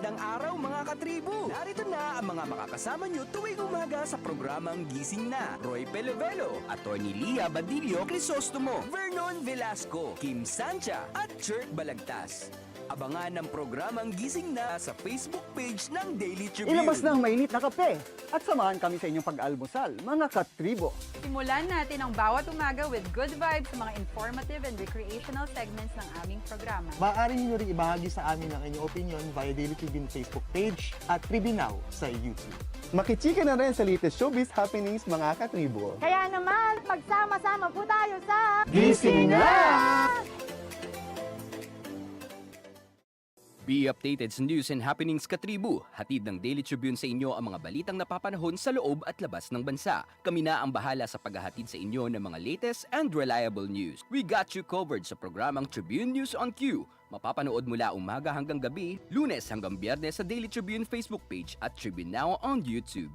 Magandang araw mga katribo! Narito na ang mga makakasama nyo tuwing umaga sa programang Gising Na. Roy Pelovelo, Atty. Lia Badillo Crisostomo, Vernon Velasco, Kim Sancha at Chirk Balagtas. Abangan ang programang Gising Na sa Facebook page ng Daily Tribune. Ilabas na ang mainit na kape at samahan kami sa inyong pag-almusal, mga katribo. Simulan natin ang bawat umaga with good vibes sa mga informative and recreational segments ng aming programa. Maaari niyo rin ibahagi sa amin ang inyong opinion via Daily Tribune Facebook page at Tribune Now sa YouTube. Makichika na rin sa latest showbiz happenings, mga katribo. Kaya naman, magsama-sama po tayo sa Gising Na! Be updated sa news and happenings katribo. Hatid ng Daily Tribune sa inyo ang mga balitang napapanahon sa loob at labas ng bansa. Kami na ang bahala sa paghahatid sa inyo ng mga latest and reliable news. We got you covered sa programang Tribune News on Q. Mapapanood mula umaga hanggang gabi, Lunes hanggang Biyernes sa Daily Tribune Facebook page at Tribune Now on YouTube.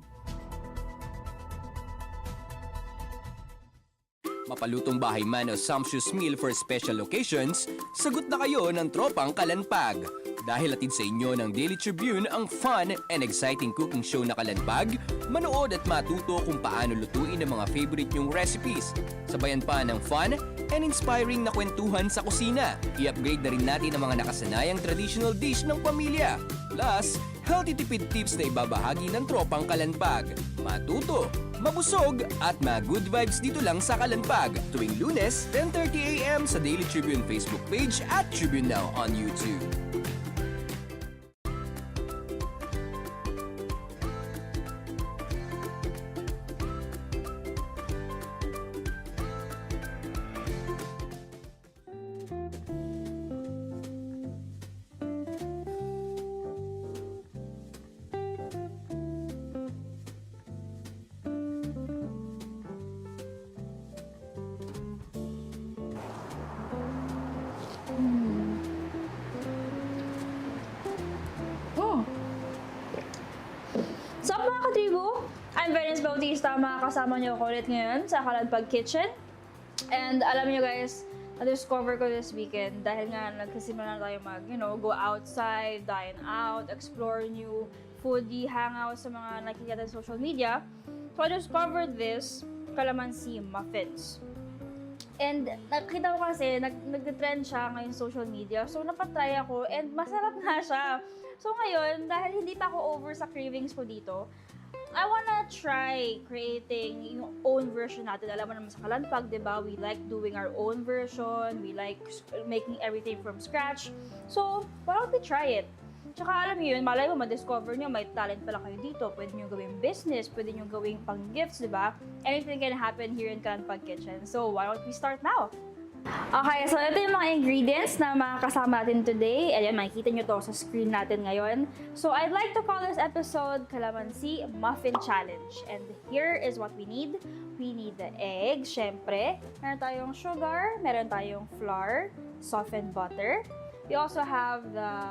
Mapalutong bahay man o sumptuous meal for special occasions, sagot na kayo ng Tropang Kalanpag. Dahil atid sa inyo ng Daily Tribune ang fun and exciting cooking show na Kalanpag, manood at matuto kung paano lutuin ang mga favorite nyong recipes. Sabayan pa ng fun and inspiring na kwentuhan sa kusina. I-upgrade na rin natin ang mga nakasanayang traditional dish ng pamilya. Plus, healthy tipid tips na ibabahagi ng Tropang Kalanpag. Matuto, mabusog at good vibes dito lang sa Kalanpag tuwing Lunes, 10:30 AM sa Daily Tribune Facebook page at Tribune Now on YouTube. Sup mga katribo? I'm Venice Bautista, makakasama niyo ako ulit ngayon sa Kalanpag Kitchen. And alam niyo guys, na-discover ko this weekend dahil nga nagkasimula na tayo go outside, dine out, explore new foodie hangouts sa mga nakikita sa social media. So I discovered this calamansi muffins. And nakita ko kasi, nag-trend siya ngayon sa social media. So napatry ako and masarap nga siya. So ngayon, dahil hindi pa ako over sa cravings ko dito, I wanna try creating yung own version natin. Alam mo naman sa Kalanpag, di ba? We like doing our own version. We like making everything from scratch. So, why don't we try it? Tsaka alam niyo yun, malay mo, ma-discover nyo, may talent pala kayo dito. Pwede nyo gawing business, pwede nyo gawing pang-gifts, di ba? Anything can happen here in Kalanpag Kitchen. So, why don't we start now? Okay, so ito yung mga ingredients na makakasama natin today. Ayan, makikita nyo to sa screen natin ngayon. So, I'd like to call this episode Calamansi Muffin Challenge. And here is what we need. We need the egg, syempre. Meron tayong sugar, meron tayong flour, softened butter. We also have the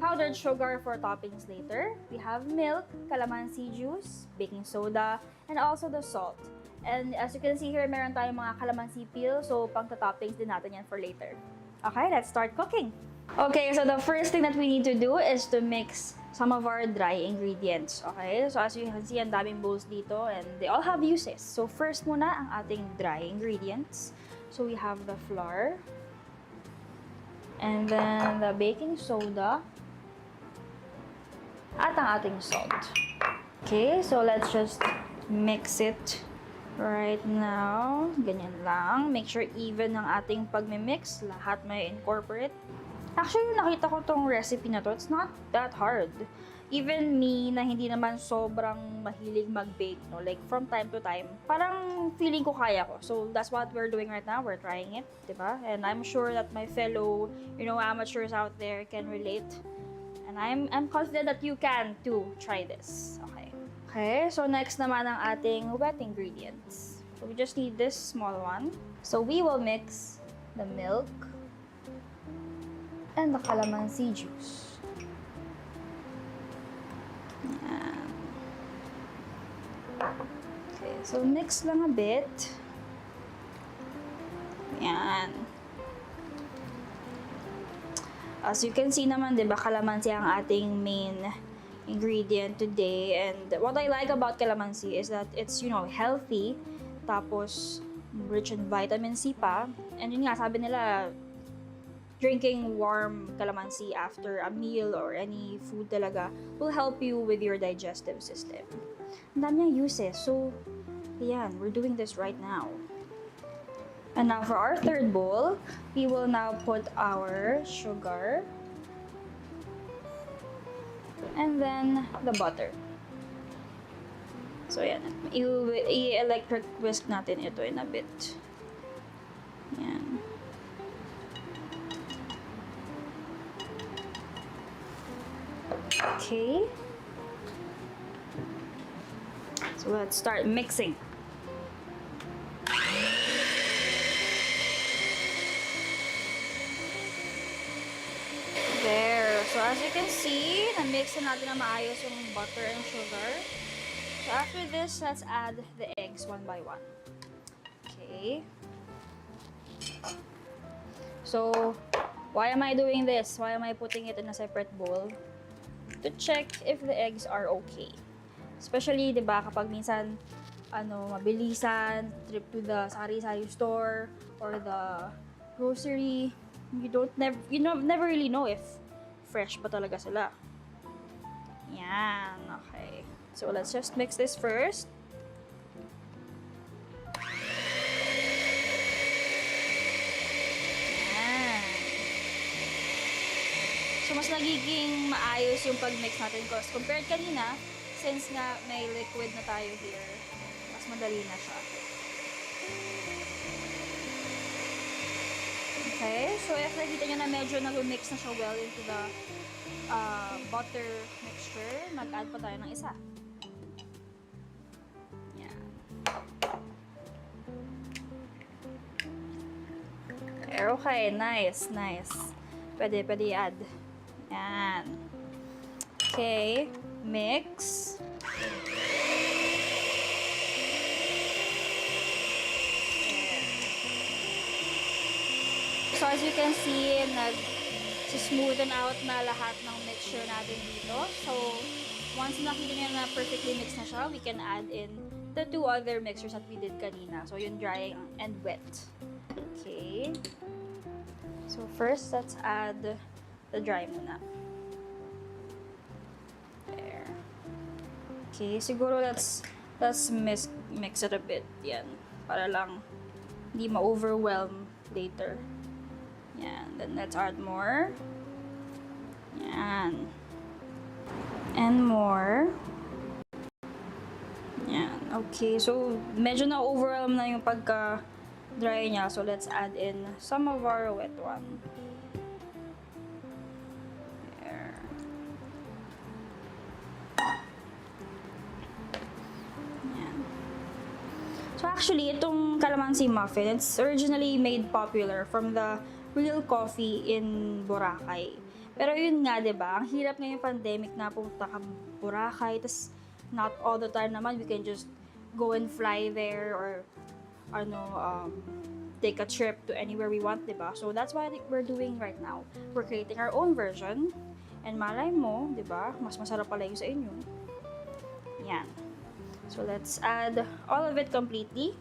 powdered sugar for toppings later. We have milk, calamansi juice, baking soda, and also the salt. And as you can see here, meron tayong mga calamansi peel, so pang-toppings din natin yan for later. Okay, let's start cooking. Okay, so the first thing that we need to do is to mix some of our dry ingredients. Okay, so as you can see, ang daming bowls dito and they all have uses. So first muna, ang ating dry ingredients. So we have the flour, and then the baking soda, at ang ating salt. Okay, so let's just mix it right now. Ganyan lang. Make sure even ang ating pagmimix, lahat may incorporate. Actually, nakita ko tong recipe na to. It's not that hard. Even me, na hindi naman sobrang mahilig mag-bake, no? Like, from time to time, parang feeling ko kaya ko. So, that's what we're doing right now. We're trying it, diba? And I'm sure that my fellow, amateurs out there can relate. And I'm confident that you can too try this. Okay, so next naman ang ating wet ingredients. So we just need this small one. So we will mix the milk and the calamansi juice. Ayan. Okay, so mix lang a bit. Ayan. As you can see naman, di ba, calamansi ang ating main ingredient today. And what I like about calamansi is that it's, healthy. Tapos, rich in vitamin C pa. And yun nga, sabi nila, drinking warm calamansi after a meal or any food talaga will help you with your digestive system. Ang dami niyang uses. So, ayan, we're doing this right now. And now for our third bowl, we will now put our sugar and then the butter. So yan, i-electric whisk natin ito in a bit. Yan. Okay. So let's start mixing. There. So as you can see, na-mix na natin na maayos yung butter and sugar. So after this, let's add the eggs one by one. Okay. So, why am I doing this? Why am I putting it in a separate bowl? To check if the eggs are okay. Especially, di ba, kapag minsan, mabilisan, trip to the sari-sari store or the grocery, you never really know if fresh pa talaga sila. Yan, okay. So let's just mix this first. Yan. So mas nagiging maayos yung pag-mix natin because compared kanina, since nga may liquid na tayo here, mas madali na siya. Okay, so if nakita nyo na medyo nag-mix na siya well into the butter mixture, mag-add pa tayo ng isa. Yan. Okay, nice. Pwede i-add. Yan. Okay, mix. So as you can see, nag-smoothen out na lahat ng mixture natin dito. So once nakita nyo na perfectly mixed na siya, we can add in the two other mixtures that we did kanina. So yung dry and wet. Okay. So first, let's add the dry muna. There. Okay, siguro let's mix it a bit. Yan. Para lang hindi ma-overwhelm later. Yan. Then let's add more. Yan. And more. Yan. Okay. So, medyo na-overwhelm na yung pagka-dry niya. So, let's add in some of our wet one. There. Yan. So, actually, itong calamansi muffin, it's originally made popular from the real coffee in Boracay. Pero yun nga, diba? Ang hirap ngayong pandemic na pumunta ka Boracay, tas not all the time naman we can just go and fly there or take a trip to anywhere we want, diba? So that's what we're doing right now. We're creating our own version and malay mo, diba? Mas masarap pala yung sa inyo. Yan. So let's add all of it completely.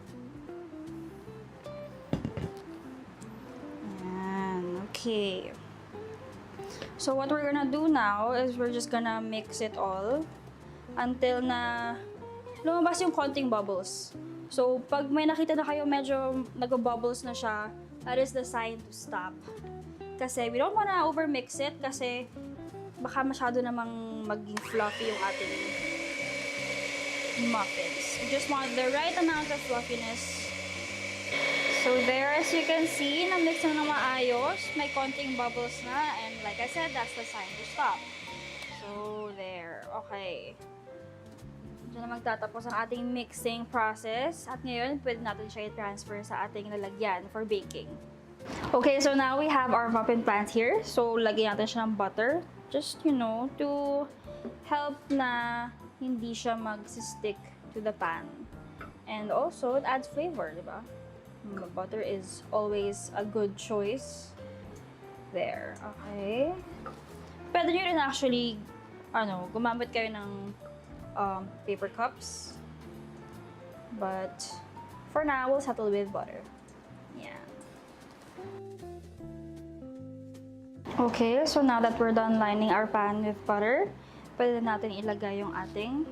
Okay. So what we're gonna do now is we're just gonna mix it all until na lumabas yung konting bubbles. So pag may nakita na kayo medyo nag-bubbles na siya, that is the sign to stop. Kasi we don't wanna overmix it kasi baka masyado namang maging fluffy yung ating muffins. We just want the right amount of fluffiness. So there, as you can see, na-mix na ng maayos. May konting bubbles na. And like I said, that's the sign to stop. So there. Okay. Diyan na magtatapos ang ating mixing process. At ngayon, pwede natin siya i-transfer sa ating lalagyan for baking. Okay, so now we have our muffin plant here. So, lagyan natin siya ng butter. Just, to help na hindi siya mag-stick to the pan. And also, it adds flavor, di ba? Butter is always a good choice. There, okay. Pwede nyo rin actually, gumamit kayo ng paper cups. But, for now, we'll settle with butter. Yeah. Okay, so now that we're done lining our pan with butter, pwede natin ilagay yung ating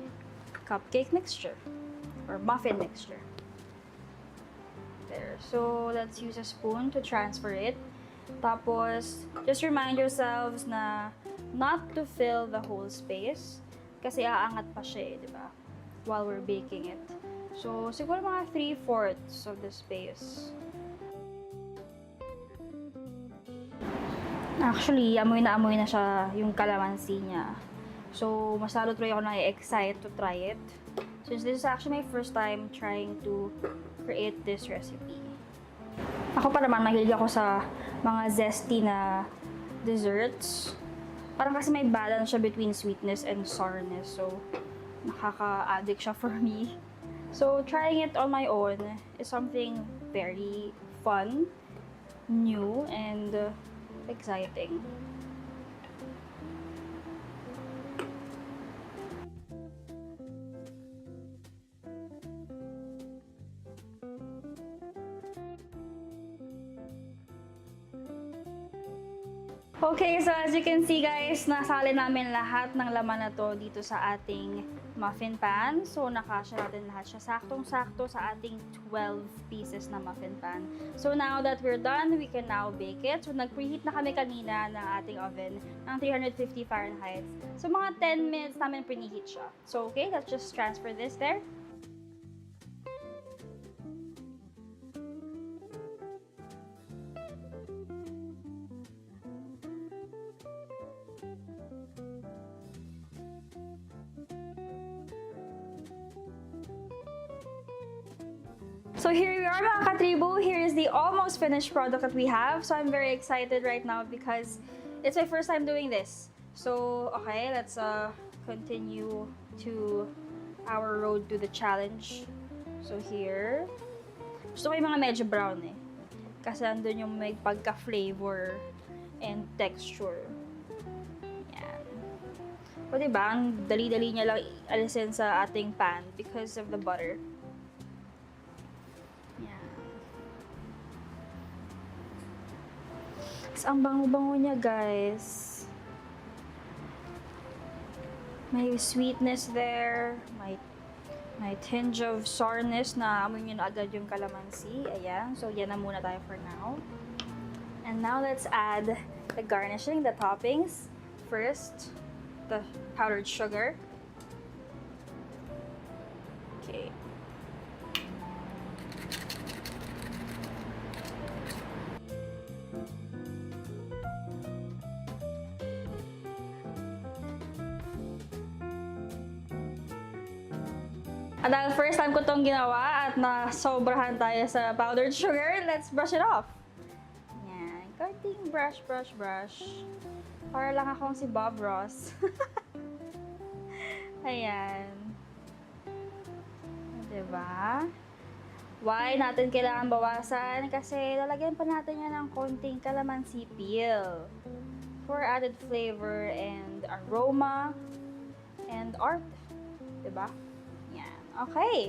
cupcake mixture or muffin mixture. There. So, let's use a spoon to transfer it. Tapos, just remind yourselves na not to fill the whole space kasi aangat pa siya, di ba? While we're baking it. So, siguro mga 3/4 of the space. Actually, amoy na siya yung calamansi niya. So, mas lalo tuloy ako na-excite to try it. Since this is actually my first time trying to create this recipe. Ako pa naman, mahilig ako sa mga zesty na desserts. Parang kasi may balance siya between sweetness and sourness. So, nakaka-addict siya for me. So, trying it on my own is something very fun, new, and exciting. Okay, so as you can see guys, nasali namin lahat ng laman na to dito sa ating muffin pan. So nakasya natin lahat siya saktong-sakto sa ating 12 pieces na muffin pan. So now that we're done, we can now bake it. So nag-preheat na kami kanina ng ating oven ng 350 Fahrenheit. So mga 10 minutes namin preheat siya. So okay, let's just transfer this there. So here we are mga katribu. Here is the almost finished product that we have. So I'm very excited right now because it's my first time doing this. So okay, let's continue to our road to the challenge. So here, gusto ko yung mga medyo brown eh. Kasi andun yung may pagka-flavor and texture. Yan. O diba, ang dali-dali niya lang alisin sa ating pan because of the butter. Ang bango-bango niya, guys. May sweetness there. May tinge of sourness na amoy nyo na agad yung calamansi. Ayan. So, yan na muna tayo for now. And now, let's add the garnishing, the toppings. First, the powdered sugar. Okay. At dahil first time ko itong ginawa at nasobrahan tayo sa powdered sugar, let's brush it off. Yan. Konting brush. Para lang akong si Bob Ross. Ayan. Diba? Why natin kailangan bawasan? Kasi lalagyan pa natin yan ng konting calamansi peel for added flavor and aroma and art. Diba? Okay,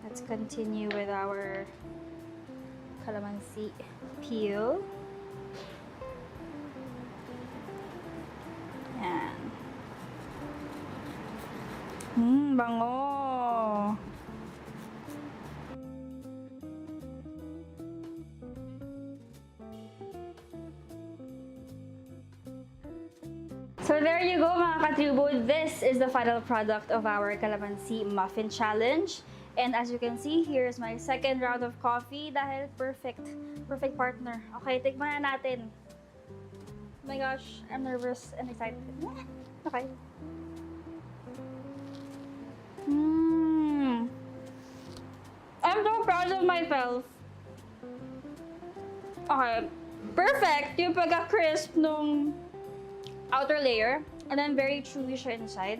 let's continue with our calamansi peel. Yan. Bango! So there you go mga katribu, this is the final product of our calamansi muffin challenge. And as you can see, here's my second round of coffee dahil perfect partner. Okay, tikman na natin. Oh my gosh, I'm nervous and excited. Okay. I'm so proud of myself. Okay, perfect yung pagka-crisp nung outer layer, and then very chewy siya inside.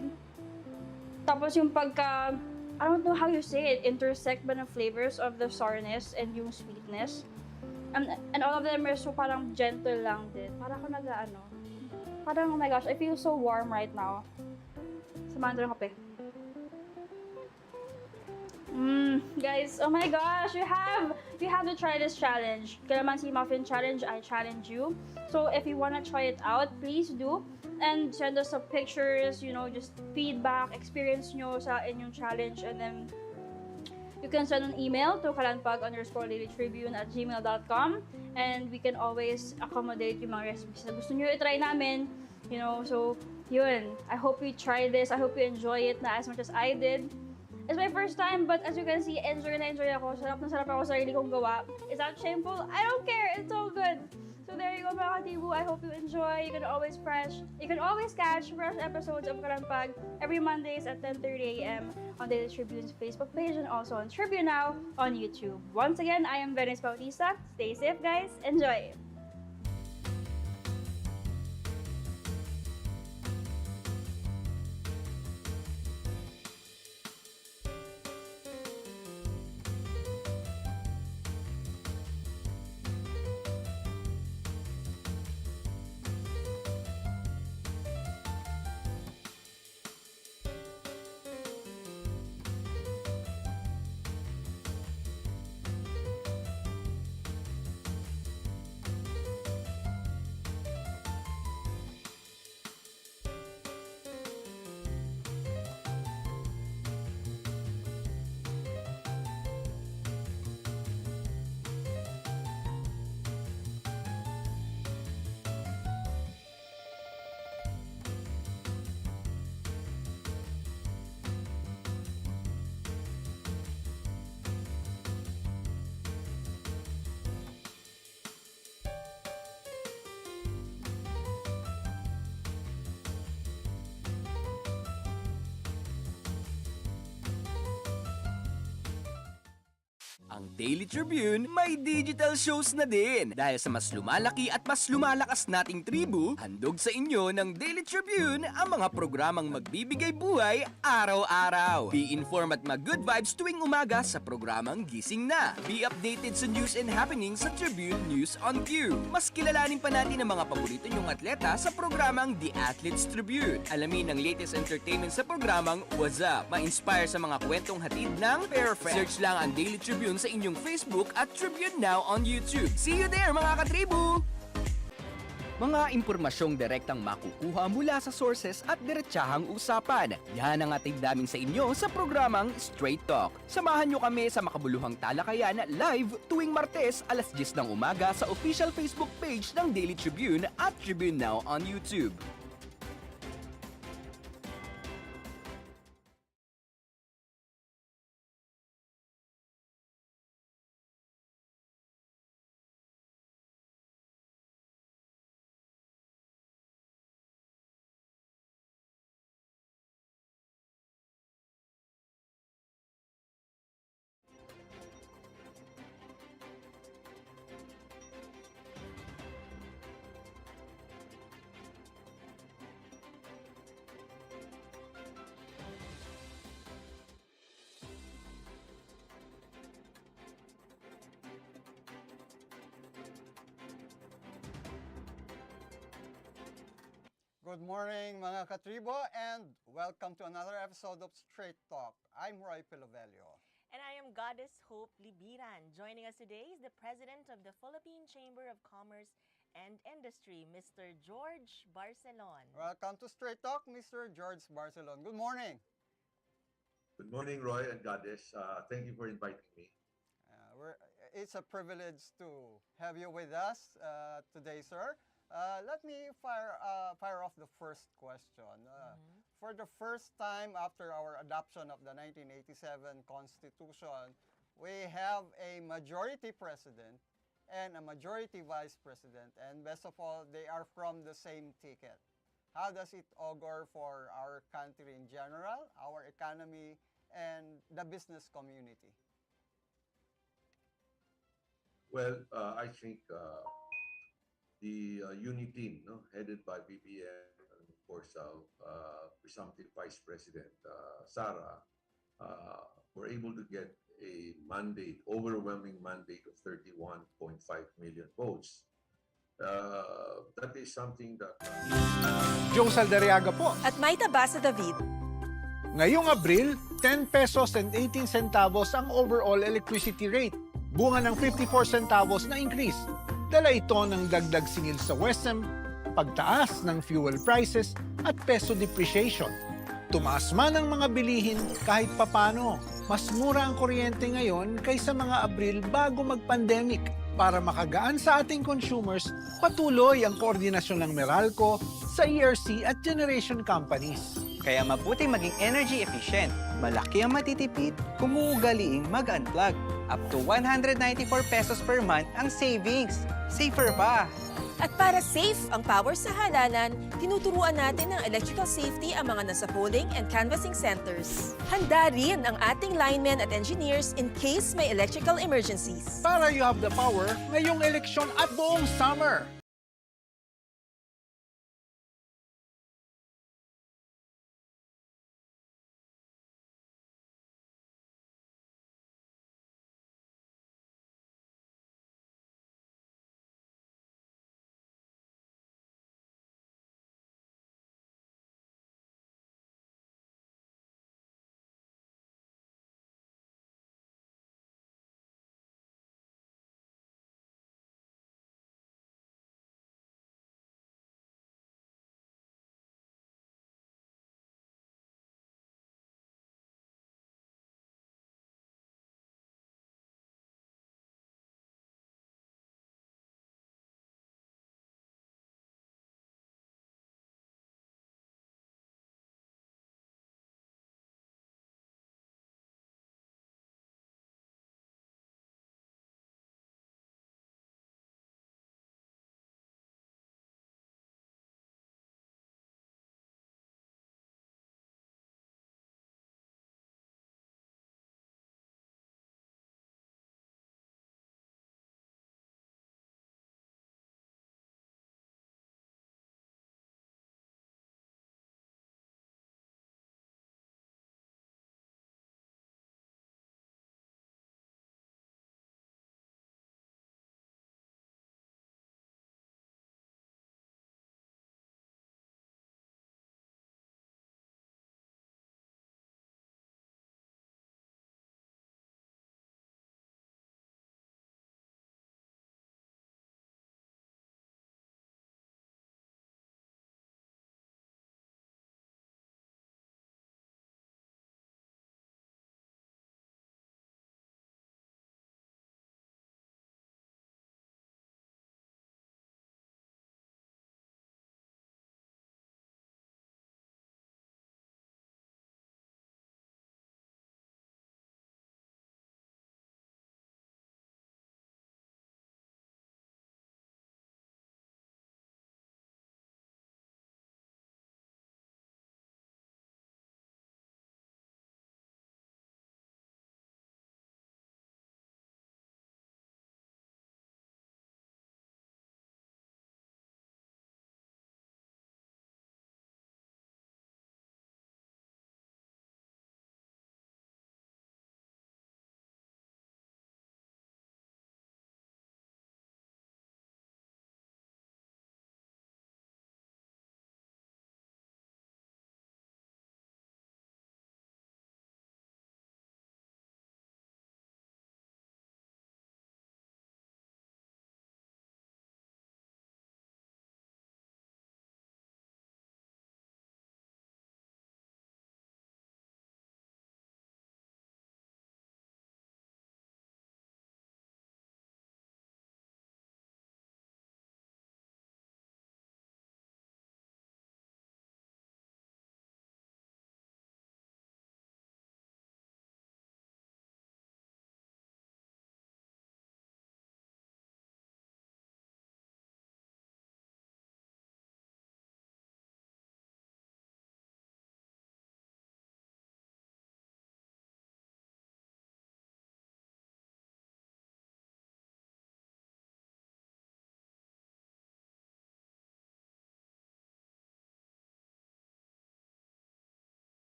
Tapos yung pagka, I don't know how you say it, intersect ba ng flavors of the sourness and yung sweetness. And all of them are so parang gentle lang din. Parang ako parang, oh my gosh, I feel so warm right now. Samahan ko ng kape. Guys, oh my gosh, you have to try this challenge. Calamansi Muffin Challenge, I challenge you. So if you wanna try it out, please do. And send us some pictures, just feedback, experience nyo sa inyong challenge. And then, you can send an email to kalanpag_dailytribune@gmail.com, and we can always accommodate yung mga recipes na gusto nyo i-try namin. So, yun. I hope you try this. I hope you enjoy it na as much as I did. It's my first time, but as you can see, enjoy na enjoy ako. Sarap na sarap ako sa sarili kong gawa. Is that shameful? I don't care. It's all good. So there you go, mga katibu. I hope you enjoy. You can always catch fresh episodes of Kalampag every Mondays at 10:30 a.m. on Daily Tribune's Facebook page and also on Tribune Now on YouTube. Once again, I am Venice Bautista. Stay safe, guys. Enjoy! Ang Daily Tribune may digital shows na din. Dahil sa mas lumalaki at mas lumalakas nating tribu, handog sa inyo ng Daily Tribune ang mga programang magbibigay buhay araw-araw. Be informed at mag-good vibes tuwing umaga sa programang Gising Na. Be updated sa news and happenings sa Tribune News on Cue. Mas kilalanin pa natin ang mga paborito nyong atleta sa programang The Athletes Tribune. Alamin ang latest entertainment sa programang What's Up. Ma-inspire sa mga kwentong hatid ng Perfect. Search lang ang Daily Tribune sa inyong Facebook at Tribune Now on YouTube. See you there, mga katribu! Mga impormasyong direktang makukuha mula sa sources at diretsahang usapan. Yan ang atid namin sa inyo sa programang Straight Talk. Samahan nyo kami sa makabuluhang talakayan live tuwing Martes alas 10 ng umaga sa official Facebook page ng Daily Tribune at Tribune Now on YouTube. Good morning, mga katribo, and welcome to another episode of Straight Talk. I'm Roy Pilovelio. And I am Goddess Hope Libiran. Joining us today is the President of the Philippine Chamber of Commerce and Industry, Mr. George Barcelon. Welcome to Straight Talk, Mr. George Barcelon. Good morning. Good morning, Roy and Goddess. Thank you for inviting me. It's a privilege to have you with us today, sir. Let me fire off the first question. For the first time after our adoption of the 1987 Constitution, we have a majority president and a majority vice president, and best of all, they are from the same ticket. How does it augur for our country in general, our economy, and the business community? Well, I think the UNI team, headed by BBM, and of course, presumptive Vice President Sara, were able to get a mandate, overwhelming mandate of 31.5 million votes. That is something that Joe Saldarriaga po. At Maita Basa David. Ngayong Abril, 10 pesos and 18 centavos ang overall electricity rate. Bunga ng 54 centavos na increase. Dala ito ng dagdag singil sa WESM, pagtaas ng fuel prices at peso depreciation. Tumaas man ang mga bilihin kahit papano. Mas mura ang kuryente ngayon kaysa mga Abril bago mag-pandemic. Para makagaan sa ating consumers, patuloy ang koordinasyon ng Meralco sa ERC at generation companies. Kaya mabuti maging energy efficient. Malaki ang matitipid kung uugaliing mag-unplug. Up to 194 pesos per month ang savings. Safer pa! At para safe ang power sa halalan, tinuturuan natin ng electrical safety ang mga nasa polling and canvassing centers. Handa rin ang ating linemen at engineers in case may electrical emergencies. Para you have the power ngayong eleksyon at buong summer.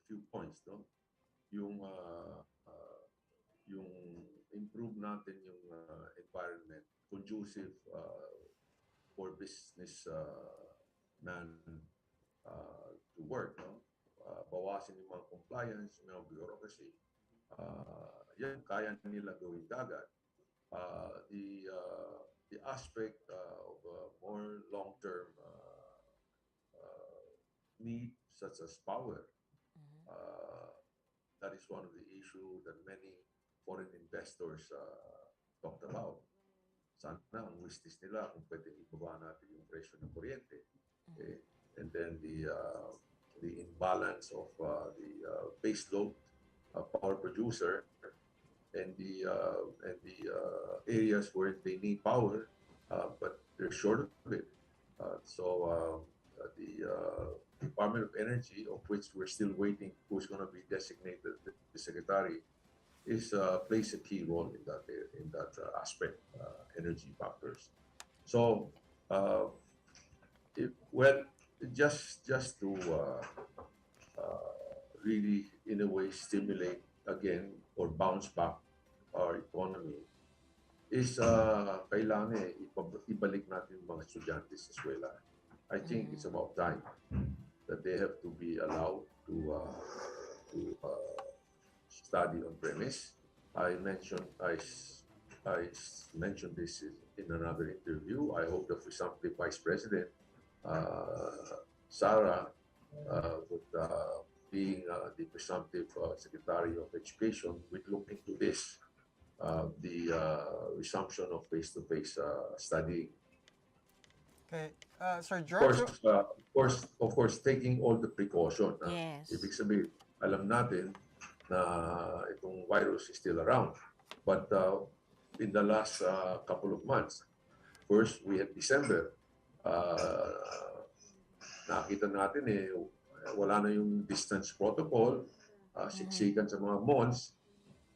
few points, no? Yung yung improve natin yung environment conducive for business man to work, no? Bawasan yung mga compliance, yung mga bureaucracy. Yan kaya nila gawing dagat. The aspect of more long-term need such as power. That is one of the issues that many foreign investors talked about. Sana ang wishes nila kung pwede ibaba natin yung presyo ng kuryente. Okay? And then the imbalance of the base load power producer and the areas where they need power, but they're short of it. The Department of Energy, of which we're still waiting who's going to be designated the secretary, plays a key role in that aspect, energy factors. So, just to really, in a way, stimulate again or bounce back our economy is kailangan ibalik natin yung mga estudyante sa eskwela. I think it's about time that they have to be allowed to study on premise. I mentioned this in another interview. I hope the presumptive Vice President, Sarah, would being the presumptive Secretary of Education, would look into this, the resumption of face-to-face studying. Okay, Sir George. Of course, taking all the precaution. Yes. Ibig sabihin, alam natin na itong virus is still around. But in the last couple of months, first we had December. Nakita natin wala na yung distance protocol, siksikan sa mga malls.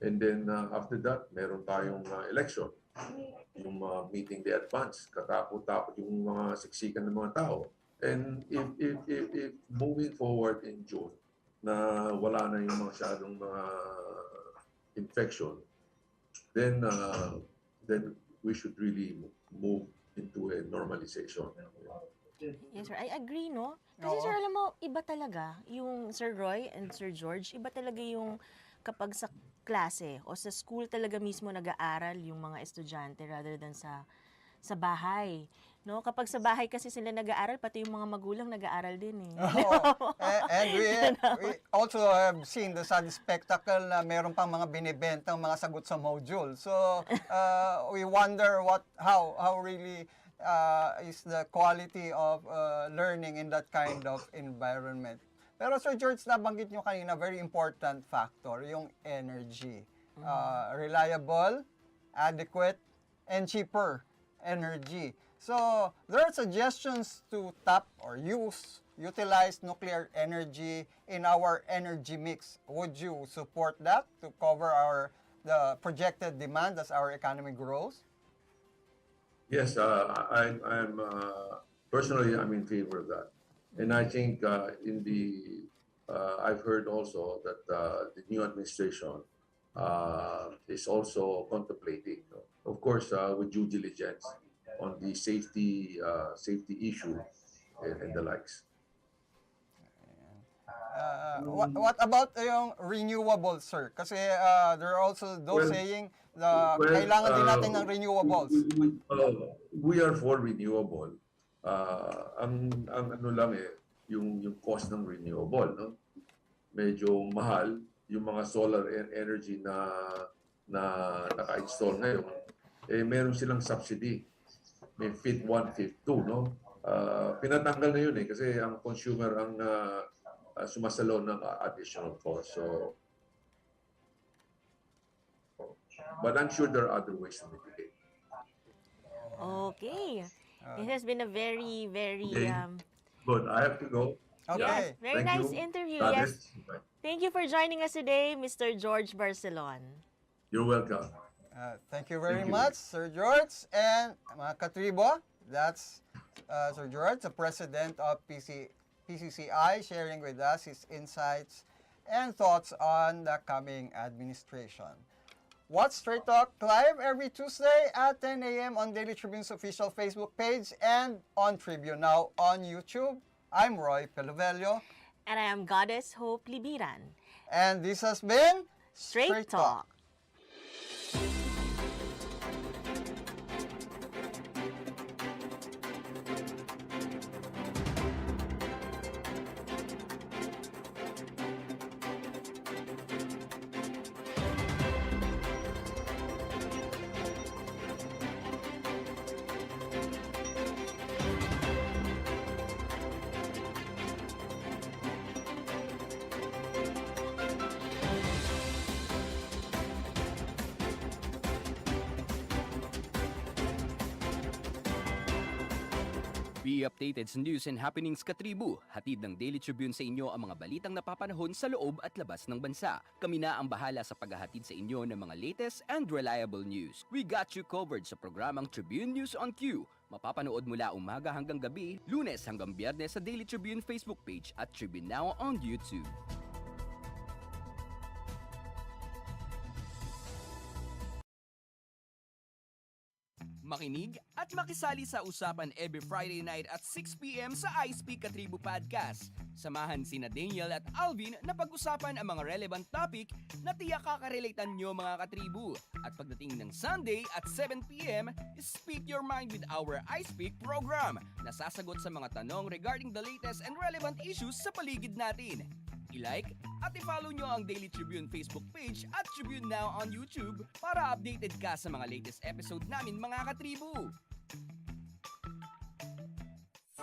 And then after that, meron tayong election. Yung meeting day advance, katakot-takot yung mga siksikan ng mga tao. And if moving forward in June, na wala na yung masyadong mga infection, then we should really move into a normalization. Yes, sir. I agree, no? Kasi, sir, alam mo, iba talaga yung Sir Roy and Sir George, iba talaga yung kapag sa klase o sa school talaga mismo nag-aaral yung mga estudyante rather than sa bahay. No? Kapag sa bahay kasi sila nag-aaral, pati yung mga magulang nag-aaral din eh. And we also have seen the sad spectacle na meron pang mga binibentang mga sagot sa module. So we wonder how really is the quality of learning in that kind of environment. Pero Sir George, nabanggit nyo kanina, very important factor, yung energy. Reliable, adequate, and cheaper energy. So, there are suggestions to tap or utilize nuclear energy in our energy mix. Would you support that to cover the projected demand as our economy grows? Yes, I'm personally, I'm in favor of that. And I think I've heard also that the new administration is also contemplating, of course, with due diligence on the safety issue and the likes. What about yung renewables, sir? Kasi there are also those saying kailangan din natin ng renewables. We are for renewable. Ang ano lang yung cost ng renewable, no? Medyo mahal yung mga solar energy na naka-install ngayon. Meron silang subsidy. May FIT 1, FIT 2, no? Pinatanggal na yun kasi ang consumer ang sumasalo ng additional cost. So, but I'm sure there are other ways to mitigate. Okay. It has been a very, very... Good. I have to go. Okay. Yes, very nice interview. Yes. Thank you for joining us today, Mr. George Barcelon. You're welcome. Thank you very much, Sir George. And mga katribo, that's Sir George, the president of PCCI, sharing with us his insights and thoughts on the coming administration. Watch Straight Talk live every Tuesday at 10 a.m. on Daily Tribune's official Facebook page and on Tribune Now on YouTube. I'm Roy Pelovelio. And I am Goddess Hope Libiran. And this has been Straight Talk. Be updated sa news and happenings katribu. Hatid ng Daily Tribune sa inyo ang mga balitang napapanahon sa loob at labas ng bansa. Kami na ang bahala sa paghahatid sa inyo ng mga latest and reliable news. We got you covered sa programang Tribune News on Q. Mapapanood mula umaga hanggang gabi, Lunes hanggang Biyernes sa Daily Tribune Facebook page at Tribune Now on YouTube. Makinig at makisali sa usapan every Friday night at 6 p.m. sa iSpeak Katribu Podcast. Samahan sina Daniel at Alvin na pag-usapan ang mga relevant topic na tiyak kakarelatean nyo mga katribu. At pagdating ng Sunday at 7 p.m., Speak Your Mind with our iSpeak program na sasagot sa mga tanong regarding the latest and relevant issues sa paligid natin. I-like at i-follow nyo ang Daily Tribune Facebook page at Tribune Now on YouTube para updated ka sa mga latest episode namin mga katribu.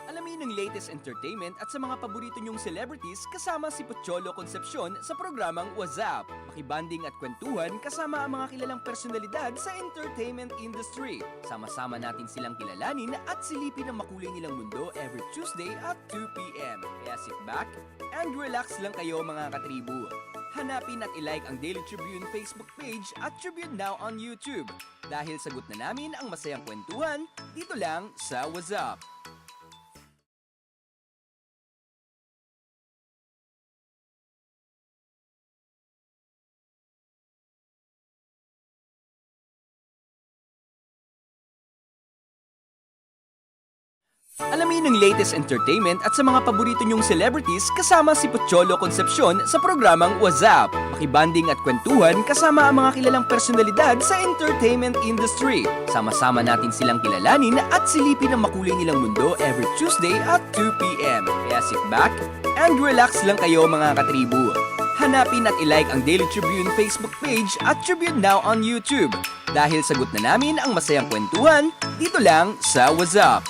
Alamin ang latest entertainment at sa mga paborito nyong celebrities kasama si Pocholo Concepcion sa programang WhatsApp. Makibanding at kwentuhan kasama ang mga kilalang personalidad sa entertainment industry. Sama-sama natin silang kilalanin at silipin ang makulay nilang mundo every Tuesday at 2 p.m. Kaya sit back and relax lang kayo mga katribu. Hanapin at i-like ang Daily Tribune Facebook page at Tribune Now on YouTube. Dahil sagot na namin ang masayang kwentuhan dito lang sa WhatsApp. Alamin ang latest entertainment at sa mga paborito nyong celebrities kasama si Pocholo Concepcion sa programang WhatsApp. Makibanding at kwentuhan kasama ang mga kilalang personalidad sa entertainment industry. Sama-sama natin silang kilalanin at silipin ang makulay nilang mundo every Tuesday at 2 p.m. Kaya sit back and relax lang kayo mga katribu. Hanapin at i-like ang Daily Tribune Facebook page at Tribune Now on YouTube. Dahil sagot na namin ang masayang kwentuhan dito lang sa WhatsApp.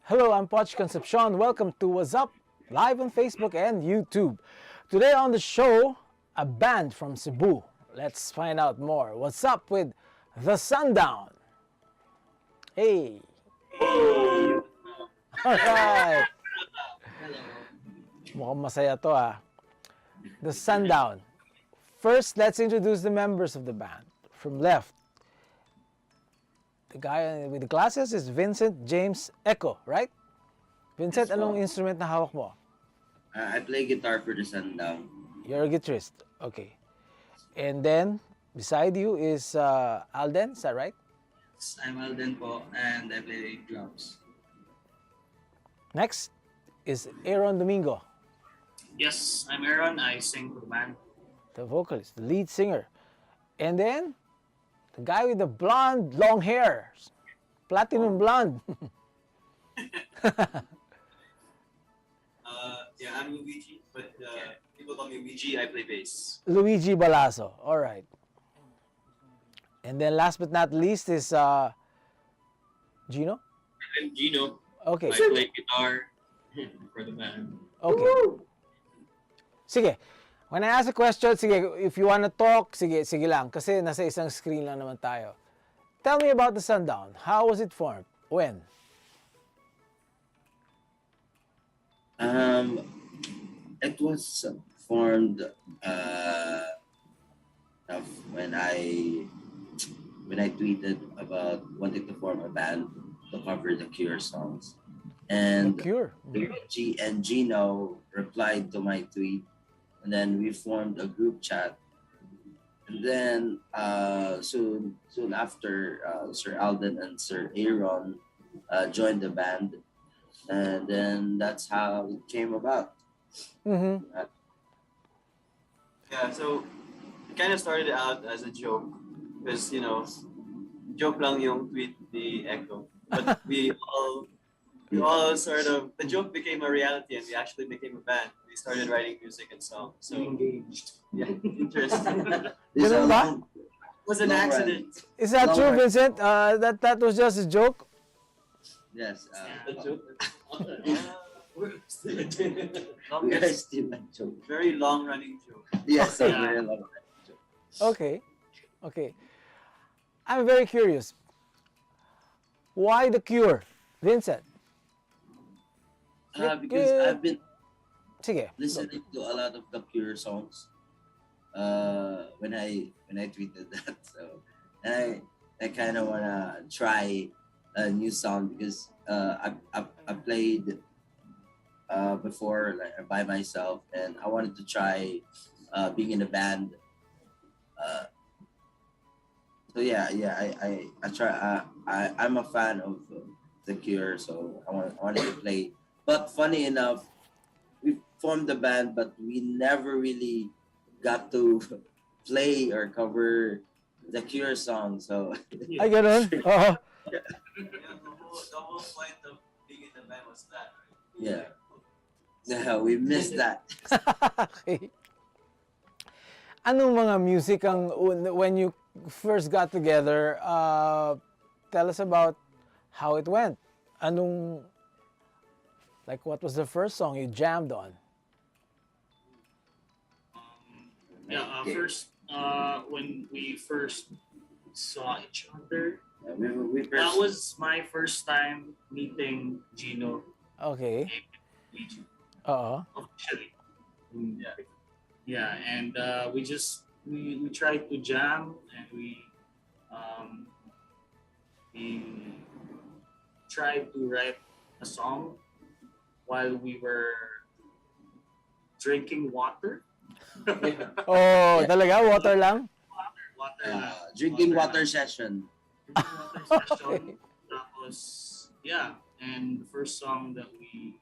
Hello, I'm Poch Concepcion. Welcome to What's Up, live on Facebook and YouTube. Today on the show, a band from Cebu. Let's find out more. What's up with The Sundown? Hey! Alright! Mukhang masaya to ah. The Sundown. First, let's introduce the members of the band. From left, the guy with the glasses is Vincent James Echo, right? Vincent, anong instrument na hawak mo? I play guitar for the Sundown. You're a guitarist. Okay. And then, beside you is Alden, is that right? I'm Alden po, and I play drums. Next is Aaron Domingo, Yes, I'm Aaron. I sing for the band. the vocalist, the lead singer. And then, the guy with the blonde, long hair. Platinum blonde. Yeah, I'm Luigi, but people call me Luigi. I play bass. Luigi Balaso. All right. And then last but not least is Gino. I'm Gino. Okay. I play guitar for the band. Okay. Sige. When I ask a question, sige, if you wanna talk, sige lang. Kasi nasa isang screen lang naman tayo. Tell me about the Sundown. How was it formed? When? It was formed when I tweeted about wanting to form a band to cover the Cure songs, and The Cure. Gino replied to my tweet, and then we formed a group chat. And then soon after, Sir Alden and Sir Aaron joined the band, and then that's how it came about. Mm-hmm. Yeah, so it kind of started out as a joke because, you know, joke lang yung tweet ni Echo. But we all sort of, the joke became a reality and we actually became a band. We started writing music and songs. So engaged. Yeah, interesting. Ganun ba? It was an accident. Is that true, Vincent? That was just a joke? Yes. A joke. We are still a joke. Very long running joke. Yes, a very long running joke. Okay. I'm very curious. Why the Cure, Vincent? Because I've been Sige. listening to a lot of the Cure songs when I tweeted that. So, and I kind of wanna try a new sound because I played before, like by myself, and I wanted to try being in a band. So I try. I'm a fan of The Cure, so I wanted to play. But funny enough, we formed the band, but we never really got to play or cover The Cure song. So Ay, ganun? Oo. The whole point of being in the band was that. yeah, we missed that. Okay. Anong mga music ang when you first got together? Tell us about how it went. What was the first song you jammed on? First, when we first saw each other, That was my first time meeting Gino. Okay. Oo. Officially. And we tried to jam, and we tried to write a song while we were drinking water. Oh, talaga? Water lang? Drinking water session. Session. Tapos, and the first song that we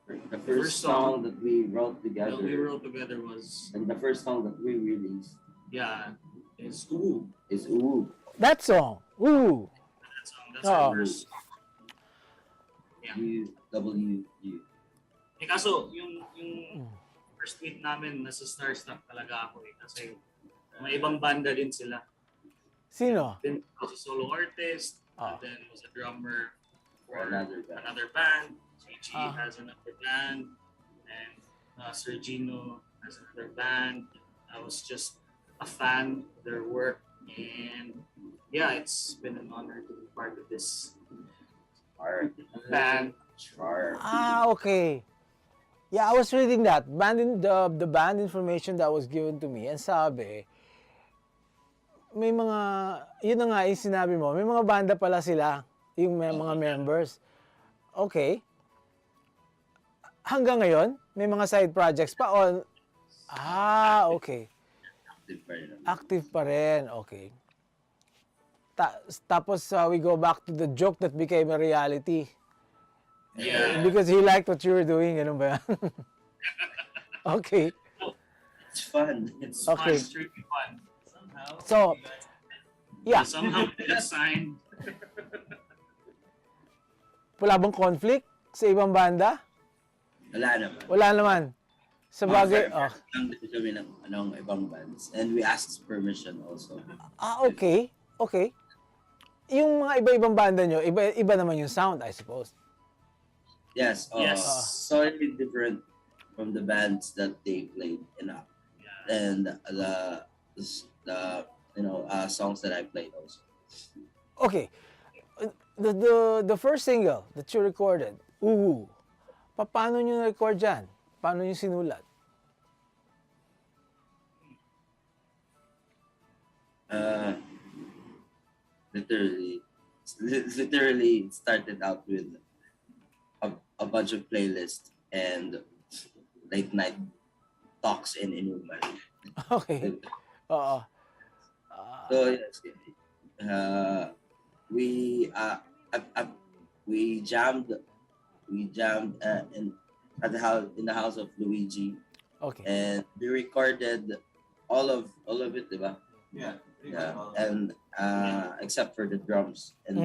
The first song that we wrote together. was, and the first song that we released. is Ooh. Is Ooh. That song. Ooh. That song. That's our first song. U-W-U. Kaso, yung first meet namin, nasa Starstruck talaga ako kasi may ibang banda din sila. Sino? Then was a solo artist, and then was a drummer for Another band. Gigi has another band, and Sir Gino has another band. I was just a fan of their work, and it's been an honor to be part of this band. Okay. Yeah, I was reading that. The band information that was given to me, and sabi, may mga, yun na nga yung sinabi mo, may mga banda pala sila, yung mga members. Okay. Hanggang ngayon, may mga side projects pa on. Okay. Active pa rin. Okay. Tapos we go back to the joke that became a reality. Yeah. Because he liked what you were doing, ganun ba yan? Okay. It's fun. It's Okay. fun. It's really fun. So, yeah. Somehow we got signed. Wala bang conflict sa ibang banda? Wala naman. Wala naman. Sa bagay, Lang din kami ng ibang bands. And we asked permission also. Okay. Okay. Yung mga iba-ibang banda nyo, iba naman yung sound, I suppose. Yes. Yes. Slightly different from the bands that they played and the songs that I played also. Okay. The first single that you recorded, Uhu, paano nyo na-record dyan? Paano nyo sinulat? Literally started out with a bunch of playlists and late night talks in Inuman. Okay. Oo. So yes, we jammed in the house of Luigi. Okay. And we recorded all of it, diba? Yeah. And except for the drums and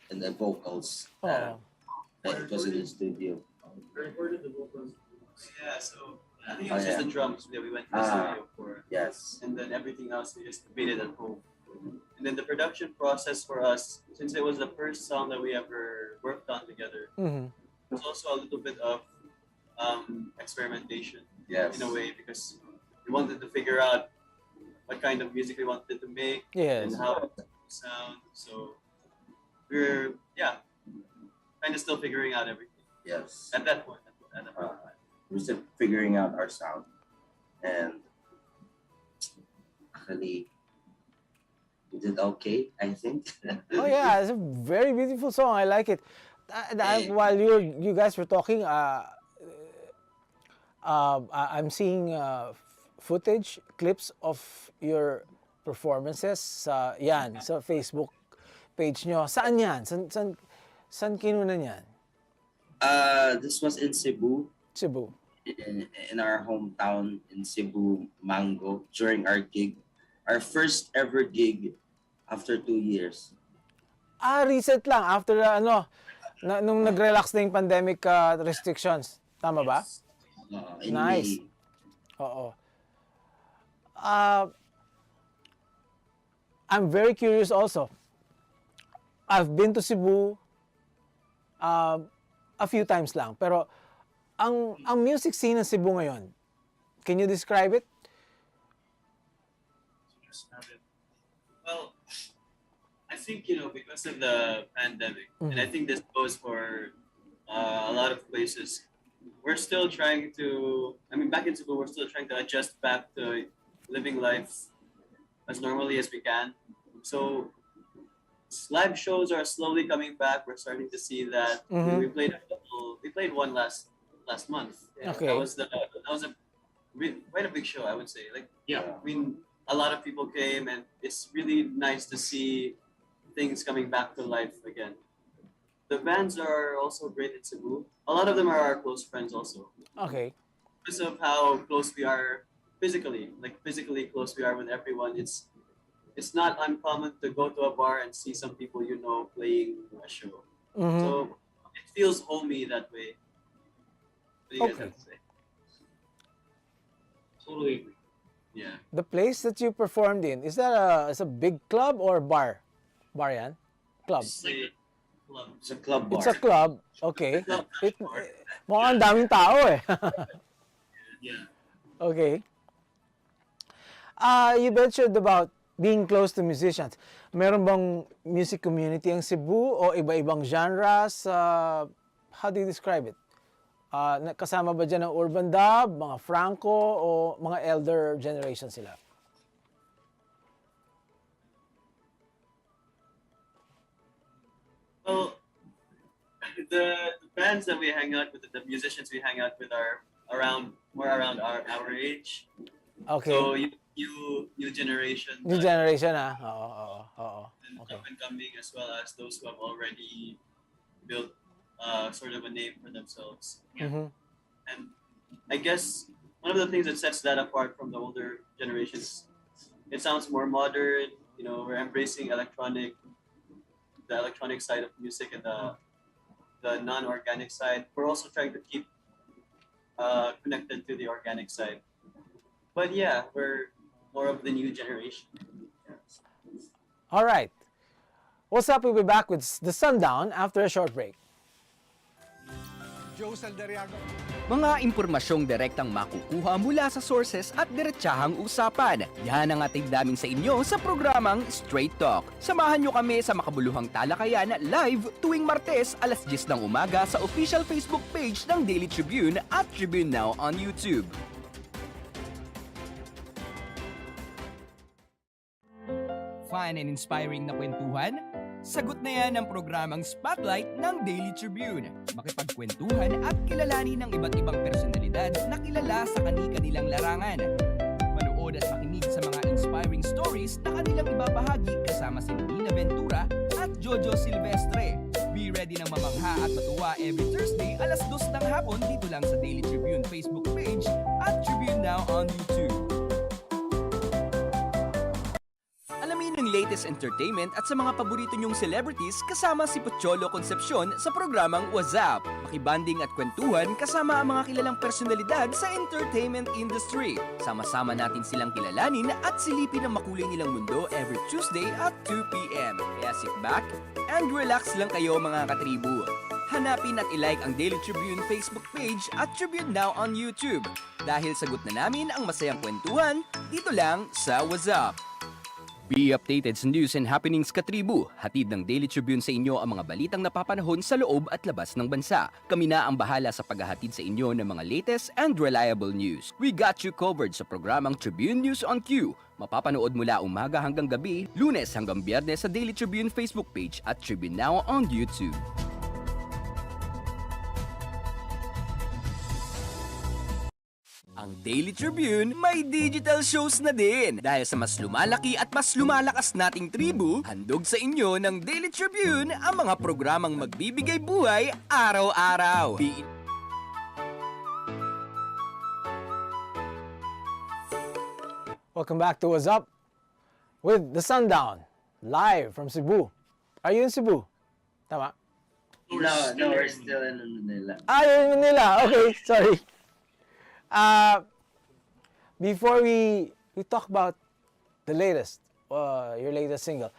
the vocals. It was in the studio. I recorded the vocals. Yeah, so I think it was just the drums that we went to the studio for. Yes. And then everything else we just made it at home. And then the production process for us, since it was the first song that we ever worked on together, Mhm. it was also a little bit of experimentation. Yes. In a way, because we wanted to figure out what kind of music we wanted to make Yes. and how it would sound. So we're kind of still figuring out everything Yes. at that point. At that point. We're still figuring out our sound. And actually, we did okay, I think. Oh yeah, it's a very beautiful song. I like it. While you guys were talking, I'm seeing footage, clips of your performances sa Facebook page nyo. Saan yan? Saan kinunan yan? This was in Cebu. Cebu. In our hometown in Cebu, Mango, during our gig. Our first ever gig after 2 years. Recent lang, after nung nag-relax na yung pandemic restrictions. Tama ba? In Nice. May. Oo. I'm very curious also. I've been to Cebu a few times lang, pero ang music scene ng Cebu ngayon, can you describe it? Well, I think, because of the pandemic, and I think this goes for a lot of places, we're still trying to, back in Cebu, we're still trying to adjust back to living life as normally as we can. So live shows are slowly coming back. We're starting to see that. We played one last month. Okay. That was quite a big show, I would say. A lot of people came, and it's really nice to see things coming back to life again. The bands are also great in Cebu. A lot of them are our close friends also. Okay. Because of how close we are physically close we are with everyone. It's not uncommon to go to a bar and see some people playing a show. So it feels homey that way. What do you guys have to say? Totally agree. Yeah. The place that you performed in, is that a big club or bar? Bar yan? Club. It's like a club. It's a club bar. It's a club. Okay. Mukhang daming tao eh. Yeah. Okay. You mentioned about being close to musicians. Meron bang music community ang Cebu o iba-ibang genres? How do you describe it? Kasama ba dyan ng urban dub, mga Franco, o mga elder generation sila? Well, the bands that we hang out with, the musicians we hang out with are more around our age. Okay. So new generation. New generation, ah. Oo. And up and coming, as well as those who have already built sort of a name for themselves. Mhm. And I guess one of the things that sets that apart from the older generations, it sounds more modern. We're embracing the electronic side of music and the non-organic side. We're also trying to keep connected to the organic side. But yeah, we're more of the new generation. All right. What's up? We'll be back with The Sundown after a short break. Joe Saldariaga. Mga impormasyong direktang makukuha mula sa sources at diretsahang usapan. Yan ang ating damin sa inyo sa programang Straight Talk. Samahan nyo kami sa makabuluhang talakayan live tuwing Martes alas 10 ng umaga sa official Facebook page ng Daily Tribune at Tribune Now on YouTube. Fun and inspiring na kwentuhan? Sagot na yan ang programang Spotlight ng Daily Tribune. Makipagkwentuhan at kilalanin ng iba't ibang personalidad na kilala sa kani-kanilang larangan. Manood at makinig sa mga inspiring stories na kanilang ibabahagi kasama si Nina Ventura at Jojo Silvestre. Be ready ng mamangha at matuwa every Thursday alas 2 ng hapon dito lang sa Daily Tribune Facebook page at Tribune Now on YouTube. Alamin ang latest entertainment at sa mga paborito nyong celebrities kasama si Pocholo Concepcion sa programang What's Up. Makibanding at kwentuhan kasama ang mga kilalang personalidad sa entertainment industry. Sama-sama natin silang kilalanin at silipin ang makulay nilang mundo every Tuesday at 2 p.m. Kaya sit back and relax lang kayo mga katribu. Hanapin at ilike ang Daily Tribune Facebook page at Tribune Now on YouTube. Dahil sagot na namin ang masayang kwentuhan dito lang sa What's Up. Be updated sa news and happenings katribu. Hatid ng Daily Tribune sa inyo ang mga balitang napapanahon sa loob at labas ng bansa. Kami na ang bahala sa paghahatid sa inyo ng mga latest and reliable news. We got you covered sa programang Tribune News on Q. Mapapanood mula umaga hanggang gabi, Lunes hanggang Biyernes sa Daily Tribune Facebook page at Tribune Now on YouTube. Ang Daily Tribune may digital shows na din. Dahil sa mas lumalaki at mas lumalakas nating tribu, handog sa inyo ng Daily Tribune ang mga programang magbibigay buhay araw-araw. Welcome back to What's Up with The Sundown, live from Cebu. Are you in Cebu? Tama? No, we're still in Manila. You're in Manila. Okay, sorry. Before we talk about the latest, your latest single,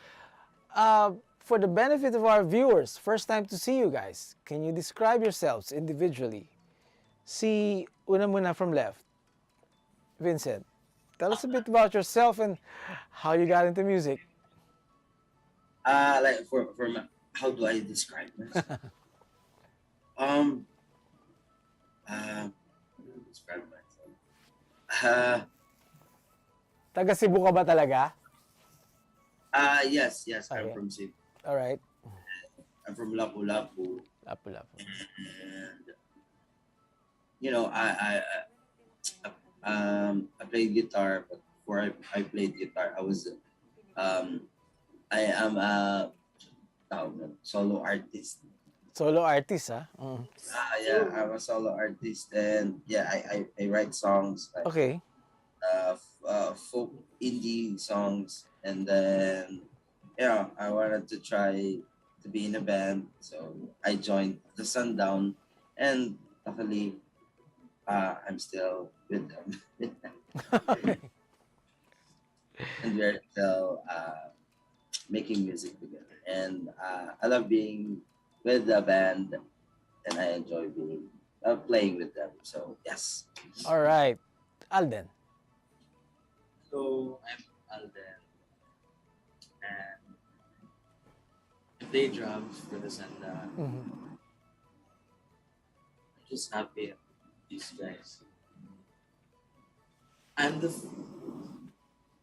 for the benefit of our viewers, first time to see you guys, can you describe yourselves individually? Si una muna from left, Vincent. Tell us a bit about yourself and how you got into music. Like for how do I describe myself? Describe myself. Taga Cebu ka ba talaga? Yes, Okay. I'm from Cebu. All right. I'm from Lapu-Lapu. Lapu-Lapu. And you know, I played guitar, but before I played guitar, I am a solo artist. Solo artist, ha? Yeah, I'm a solo artist, and yeah, I write songs. Like, Okay. Folk indie songs, and then yeah, I wanted to try to be in a band, so I joined the Sundown, and luckily, I'm still with them, and we're still making music together, and I love being with the band, and I enjoy being playing with them. So yes. All right. Alden. So I'm Alden, and I play drums for the Sundown. I'm just happy with these guys. I'm the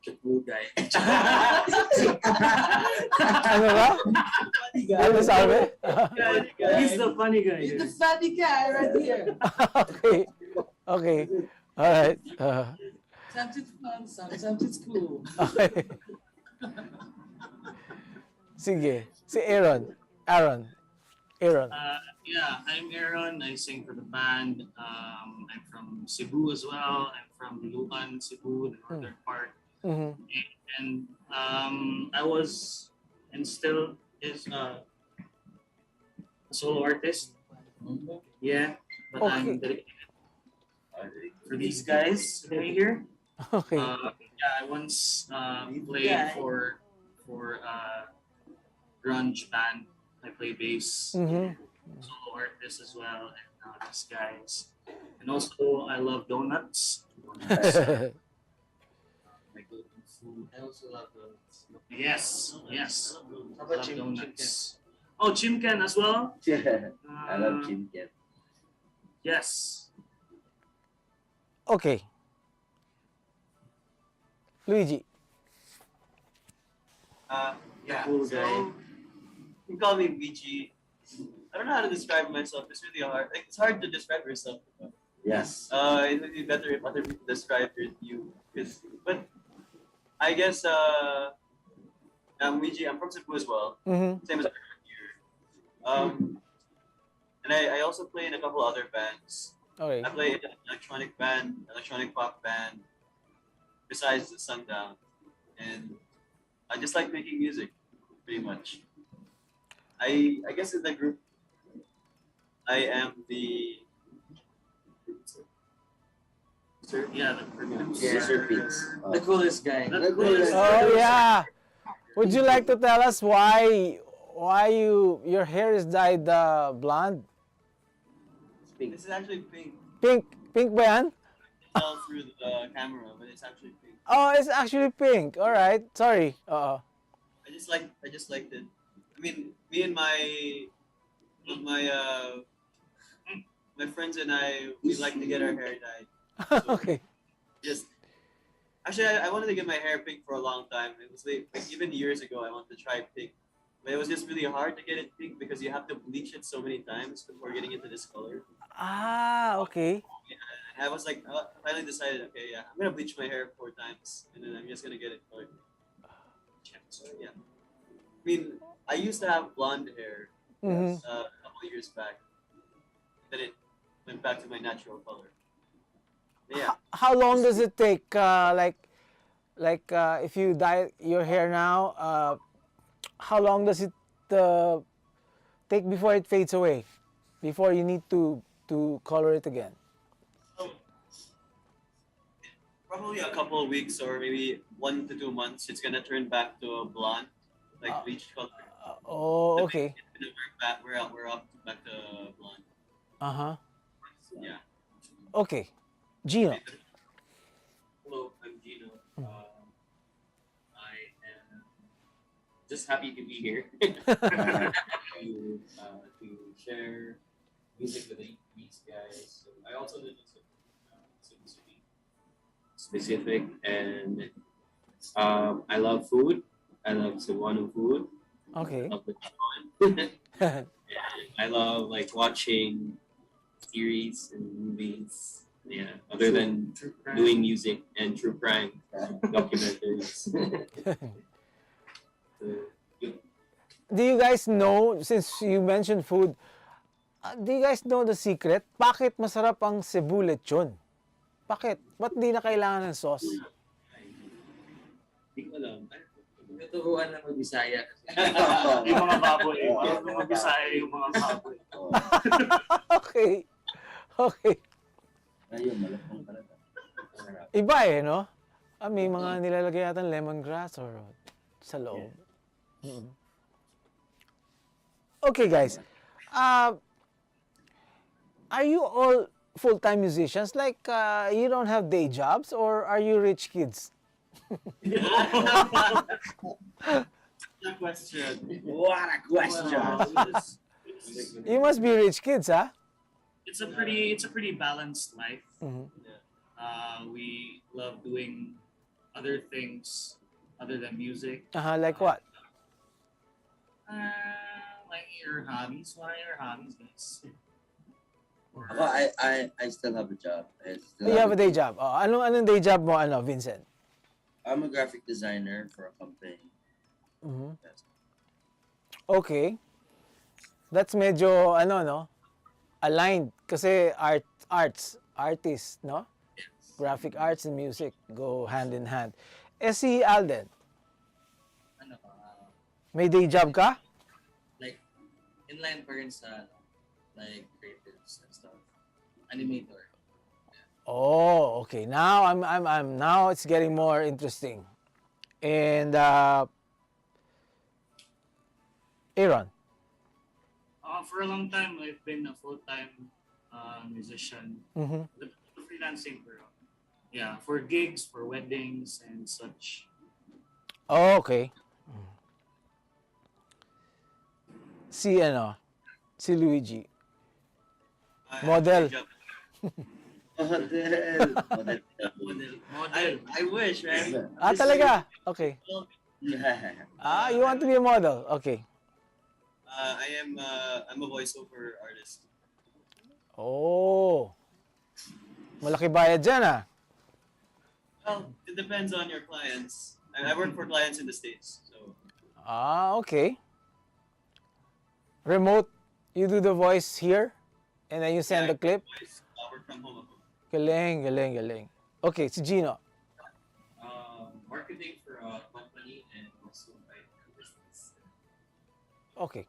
Cebu guy. Ano ba? Ano sabi? He's the funny guy. He's the funny guy right here. Okay. Okay. All right. Something's fun, something's cool. Okay. Sige. Si Aaron. Aaron. Yeah, I'm Aaron. I sing for the band. I'm from Cebu as well. I'm from Luan, Cebu, the northern part. And I was and still is a solo artist. Yeah, but I'm dedicated for these guys right here. Okay. Yeah, I once played for grunge band. I play bass, solo artist as well. And these guys. And also, I love donuts. Donuts. My go-to food. I also love donuts. Yes, yes. How about Love chimken? donuts. Oh, chimken as well? Yeah, I love chimken. Yes. Okay. Luigi. Yeah. Cool So, guy. you call me VG. I don't know how to describe myself. It's really hard. Like, it's hard to describe yourself. Yes. It would be better if other people describe you. But I guess I'm VG. I'm from Cebu as well. Mm-hmm. Same as everyone here. And I also play in a couple other bands. Okay. I play in an electronic band, electronic pop band, besides the Sundown. And I just like making music, pretty much. I guess in the group, I am the Yeah, the producer. Yeah, Sir Pete. The coolest guy. The coolest. Oh yeah. Would you like to tell us why your hair is dyed blonde? This is actually pink. Pink ba yan? Tell through the camera, but it's actually pink. Oh, it's actually pink. All right. Sorry. I just liked it. I mean, me and my friends and I, we like to get our hair dyed. So Okay. Actually, I wanted to get my hair pink for a long time. It was like even years ago, I wanted to try pink, but it was just really hard to get it pink because you have to bleach it so many times before getting into this color. Ah, okay. And I was like, I finally decided, okay, yeah, I'm gonna bleach my hair 4 times, and then I'm just gonna get it colored. So yeah, I mean, I used to have blonde hair Mhm. a couple of years back. Then it went back to my natural color. Yeah. How long does it take? If you dye your hair now, how long does it take before it fades away? Before you need to color it again? Probably a couple of weeks or maybe 1 to 2 months. It's gonna turn back to a blonde, like bleach color. Oh, okay. We're up back to blonde. Uh-huh. Yeah. Okay. Gino. Hello, I'm Gino. I am just happy to be here to share music with these guys. So I also live in Cebu City, specific, and I love food. I love Cebuano food. Okay. I love and I love like watching series and movies. Yeah, other than doing music and true crime documentaries. Do you guys know, since you mentioned food, do you guys know the secret? Bakit masarap ang Cebu lechon? Bakit? Ba't di na kailangan ng sauce? Hindi ko alam. Tuturuan ng Bisaya. Yung mga baboy. Yung mga Bisaya, yung mga baboy. Okay. Okay. Ayun, malapang talaga. Iba no? May mga nilalagay yata ng lemongrass or sa loob. Mm. Okay, guys. Are you all full-time musicians? Like, you don't have day jobs, or are you rich kids? What a question. What a question. You must be rich kids, huh? It's a pretty balanced life. Mhm. We love doing other things other than music. Like what? Like your hobbies. What are your hobbies, guys? Ako, I still have a job. You have a day job. Oh, anong day job mo, Vincent? I'm a graphic designer for a company. Mhm. Okay. That's medyo, aligned. Kasi artist, no? Graphic arts and music go hand in hand. Si Alden, may day job ka? Like, inline pa rin sa like creatives and stuff. Animator. Oh, okay. Now I'm now it's getting more interesting. And Aaron. For a long time, I've been a full-time musician. Mm-hmm. The freelancing pero yeah, for gigs, for weddings and such. Oh, okay. Si si Luigi. Model. Model. I wish, man. Talaga? Okay. Yeah. You want to be a model? Okay. I'm a voiceover artist. Oh. Malaki bayad dyan Well, it depends on your clients. I work for clients in the States, so. Okay. Remote, you do the voice here, and then you send the clip? I work from home. Galing. Okay, si Gino. Marketing for a company and also like a business. Okay.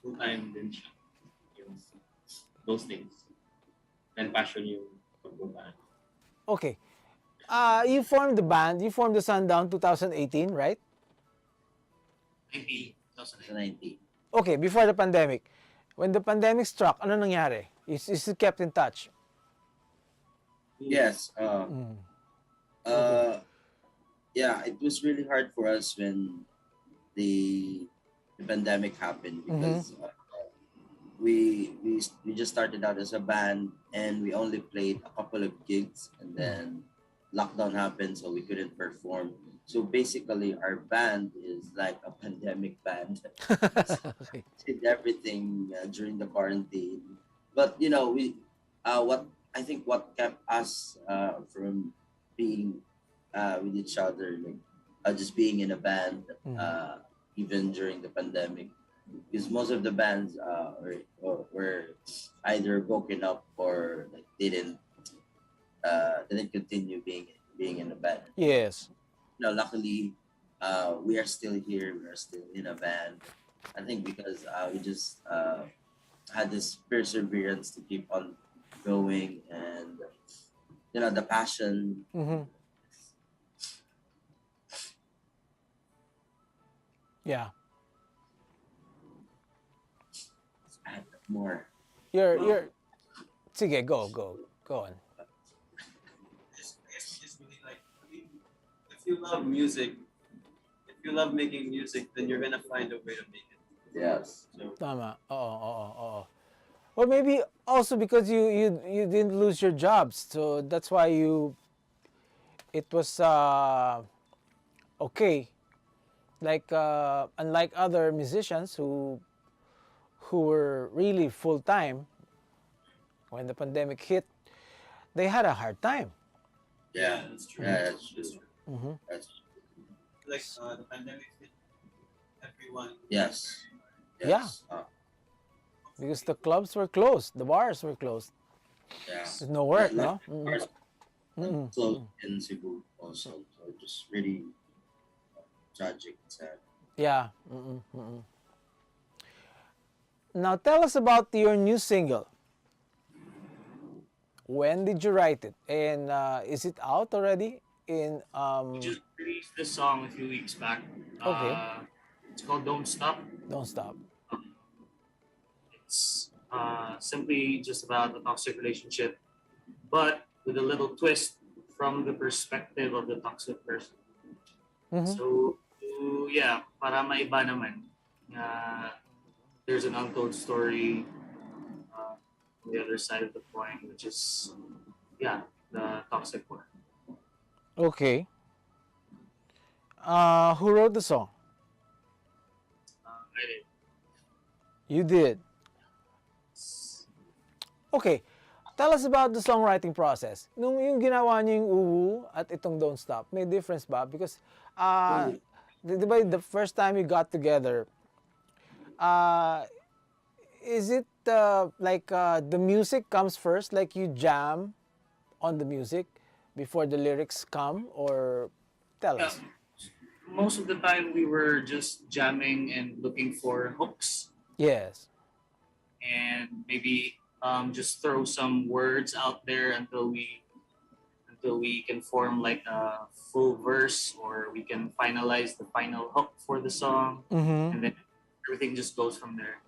Full-time din siya. Those things. And passion yung pagbubuan. Okay. You formed the band, you formed the Sundown 2018, right? 2019. Okay, before the pandemic. When the pandemic struck, ano nangyari? Is you kept in touch? Yes. Yeah, it was really hard for us when the pandemic happened because we just started out as a band and we only played a couple of gigs and then lockdown happened, so we couldn't perform. So basically, our band is like a pandemic band. Okay. Did everything during the quarantine, but we what kept us from being with each other, like just being in a band, even during the pandemic, because most of the bands were either broken up or like didn't continue being in a band. Yes. Luckily, we are still here. We are still in a band. I think because we just had this perseverance to keep on going, and the passion. Yeah. Add more. You're. Sige, go on. It's really like, if you love music, if you love making music, then you're gonna find a way to make it. Yes. So, Tama. Oo. Or maybe also because you didn't lose your jobs, so that's why it was okay. Like unlike other musicians who were really full time when the pandemic hit, they had a hard time. Yeah, that's true. Yeah, that's true. That's like the pandemic hit everyone. yes. Yeah. Because the clubs were closed, the bars were closed. Yeah. There's no work, Yeah, no? bars closed in Cebu also, so it was really tragic and sad. Yeah. Now tell us about your new single. When did you write it? And is it out already? We just released this song a few weeks back. Okay. It's called Don't Stop. Don't Stop. It's simply just about a toxic relationship, but with a little twist from the perspective of the toxic person. So, yeah, para maiba naman. There's an untold story on the other side of the coin, which is, yeah, the toxic one. Okay. Who wrote the song? I did. You did. Okay. Tell us about the songwriting process. Nung yung ginawa niyo yung Uwu at itong Don't Stop, may difference ba? Because, di ba the first time you got together, is it like the music comes first, like you jam on the music before the lyrics come, or tell us? Most of the time we were just jamming and looking for hooks Yes. and maybe just throw some words out there until we can form like a full verse, or we can finalize the final hook for the song, and then everything just goes from there.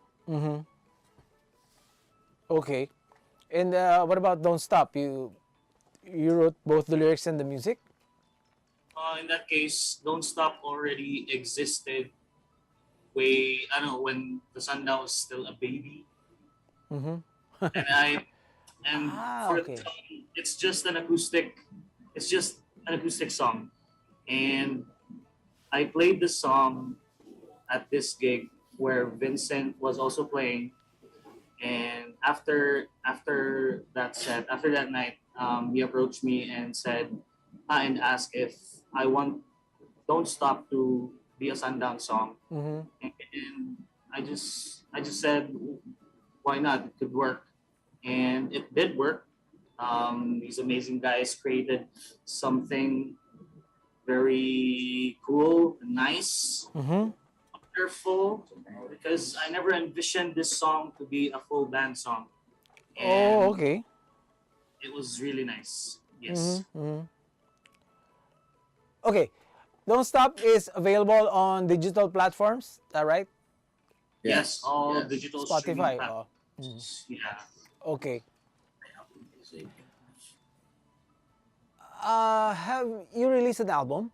Okay. And what about Don't Stop? You wrote both the lyrics and the music? In that case, Don't Stop already existed way, I don't know, when the Sundown was still a baby. Mm-hmm. And okay. the song, it's just an acoustic song. And I played the song at this gig where Vincent was also playing. And after that night, he approached me and said, and asked if I want Don't Stop to be a Sundown song. Mm-hmm. And I just said, why not? It could work. And it did work. These amazing guys created something very cool, nice, Mm-hmm. wonderful, because I never envisioned this song to be a full band song. Oh, okay. It was really nice. Yes. Mm-hmm. Mm-hmm. Okay, Don't Stop is available on digital platforms. Is that right? Yes, all digital Spotify. streaming Oh. platforms. Yeah. Okay. Have you released an album?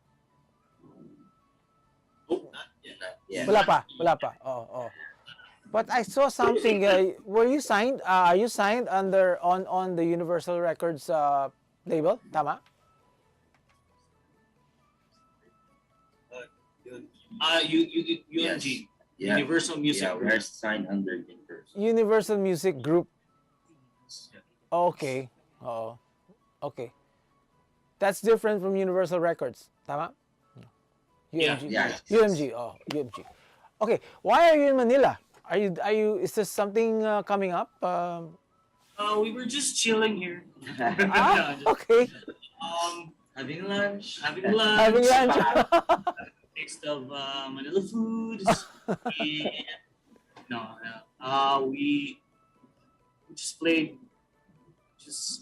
Wala pa. Oh. But I saw something. Were you signed? Are you signed under on the Universal Records label? Tama? UMG. Universal Music Yeah, Group. we're signed under Universal. Universal Music Group. Okay. Oh. Okay. That's different from Universal Records. Tama? UMG. Yeah. UMG. Oh, UMG. Okay. Why are you in Manila? Are you? Is there something coming up? We were just chilling here. Okay. Having lunch. Having lunch. Taste of Manila foods. We just played.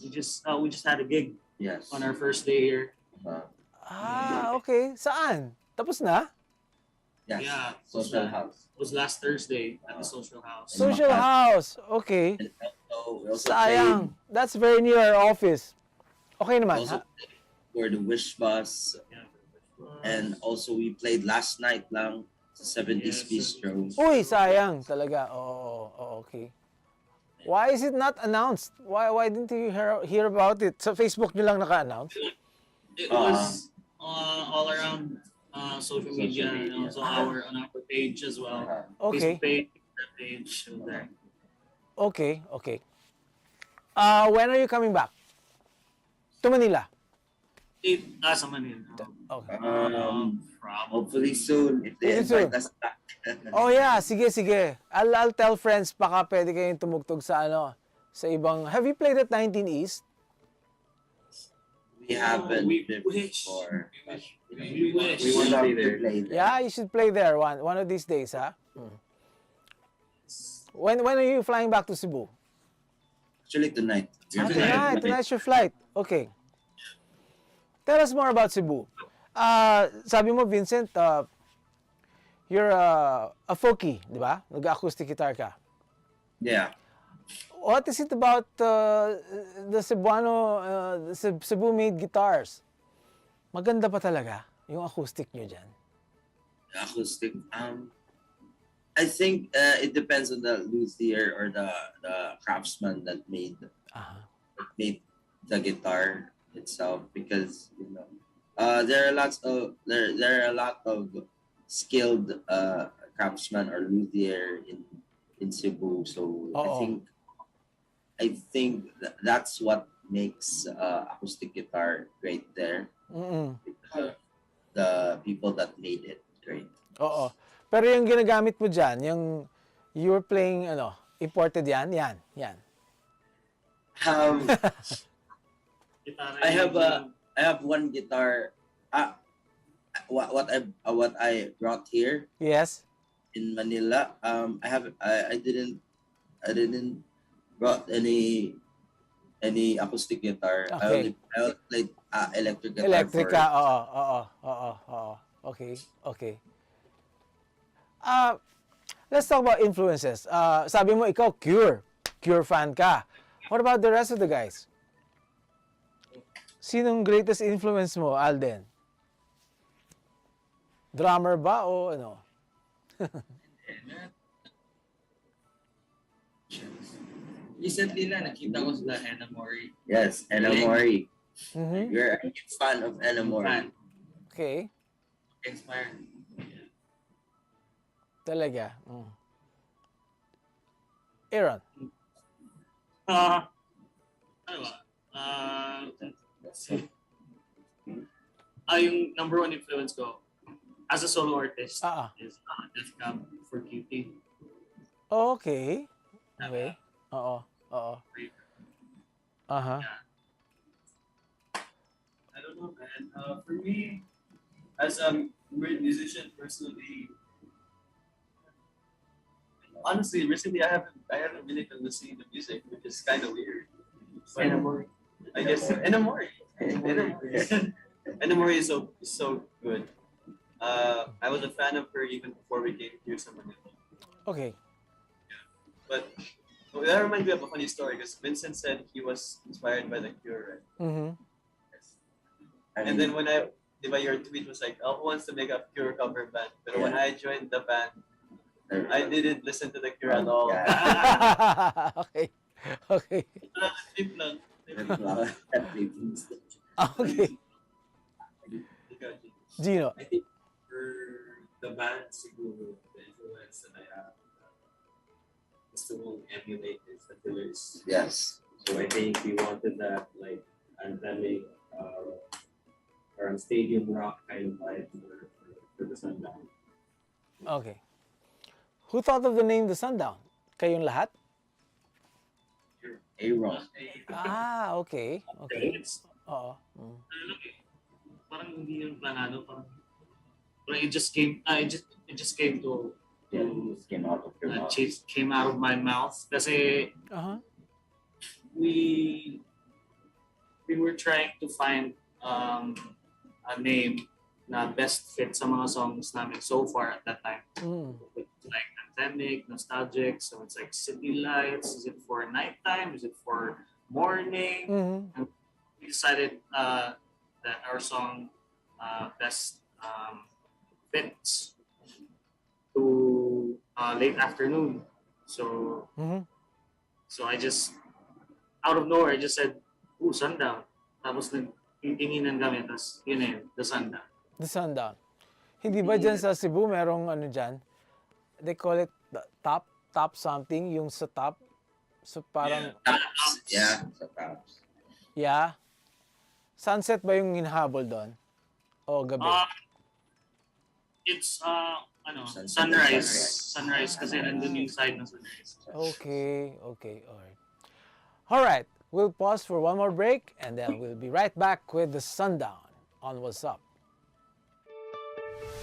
We just had a gig. Yes. On our first day here. Okay. Saan? Tapos na? Yes. Yeah. Social House. It was last Thursday at the Social House. Social House. Okay. We also Sayang. That's very near our office. Okay naman. Also for the Wish Bus. And also we played last night lang sa 70s Bistro. Uy, sayang talaga. Oh, okay. Why is it not announced? Why didn't you hear about it? Sa Facebook nyo lang naka-announce? It was all around social media and also on our page as well. Okay. Facebook page, there. Okay. When are you coming back? To Manila? Sa Manila. Okay. Hopefully soon if they invite us back. Oh yeah, sige. I'll tell friends baka pwede kayong tumugtog sa sa ibang. Have you played at 19 East? We haven't been before. We want to play there. Yeah, you should play there one of these days, ha? When are you flying back to Cebu? Actually tonight. Tonight's your flight. Okay. Tell us more about Cebu. Sabi mo, Vincent, you're a folky, di ba? Nag-acoustic guitar ka. Yeah. What is it about the Cebuano, Cebu-made guitars? Maganda pa talaga yung acoustic nyo dyan. Acoustic. I think it depends on the luthier or the craftsman that made the guitar itself, because there are a lot of skilled craftsmen or luthier in Cebu. So I think that's what makes acoustic guitar great there. Because the people that made it great. Oo. Pero yung ginagamit mo dyan, yung you were playing, imported yan? Yan. I have one guitar. What I brought here. Yes. In Manila. I didn't brought any acoustic guitar. Okay. I only played electric guitar. Electrica, oo. Okay. Let's talk about influences. Sabi mo ikaw Cure fan ka. What about the rest of the guys? Sinong greatest influence mo, Alden? Drummer ba o ano? Recently na, nakita ko sila Hannah Mori. Yes, Anna Mori. Mhm. You're a huge fan of Anna Mori. Fan. Okay. Inspired. Talaga. Aaron. Ano ba? Yung number one influence ko as a solo artist is Def Cab for Cutie. Okay. Okay. Oo. Oo. Aha. I don't know, man. For me, as a musician personally, honestly, recently I haven't been able to listen to music, which is kind of weird. But I guess Anna Mori is so good. I was a fan of her even before we came here sa Manila. Okay. But that reminds me of a funny story because Vincent said he was inspired by The Cure, right? Mm-hmm. And then when your tweet was like, who wants to make a Cure cover band? But when I joined the band, I didn't listen to The Cure at all. Okay. Okay. Okay. Gino. I think for the band, siguro, the influence that I have is to emulate is the Killers. Yes. So I think we wanted that like anthemic or stadium rock kind of vibe for the Sundown. Okay. Who thought of the name The Sundown? Kayong lahat? Aaron. Okay. Okay. Oo. Parang hindi yung planado, parang it just came to came out of your mouth. Came out of my mouth kasi we were trying to find a name na best fit sa mga songs namin so far at that time. Like anthemic, nostalgic, so it's like city lights. Is it for nighttime? Is it for morning? And we decided that our song best fits to late afternoon. So so I just out of nowhere I just said, "Ooh, sundown." Tapos nagtitinginan kami, tapos yun na yun, the sundown. The Sundown. Hindi ba dyan sa Cebu merong ano dyan? They call it top something, yung sa top. So parang... Yeah, sa tops. Yeah. Sunset ba yung hinahabol doon? O gabi? It's sunrise. Sunrise kasi nandun yung side ng sunrise. Okay. Alright. Alright. We'll pause for one more break and then we'll be right back with The Sundown on What's Up.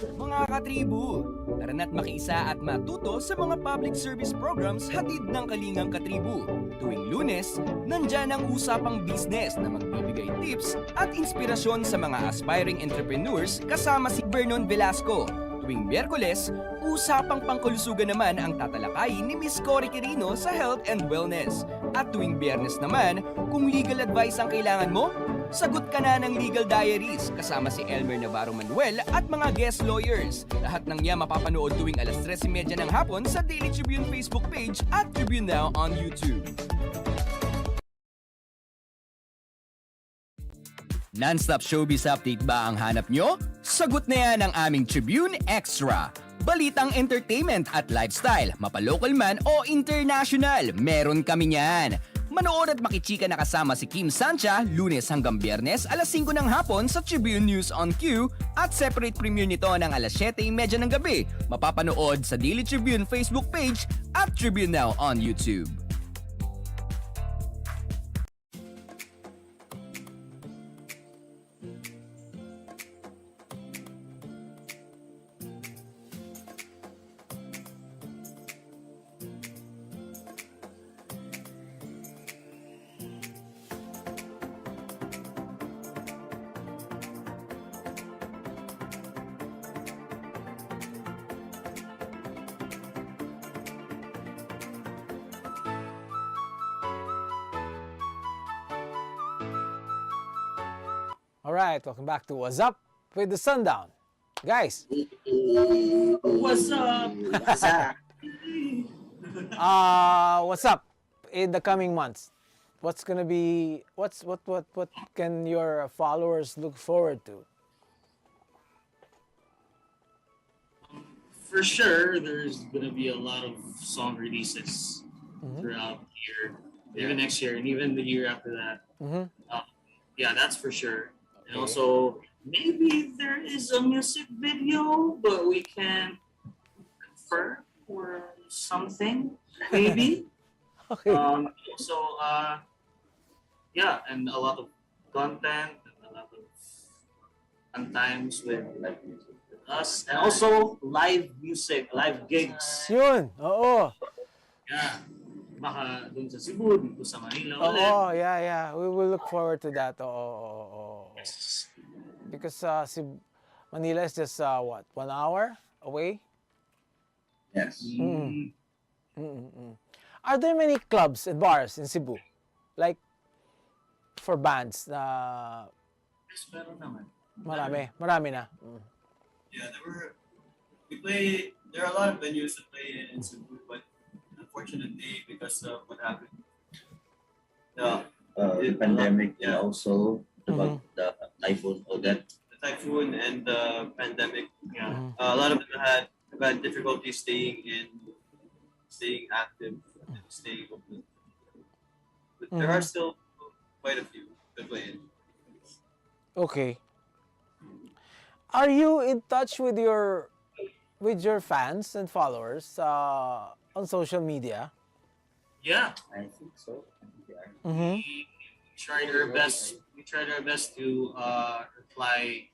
Mga katribu, tara na't makiisa at matuto sa mga public service programs hatid ng Kalingang Katribu. Tuwing Lunes, nandyan ang usapang business na magbibigay tips at inspirasyon sa mga aspiring entrepreneurs kasama si Vernon Velasco. Tuwing Miyerkules, usapang pangkalusugan naman ang tatalakayin ni Miss Cory Quirino sa Health and Wellness. At tuwing Biyernes naman, kung legal advice ang kailangan mo, sagot ka na ng Legal Diaries kasama si Elmer Navarro Manuel at mga guest lawyers. Lahat ng niya mapapanood tuwing alas 3:30 ng hapon sa Daily Tribune Facebook page at Tribune Now on YouTube. Non-stop showbiz update ba ang hanap nyo? Sagot na yan ang aming Tribune Extra. Balitang entertainment at lifestyle, mapalocal man o international, meron kami niyan. Manood at makichika na kasama si Kim Sancha, Lunes hanggang Biyernes, alas 5 ng hapon sa Tribune News on Q at separate premiere nito ng alas 7:30 ng gabi. Mapapanood sa Daily Tribune Facebook page at Tribune Now on YouTube. All right, welcome back to What's Up with the Sundown. Guys, What's up? What's up? what's up in the coming months? What's gonna be, what can your followers look forward to? For sure, there's gonna be a lot of song releases throughout the year, even next year, and even the year after that. Yeah, that's for sure. And also, maybe there is a music video, but we can't confirm or something. Maybe. Also, yeah, and a lot of content, and a lot of fun times with us, and also live music, live gigs. Yun, oo. Yeah, baka dun sa Cebu, dito sa Manila ulit. Oo, yeah. We will look forward to that. Oo. Because Manila is just, 1 hour away? Yes. Are there many clubs and bars in Cebu? Like, for bands na Yes, meron naman. marami na. Yeah, there are a lot of venues that play in Cebu, but unfortunately, because of what happened, The pandemic and also about the typhoon Odette. the typhoon and the pandemic, a lot of them have had difficulty staying active, and staying open. But there are still quite a few to play in. Okay. Are you in touch with your fans and followers on social media? Yeah, I think so. we tried our best. We tried our best to reply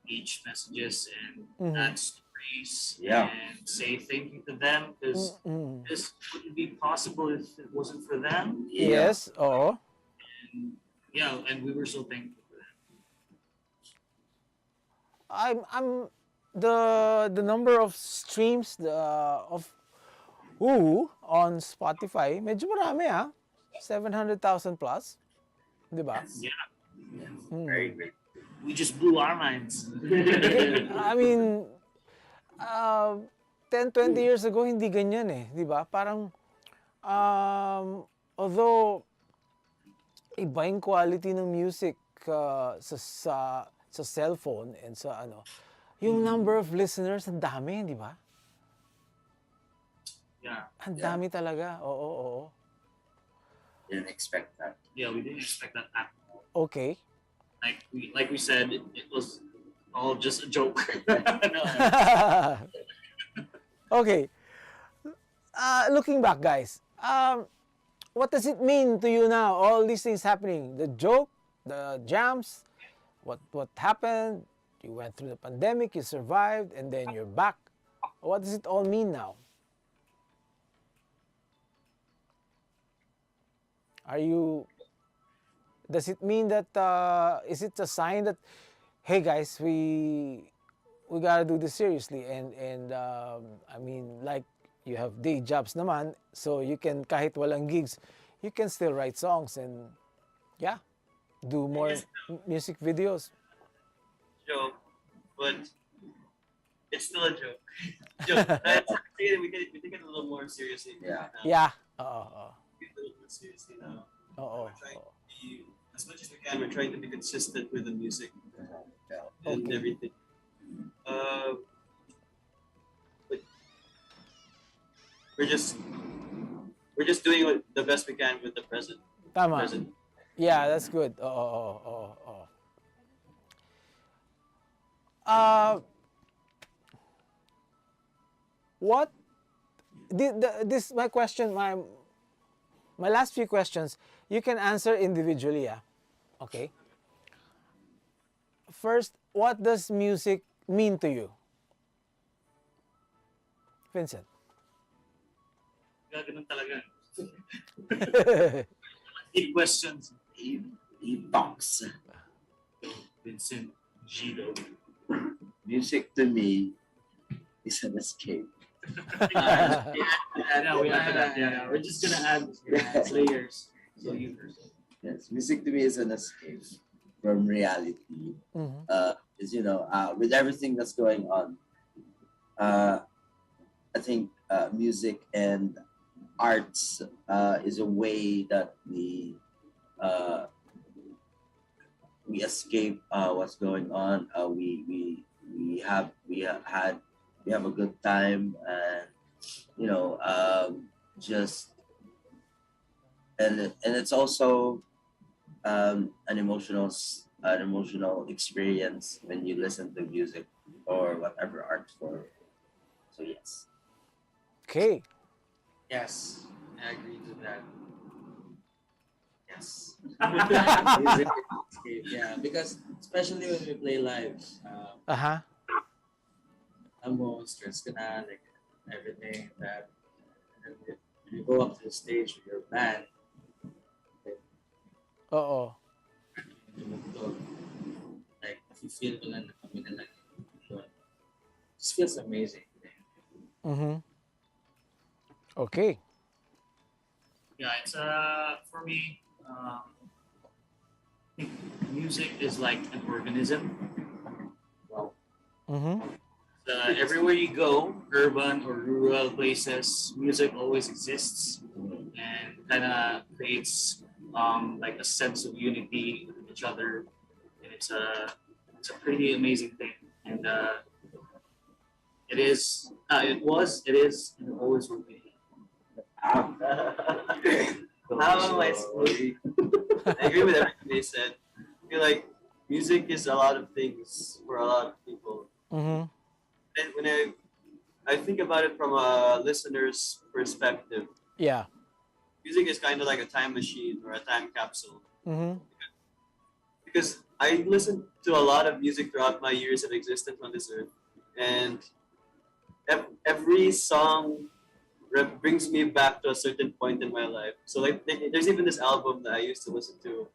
each messages and add stories Yeah. and say thank you to them, because this wouldn't be possible if it wasn't for them. Yes, oo. And, yeah, and we were so thankful for them. I'm the number of streams of on Spotify, medyo marami 700,000 plus. 'Di ba? Yeah. Very great. We just blew our minds. I mean, 10-20 years ago hindi ganyan 'di ba? Parang although iba yung quality ng music sa cellphone and sa yung number of listeners ang dami, 'di ba? Yeah. Ang dami talaga. Oo. Didn't expect that. Yeah, we didn't expect that at all. Okay. Like we said, it was all just a joke. No. Okay. Looking back, guys, what does it mean to you now? All these things happening, the joke, the jams, what happened? You went through the pandemic, you survived, and then you're back. What does it all mean now? Does it mean that, is it a sign that, hey guys, we gotta do this seriously, and I mean, like, you have day jobs naman, so you can, kahit walang gigs, you can still write songs and, do more music videos. Joke, but it's still a joke. Joke. We take it a little more seriously. Yeah. Yeah. Take it a little more seriously now. Oo. We're trying to be, as much as we can, we're trying to be consistent with the music and everything. But we're just doing the best we can with the present. Tama. Present. Yeah, that's good. Oo. What this my question, my last few questions, you can answer individually, okay? First, what does music mean to you? Vincent. Ganun talaga. Deep questions. Box. Vincent Gino. Music to me is an escape. We're just gonna add layers. So you first. Yes, music to me is an escape. from reality. Mhm. Is with everything that's going on, I think music and arts is a way that we escape what's going on. We have a good time, and just and it's also an emotional experience when you listen to music or whatever art form. So yes. Okay. Yes, I agree to that. Yes. Yeah, because especially when we play live, Uh-huh. I'm more stressed na, like everything that, and then when you go up to the stage with your band, Oo. tumugtog, like if you feel ko lang na kami na lang yun, it just feels amazing. Mhm. Okay. Yeah, it's for me. I think music is like an organism. Wow. Mhm. Everywhere you go, urban or rural places, music always exists and kind of creates like a sense of unity with each other. And it's a pretty amazing thing. And it is, it was, it is, and it always will be. How am I supposed I agree with everything they said. I feel like music is a lot of things for a lot of people. Mhm. And when I think about it from a listener's perspective, Yeah. music is kind of like a time machine or a time capsule. Mhm. Because I listened to a lot of music throughout my years of existence on this earth, and every song brings me back to a certain point in my life. So like there's even this album that I used to listen to,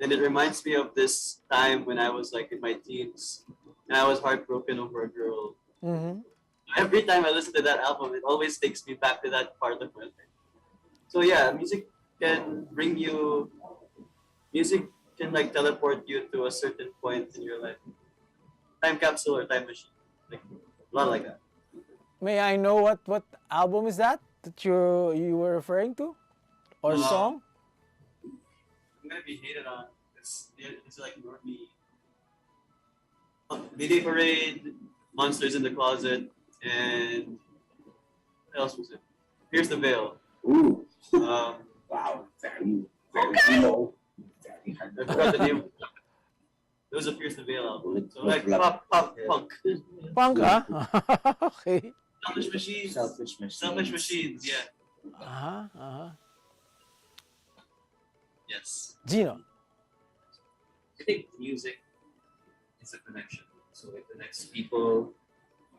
and it reminds me of this time when I was like in my teens and I was heartbroken over a girl. Mhm. Every time I listen to that album, it always takes me back to that part of my life. So yeah, music can like teleport you to a certain point in your life. Time capsule or time machine, like a lot like that. May I know what album is that you were referring to, or song? I'm gonna be hated on. It's like normally Day Parade, Monsters in the Closet, and what else was it? Here's the Veil. Ooh. Wow. Very low. I forgot the name. It was a Pierce the Veil album. So like pop punk. Punk, ah? Okay. Selfish Machines, yeah. Uh-huh, uh-huh. Yes. Gino. I think music is a connection. So it connects people,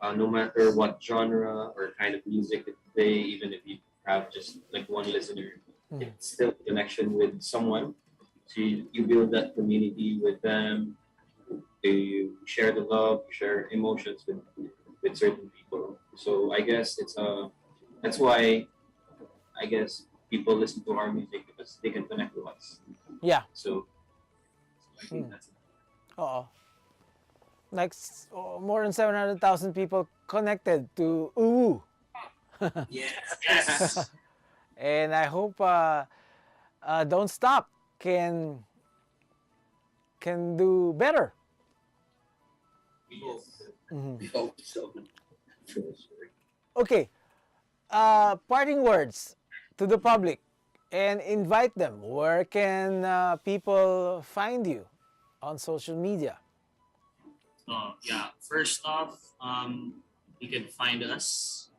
no matter what genre or kind of music they play, even if you have just like one listener, it's still a connection with someone. So you build that community with them. You share the love, you share emotions with certain people. So I guess that's why I guess people listen to our music because they can connect with us. Yeah. So I think that's Oo. Like more than 700,000 people connected to UWU. Yes. And I hope Don't Stop can do better. Mhm. We hope so. Okay. Parting words to the public and invite them. Where can people find you on social media? Yeah, first off, you can find us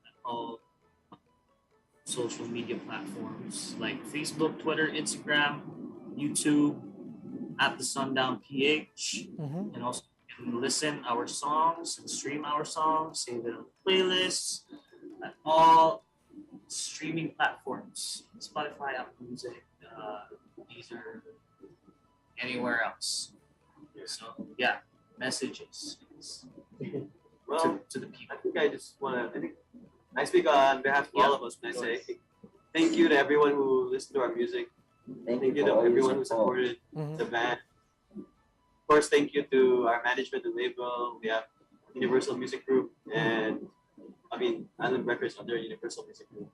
at all social media platforms like Facebook, Twitter, Instagram, YouTube, at the Sundown PH, and also you can listen our songs and stream our songs, save it on playlists at all streaming platforms, Spotify, Apple Music, Deezer, anywhere else. So yeah, messages Well, to the people. I think I speak on behalf of all of us when I say thank you to everyone who listened to our music. Thank you to everyone who supported the band. course, thank you to our management and label. We have Universal Music Group and Island Records under Universal Music Group,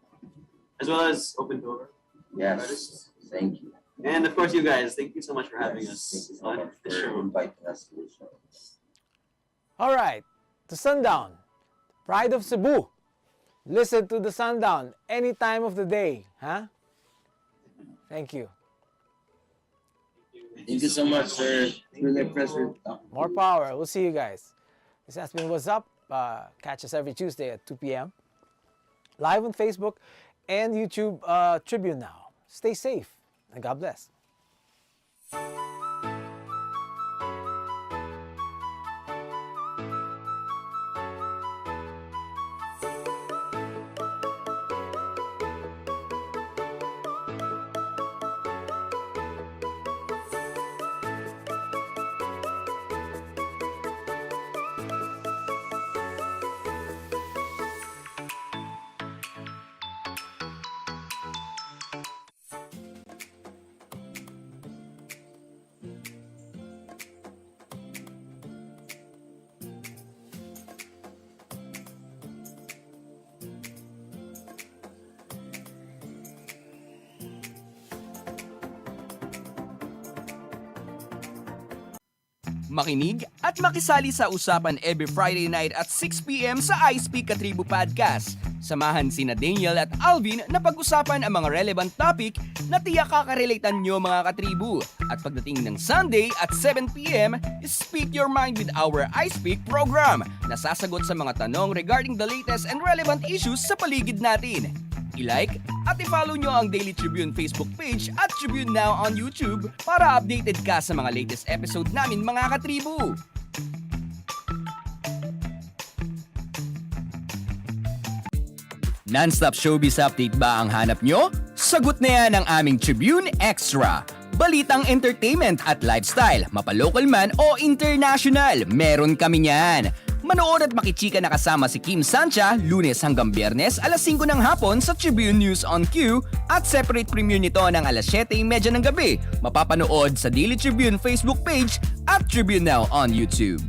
as well as Open Door. Yes, thank you. And of course, you guys. Thank you so much for having Yes, thank us you so on much the for show. inviting us to the show. All right, the Sundown, Pride of Cebu. Listen to the Sundown any time of the day, huh? Thank you. Thank you so much, sir. Really a pleasure. More power. We'll see you guys. This has been What's Up. Catch us every Tuesday at 2 p.m. Live on Facebook and YouTube Tribune Now. Stay safe and God bless. Makinig at makisali sa usapan every Friday night at 6 p.m. sa iSpeak Katribo Podcast. Samahan sina Daniel at Alvin na pag-usapan ang mga relevant topic na tiyak kakarelatean nyo mga katribo. At pagdating ng Sunday at 7 p.m., Speak Your Mind with our iSpeak program na sasagot sa mga tanong regarding the latest and relevant issues sa paligid natin. I-like at i-follow nyo ang Daily Tribune Facebook page at Tribune Now on YouTube para updated ka sa mga latest episode namin mga katribo. Non-stop showbiz update ba ang hanap nyo? Sagot na yan ang aming Tribune Extra. Balitang entertainment at lifestyle, mapalocal man o international, meron kami niyan. Manood at makichika na kasama si Kim Sancha Lunes hanggang Biyernes alas 5 ng hapon sa Tribune News on Q at separate premiere nito ng alas 7:30 ng gabi. Mapapanood sa Daily Tribune Facebook page at Tribune Now on YouTube.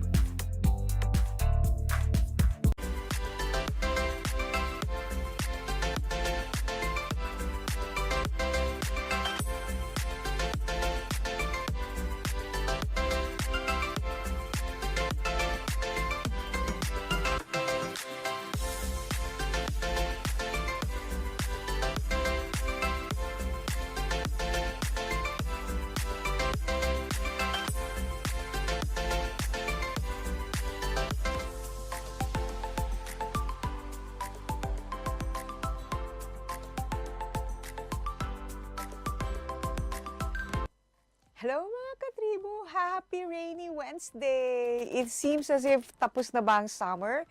Hello mga katribo! Happy rainy Wednesday! It seems as if tapos na ba ang summer?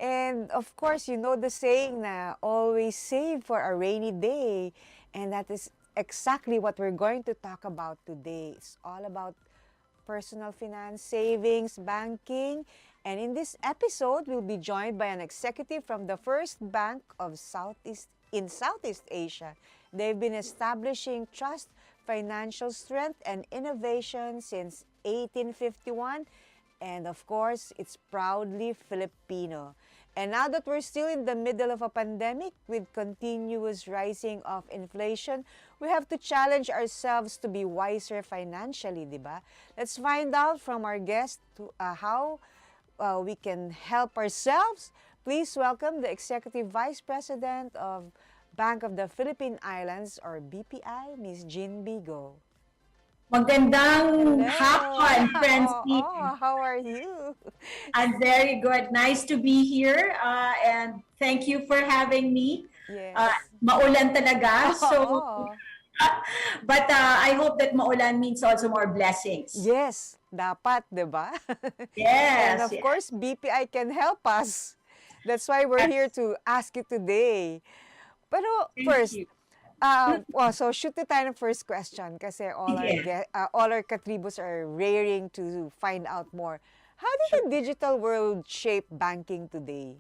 And of course, you know the saying na always save for a rainy day. And that is exactly what we're going to talk about today. It's all about personal finance, savings, banking. And in this episode, we'll be joined by an executive from the First Bank of Southeast Asia. They've been establishing trust, financial strength, and innovation since 1851. And of course, it's proudly Filipino. And now that we're still in the middle of a pandemic with continuous rising of inflation, we have to challenge ourselves to be wiser financially, diba? Let's find out from our guest how we can help ourselves. Please welcome the Executive Vice President of Bank of the Philippine Islands, or BPI, Ms. Jean Bigo. Magandang hapon, Francine. Oh, how are you? I'm very good. Nice to be here, and thank you for having me. Yes. Maulan talaga, so but I hope that maulan means also more blessings. Yes, dapat, diba? Yes. And of course, BPI can help us. That's why we're here to ask you today. Pero first, so shoot na tayo ng first question kasi all our katribos are raring to find out more. How did the digital world shape banking today?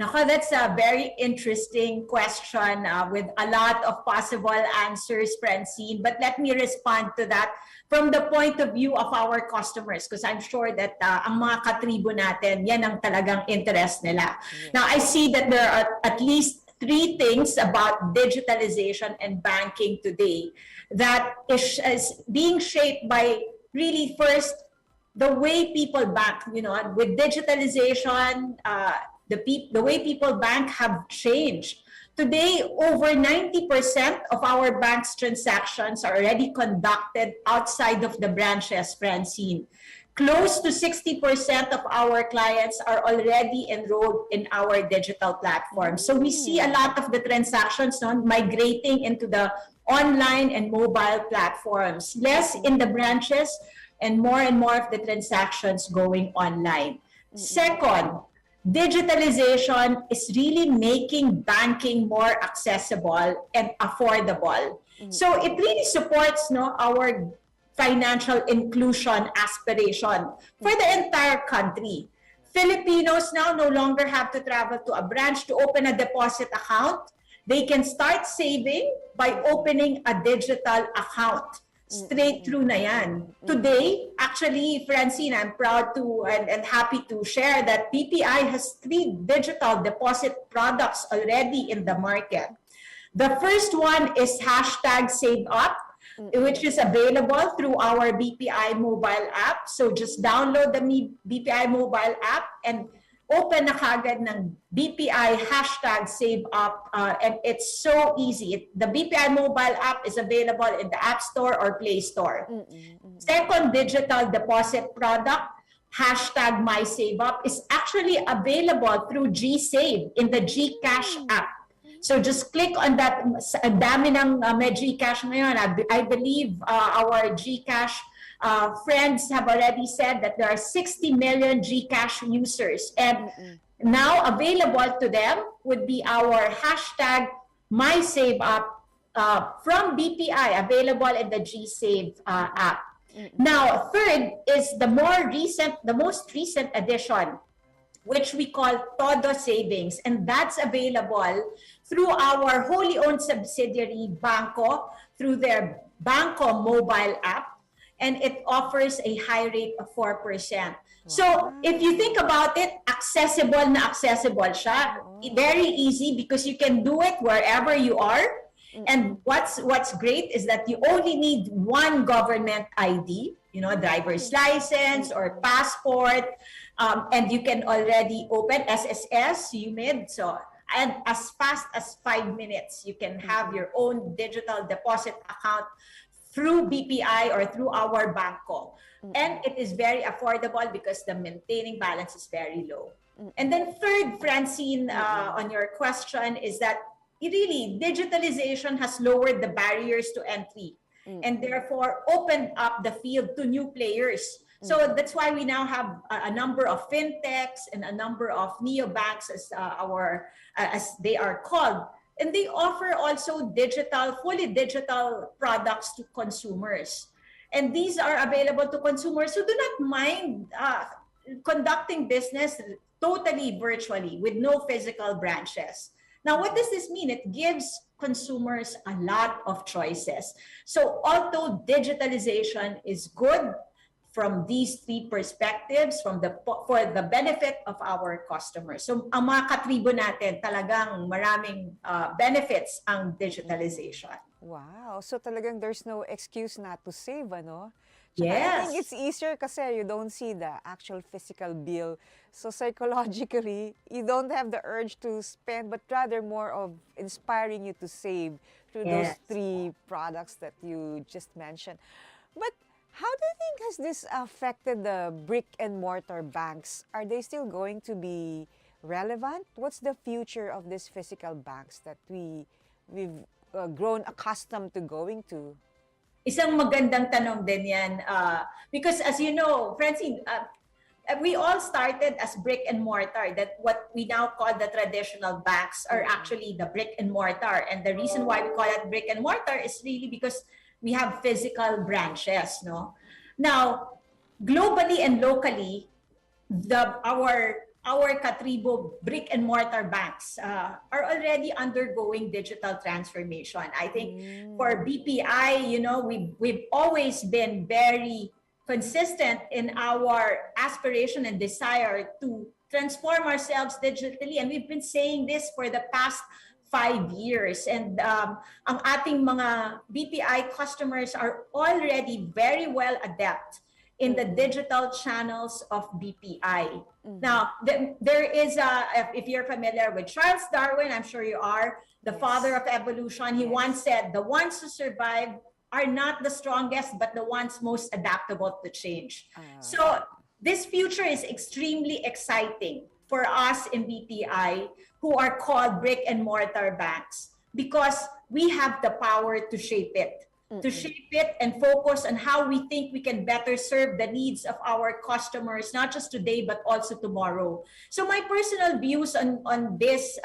Nako, that's a very interesting question with a lot of possible answers, Francine. But let me respond to that from the point of view of our customers, because I'm sure that ang mga katribo natin, yan ang talagang interest nila. Now, I see that there are at least 3 things about digitalization and banking today that is being shaped by really first the way people bank. You know, with digitalization, the way people bank have changed. Today, over 90% of our bank's transactions are already conducted outside of the branches, Francine. Close to 60% of our clients are already enrolled in our digital platform. So we see a lot of the transactions migrating into the online and mobile platforms, less in the branches and more of the transactions going online. Second, digitalization is really making banking more accessible and affordable. So it really supports our financial inclusion aspiration for the entire country. Filipinos now no longer have to travel to a branch to open a deposit account. They can start saving by opening a digital account. Straight through na yan. Today, actually, Francine, I'm proud to and happy to share that BPI has 3 digital deposit products already in the market. The first one is #SaveUp, which is available through our BPI mobile app. So just download the BPI mobile app and open na kagad ng BPI #SaveUp, and it's so easy. The BPI mobile app is available in the App Store or Play Store. Second digital deposit product, #MySaveUp, is actually available through GSave in the GCash app. So just click on that. Dami ng may GCash ngayon. I believe our GCash friends have already said that there are 60 million GCash users. And now available to them would be our #MySaveUp from BPI, available in the GSave app. Now, third is the most recent addition, which we call Todo Savings. And that's available through our wholly owned subsidiary, Banco, through their Banco mobile app. And it offers a high rate of 4%. So if you think about it, accessible siya. Very easy because you can do it wherever you are. And what's great is that you only need one government ID, driver's license or passport, and you can already open SSS, and as fast as 5 minutes, you can have your own digital deposit account through BPI or through our Banco. And it is very affordable because the maintaining balance is very low. And then third, Francine, on your question, is that really digitalization has lowered the barriers to entry and therefore opened up the field to new players. So that's why we now have a number of fintechs and a number of neobanks as they are called. And they offer also fully digital products to consumers. And these are available to consumers who do not mind conducting business totally virtually with no physical branches. Now, what does this mean? It gives consumers a lot of choices. So although digitalization is good from these 3 perspectives, for the benefit of our customers. So ang mga katribo natin, talagang maraming benefits ang digitalization. Wow. So talagang there's no excuse not to save, ano? Yes. I think it's easier kasi you don't see the actual physical bill. So psychologically, you don't have the urge to spend, but rather more of inspiring you to save through those 3 products that you just mentioned. But how do you think has this affected the brick and mortar banks? Are they still going to be relevant? What's the future of these physical banks that we've grown accustomed to going to? Isang magandang tanong din yan. Because as you know, Francine, we all started as brick and mortar, that what we now call the traditional banks are actually the brick and mortar. And the reason why we call it brick and mortar is really because we have physical branches, no? Now, globally and locally, our our Katribo brick and mortar banks are already undergoing digital transformation. I think for BPI, you know, we've always been very consistent in our aspiration and desire to transform ourselves digitally. And we've been saying this for the past 5 years. And ang ating mga BPI customers are already very well adept in the digital channels of BPI. Now, there is if you're familiar with Charles Darwin, I'm sure you are, the father of evolution, he once said, the ones who survive are not the strongest, but the ones most adaptable to change. So this future is extremely exciting for us in BPI, who are called brick and mortar banks, because we have the power to shape it. To shape it and focus on how we think we can better serve the needs of our customers, not just today, but also tomorrow. So my personal views on this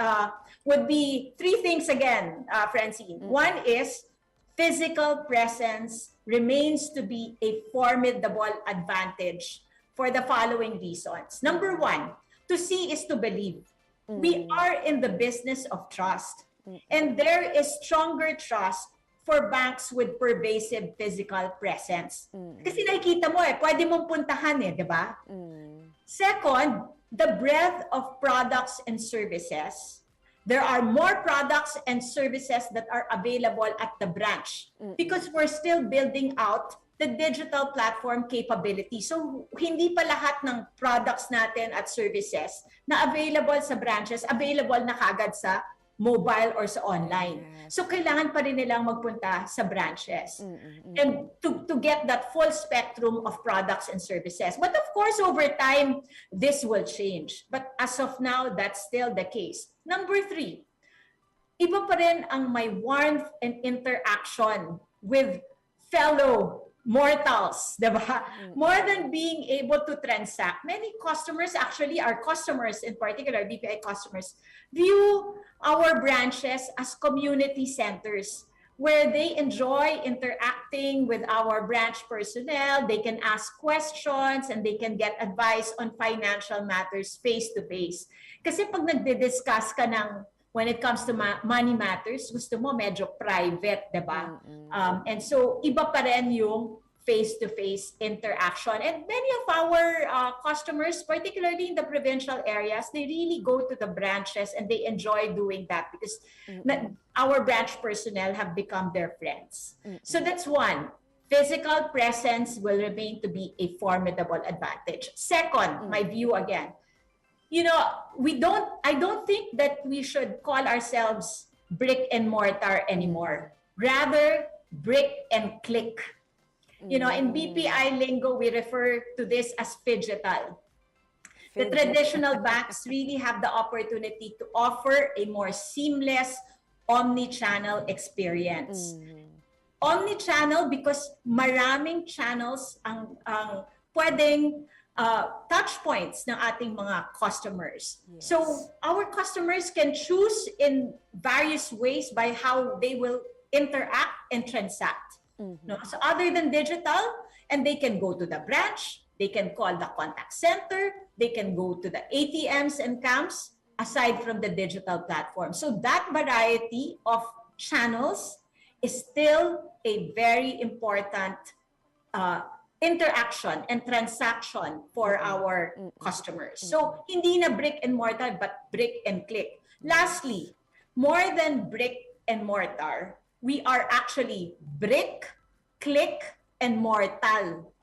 would be 3 things again, Francine. One is physical presence remains to be a formidable advantage for the following reasons. Number 1, to see is to believe. We are in the business of trust. And there is stronger trust for banks with pervasive physical presence. Kasi nakikita mo pwede mong puntahan di ba? Second, the breadth of products and services. There are more products and services that are available at the branch because we're still building out the digital platform capability. So, hindi pa lahat ng products natin at services na available sa branches, available na kagad sa mobile or sa online. So, kailangan pa rin nilang magpunta sa branches and to get that full spectrum of products and services. But of course, over time, this will change. But as of now, that's still the case. Number 3, iba pa rin ang may warmth and interaction with fellow mortals, diba? More than being able to transact. Many customers, actually our customers in particular, BPI customers, view our branches as community centers where they enjoy interacting with our branch personnel. They can ask questions and they can get advice on financial matters face-to-face. Kasi pag nagdi-discuss ka ng when it comes to money matters, gusto mo medyo private, diba? And so, iba pa rin yung face-to-face interaction. And many of our customers, particularly in the provincial areas, they really go to the branches and they enjoy doing that because our branch personnel have become their friends. So that's one. Physical presence will remain to be a formidable advantage. Second, my view again, you know, I don't think that we should call ourselves brick and mortar anymore. Rather, brick and click. You know, in BPI lingo, we refer to this as phygital. The traditional banks really have the opportunity to offer a more seamless omni-channel experience. Omni-channel because maraming channels ang pwedeng touch points ng ating mga customers. So our customers can choose in various ways by how they will interact and transact. No? So other than digital, and they can go to the branch, they can call the contact center, they can go to the ATMs and camps aside from the digital platform. So that variety of channels is still a very important interaction and transaction for our customers. So, hindi na brick and mortar, but brick and click. Lastly, more than brick and mortar, we are actually brick, click, and mortal.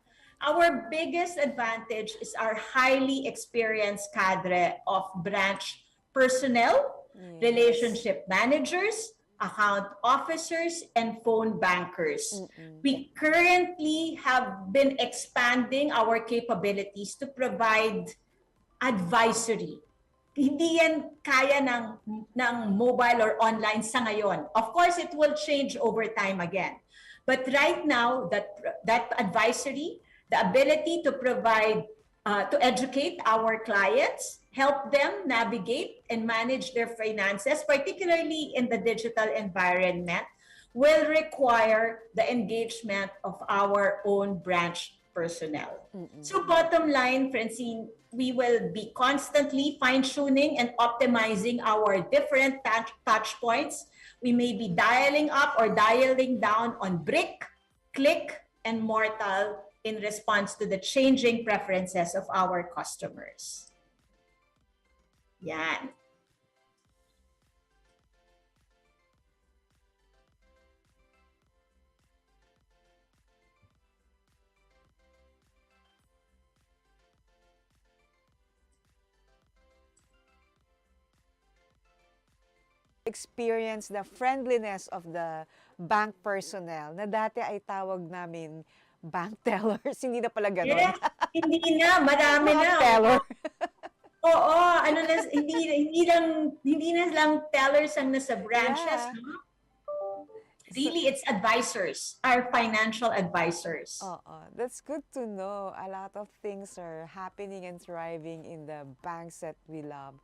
Our biggest advantage is our highly experienced cadre of branch personnel, relationship managers, account officers, and phone bankers. We currently have been expanding our capabilities to provide advisory. Hindi yan kaya ng mobile or online sa ngayon. Of course, it will change over time again. But right now, that advisory, the ability to provide, to educate our clients, help them navigate and manage their finances, particularly in the digital environment, will require the engagement of our own branch personnel. So bottom line, Francine, we will be constantly fine-tuning and optimizing our different touch points. We may be dialing up or dialing down on brick, click, and mortal in response to the changing preferences of our customers. Yan. Experience the friendliness of the bank personnel na dati ay tawag namin bank tellers. Hindi na pala ganun. Yes, hindi na, marami Bank na. teller. Oo, ano na, hindi na lang tellers ang nasa branches, Yeah. no? Really, it's advisors, our financial advisors. That's good to know. A lot of things are happening and thriving in the banks that we love.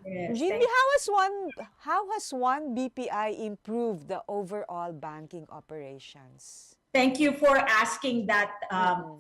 Yes, Jindy, thank- how has one BPI improved the overall banking operations? Thank you for asking that,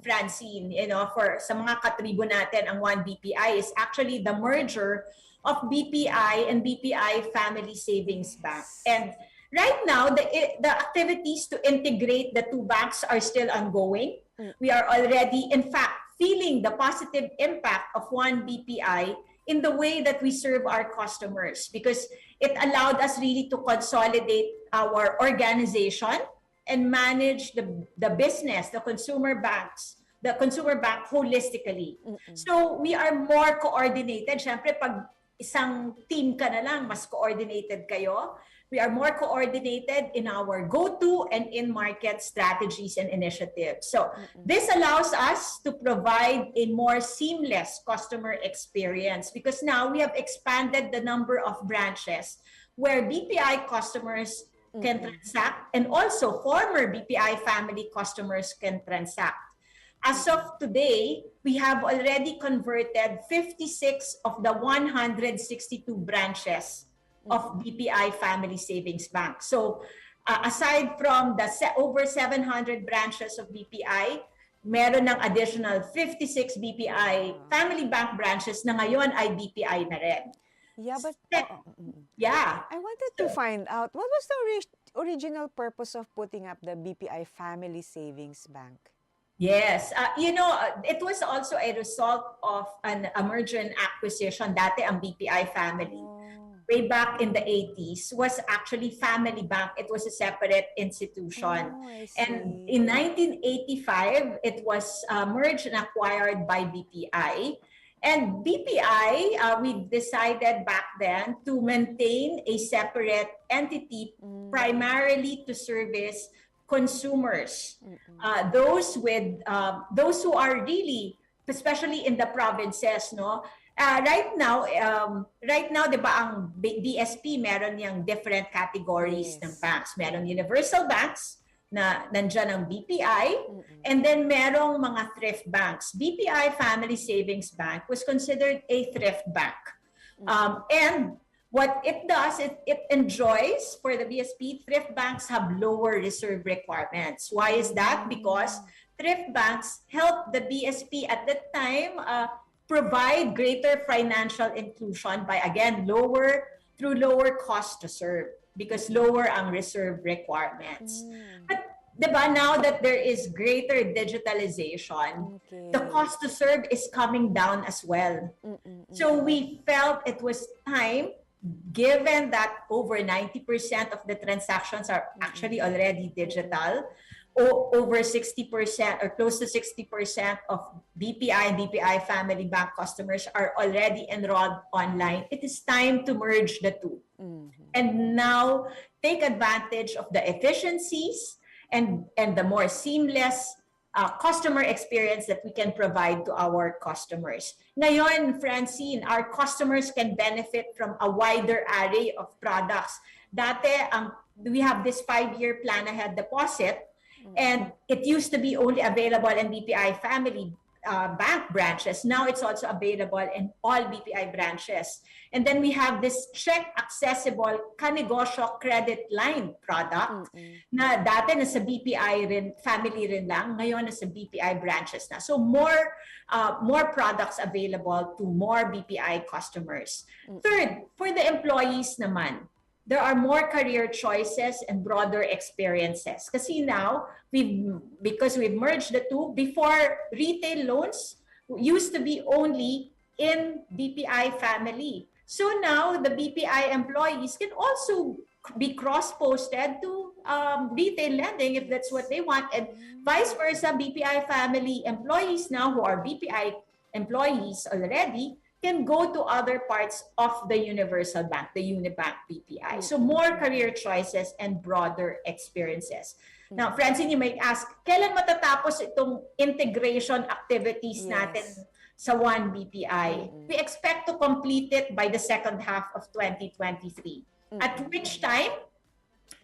Francine. You know, for sa mga katribo natin, ang One BPI is actually the merger of BPI and BPI Family Savings Bank. And right now, the activities to integrate the two banks are still ongoing. We are already, in fact, feeling the positive impact of One BPI in the way that we serve our customers, because it allowed us really to consolidate our organization and manage the business, the consumer bank holistically. So we are more coordinated. Siyempre, pag isang team ka na lang, mas coordinated kayo. We are more coordinated in our go-to and in-market strategies and initiatives. So this allows us to provide a more seamless customer experience, because now we have expanded the number of branches where BPI customers can transact, and also former BPI family customers can transact. As of today, we have already converted 56 of the 162 branches of BPI Family Savings Bank. So aside from the over 700 branches of BPI, meron ng additional 56 BPI Family Bank branches na ngayon ay BPI na rin. Yeah, but Yeah. I wanted to find out, what was the original purpose of putting up the BPI Family Savings Bank? Yes. You know, it was also a result of a merger and acquisition. Dati ang BPI family, way back in the 80s, was actually Family Bank. It was a separate institution. And in 1985, it was merged and acquired by BPI. And BPI, we decided back then to maintain a separate entity primarily to service consumers, those who are really, especially in the provinces, no. Right now, di ba ang BSP meron yung different categories ng banks. Meron universal banks na nandyan ang BPI, and then merong mga thrift banks. BPI Family Savings Bank was considered a thrift bank. And what it does, it enjoys, for the BSP, thrift banks have lower reserve requirements. Why is that? Because thrift banks help the BSP at that time provide greater financial inclusion by, again, through lower cost to serve, because lower ang reserve requirements. But diba, now that there is greater digitalization, the cost to serve is coming down as well. So we felt it was time, given that over 90% of the transactions are actually already digital, over 60% or close to 60% of BPI and BPI Family Bank customers are already enrolled online. It is time to merge the two. And now take advantage of the efficiencies and the more seamless customer experience that we can provide to our customers. Ngayon, Francine, our customers can benefit from a wider array of products. Dati, we have this 5-year plan ahead deposit, and it used to be only available in BPI Family bank branches. Now it's also available in all BPI branches. And then we have this check accessible kanegosyo credit line product na dati nasa BPI rin, family rin lang, ngayon nasa BPI branches na. So more products available to more BPI customers. Third, for the employees naman, there are more career choices and broader experiences. Kasi now, because we've merged the two, before retail loans used to be only in BPI family. So now the BPI employees can also be cross-posted to retail lending if that's what they want. And vice versa, BPI family employees now who are BPI employees already can go to other parts of the universal bank, the Unibank BPI. So more career choices and broader experiences. Now, Francine, you might ask, kailan matatapos itong integration activities natin sa One BPI? We expect to complete it by the second half of 2023, at which time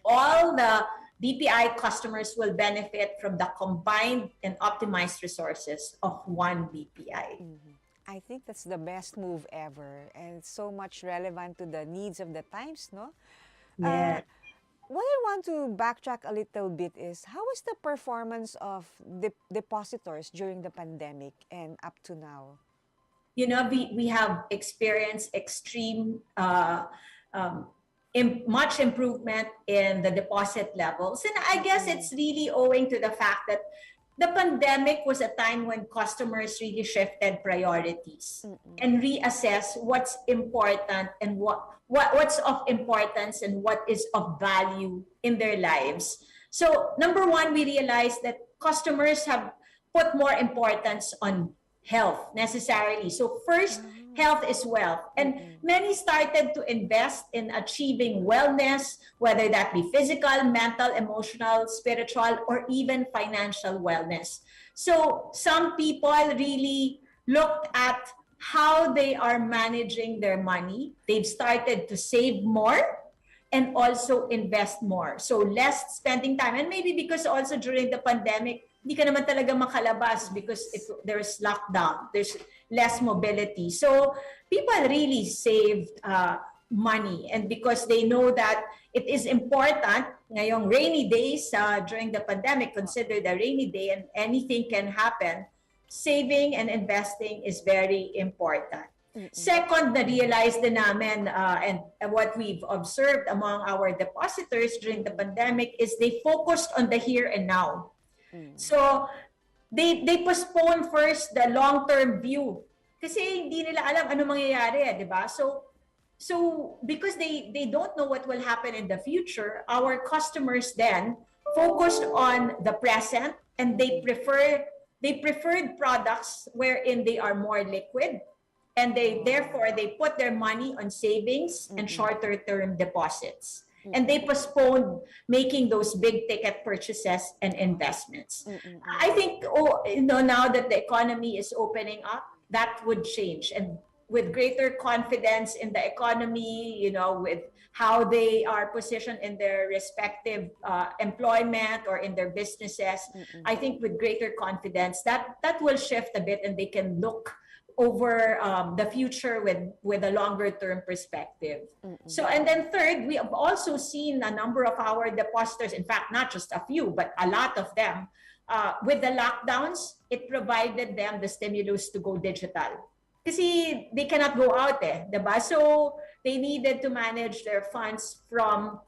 all the BPI customers will benefit from the combined and optimized resources of One BPI. I think that's the best move ever, and so much relevant to the needs of the times, no? Yeah. What I want to backtrack a little bit is, how was the performance of depositors during the pandemic and up to now? You know, we have experienced extreme, much improvement in the deposit levels. And I guess it's really owing to the fact that the pandemic was a time when customers really shifted priorities and reassess what's important and what's of importance and what is of value in their lives. So number one, we realized that customers have put more importance on health necessarily. So first, health is wealth. And many started to invest in achieving wellness, whether that be physical, mental, emotional, spiritual, or even financial wellness. So some people really looked at how they are managing their money. They've started to save more and also invest more. So less spending time. And maybe because also during the pandemic, hindi ka naman talaga makalabas because there's lockdown, there's less mobility. So people really saved money, and because they know that it is important, ngayong rainy days during the pandemic, consider the rainy day and anything can happen, saving and investing is very important. Second, na-realize din namin and what we've observed among our depositors during the pandemic is they focused on the here and now. So they postpone first the long-term view kasi hindi nila alam ano mangyayari, di ba? So because they don't know what will happen in the future, our customers then focused on the present, and they preferred products wherein they are more liquid, and therefore they put their money on savings and shorter term deposits. And they postponed making those big ticket purchases and investments. I think now that the economy is opening up, that would change. And with greater confidence in the economy, with how they are positioned in their respective employment or in their businesses, I think with greater confidence, that will shift a bit and they can look over the future with a longer term perspective. So, and then third, we have also seen a number of our depositors, in fact, not just a few, but a lot of them, with the lockdowns, it provided them the stimulus to go digital. Kasi they cannot go out diba? So they needed to manage their funds from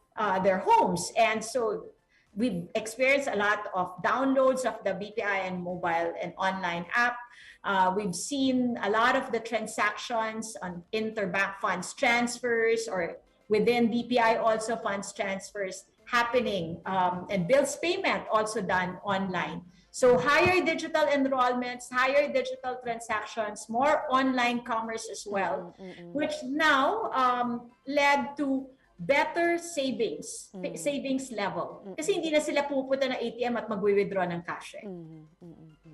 their homes. And so we've experienced a lot of downloads of the BPI and mobile and online app. We've seen a lot of the transactions on interbank funds transfers, or within BPI also funds transfers happening, and bills payment also done online. So higher digital enrollments, higher digital transactions, more online commerce as well, which now led to better savings level. Kasi hindi na sila pupunta ng ATM at mag-withdraw ng cash.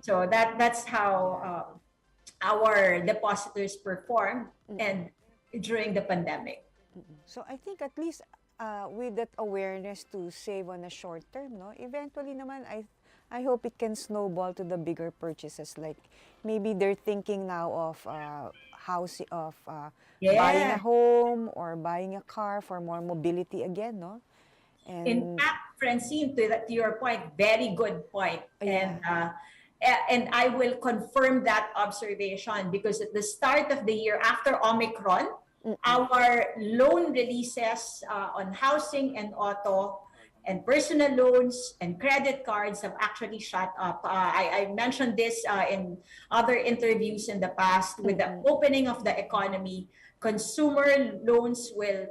So that's how our depositors performed and during the pandemic. So I think at least with that awareness to save on a short term, no, eventually naman I hope it can snowball to the bigger purchases. Like maybe they're thinking now of buying a Yeah. home or buying a car for more mobility again, no? In fact, Francine, to your point, very good point. And I will confirm that observation because at the start of the year, after Omicron, our loan releases on housing and auto and personal loans and credit cards have actually shot up. I mentioned this in other interviews in the past. With the opening of the economy, consumer loans will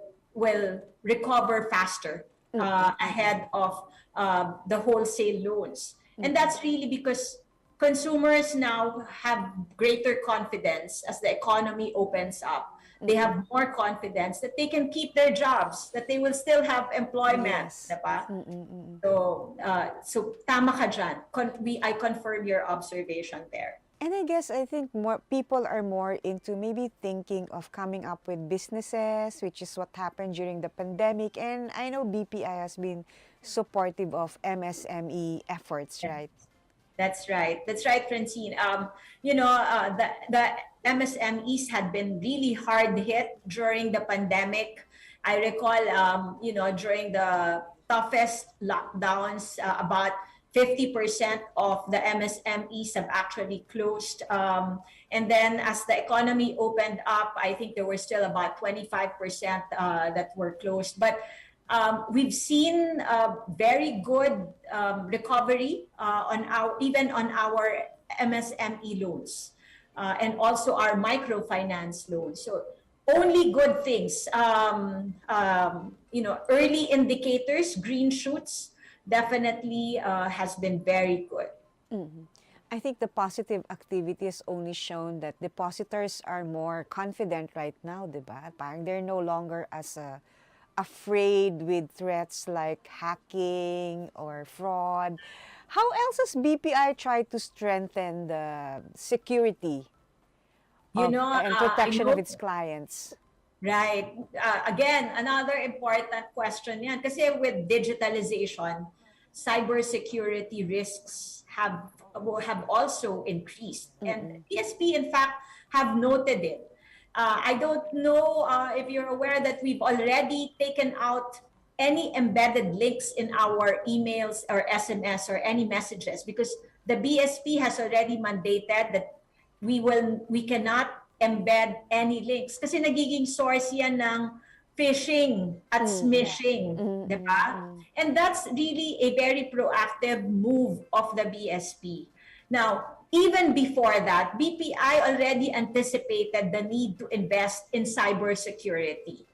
recover faster ahead of the wholesale loans. And that's really because consumers now have greater confidence as the economy opens up. They have more confidence that they can keep their jobs, that they will still have employment, diba? So tama ka dyan. I confirm your observation there. And I think more people are more into maybe thinking of coming up with businesses, which is what happened during the pandemic. And I know BPI has been supportive of MSME efforts, right? That's right. That's right, Francine. The MSMEs had been really hard hit during the pandemic. I recall, during the toughest lockdowns, about 50% of the MSMEs have actually closed. And then as the economy opened up, I think there were still about 25% that were closed. But we've seen very good recovery even on our MSME loans and also our microfinance loans. So only good things. Early indicators, green shoots, definitely has been very good. I think the positive activity has only shown that depositors are more confident right now, diba? Parang they're no longer as afraid with threats like hacking or fraud. How else has BPI tried to strengthen the security and protection of its clients? Right. Again, another important question yan. Kasi with digitalization, cybersecurity risks have also increased. And PSP, in fact, have noted it. I don't know if you're aware that we've already taken out any embedded links in our emails or SMS or any messages because the BSP has already mandated that we cannot embed any links kasi nagiging source yan ng phishing at smishing, diba? And that's really a very proactive move of the BSP. Now, even before that, BPI already anticipated the need to invest in cybersecurity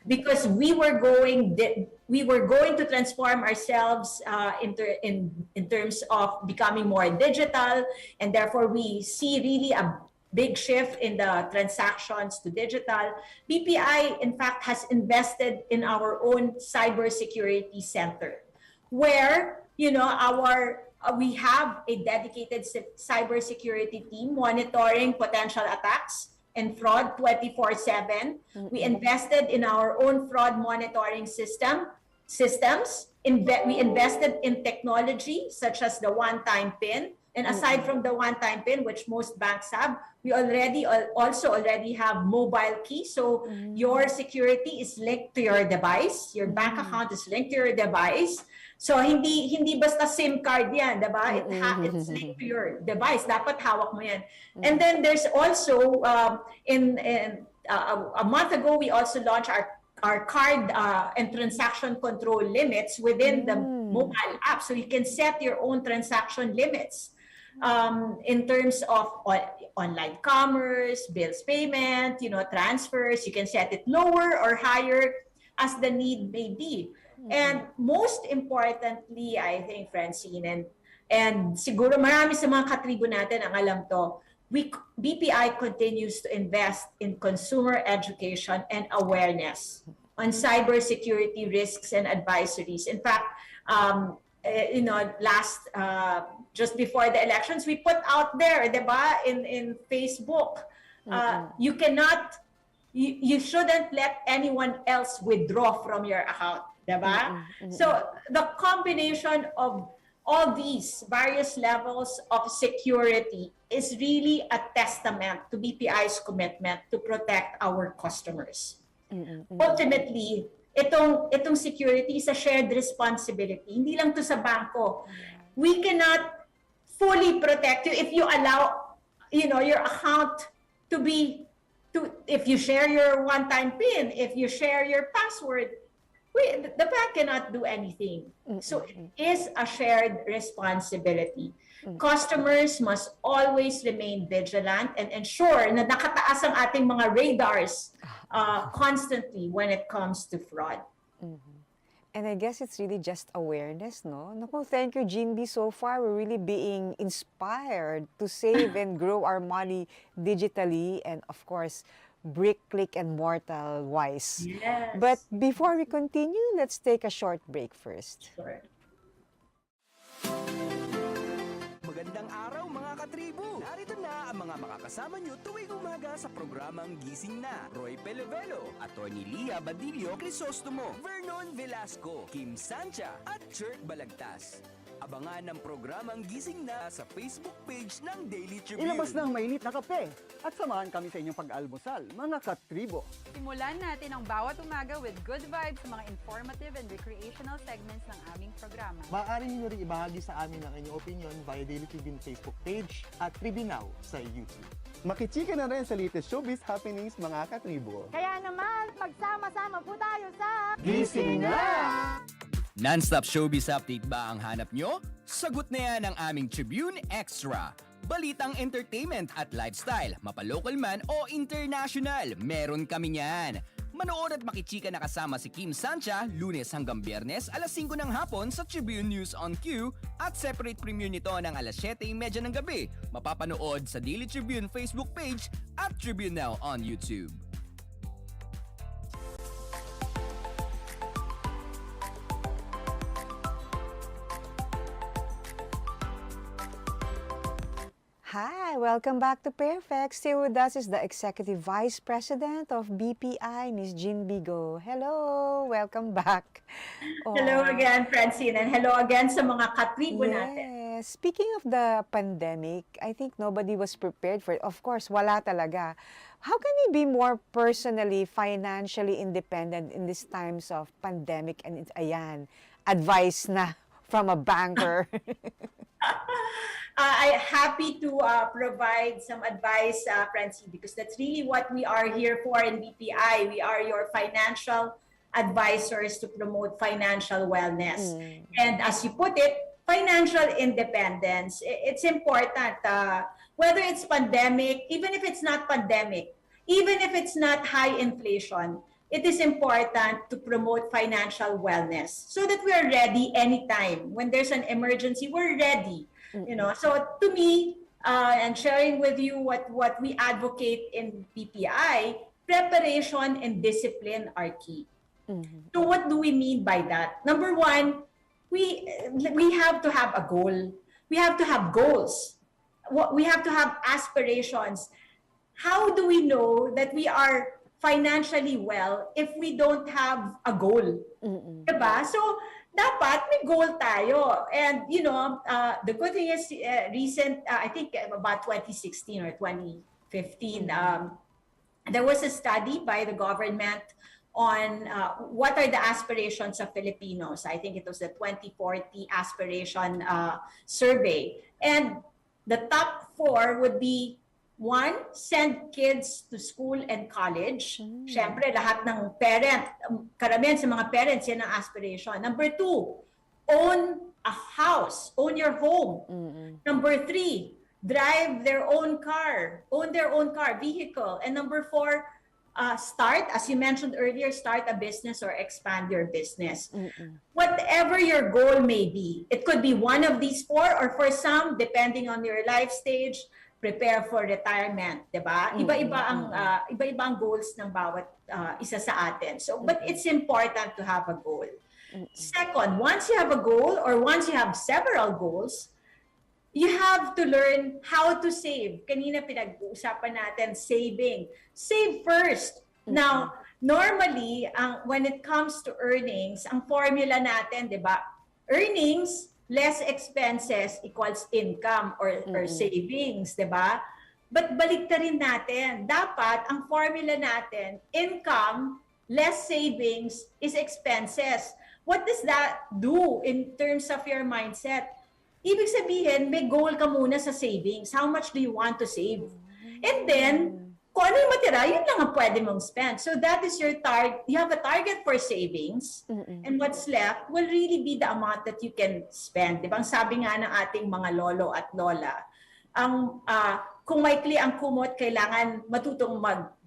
because we were going to transform ourselves in terms of becoming more digital, and therefore we see really a big shift in the transactions to digital. BPI, in fact, has invested in our own cybersecurity center, where we have a dedicated cybersecurity team monitoring potential attacks and fraud 24/7. We invested in our own fraud monitoring systems. We invested in technology such as the one-time PIN. And aside from the one-time PIN, which most banks have, we already have mobile key. So your security is linked to your device. Your bank account is linked to your device. So hindi basta SIM card yan, diba? It's linked to your device. Dapat hawak mo yan. And then there's also a month ago we also launched our card and transaction control limits within the mobile app. So you can set your own transaction limits in terms of online commerce, bills payment, transfers. You can set it lower or higher as the need may be. And most importantly, I think, Francine, and siguro marami sa mga katribo natin ang alam to, BPI continues to invest in consumer education and awareness on cybersecurity risks and advisories. In fact, just before the elections, we put out there, diba, in Facebook, you shouldn't let anyone else withdraw from your account, diba? So the combination of all these various levels of security is really a testament to BPI's commitment to protect our customers. Ultimately, itong security is a shared responsibility. Hindi lang to sa bangko. We cannot fully protect you if you allow, your account to be, if you share your one-time PIN, if you share your password, the bank cannot do anything. So it is a shared responsibility. Customers must always remain vigilant and ensure na nakataas ang ating mga radars constantly when it comes to fraud. And I guess it's really just awareness, no? Naku, thank you, Jinbi. So far, we're really being inspired to save and grow our money digitally and, of course, brick, click, and mortar wise. Yes. But before we continue, let's take a short break first. Sure. Magandang araw mga katribo! Narito na ang mga makakasama nyo tuwing umaga sa programang Gising Na. Roy Pelovelo, Atty. Lia Badillo Crisostomo, Vernon Velasco, Kim Sancha at Chirk Balagtas. Abangan ang programang Gising Na sa Facebook page ng Daily Tribune. Ilabas na ang mainit na kape at samahan kami sa inyong pag-almusal, mga katribo. Simulan natin ang bawat umaga with good vibes sa mga informative and recreational segments ng aming programa. Maaari niyo rin ibahagi sa amin ang inyong opinion via Daily Tribune Facebook page at Tribinaw sa YouTube. Makichika na rin sa latest showbiz happenings, mga katribo. Kaya naman, magsama-sama po tayo sa Gising Na! Non-stop showbiz update ba ang hanap nyo? Sagot na yan ang aming Tribune Extra. Balitang entertainment at lifestyle, mapa-local man o international, meron kami niyan. Manood at makichika na kasama si Kim Sancha, Lunes hanggang Biyernes, alas 5 ng hapon sa Tribune News on Q at separate premiere nito ng alas 7:30 ng gabi. Mapapanood sa Daily Tribune Facebook page at Tribune Now on YouTube. Hi, welcome back to Perfect. Still with us is the Executive Vice President of BPI, Ms. Jean Bigo. Hello, welcome back. Hello again, Francine, and hello again sa mga katribo natin. Speaking of the pandemic, I think nobody was prepared for it. Of course, wala talaga. How can we be more personally, financially independent in these times of pandemic? And ayan, advice na from a banker. I'm happy to provide some advice, Francine, because that's really what we are here for in BPI. We are your financial advisors to promote financial wellness. And as you put it, financial independence. It's important, whether it's pandemic, even if it's not pandemic, even if it's not high inflation, it is important to promote financial wellness so that we are ready anytime. When there's an emergency, we're ready. So to me, and sharing with you what we advocate in BPI, preparation and discipline are key. So what do we mean by that? Number one, we have to have a goal. We have to have goals. We have to have aspirations. How do we know that we are financially well if we don't have a goal? Diba? So dapat may goal tayo. And the good thing is recent, I think about 2016 or 2015, there was a study by the government on what are the aspirations of Filipinos. I think it was the 2040 aspiration survey. And the top 4 would be, 1, send kids to school and college. Siyempre, lahat ng karamihan sa mga parents, yan ang aspiration. Number 2, own a house, own your home. Number 3, drive their own car, own their own vehicle. And number 4, start, as you mentioned earlier, start a business or expand your business. Whatever your goal may be, it could be one of these 4, or for some, depending on your life stage, prepare for retirement, 'di ba? Iba-iba ang goals ng bawat isa sa atin. So, but it's important to have a goal. Second, once you have a goal or once you have several goals, you have to learn how to save. Kanina pinag-uusapan natin saving. Save first. Now, normally, when it comes to earnings, ang formula natin, 'di ba? Earnings less expenses equals income or savings, di ba? But baliktarin natin. Dapat, ang formula natin, income, less savings is expenses. What does that do in terms of your mindset? Ibig sabihin, may goal ka muna sa savings. How much do you want to save? And then, kung ano yung matira, yun lang ang pwede mong spend. So that is your target. You have a target for savings, and what's left will really be the amount that you can spend. Diba? Ang sabi nga ng ating mga lolo at lola, kung maikli ang kumot, kailangan matutong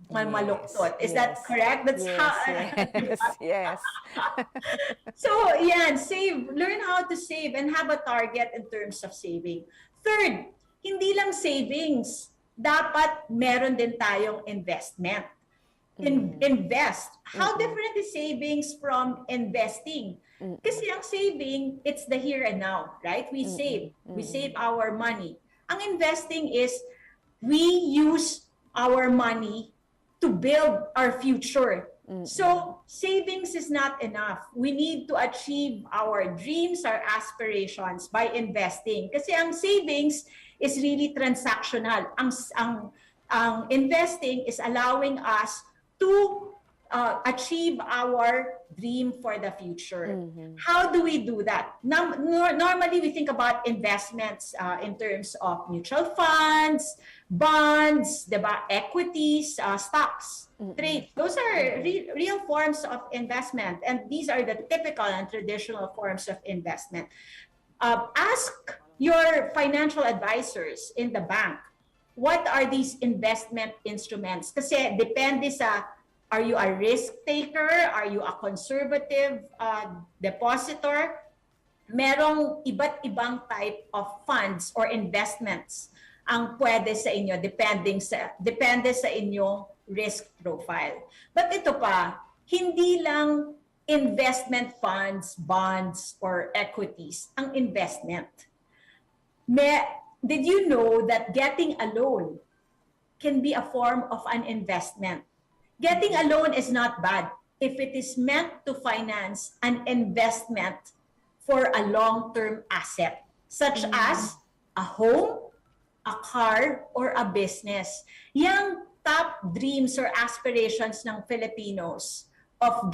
maluktot. Is that correct? That's how. Yes. So, yan, learn how to save and have a target in terms of saving. Third, hindi lang savings. Dapat meron din tayong investment. Invest. How different is savings from investing? Kasi ang saving, it's the here and now, right? We save. We save our money. Ang investing is we use our money to build our future. So, savings is not enough. We need to achieve our dreams, our aspirations by investing. Kasi ang savings is really transactional. Ang investing is allowing us to achieve our dream for the future. How do we do that? Normally, we think about investments in terms of mutual funds, bonds, diba? Equities, stocks, trade. Those are real forms of investment, and these are the typical and traditional forms of investment. Ask your financial advisors in the bank, what are these investment instruments? Kasi depende sa, are you a risk taker? Are you a conservative depositor? Merong iba't ibang type of funds or investments ang pwede sa inyo depende sa inyong risk profile. But ito pa, hindi lang investment funds, bonds, or equities ang investment. Did you know that getting a loan can be a form of an investment? Getting a loan is not bad if it is meant to finance an investment for a long-term asset, such as a home, a car, or a business. Yang top dreams or aspirations ng Filipinos of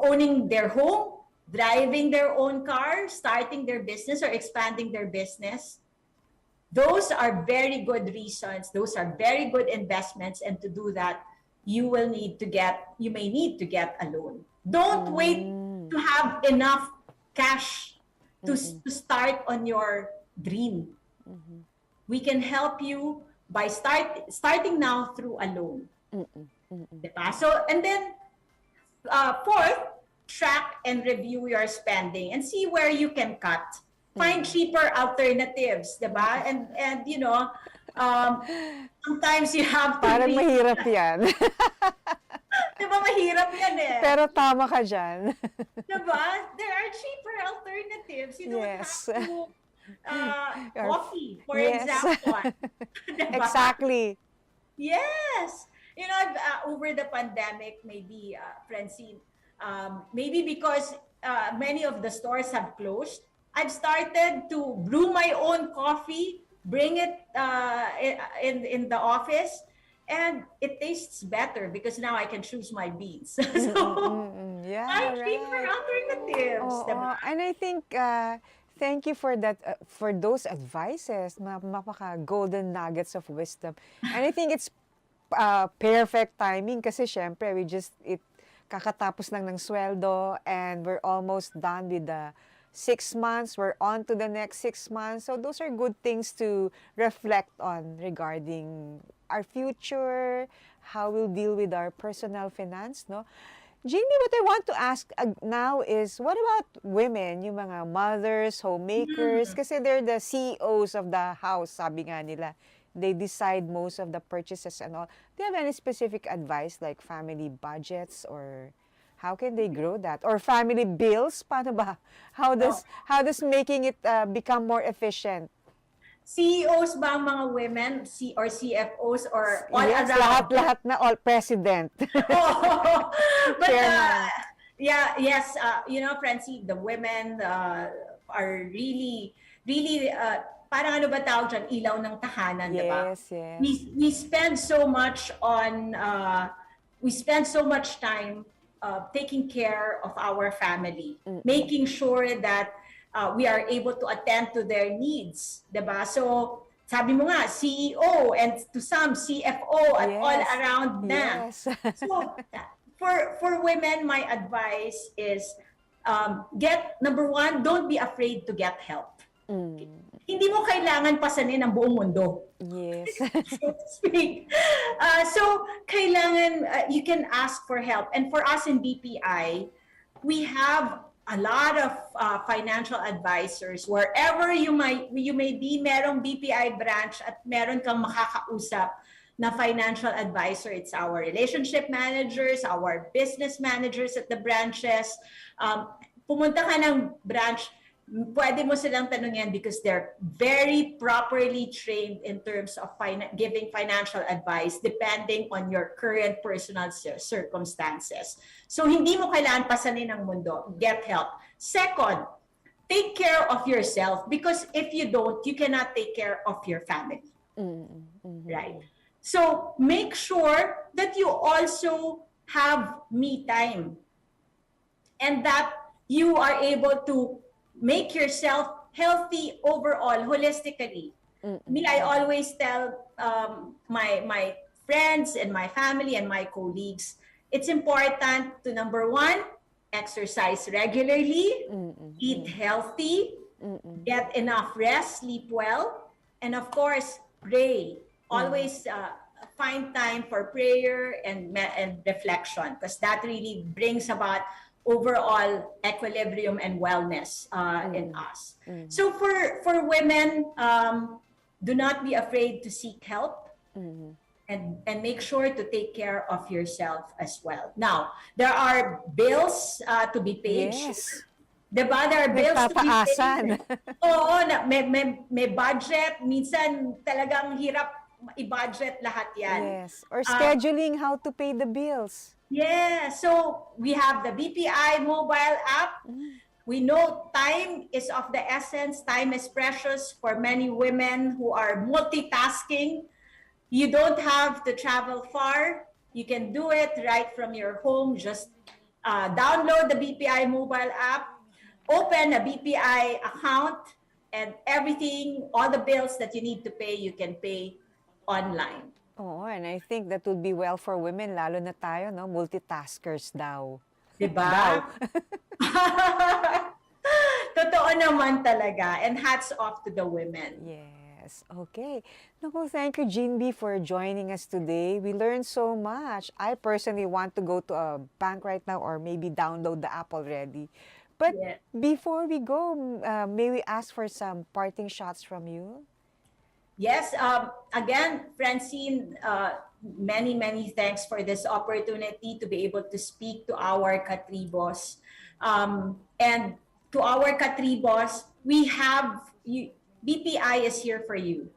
owning their home, driving their own car, starting their business, or expanding their business. Those are very good reasons. Those are very good investments. And to do that, you may need to get a loan. Don't wait to have enough cash to start on your dream. We can help you by starting now through a loan. Diba? So, and then, fourth, track and review your spending and see where you can cut. Find cheaper alternatives, diba? And you know, sometimes you have to Parang mahirap yan. Diba mahirap yan eh. Pero tama ka dyan. Diba? There are cheaper alternatives. You don't have to coffee, for example. Diba? Exactly. Yes. You know, over the pandemic, maybe, Francine, maybe because many of the stores have closed, I've started to brew my own coffee, bring it in the office, and it tastes better because now I can choose my beans. So, I cheaper alternatives. Diba? And I think, thank you for that, for those advices, mapaka golden nuggets of wisdom. And I think it's perfect timing kasi syempre kakatapos lang ng sweldo and we're almost done with the 6 months. We're on to the next 6 months. So those are good things to reflect on regarding our future, how we'll deal with our personal finance, no? Jamie, what I want to ask now is, what about women, yung mga mothers, homemakers? Kasi they're the CEOs of the house, sabi nga nila. They decide most of the purchases and all. Do you have any specific advice like family budgets or how can they grow that? Or family bills? Paano ba? How does making it become more efficient? CEOs ba ang mga women or CFOs or all yes, around? Lahat na all president. But yes, you know, Francine, the women, are really, really, parang ano ba tawag dyan, ilaw ng tahanan, di ba? Yes, yes. We spend so much on, we spend so much time taking care of our family, making sure that we are able to attend to their needs, di ba? So, sabi mo nga, CEO and to some CFO at all around na. Yes. So, for women, my advice is number one, don't be afraid to get help. Hindi mo kailangan pasanin ang buong mundo. Yes. So to speak. So, kailangan, you can ask for help. And for us in BPI, we have a lot of financial advisors. Wherever you may be, merong BPI branch at meron kang makakausap na financial advisor. It's our relationship managers, our business managers at the branches. Pumunta ka ng branch, pwede mo silang tanungin because they're very properly trained in terms of giving financial advice depending on your current personal circumstances. So hindi mo kailangan pasanin ang mundo. Get help. Second, take care of yourself because if you don't, you cannot take care of your family. Right? So make sure that you also have me time and that you are able to make yourself healthy overall, holistically. Me, I always tell my friends and my family and my colleagues, it's important to, number one, exercise regularly, eat healthy, get enough rest, sleep well, and of course, pray. Always find time for prayer and reflection because that really brings about overall equilibrium and wellness in us. So for women, do not be afraid to seek help and make sure to take care of yourself as well. Now, there are bills to be paid. Yes. Diba? There are bills to be Nagpapaasan. paid. Oo, may budget. Minsan talagang hirap i-budget lahat yan. Yes. Or scheduling how to pay the bills. Yeah, so we have the BPI mobile app. We know time is of the essence. Time is precious for many women who are multitasking. You don't have to travel far. You can do it right from your home. Just download the BPI mobile app, open a BPI account, and everything, all the bills that you need to pay, you can pay online. Oh, and I think that would be well for women, lalo na tayo, no? Multitaskers daw. Diba? Totoo naman talaga. And hats off to the women. Yes. Okay. Naku, thank you, Jean B, for joining us today. We learned so much. I personally want to go to a bank right now or maybe download the app already. But before we go, may we ask for some parting shots from you? Yes, again, Francine, many thanks for this opportunity to be able to speak to our Katribos. And to our Katribos, we have, BPI is here for you.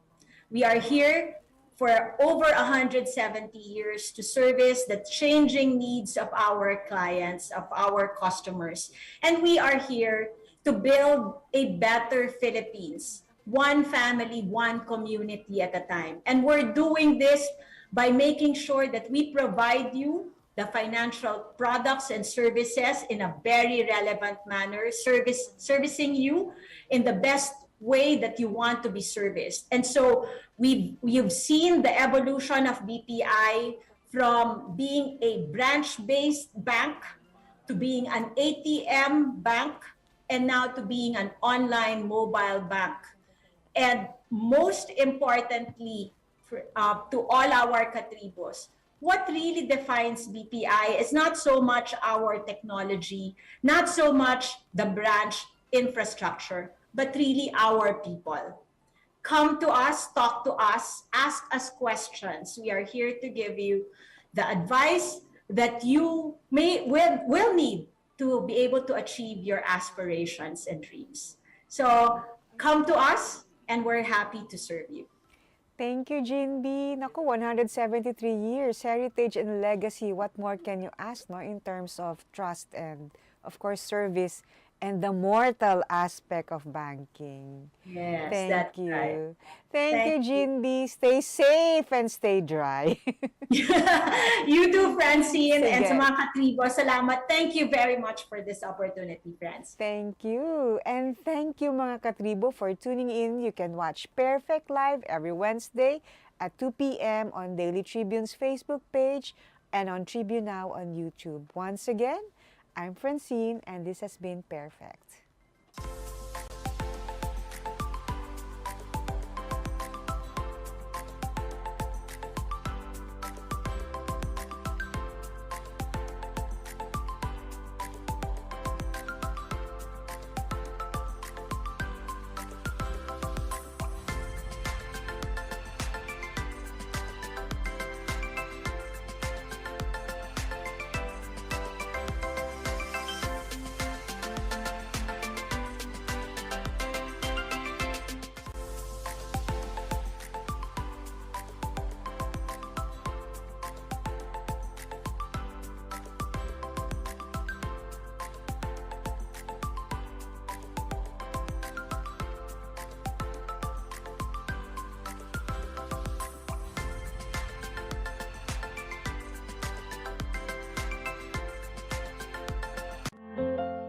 We are here for over 170 years to service the changing needs of our clients, of our customers. And we are here to build a better Philippines. One family, one community at a time. And we're doing this by making sure that we provide you the financial products and services in a very relevant manner, servicing you in the best way that you want to be serviced. And so you've seen the evolution of BPI from being a branch-based bank to being an ATM bank and now to being an online mobile bank. And most importantly, to all our Katribos, what really defines BPI is not so much our technology, not so much the branch infrastructure, but really our people. Come to us, talk to us, ask us questions. We are here to give you the advice that you will need to be able to achieve your aspirations and dreams. So come to us, and we're happy to serve you. Thank you, Jean B. Naku, 173 years, heritage and legacy. What more can you ask, no, in terms of trust and, of course, service and the mortal aspect of banking. Yes, Thank that's you. right. Thank you, Thank you. Jinbi. Stay safe and stay dry. You too, Francine, and Sige. sa mga katribo, salamat. Thank you very much for this opportunity, friends. Thank you. And thank you mga katribo for tuning in. You can watch Perfect Live every Wednesday at 2 p.m. on Daily Tribune's Facebook page and on Tribune Now on YouTube. Once again, I'm Francine and this has been Perfect.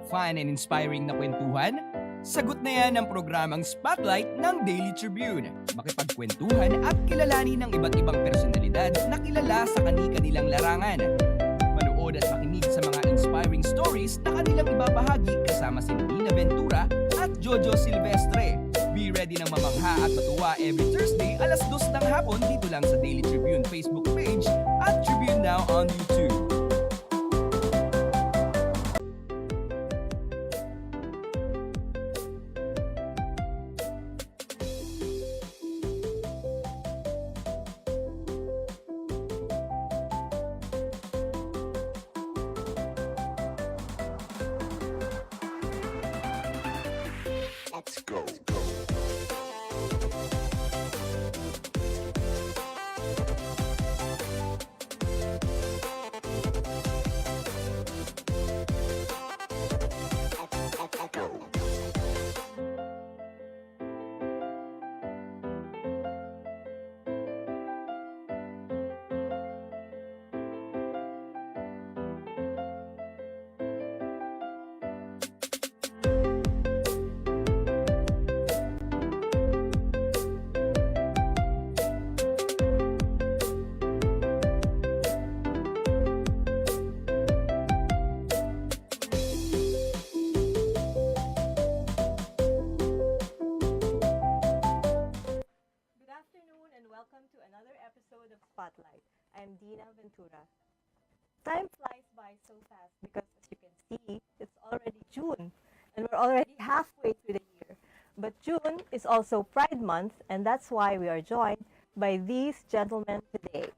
Fun and inspiring na kwentuhan? Sagot na yan ng programang Spotlight ng Daily Tribune. Makipagkwentuhan at kilalanin ng iba't ibang personalidad na kilala sa kani-kanilang larangan. Manood at makinig sa mga inspiring stories na kanilang ibabahagi kasama si Nina Ventura at Jojo Silvestre. Be ready ng mamangha at matuwa every Thursday alas 2 ng hapon dito lang sa Daily Tribune Facebook page at Tribune Now on YouTube. Let's go. Good afternoon and welcome to another episode of Spotlight. I'm Dina Ventura. Time flies by so fast because, as you can see, it's already June and we're already halfway through the year. But June is also Pride Month, and that's why we are joined by these gentlemen today.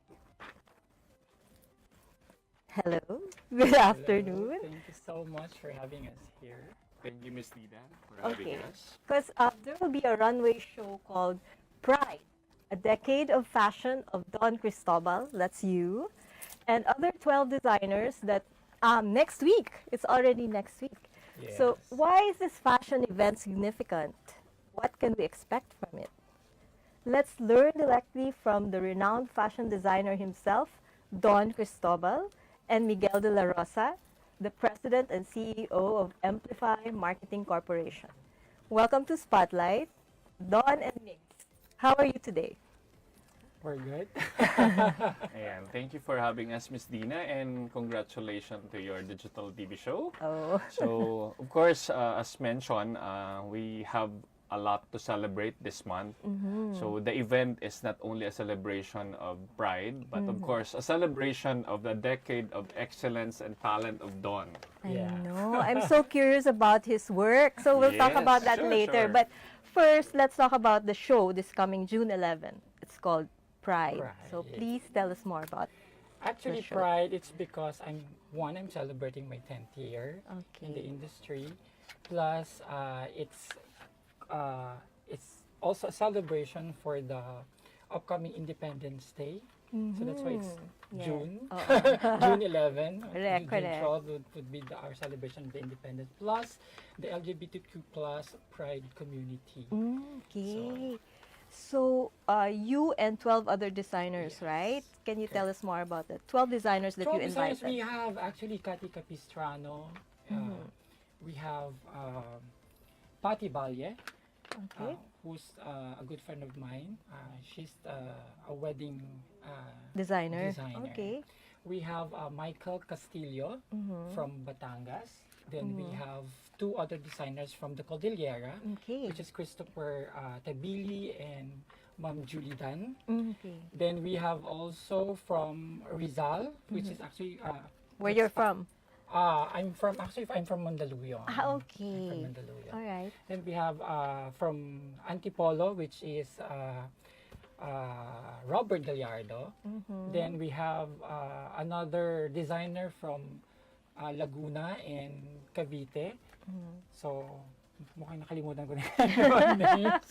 Hello, good afternoon. Thank you so much for having us here. Thank you, Ms. Dina, for having us. Because there will be a runway show called Pride, a decade of fashion of Don Cristobal, that's you, and other 12 designers that next week, it's already next week. So why is this fashion event significant? What can we expect from it? Let's learn directly from the renowned fashion designer himself, Don Cristobal, and Miguel de la Rosa, the president and CEO of Amplify Marketing Corporation. Welcome to Spotlight, Don and Migs. How are you today? We're good. And thank you for having us, Ms. Dina, and congratulations to your digital TV show. Oh. So, of course, as mentioned, we have a lot to celebrate this month. So the event is not only a celebration of Pride, but of course, a celebration of the decade of excellence and talent of Don. I know. I'm so curious about his work. So we'll talk Yes, about that sure, later. sure. But first, let's talk about the show this coming June 11. It's called Pride. So please tell us more about Actually, the show. Pride, it's because I'm celebrating my 10th year in the industry. Plus, it's also a celebration for the upcoming Independence Day So that's why it's Yeah. June. Oo. June 11. Correct, June correct. 12 would be our celebration of the independence. Plus the LGBTQ plus Pride community. Okay. So, you and 12 other designers, right? Can you tell us more about that? 12 designers that 12 you designers, invited. we have actually Cathy Capistrano. We have Patty Balye, Okay. who's a good friend of mine. She's a wedding Designer. designer. Okay. We have Michael Castillo from Batangas. Then we have 2 other designers from the Cordillera, Okay. which is Christopher Tabili and Ma'am Julie Dan. Okay. Then we have also from Rizal, which is actually Where you're from? I'm from Mandaluyong. Ah, I'm okay. from Mandaluyong. All right. Then we have from Antipolo, which is Robert Gallardo. Then we have another designer from Laguna and Cavite. So, mukhang nakalimutan ko na yung names.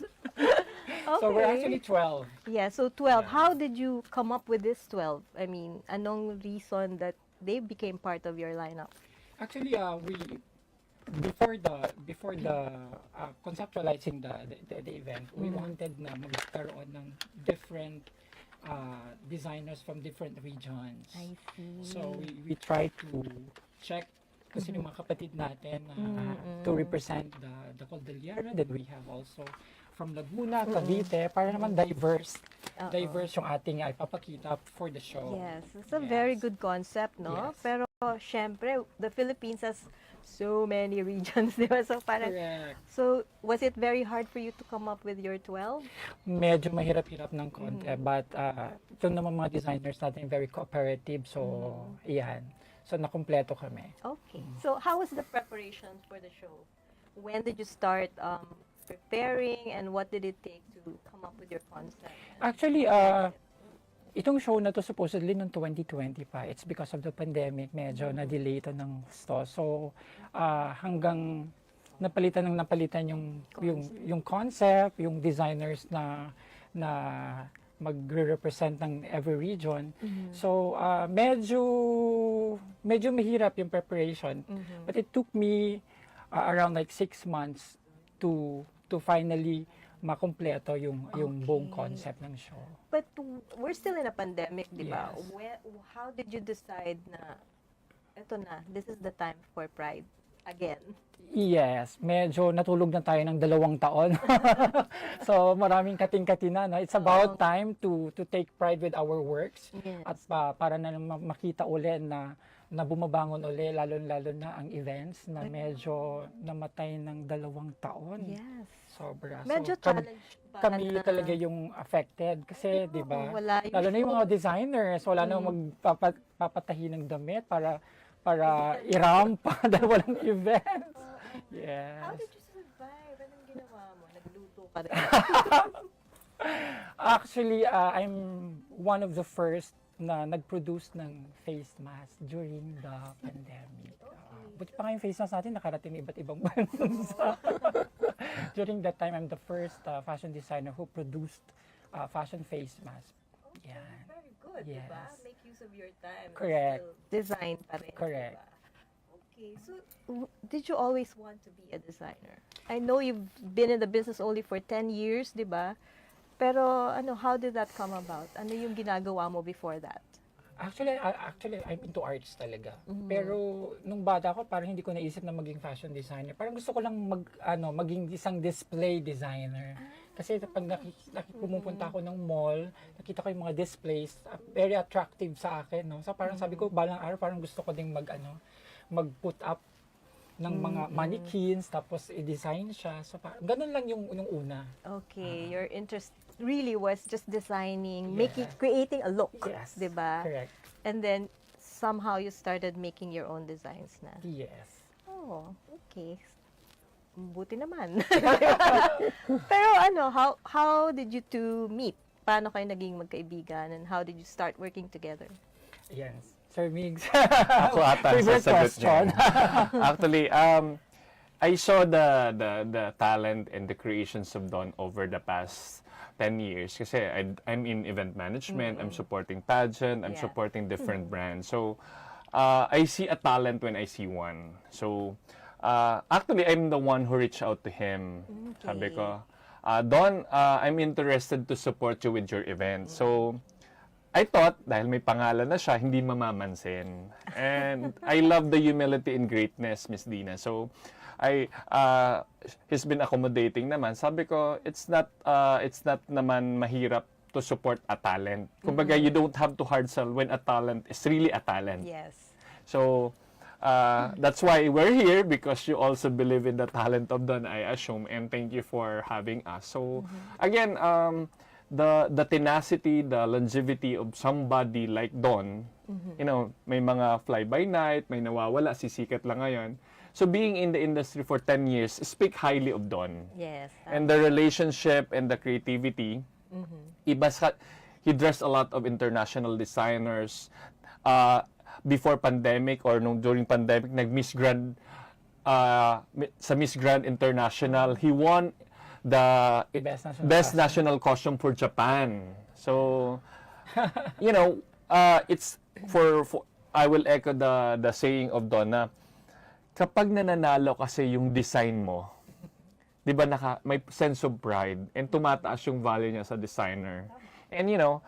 So, we're actually 12. Yeah, so 12. How did you come up with this 12? I mean, anong reason that they became part of your lineup? Actually, we before the conceptualizing the event, we wanted na magkaroon ng different designers from different regions. I see. So we try to check kasi yung mga kapatid natin to represent the Cordillera. Then we have also from Laguna, Cavite, para naman diverse yung ating ipapakita for the show. Yes, it's a very good concept, no? Yes. Pero, syempre, the Philippines has so many regions, di ba? So, parang, Correct. so, was it very hard for you to come up with your 12? Medyo mahirap-hirap ng konti, but yung naman mga designers natin very cooperative, so iyan. So nakumpleto kami. Okay. So, how was the preparation for the show? When did you start preparing, and what did it take to come up with your concept? Actually, itong show na to supposedly noong 2020 pa. It's because of the pandemic, medyo na-delay ito ng gusto. So, hanggang napalitan yung concept, yung designers na magre-represent ng every region. So, medyo mahirap yung preparation. But it took me around like 6 months to finally makumpleto yung buong concept ng show. But we're still in a pandemic, di ba? Yes. How did you decide na, eto na, this is the time for Pride again? Yes, medyo natulog na tayo ng 2 taon. So maraming kating-kati na. No? It's about time to take pride with our works. Yes. At para na makita uli na bumabangon uli, lalo-lalo na ang events na medyo namatay ng 2 taon. Yes. Sobra. Medyo So, challenge pa kami na- talaga yung affected kasi, di ba? wala yung Lalo na yung show. mga designers, wala na magpapatahi ng damit para irampa dahil walang event. Yes. How did you survive? Anong ginawa mo? Nagluto ka rin? Actually, I'm one of the first na nag-produce ng face mask during the pandemic. Buti pa nga yung face mask natin nakarating iba't ibang bansa. During that time, I'm the first fashion designer who produced fashion face mask. Yan. Very good, Yes. diba? Make use of your time. Correct. Still design pa rin. Correct. diba? Okay, so did you always want to be a designer? I know you've been in the business only for 10 years, di ba? Pero how did that come about? Ano yung ginagawa mo before that? Actually, I'm into arts talaga. Pero nung bata ko, parang hindi ko naisip na maging fashion designer. Parang gusto ko lang maging isang display designer. Kasi pag pumupunta ako ng mall, nakita ko yung mga displays, very attractive sa akin, no? So parang sabi ko, balang araw parang gusto ko ding mag-put up ng mga mannequins, tapos i-design siya. So parang ganun lang yung una. Okay, your interest really was just designing, Yes. creating a look, Yes, di ba? correct. And then somehow you started making your own designs na. Yes. Oh, okay. Buti naman. Pero how did you two meet? Paano kayo naging magkaibigan, and how did you start working together? Yes. Sir Migs. Ako ata Favorite sasagot question. niya. Actually, I saw the talent and the creations of Don over the past 10 years kasi I'm in event management, I'm supporting pageant, I'm Yeah. supporting different brands. So, I see a talent when I see one. So, actually, I'm the one who reached out to him. Sabi ko, Don, I'm interested to support you with your event. So, I thought, dahil may pangalan na siya, hindi mamamansin. And I love the humility and greatness, Miss Dina. So, he's been accommodating naman. Sabi ko, it's not naman mahirap to support a talent. Kumbaga, you don't have to hard sell when a talent is really a talent. Yes. So, that's why we're here, because you also believe in the talent of Don, I assume, and thank you for having us. So, again, the tenacity, the longevity of somebody like Don, you know, may mga fly-by-night, may nawawala, sisikat lang ngayon. So, being in the industry for 10 years, speak highly of Don. Yes. And the relationship and the creativity, he dressed a lot of international designers. Before pandemic or during pandemic, nag-Miss Grand, sa Miss Grand International, he won the best national costume for Japan. So, you know, it's for I will echo the saying of Donna, kapag nananalo kasi yung design mo, di ba may sense of pride and tumataas yung value niya sa designer. And you know,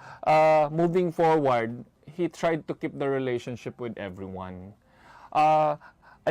moving forward, he tried to keep the relationship with everyone. I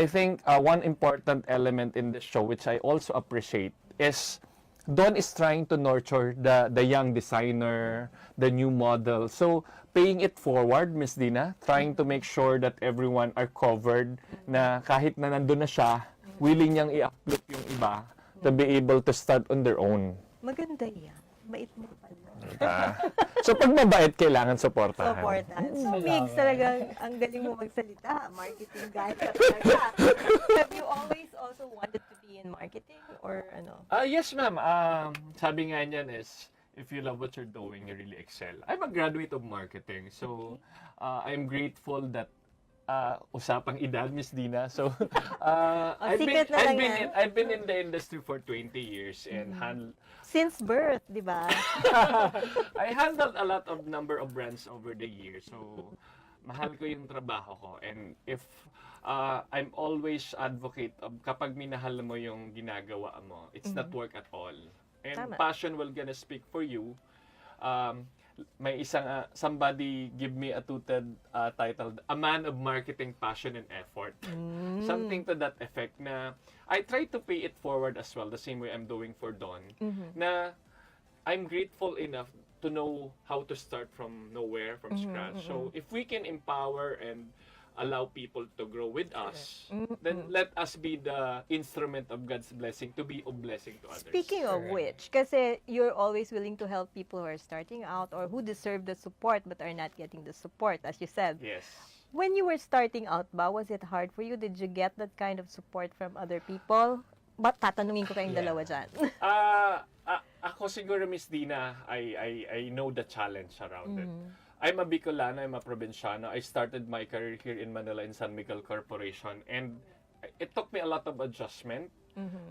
think one important element in the show, which I also appreciate, is Don is trying to nurture the young designer, the new model. So, paying it forward, Miss Dina, trying to make sure that everyone are covered, na kahit na nandun na siya, willing niyang i-uplift yung iba to be able to start on their own. Maganda yan. Mait mo pala. So, pag mabait, kailangan supportahan. Supportahan. So, Migs, talagang ang galing mo magsalita. Marketing guy ka talaga. Have you always also wanted to be in marketing or ano? Yes, ma'am. Sabi nga niyan is, if you love what you're doing, you really excel. I'm a graduate of marketing. So, I'm grateful that usapang edad, Miss Dina. So, I've been in the industry for 20 years and since birth, di ba? I handled a lot of number of brands over the years. So, mahal ko yung trabaho ko. And if I'm always advocate of kapag minahal mo yung ginagawa mo, it's not work at all. And Tama. passion will gonna speak for you. May isang somebody give me a tuted title, A Man of Marketing, Passion and Effort. Something to that effect na I try to pay it forward as well, the same way I'm doing for Don. Na I'm grateful enough to know how to start from nowhere, from scratch. So if we can empower and allow people to grow with us, then let us be the instrument of God's blessing to be of blessing to others. Speaking of which, kasi you're always willing to help people who are starting out or who deserve the support but are not getting the support, as you said. Yes. When you were starting out ba, was it hard for you? Did you get that kind of support from other people? Ba't tatanungin ko kayong dalawa dyan? Ako siguro, Miss Dina, I know the challenge around it. I'm a Bicolano, I'm a Provinciano. I started my career here in Manila in San Miguel Corporation, and it took me a lot of adjustment.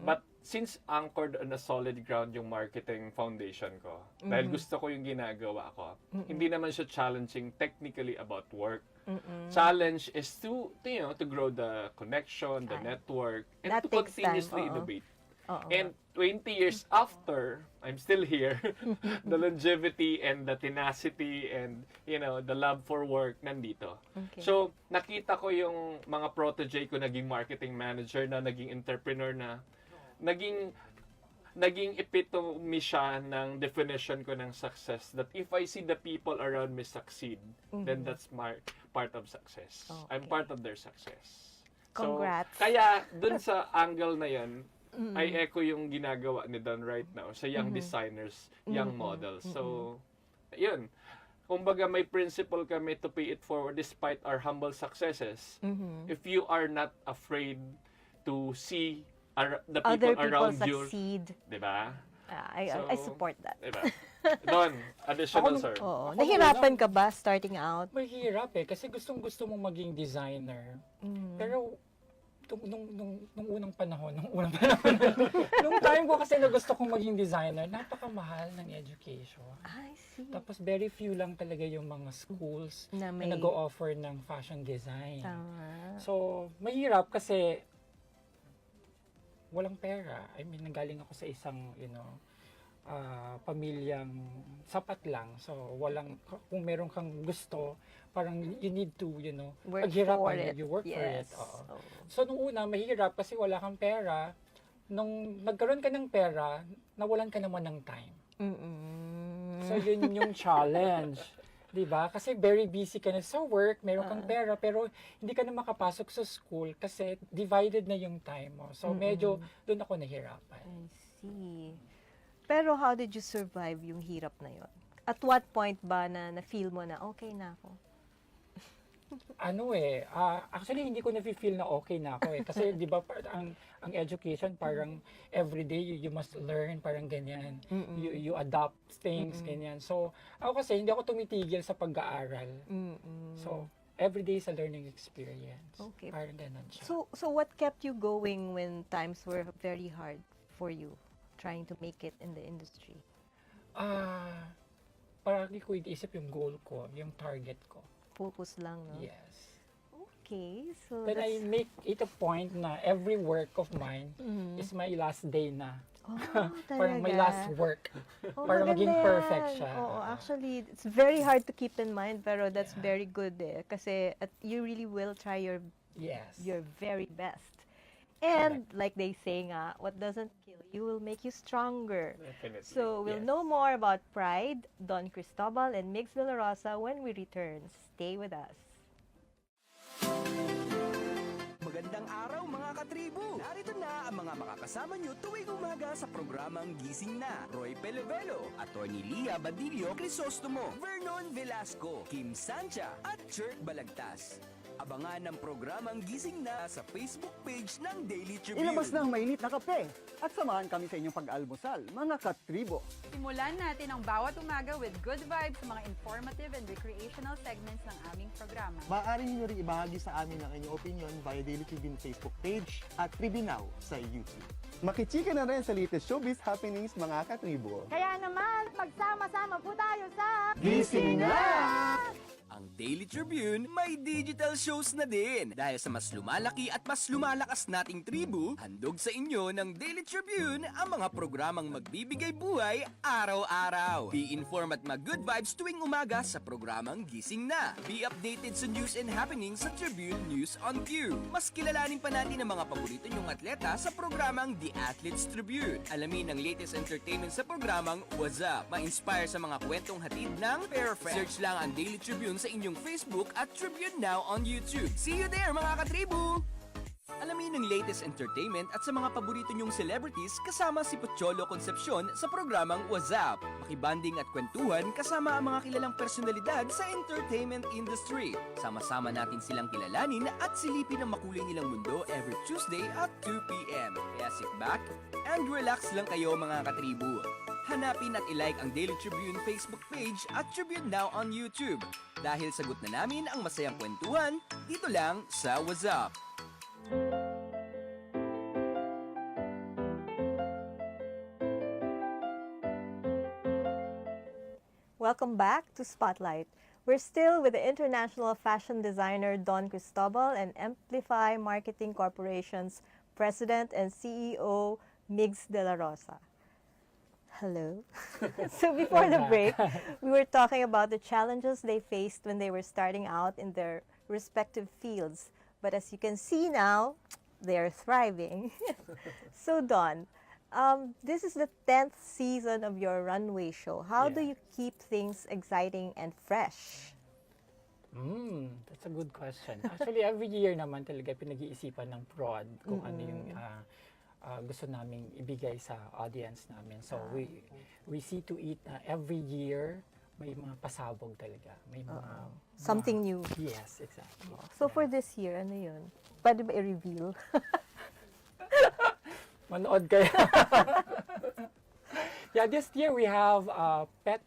But since anchored on a solid ground yung marketing foundation ko, dahil gusto ko yung ginagawa ko, hindi naman siya challenging technically about work. Challenge is to grow the connection, the network, and That to takes time. continuously innovate. Oo. And 20 years after, I'm still here. The longevity and the tenacity and, the love for work nandito. Okay. So, nakita ko yung mga protege ko, naging marketing manager na, naging entrepreneur na, naging epitome siya ng definition ko ng success, that if I see the people around me succeed, then that's my part of success. Okay. I'm part of their success. Congrats. So, kaya dun sa angle na yun, I echo yung ginagawa ni Don right now sa young designers, young models. So, yun. Kumbaga may principle kami to pay it forward despite our humble successes. If you are not afraid to see the people Other people around you, succeed. diba? I support that. Diba? Don, additional, sir. Oo. Nahirapan ka ba starting out? Mahirap kasi gustong-gusto mong maging designer. Pero nung unang panahon, nung time ko kasi na gusto kong maging designer, napakamahal ng education. I see. Tapos very few lang talaga yung mga schools Na na may- nag-o-offer ng fashion design. Tama. So, mahirap kasi walang pera. I mean, nanggaling ako sa isang, pamilyang sapat lang. So, kung meron kang gusto, parang you need to, Work paghirapan, for it. you work for it. Yes. Oo. Oo. So, nung una, mahirap kasi wala kang pera. Nung nagkaroon ka ng pera, nawalan ka naman ng time. So, yun yung challenge. 'Di ba? Kasi very busy ka na sa work, meron kang pera, pero hindi ka na makapasok sa school kasi divided na yung time mo. So, medyo doon ako nahirapan. I see. Pero how did you survive yung hirap na yon? At what point ba na-feel mo na okay na ako? Actually hindi ko na-feel na okay na ako eh. Kasi 'di ba ang education parang everyday you must learn, parang ganyan. You adapt things, ganyan. So, ako kasi hindi ako tumitigil sa pag-aaral. So, everyday is a learning experience. Okay. Parang ganun siya. So what kept you going when times were very hard for you trying to make it in the industry? Parang ko iniisip yung goal ko, yung target ko. Focus lang, no? Yes. Okay, so Then I make it a point na every work of mine is my last day na. Parang my talaga? last work. Oh, para maging maganda perfect yan. siya. Oo, actually, it's very hard to keep in mind, pero that's very good eh. Kasi you really will try your very best. And like they say nga, what doesn't kill you will make you stronger. Definitely. So we'll know more about Pride, Don Cristobal, and Mix De La Rosa when we return. Stay with us. Magandang araw mga katribo! Narito na ang mga makakasama nyo tuwing umaga sa programang Gising Na. Roy Pelevelo, Attorney Lia Badillo Crisostomo, Vernon Velasco, Kim Sancha at Jerk Balagtas. Abangan ang programang Gising Na sa Facebook page ng Daily Tribune. Ilabas na ang mainit na kape at samahan kami sa inyong pag-almusal, mga katribo. Simulan natin ang bawat umaga with good vibes sa mga informative and recreational segments ng aming programa. Maaari niyo rin ibahagi sa amin ang inyong opinion via Daily Tribune Facebook page at Tribune Now sa YouTube. Makichika na rin sa latest showbiz happenings, mga katribo. Kaya naman, magsama-sama po tayo sa... Gising Na! Ang Daily Tribune may digital shows na din. Dahil sa mas lumalaki at mas lumalakas nating tribu, handog sa inyo ng Daily Tribune ang mga programang magbibigay buhay araw-araw. Be informed at mag-good vibes tuwing umaga sa programang Gising Na. Be updated sa news and happenings sa Tribune News on Cue. Mas kilalanin pa natin ang mga paborito nyong atleta sa programang The Athletes Tribune. Alamin ang latest entertainment sa programang What's Up. Ma-inspire sa mga kwentong hatid ng Perfect. Search lang ang Daily Tribune sa inyong Facebook at Tribune Now on YouTube. See you there mga katribu! Alamin ang latest entertainment at sa mga paborito nyong celebrities kasama si Pocholo Concepcion sa programang What's Up. Makibanding at kwentuhan kasama ang mga kilalang personalidad sa entertainment industry. Sama-sama natin silang kilalanin at silipin ang makulay nilang mundo every Tuesday at 2 p.m. Kaya sit back and relax lang kayo mga katribu. Hanapin at ilike ang Daily Tribune Facebook page at Tribune Now on YouTube. Dahil sagot na namin ang masayang kwentuhan, dito lang sa What's Up. Welcome back to Spotlight. We're still with the international fashion designer Don Cristobal and Amplify Marketing Corporation's President and CEO Mix De La Rosa. Hello. So before the break, we were talking about the challenges they faced when they were starting out in their respective fields. But as you can see now, they are thriving. So Don, this is the 10th season of your runway show. How do you keep things exciting and fresh? That's a good question. Actually, every year naman talaga pinag-iisipan ng prod kung ano yung gusto naming ibigay sa audience namin. So we see to it every year may mga pasabog talaga. May mga something new. Yes, exactly. So for this year, ano yun? Pwede ba i-reveal? Manood kayo. Yeah, this year we have a pet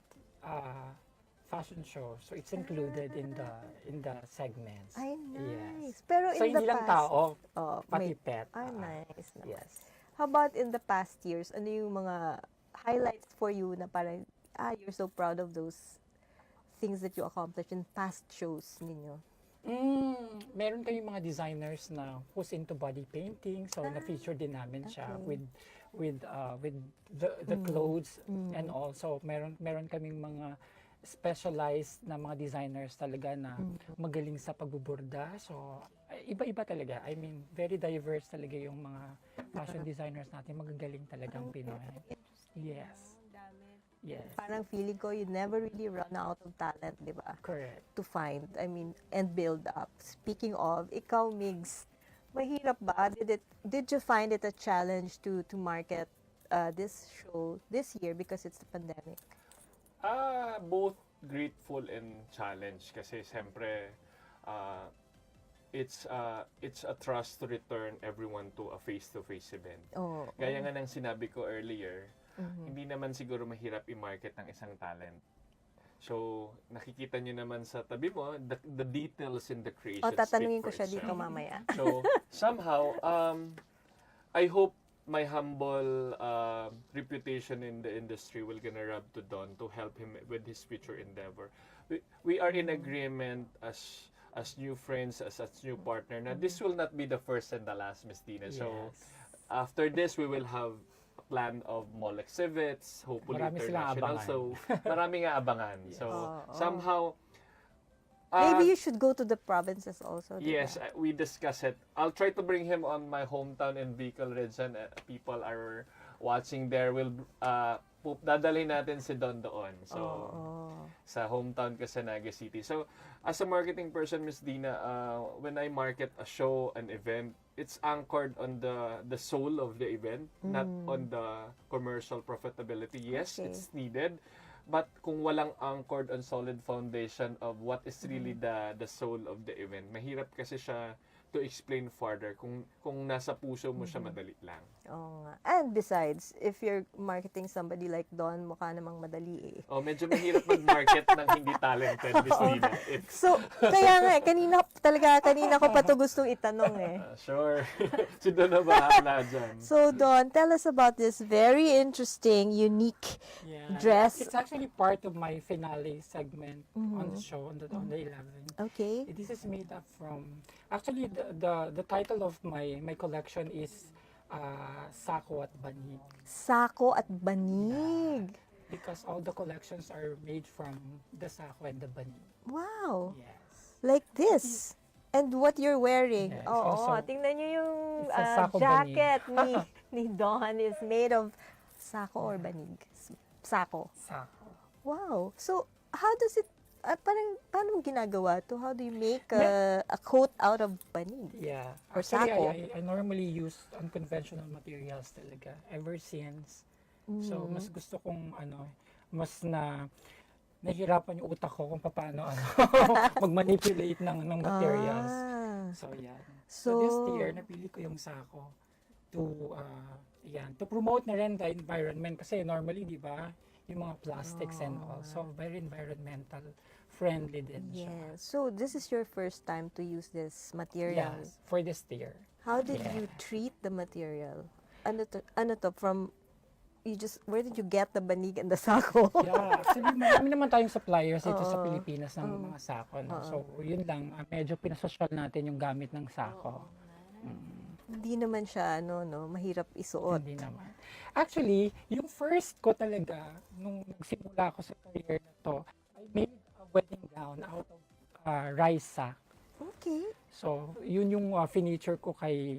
fashion show. So it's included in the segments. Ay, nice. Yes. Pero So So, in the hindi lang past? tao, Oh, pati may- pet. nice naman. Yes. How about in the past years? Ano yung mga highlights for you na parang, you're so proud of those things that you accomplished in past shows ninyo? Meron kayong mga designers na who's into body painting, so na-feature din namin siya with the clothes and also meron kaming mga specialized na mga designers talaga na magaling sa pagbuburda. So iba-iba talaga. I mean, very diverse talaga yung mga fashion designers natin. Magagaling talagang Pinoy. Yes. Yes. Parang feeling ko you never really run out of talent, di ba? Correct. To find, I mean, and build up. Speaking of, ikaw, Migs, mahirap ba? Did you find it a challenge to market this show this year because it's the pandemic? Both grateful and challenge kasi siyempre it's a trust to return everyone to a face-to-face event. Gaya nga ng sinabi ko earlier, hindi naman siguro mahirap i-market ng isang talent. So, nakikita nyo naman sa tabi mo, the details in the creation. Tatanungin ko siya dito mamaya. So, somehow, I hope my humble reputation in the industry will gonna rub to Don to help him with his future endeavor. We are in agreement as new friends, as new partner, na this will not be the first and the last, Miss Dina. So, after this, we will have a plan of mall exhibits, hopefully Marami silang international. abangan. So, marami nga abangan. So, somehow, Maybe you should go to the provinces also. yes, diba? we discuss it. I'll try to bring him on my hometown in Bicol region. People are watching there. Dadalhin natin si Don doon. So, sa hometown ko sa Naga City. So, as a marketing person, Miss Dina, when I market a show, an event, it's anchored on the soul of the event, not on the commercial profitability. Yes, it's needed. But kung walang anchored on solid foundation of what is really the soul of the event, mahirap kasi siya to explain further. Kung nasa puso mo siya, madali lang. Oo nga. And besides, if you're marketing somebody like Don, mukha namang madali eh. Medyo mahirap mag-market ng hindi talented, Miss Dina. So, kaya nga, kanina ko pa to gustong itanong eh. Sure. Si Don na bahala dyan. So, Don, tell us about this very interesting, unique dress. It's actually part of my finale segment on the show on the 11th. Okay. This is made up from, actually the title of my collection is Sako at Banig. Sako at Banig. Because all the collections are made from the Sako and the Banig. Wow. Yes. Like this. And what you're wearing. Yes, Oo, also, tingnan niyo yung it's a Sako jacket Banig. ni Don is made of Sako or Banig? Sako. Sako. Wow. So, how does it, paano mo ginagawa to? How do you make a coat out of Banig? Yeah. Or Actually, Sako? I normally use unconventional materials talaga ever since. So, mas gusto kong mas nahihirapan yung utak ko kung paano mag-manipulate ng materials. So, yan. So, this year, napili ko yung Sako to promote na rin the environment kasi normally, di ba, yung mga plastics and all. So, very environmental friendly din siya. Yeah. So, this is your first time to use this material? Yes, for this year. How did you treat the material? Ano to? Where did you get the banig and the sako? Yeah, actually, marami naman tayong suppliers dito sa Pilipinas ng mga sako. No? So, yun lang, medyo pinasosyal natin yung gamit ng sako. Hindi naman siya, mahirap isuot. Hindi naman. Actually, yung first ko talaga, nung nagsimula ako sa career na to, I made a wedding gown out of rice sack. Okay. So, yun yung furniture ko kay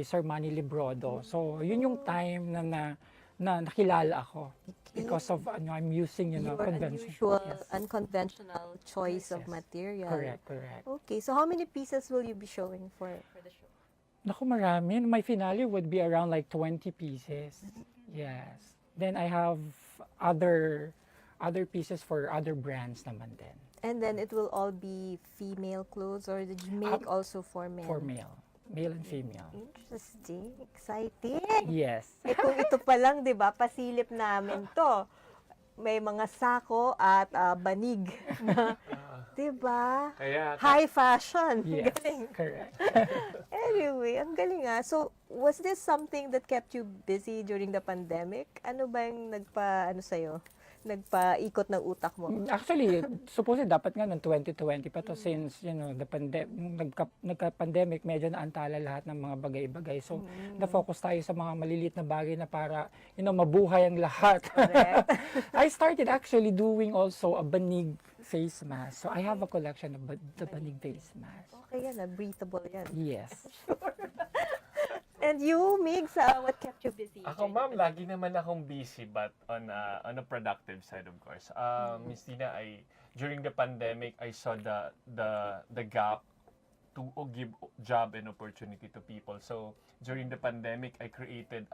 Sir Manny Librodo. So, yun yung time na nakilala ako. Okay. Because of, I'm using, unusual, unconventional choice of material. Correct. Okay, so how many pieces will you be showing for the show? Naku, marami. My finale would be around like 20 pieces. Yes. Then I have other pieces for other brands naman din. And then it will all be female clothes, or did you make also for men? For male and female. Interesting. Exciting. Yes. Kung ito pa lang, di ba, pasilip namin to. may mga sako at banig na, diba? Kaya, High fashion. Yes, Galing. correct. Anyway, ang galing ah. So, was this something that kept you busy during the pandemic? Ano ba yung nagpaikot ng utak mo? Actually, supposedly dapat nga noong 2020 pa to since, nagka-pandemic, medyo naantala lahat ng mga bagay-bagay. So, na-focus tayo sa mga maliliit na bagay na para, mabuhay ang lahat. I started actually doing also a banig face mask. So, I have a collection of the banig face mask. Okay yan, breathable yan. Yes. And you, Migs, what kept you busy? Ako, ma'am, lagi naman akong busy but on a productive side, of course. Miss Tina, during the pandemic, I saw the gap to give job and opportunity to people. So, during the pandemic, I created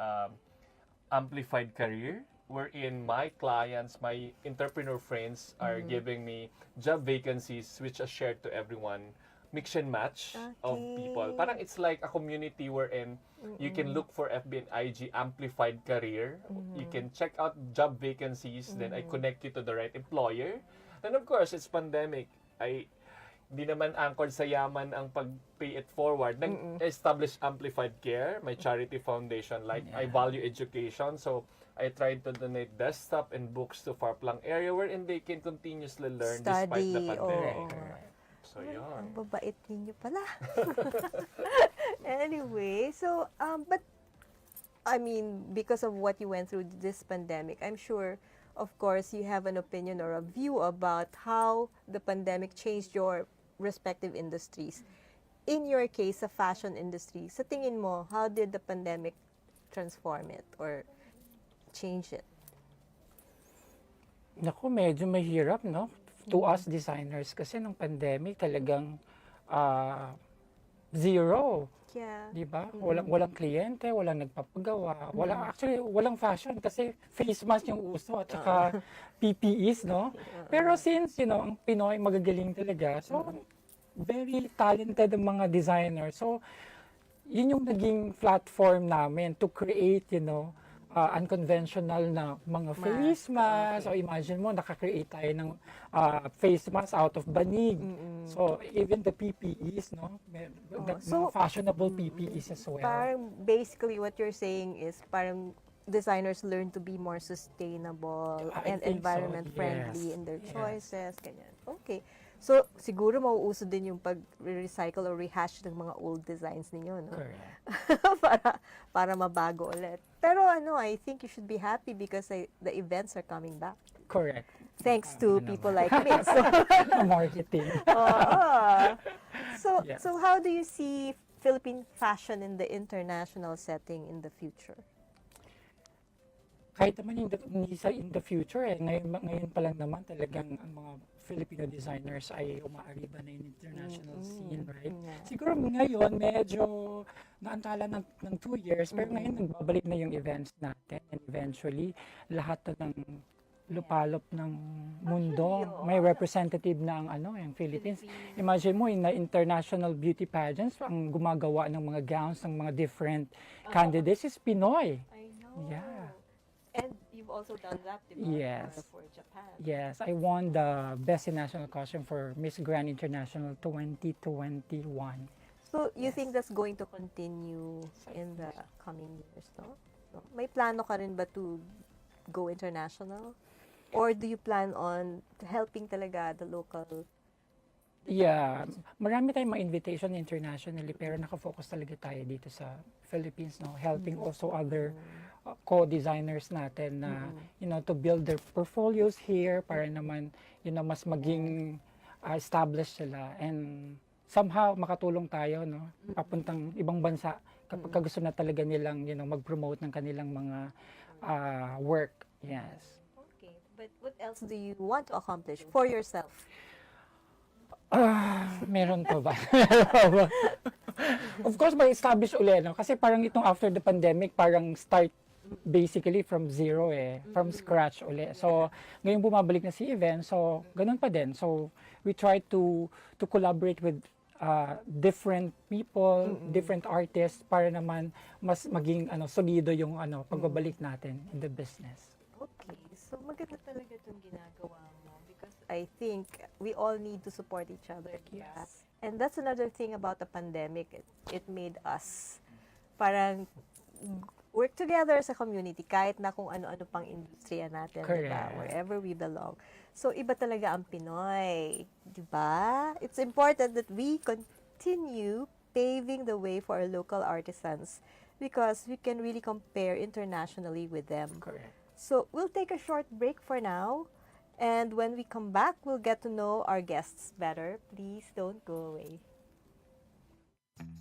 Amplified Career, wherein my clients, my entrepreneur friends are giving me job vacancies which are shared to everyone. Mix and match of people. Parang it's like a community wherein you can look for FB and IG Amplified Career. You can check out job vacancies. Then I connect you to the right employer. And of course, it's pandemic. Di naman anchored sa yaman ang pag-pay it forward. Nag-establish Amplified Care, my charity foundation. Like, I value education. So, I tried to donate desktop and books to Farplang area wherein they can continuously learn despite the pandemic. So, yun. Ang babait ninyo pala. Anyway, so, but, I mean, because of what you went through this pandemic, I'm sure, of course, you have an opinion or a view about how the pandemic changed your respective industries. In your case, sa fashion industry, sa tingin mo, how did the pandemic transform it or change it? Naku, medyo mahirap, no? To us designers kasi nung pandemic talagang zero. Yeah. 'Di ba? Walang kliyente, walang nagpapagawa, walang fashion kasi face mask yung uso at saka PPEs, no? Pero since, ang Pinoy magagaling talaga. So very talented ang mga designers. So yun yung naging platform namin to create, unconventional na mga face mask. So imagine mo, nakakreate tayo ng face mask out of banig. So even the PPEs, mga fashionable PPEs as well. Parang basically what you're saying is parang designers learn to be more sustainable and environment friendly in their choices. Ganyan. Okay. So, siguro mauuso din yung pag-recycle or rehash ng mga old designs ninyo, no? Correct. para mabago ulit. Pero I think you should be happy because the events are coming back. Correct. Thanks to people like me. So, marketing. So how do you see Philippine fashion in the international setting in the future? Kahit naman in the future, ngayon pa lang naman talagang ang mga Filipino designers ay umaariba na yung international scene, right? Siguro ngayon, medyo naantala ng 2 years, pero ngayon nagbabalik na yung events natin. And eventually, lahat ng lupalop ng mundo, may representative na ang Philippines. Imagine mo, na international beauty pageants, ang gumagawa ng mga gowns ng mga different candidates is Pinoy. I know. Yeah. And you've also done that, diba? Yes. For Japan. Yes, I won the Best in National Costume for Miss Grand International 2021. So, you think that's going to continue in the coming years, no? May plano ka rin ba to go international? Or do you plan on helping talaga the local? Yeah, marami tayong mga invitation internationally pero nakafocus talaga tayo dito sa Philippines, no? Helping also other co-designers natin na to build their portfolios here para naman mas maging established sila and somehow makatulong tayo papuntang ibang bansa kapag gusto na talaga nilang mag-promote ng kanilang mga work. Yes. Okay, but what else do you want to accomplish for yourself? Meron pa ba? Of course, ma-establish ulit, kasi parang itong after the pandemic, parang start basically from zero from scratch ulit. So, ngayon bumabalik na si event, so ganun pa din. So, we try to collaborate with different people, different artists para naman mas maging solido yung pagbabalik natin in the business. Okay. So, maganda talaga itong ginagawa mo because I think we all need to support each other. Diba? Yes. And that's another thing about the pandemic. It made us parang work together sa community kahit na kung ano-ano pang industriya natin, diba? Correct. Wherever we belong. So, iba talaga ang Pinoy. Diba? It's important that we continue paving the way for our local artisans because we can really compare internationally with them. Correct. So, we'll take a short break for now. And when we come back, we'll get to know our guests better. Please don't go away.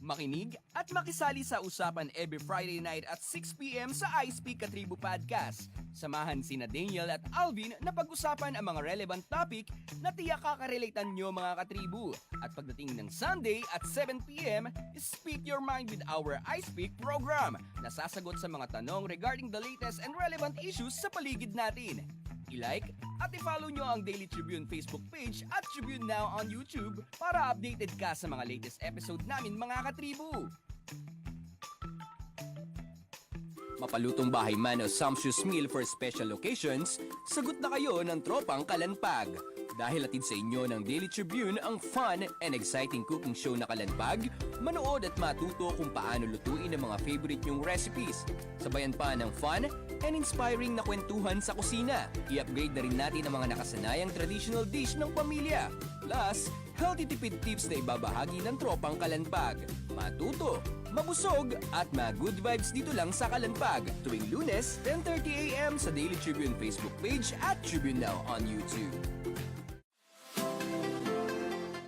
Makinig at makisali sa usapan every Friday night at 6 p.m. sa I Speak Katribo Podcast. Samahan sina Daniel at Alvin na pag-usapan ang mga relevant topic na tiyak kakarelatean nyo mga katribo. At pagdating ng Sunday at 7 p.m., Speak Your Mind with our I Speak program na sasagot sa mga tanong regarding the latest and relevant issues sa paligid natin. I-like at i-follow nyo ang Daily Tribune Facebook page at Tribune Now on YouTube para updated ka sa mga latest episode namin mga katribo. Mapalutong bahay man o sumptuous meal for special occasions, sagot na kayo ng Tropang Kalanpag. Dahil atid sa inyo ng Daily Tribune ang fun and exciting cooking show na Kalanpag, manood at matuto kung paano lutuin ang mga favorite nyong recipes. Sabayan pa ng fun and inspiring na kwentuhan sa kusina. I-upgrade na rin natin ang mga nakasanayang traditional dish ng pamilya. Plus, healthy tipid tips na ibabahagi ng Tropang Kalanpag. Matuto, mabusog, at ma-good vibes dito lang sa Kalanpag. Tuwing Lunes, 10:30 a.m. sa Daily Tribune Facebook page at Tribune Now on YouTube.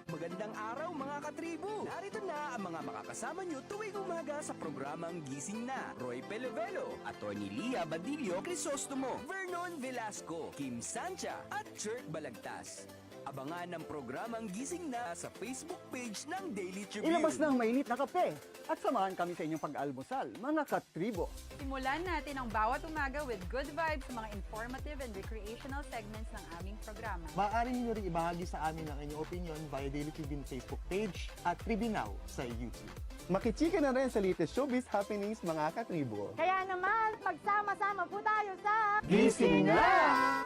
Magandang araw mga katribo! Narito na ang mga makakasama nyo tuwing umaga sa programang Gising Na. Roy Pelovelo, Atty. Lia Badillo Crisostomo, Vernon Velasco, Kim Sancha at Chert Balagtas. Abangan ang programang Gising Na sa Facebook page ng Daily Tribune. Ilabas na ang mainit na kape at samahan kami sa inyong pag-almusal, mga katribo. Simulan natin ang bawat umaga with good vibes sa mga informative and recreational segments ng aming programa. Maaari niyo rin ibahagi sa amin ang inyong opinion via Daily Tribune Facebook page at Tribune Now sa YouTube. Makichika na rin sa latest showbiz happenings mga katribo. Kaya naman, magsama-sama po tayo sa Gising Na!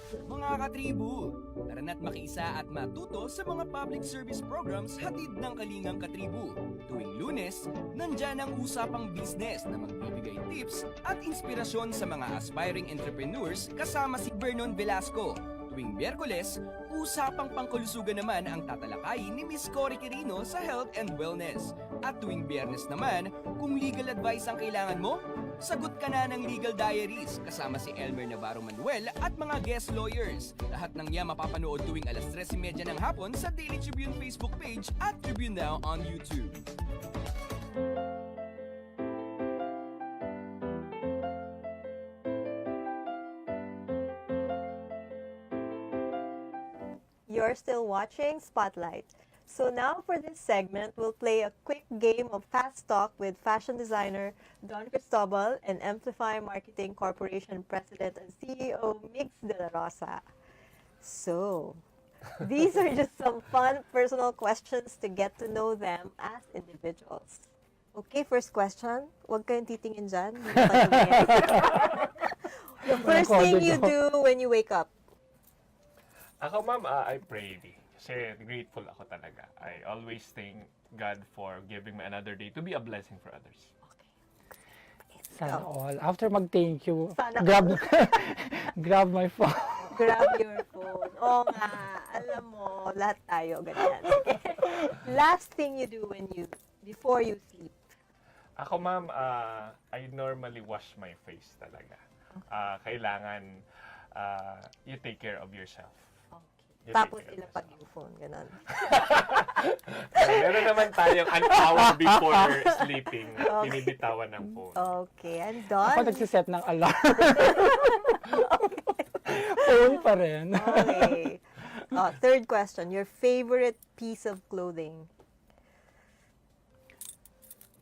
Mga katribo, tara na't makiisa at matuto sa mga public service programs hatid ng Kalingang Katribo. Tuwing Lunes, nandyan ang usapang business na magbibigay tips at inspirasyon sa mga aspiring entrepreneurs kasama si Vernon Velasco. Tuwing Miyerkules, usapang pangkalusugan naman ang tatalakayin ni Miss Cory Quirino sa Health and Wellness. At tuwing Biyernes naman, kung legal advice ang kailangan mo, sagot ka na ng Legal Diaries kasama si Elmer Navarro Manuel at mga guest lawyers. Lahat ng yan mapapanood tuwing alas 3:30 ng hapon sa Daily Tribune Facebook page at Tribune Now on YouTube. You're still watching Spotlight. So now for this segment, we'll play a quick game of fast talk with fashion designer Don Cristobal and Amplify Marketing Corporation President and CEO Mix De La Rosa. So, these are just some fun personal questions to get to know them as individuals. Okay, first question. Huwag kayong titingin dyan. Hindi ko sabihin. The first thing you do when you wake up. Ako, ma'am, I pray. Kasi grateful ako talaga. I always thank God for giving me another day to be a blessing for others. Sana all. After mag-thank you, Sana grab grab my phone. Grab your phone. Oo nga. Alam mo, lahat tayo ganyan. Okay. Last thing you do before you sleep. Ako, ma'am, I normally wash my face talaga. Kailangan you take care of yourself. You Tapos take care of ilapag yung phone, ganun. Meron naman tayong an hour before sleeping, binibitawan ng phone. Okay, I'm done. Ako nagsiset ng alarm. Phone pa rin. Okay. Third question, your favorite piece of clothing?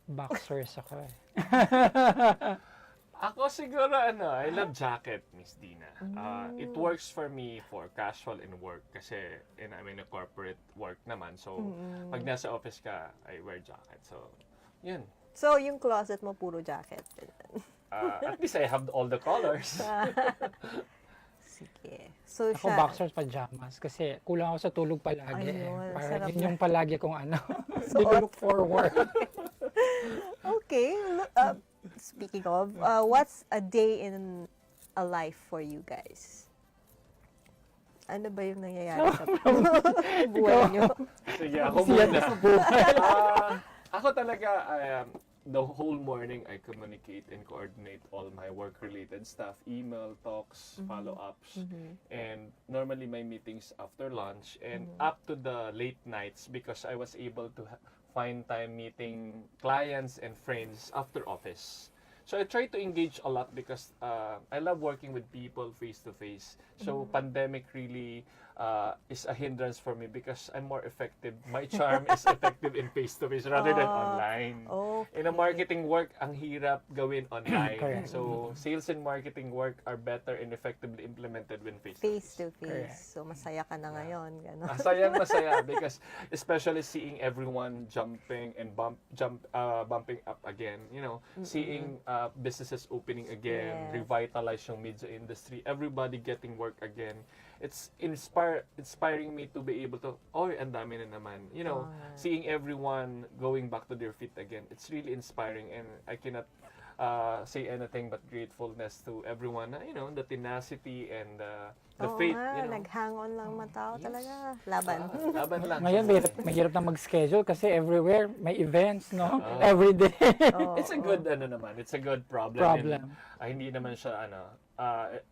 Boxers ako eh. Ako siguro, I love jacket, Miss Dina. It works for me for casual and work kasi I'm in a corporate work naman. So, pag nasa office ka, I wear jacket. So, yun. So, yung closet mo puro jacket? At least I have all the colors. Sige. So Ako boxers pajamas kasi kulang ako sa tulog palagi. Ayun, Parang sarap yun na. yung palagi kong ano, Suot. look forward. Okay. Speaking of, what's a day in a life for you guys? Ano ba yung nangyayari sa buhay niyo? Sige, ako Siya muna. sa buhay. Ako talaga, the whole morning I communicate and coordinate all my work-related stuff, email, talks, follow-ups, and normally my meetings after lunch and up to the late nights because I was able to find time meeting clients and friends after office. So I try to engage a lot because I love working with people face to face. So pandemic really is a hindrance for me because I'm more effective. My charm is effective in face to face rather than online. In a marketing work, ang hirap gawin online. Correct. So sales and marketing work are better and effectively implemented when face to Face to Correct. face. So, masaya ka na ngayon. Ganon. Masaya because especially seeing everyone jumping and bumping up again, you know, seeing businesses opening again, Yes. revitalize yung media industry, everybody getting work again. It's inspiring me to be able to, ang dami na naman. You know, seeing everyone going back to their feet again. It's really inspiring and I cannot say anything but gratefulness to everyone. You know, the tenacity and the faith. Nga, You know. nag-hang-on lang mga tao talaga. Laban. Laban lang. Ngayon, mahirap na mag-schedule kasi everywhere may events, no? Oo. Every day. It's a good it's a good problem. And, hindi naman siya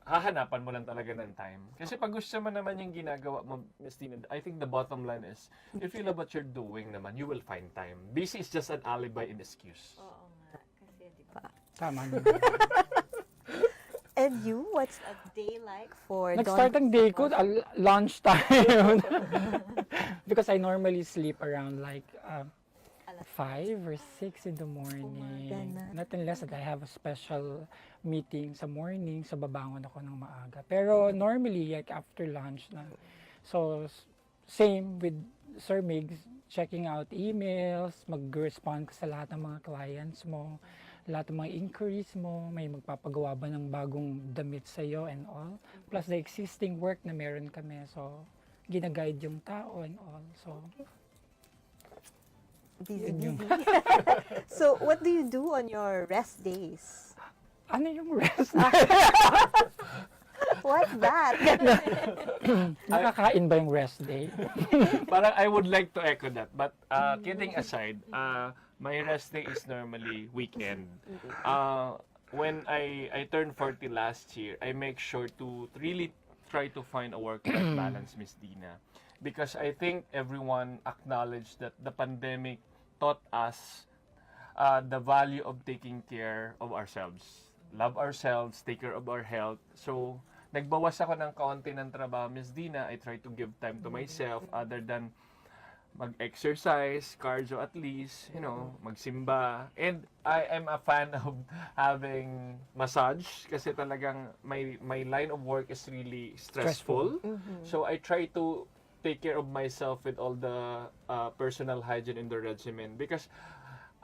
hahanapan mo lang talaga ng time. Kasi pag gusto mo naman yung ginagawa mo, Miss Tina, I think the bottom line is if you love what you're doing naman, you will find time. Busy is just an alibi and excuse. Oo nga. Kasi, di ba? Tama naman. And you, what's a day like for Nag-start ang day ko lunch time. Because I normally sleep around like 5 or 6 in the morning. Not unless that I have a special meeting sa morning, so babangon ako ng maaga. Pero normally, like after lunch na. So, same with Sir Migs, checking out emails, mag-respond ka sa lahat ng mga clients mo, lahat ng mga inquiries mo, may magpapagawa ba ng bagong damit sa'yo and all. Plus the existing work na meron kami. So, ginaguide yung tao and all. So, busy. yun. So, what do you do on your rest days? Ano yung rest? What's that? Nakakain ba yung rest day? Parang I would like to echo that. But kidding aside, my rest day is normally weekend. When I turned 40 last year, I make sure to really try to find a work-life balance, Miss Dina. Because I think everyone acknowledged that the pandemic taught us the value of taking care of ourselves. Love ourselves, take care of our health. So, nagbawas ako ng kaunti ng trabaho, Miss Dina. I try to give time to myself other than mag-exercise, cardio at least, you know, magsimba. And I am a fan of having massage kasi talagang my line of work is really stressful. So I try to take care of myself with all the personal hygiene in the regimen because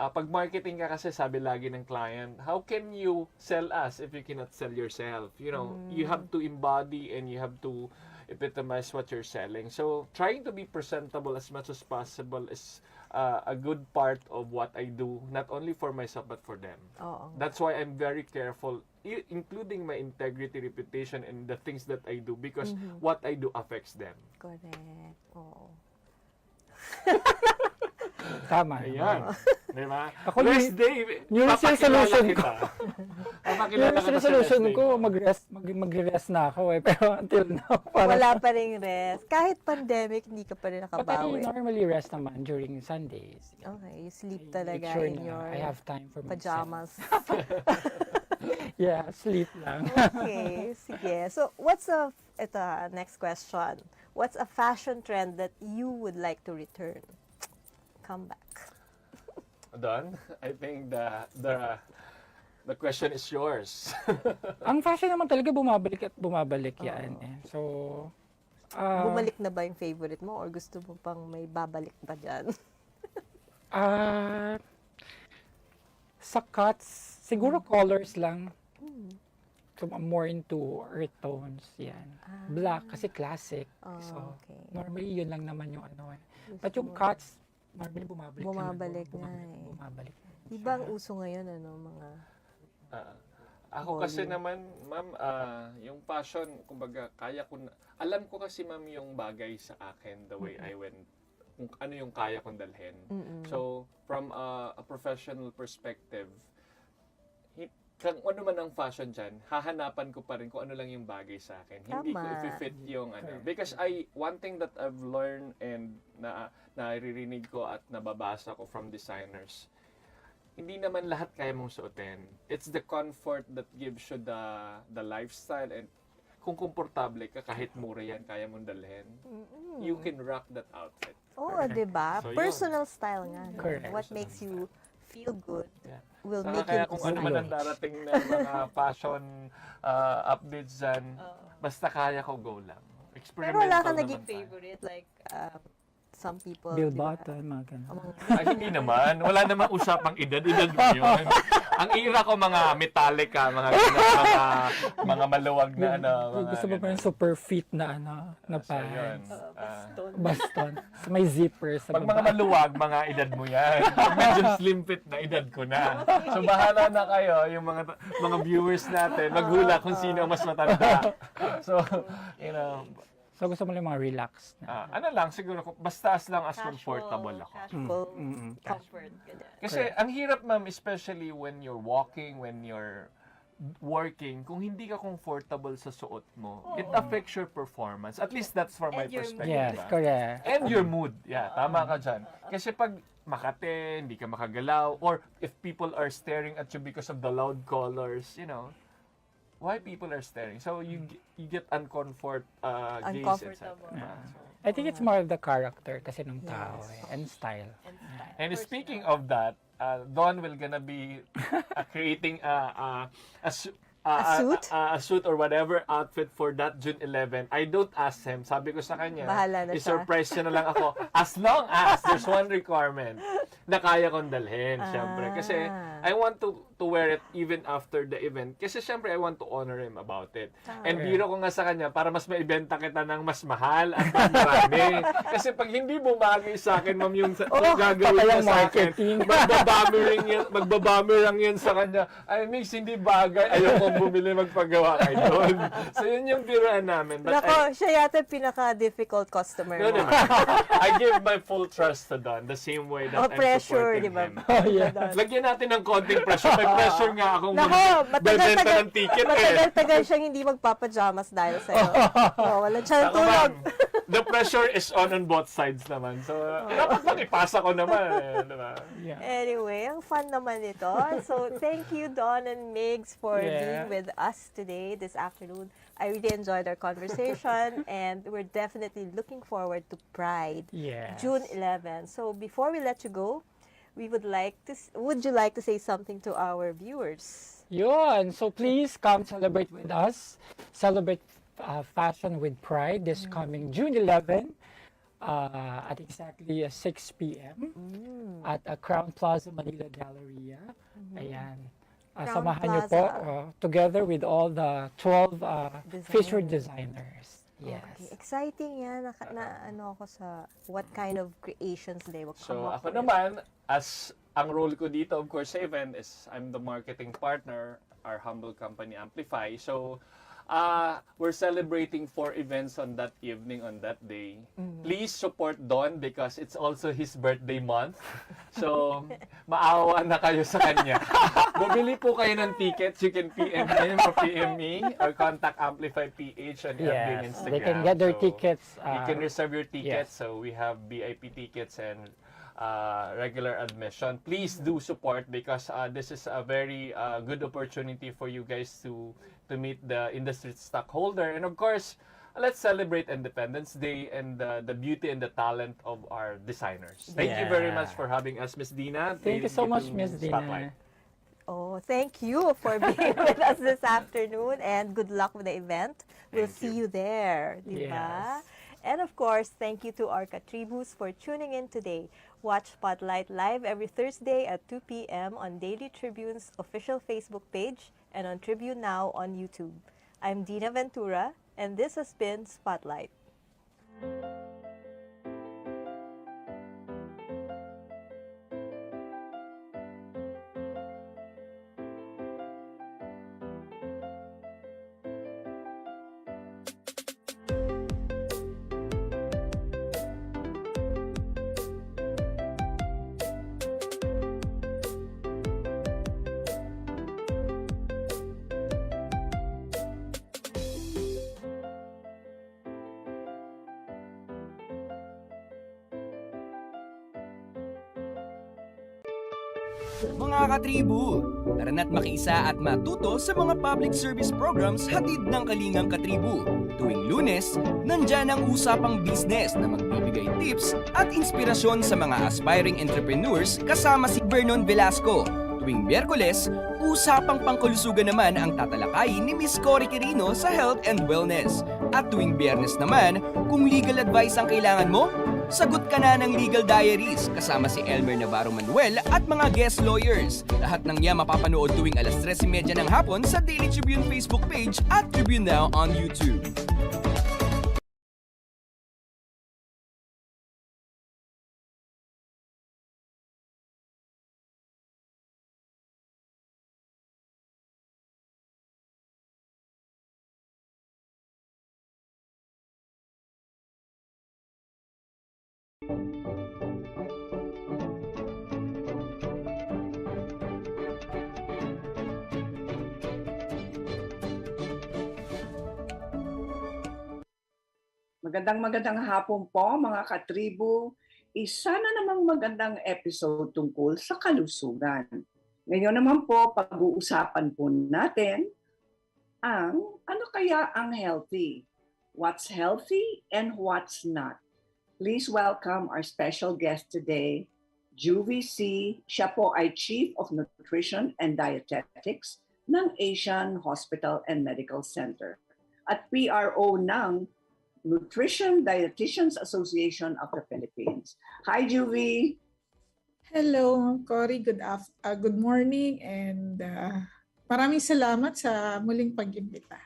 pag marketing ka kasi sabi lagi ng client, how can you sell us if you cannot sell yourself? You know, you have to embody and you have to epitomize what you're selling. So, trying to be presentable as much as possible is a good part of what I do, not only for myself but for them. That's why I'm very careful, including my integrity, reputation, and the things that I do because what I do affects them. Correct. Oo. Tama. Ayan. Diba? Ako Rest day, New Year's papakilala resolution kita. ko. Papakilala New Year's kita sa resolution rest day ko, mo. magre-rest na ako eh. Pero until now, parang... Wala pa rin rest. Kahit pandemic, hindi ka pa rin But I nakabawi. normally rest naman during Sundays. Okay, you sleep Make talaga sure in na your I have time for pajamas. Yeah, sleep lang. Okay, sige. So, ito, next question. What's a fashion trend that you would like to return? Come back. Done. I think the question is yours. Ang fashion naman talaga bumabalik at bumabalik yan. Eh. So, Bumalik na ba yung favorite mo or gusto mo pang may babalik pa dyan? Sa cuts, siguro colors lang. So, I'm more into earth tones, yan. Black, kasi classic. So, okay. normally, yun lang naman yung ano eh. But yung cuts, normally bumabalik. Bumabalik nga eh. Bumabalik. Iba ang uso ngayon, ano, mga... Ako kasi volume. naman, ma'am, yung fashion, kumbaga, kaya ko na, alam ko kasi, ma'am, yung bagay sa akin, the way I went, kung ano yung kaya kong dalhin. So, from a professional perspective, kung ano man ang fashion dyan, hahanapan ko pa rin kung ano lang yung bagay sa akin. Hindi ko Tama. i-fit yung ano. Because one thing that I've learned and naririnig ko at nababasa ko from designers, hindi naman lahat kaya mong suotin. It's the comfort that gives you the lifestyle, and kung komportable ka, kahit mura yan, kaya mong dalhin. You can rock that outfit. Oo, di ba? So, yun. Personal style nga. no? Correct. What makes you feel good will Saka make kaya you kung ano man ang darating na mga fashion updates dyan, basta kaya ko, go lang. Pero Experimental wala ka naman naging tayo. favorite, like, some people, Bill di ba? Button, mga ganun. Ay, hindi naman. Wala namang usapang edad mo yun. Ang ira ko mga Metallica, mga maluwag na ano. Gusto mo pa yung super fit na ano, na So, yun. pants. Baston. So, may zipper sa Pag mga maluwag, mga edad mo yan. Pag medyo slim fit na, edad ko na. So bahala na kayo, yung mga viewers natin, maghula kung sino ang mas matanda. So, you know. So gusto mo lang mga relax na. Ano lang, siguro, basta as long as comfortable ako. Casual comfort. ganyan. Kasi ang hirap, ma'am, especially when you're walking, when you're working, kung hindi ka comfortable sa suot mo, it affects your performance. At least that's for my perspective. Yes, correct. And your mood. Yeah, tama ka dyan. Kasi pag makate, hindi ka makagalaw, or if people are staring at you because of the loud colors, you know, why people are staring? So you get uncomfort, gaze, etc. I think it's more of the character kasi ng tao and style. And speaking of that, Don will gonna be creating a suit or whatever outfit for that June 11. I don't ask him. Sabi ko sa kanya, Bahala na siya. i-surprise niya na lang ako. As long as there's one requirement na kaya kong dalhin, syempre. Kasi I want to wear it even after the event. Kasi syempre, I want to honor him about it. And biro ko nga sa kanya, para mas maibenta kita ng mas mahal at mas marami. Kasi pag hindi bumagay sa akin, ma'am, yung gagawin niya sa akin, magbabamerang yan sa kanya. Ay, Mix, hindi bagay. Ayoko bumili magpagawa kay Don. So, yun yung biruan namin. But Nako, siya yata pinaka-difficult customer no, mo. naman. I give my full trust to Don the same way that I'm pressure, supporting di ba? him. Oh, yeah. Lagyan natin ng konting pressure. May pressure nga akong Nako, bebenta ng ticket matagal-tagal siyang hindi magpapajamas dahil sa'yo. Wala siyang Ako, tulog. ma'am, the pressure is on both sides naman. So, dapat lang ipasa ko naman. Diba? Anyway, ang fun naman ito. So, thank you, Don and Migs, for being with us today, this afternoon. I really enjoyed our conversation, and we're definitely looking forward to Pride, June 11. So, before we let you go, would you like to say something to our viewers? Yun. So please come celebrate with us. Celebrate fashion with Pride this coming June 11 at exactly 6 p.m. At Crown Plaza Manila Galleria. Ayan. Samahan niyo po together with all the 12 featured designers. Yes. Okay. Exciting yan. Ano ako sa what kind of creations they will come So, up ako with. naman, as ang role ko dito, of course, sa event is I'm the marketing partner, our humble company Amplify. So, we're celebrating 4 events on that evening, on that day. Please support Don because it's also his birthday month. So, maawa na kayo sa kanya. Bumili po kayo ng tickets. You can PM him or PM me or contact Amplify PH on FB and Instagram. They can get their tickets. You can reserve your tickets. So, we have VIP tickets and regular admission. Please do support because this is a very good opportunity for you guys to meet the industry stockholder. And of course, let's celebrate Independence Day and the beauty and the talent of our designers. Thank you very much for having us, Miss Dina. Thank you so much, Miss Dina. Spotlight. Oh, thank you for being with us this afternoon, and good luck with the event. We'll see you there, di ba? Yes. And of course, thank you to our Katribus for tuning in today. Watch Spotlight live every Thursday at 2 p.m. on Daily Tribune's official Facebook page and on Tribune Now on YouTube. I'm Dina Ventura, and this has been Spotlight. Mga katribu, tara na't makiisa at matuto sa mga public service programs hatid ng Kalingang Katribu. Tuwing Lunes, nandyan ang usapang business na magbibigay tips at inspirasyon sa mga aspiring entrepreneurs kasama si Vernon Velasco. Tuwing Miyerkules, usapang pangkalusugan naman ang tatalakayin ni Miss Cory Quirino sa Health and Wellness. At tuwing Biyernes naman, kung legal advice ang kailangan mo, sagot ka na ng Legal Diaries kasama si Elmer Navarro Manuel at mga guest lawyers. Lahat ng yan mapapanood tuwing alas 3:30 ng hapon sa Daily Tribune Facebook page at Tribune Now on YouTube. Magandang hapon po mga katribu. Isa na namang magandang episode tungkol sa kalusugan. Ngayon naman po, pag-uusapan po natin ang ano kaya ang healthy? What's healthy and what's not? Please welcome our special guest today, Juvie C. Siya po ay Chief of Nutrition and Dietetics ng Asian Hospital and Medical Center at PRO ng Nutrition Dietitians Association of the Philippines. Hi, Juvie. Hello, Cory. Good morning and maraming salamat sa muling pag-imbita.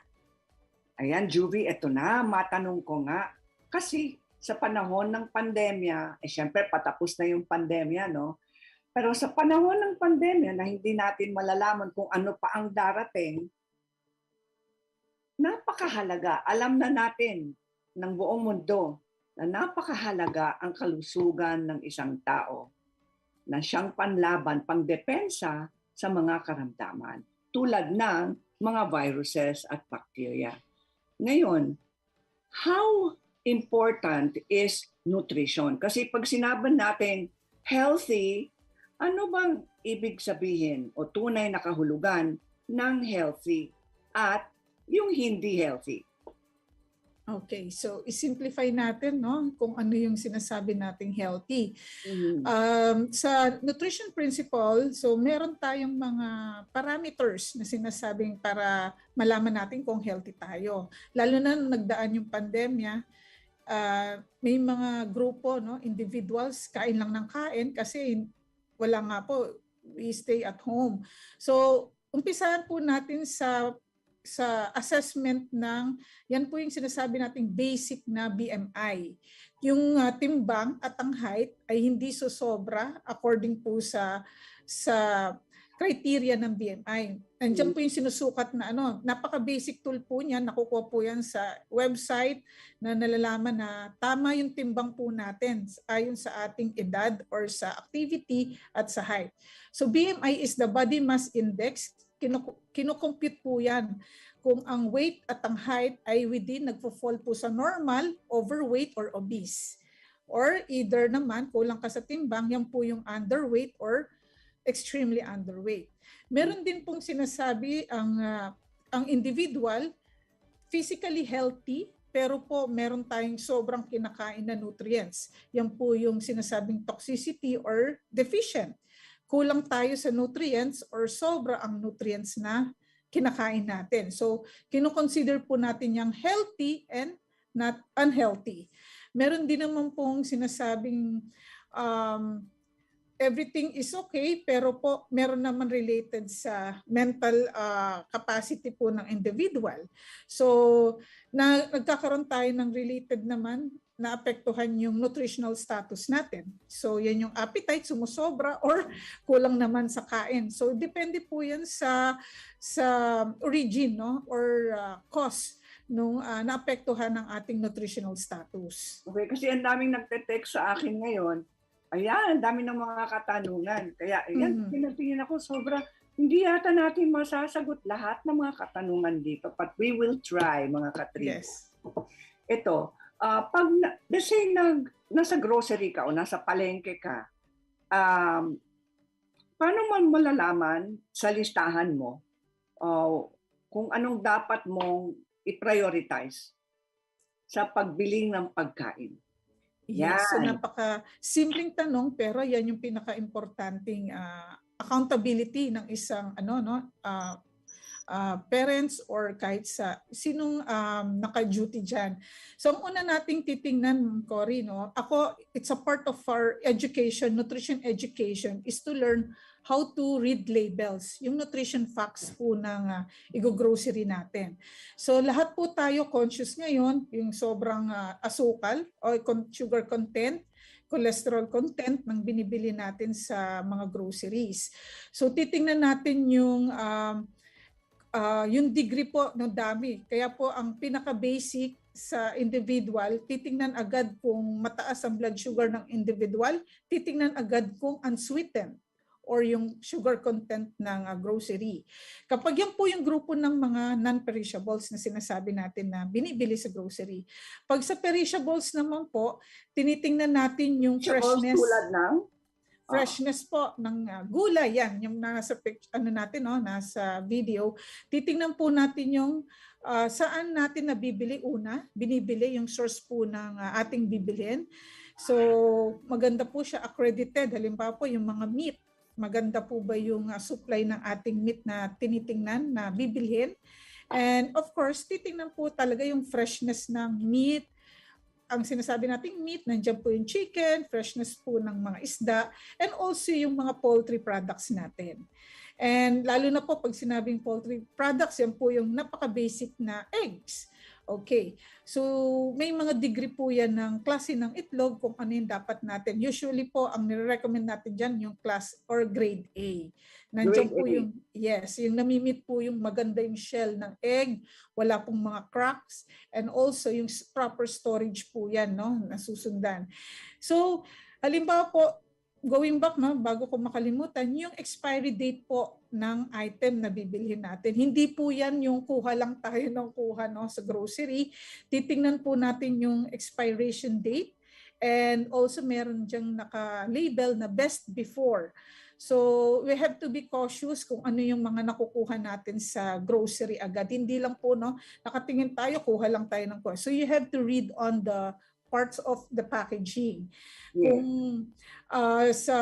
Ayan, Juvie, eto na, matanong ko nga. Kasi sa panahon ng pandemya, syempre patapos na yung pandemya, no? Pero sa panahon ng pandemya na hindi natin malalaman kung ano pa ang darating, napakahalaga. Alam na natin ng buong mundo na napakahalaga ang kalusugan ng isang tao na siyang panlaban, pangdepensa sa mga karamdaman tulad ng mga viruses at bacteria. Ngayon, how important is nutrition? Kasi pag sinabi natin healthy, ano bang ibig sabihin o tunay na kahulugan ng healthy at yung hindi healthy? Okay, so isimplify natin no kung ano yung sinasabi nating healthy. Sa nutrition principle, so meron tayong mga parameters na sinasabing para malaman natin kung healthy tayo. Lalo na nung nagdaan yung pandemya, may mga grupo, no, individuals, kain lang ng kain kasi wala nga po, we stay at home. So umpisahan po natin sa assessment ng, yan po yung sinasabi nating basic na BMI. Yung timbang at ang height ay hindi sosobra according po sa criteria ng BMI. Nandiyan po yung sinusukat na ano, napaka-basic tool po niyan, nakukuha po yan sa website na nalalaman na tama yung timbang po natin ayon sa ating edad or sa activity at sa height. So BMI is the body mass index. Kino-compute po yan kung ang weight at ang height ay within, nagpo-fall po sa normal, overweight, or obese. Or either naman, kulang ka sa timbang, yan po yung underweight or extremely underweight. Meron din pong sinasabi ang individual, physically healthy, pero po meron tayong sobrang kinakain na nutrients. Yan po yung sinasabing toxicity or deficient. Kulang tayo sa nutrients or sobra ang nutrients na kinakain natin. So, kino-consider po natin yung healthy and not unhealthy. Meron din naman pong sinasabing everything is okay, pero po meron naman related sa mental capacity po ng individual. So nagkakaroon tayo ng related naman na apektuhan yung nutritional status natin. So yan yung appetite, sumusobra or kulang naman sa kain. So depende po yan sa origin, no, or cause nung naapektuhan ng ating nutritional status. Okay, kasi ang daming nagte-text sa akin ngayon. Ayan, ang dami ng mga katanungan. Kaya ayan, pinatingin ako sobra. Hindi yata natin masasagot lahat ng mga katanungan dito. But we will try, mga katribo. Yes. Ito, pag let's say nasa grocery ka o nasa palengke ka, paano man malalaman sa listahan mo kung anong dapat mong i-prioritize sa pagbiling ng pagkain? Yes, so Yan. napaka-simpleng tanong pero yan yung pinaka-importanting accountability ng isang parents or kahit sa sinong naka-duty dyan. So ang una nating titingnan, Cory, no, it's a part of our education, nutrition education, is to learn how to read labels, yung nutrition facts po ng i-grocery natin. So lahat po tayo conscious ngayon, yung sobrang asukal o sugar content, cholesterol content ng binibili natin sa mga groceries. So titingnan natin yung degree po ng dami. Kaya po ang pinaka-basic sa individual, titingnan agad kung mataas ang blood sugar ng individual, titingnan agad kung unsweetened or yung sugar content ng grocery. Kapag yan po yung grupo ng mga non-perishables na sinasabi natin na binibili sa grocery. Pag sa perishables naman po, tinitingnan natin yung freshness. Tulad ng? Freshness po ng gulay, yan, yung nasa natin, no, nasa video. Titingnan po natin yung saan natin binibili yung source po ng ating bibilhin. So maganda po siya accredited. Halimbawa po yung mga meat. Maganda po ba yung supply ng ating meat na tinitingnan na bibilhin? And of course, titingnan po talaga yung freshness ng meat. Ang sinasabi nating meat, nandiyan po yung chicken, freshness po ng mga isda, and also yung mga poultry products natin. And lalo na po pag sinabing poultry products, yan po yung napaka-basic na eggs. Okay, so may mga degree po yan ng klase ng itlog kung ano yung dapat natin. Usually po, ang nire-recommend natin dyan yung class or grade A. Nandiyan po yung, yes, yung namimit po yung maganda yung shell ng egg, wala pong mga cracks, and also yung proper storage po yan, no, nasusundan. So, halimbawa po, going back, no, bago ko makalimutan, yung expiry date po ng item na bibilhin natin. Hindi po yan yung kuha lang tayo ng kuha, no, sa grocery. Titingnan po natin yung expiration date, and also meron dyang naka-label na best before. So we have to be cautious kung ano yung mga nakukuha natin sa grocery agad. Hindi lang po, no, nakatingin tayo, kuha lang tayo ng kuha. So you have to read on the parts of the packaging. Yeah. Kung sa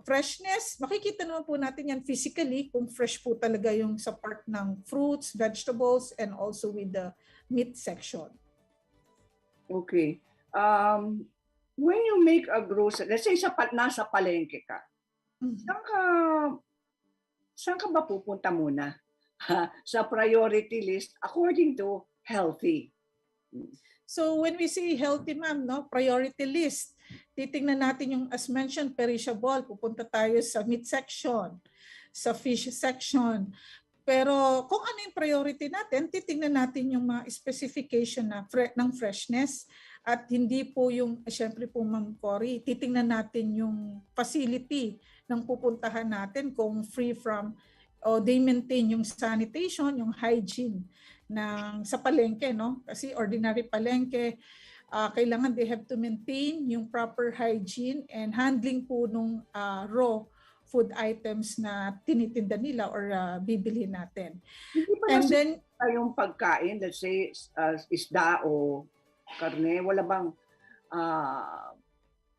freshness, makikita naman po natin yan physically kung fresh po talaga yung sa part ng fruits, vegetables, and also with the meat section. Okay. When you make a grocery, let's say nasa palengke ka, saan ka ba pupunta muna? Sa priority list according to healthy. So when we say healthy, ma'am, no, priority list, titingnan natin yung, as mentioned, perishable. Pupunta tayo sa meat section, sa fish section. Pero kung ano yung priority natin, titingnan natin yung mga specification ng freshness. At hindi po yung, syempre po, Ma'am Cory, titingnan natin yung facility ng pupuntahan natin kung free from, they maintain yung sanitation, yung hygiene sa palengke, no? Kasi ordinary palengke, kailangan they have to maintain yung proper hygiene and handling po nung raw food items na tinitinda nila or bibilhin natin. And then yung pagkain, let's say isda o karne, wala bang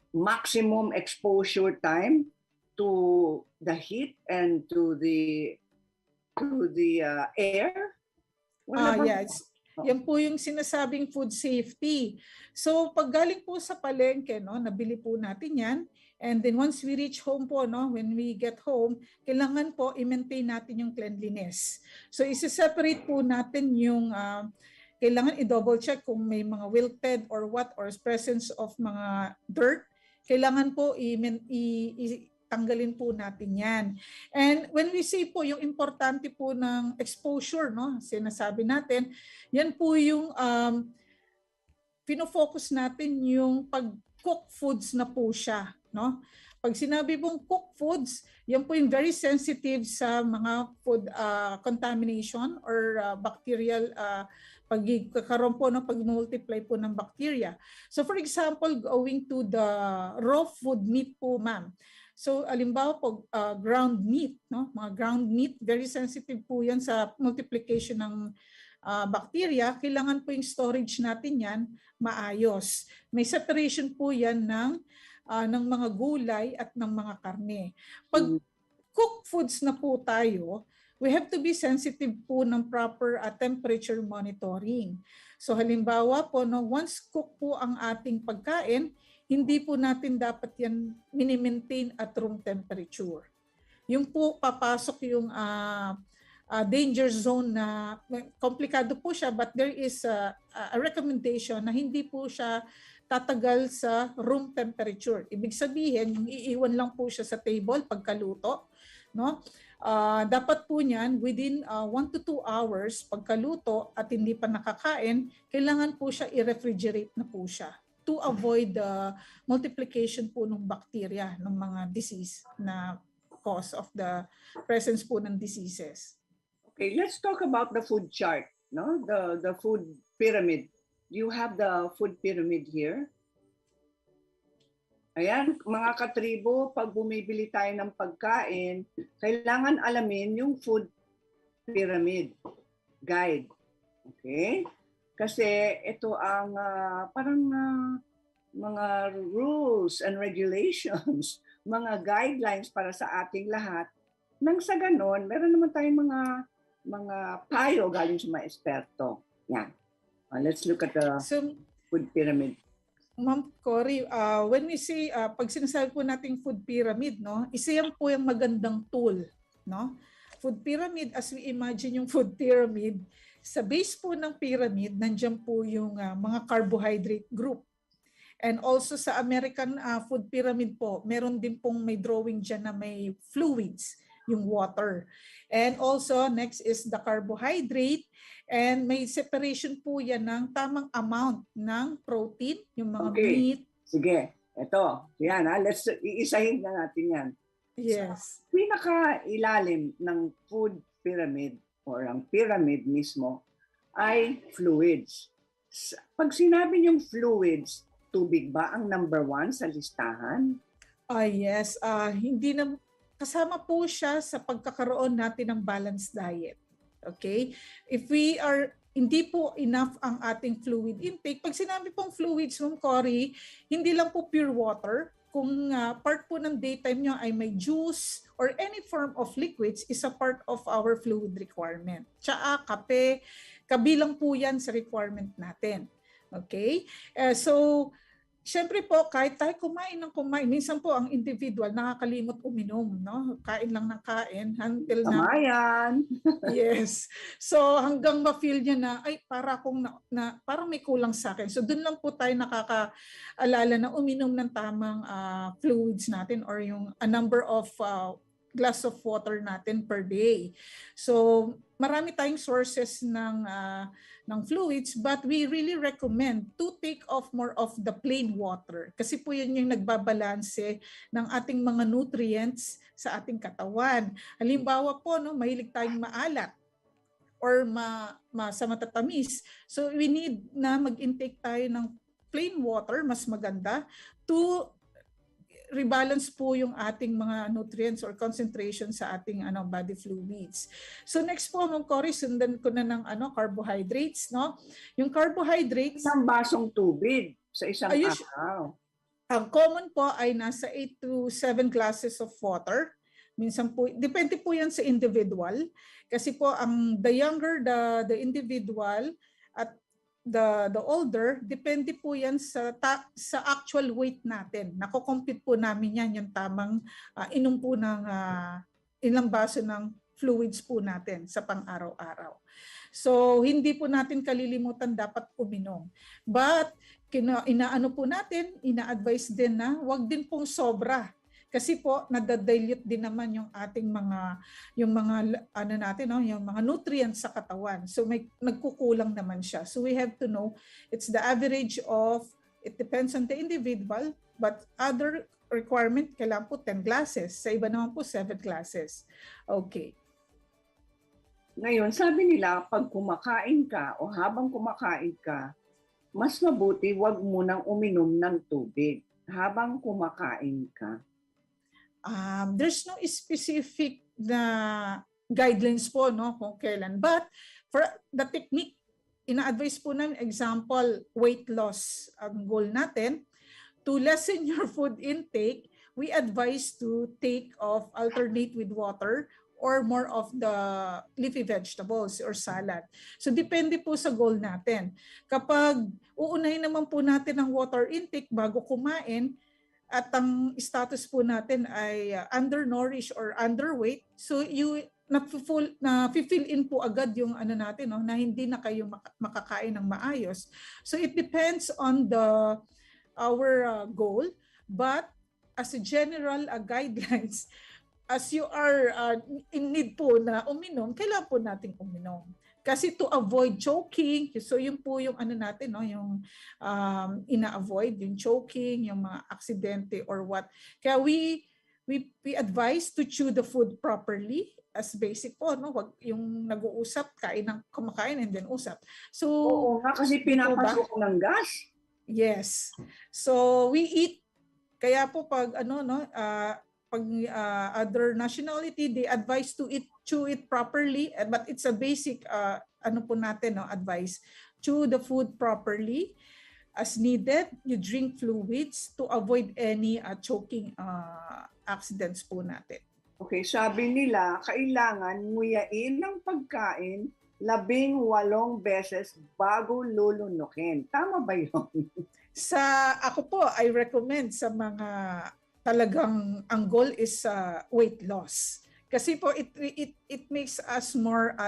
maximum exposure time to the heat and to the air? Yes. Yan po yung sinasabing food safety. So pag galing po sa palengke, no, nabili po natin yan, And then once we reach home po, no, when we get home, kailangan po i-maintain natin yung cleanliness. So isi-separate po natin yung kailangan i-double check kung may mga wilted or what or presence of mga dirt. Kailangan po tanggalin po natin yan. And when we say po yung importante po ng exposure, no, sinasabi natin, yan po yung pinofocus natin yung pag-cook foods na po siya. No? Pag sinabi pong cook foods, yan po yung very sensitive sa mga food contamination or bacterial pagkakaroon po ng pag-multiply po ng bacteria. So for example, going to the raw food meat po, ma'am. So alimbawa po, ground meat, no? Mga ground meat, very sensitive po yan sa multiplication ng bacteria. Kailangan po yung storage natin yan maayos. May separation po yan ng mga gulay at ng mga karne. Pag cook foods na po tayo, we have to be sensitive po ng proper temperature monitoring. So halimbawa po, no, once cook po ang ating pagkain, hindi po natin dapat yan mini-maintain at room temperature. Yung po papasok yung danger zone na komplikado po siya, but there is a recommendation na hindi po siya tatagal sa room temperature. Ibig sabihin, yung iiwan lang po siya sa table pagkaluto, no? Dapat po niyan within 1 to 2 hours pagkaluto at hindi pa nakakain, kailangan po siya i-refrigerate na po siya to avoid the multiplication po ng bacteria, ng mga disease na cause of the presence po ng diseases. Okay, let's talk about the food chart, no? The food pyramid. You have the food pyramid here. Ayan, mga katribo, pag bumibili tayo ng pagkain, kailangan alamin yung food pyramid guide. Okay? Kasi ito ang parang mga rules and regulations, mga guidelines para sa ating lahat. Nang sa ganon, meron naman tayong mga payo galing sa mga eksperto. Yan. Let's look at the food pyramid. Ma'am Cory, when we say, pag sinasabi po nating food pyramid, no, isa yan po yung magandang tool. No? Food pyramid, as we imagine yung food pyramid, sa base po ng pyramid, nandiyan po yung mga carbohydrate group. And also sa American food pyramid po, meron din pong may drawing dyan na may fluids, yung water. And also, next is the carbohydrate. And may separation po yan ng tamang amount ng protein, yung mga meat. Sige, ito. Yan let's iisahin na natin yan. Yes. Sa pinaka-ilalim ng food pyramid or ang pyramid mismo ay fluids. Pag sinabi niyong fluids, tubig ba ang number 1 sa listahan? Yes. Hindi na kasama po siya sa pagkakaroon natin ng balanced diet. Okay? If we are hindi po enough ang ating fluid intake, pag sinabi pong fluids, Ma'am Cory, hindi lang po pure water. Kung part po ng daytime nyo ay may juice or any form of liquids, is a part of our fluid requirement. Tsaa, kape, kabilang po yan sa requirement natin. Okay? So, syempre po, kahit tayo kumain ng kumain, minsan po ang individual nakakalimot uminom, no? Kain lang ng kain until na... Tamayan! Yes. So hanggang ma-feel niya na, ay para akong parang may kulang sa akin. So doon lang po tayo nakakaalala na uminom ng tamang fluids natin or yung a number of glass of water natin per day. So marami tayong sources ng fluids, but we really recommend to take off more of the plain water. Kasi po yun yung nagbabalanse ng ating mga nutrients sa ating katawan. Halimbawa po, no, mahilig tayong maalat or sa matatamis. So we need na mag-intake tayo ng plain water, mas maganda, to rebalance po yung ating mga nutrients or concentration sa ating body fluids. So next po, Ma'am Cory, sundan ko na ng carbohydrates, no? Yung carbohydrates, isang basong tubig sa isang araw. Ang common po ay nasa 8 to 7 glasses of water. Minsan po, depende po yan sa individual. Kasi po, the younger the individual, at the older, depende po yan sa actual weight natin. Nako-compute po namin yan yung tamang inom po ng ilang baso ng fluids po natin sa pang-araw-araw. So, hindi po natin kalilimutan dapat uminom. But, inaano po natin, ina-advise din na wag din pong sobra. Kasi po, nadadilute din naman yung ating yung mga nutrients sa katawan. So, nagkukulang naman siya. So, we have to know, it's the average of, it depends on the individual, but other requirement, kailangan po 10 glasses. Sa iba naman po, 7 glasses. Okay. Ngayon, sabi nila, pag kumakain ka o habang kumakain ka, mas mabuti wag munang uminom ng tubig habang kumakain ka. There's no specific na guidelines po, no, kung kailan. But for the technique, ina-advise po namin, example, weight loss ang goal natin. To lessen your food intake, we advise to alternate with water or more of the leafy vegetables or salad. So depende po sa goal natin. Kapag uunahin naman po natin ang water intake bago kumain, at ang status po natin ay undernourished or underweight, so na-fill in po agad yung natin, no, na hindi na kayo makakain ng maayos. So it depends on our goal, but as a general guidelines, as you are in need po na uminom, kailangan po nating uminom. Kasi to avoid choking, so yun po yung natin, no, yung ina-avoid, yung choking, yung mga aksidente or what. Kaya we advise to chew the food properly as basic po, no, wag yung nag-uusap, kumakain and then usap. So, oo nga, kasi pinapasok ng gas. Yes. So we eat, kaya po pag pag other nationality, they advise to chew it properly, but it's a basic po natin, no, advice. Chew the food properly as needed. You drink fluids to avoid any choking accidents po natin. Okay, sabi nila, kailangan nguyain ng pagkain 18 beses bago lulunukin. Tama ba yun? Ako po, I recommend sa mga talagang ang goal is weight loss. Kasi po it makes us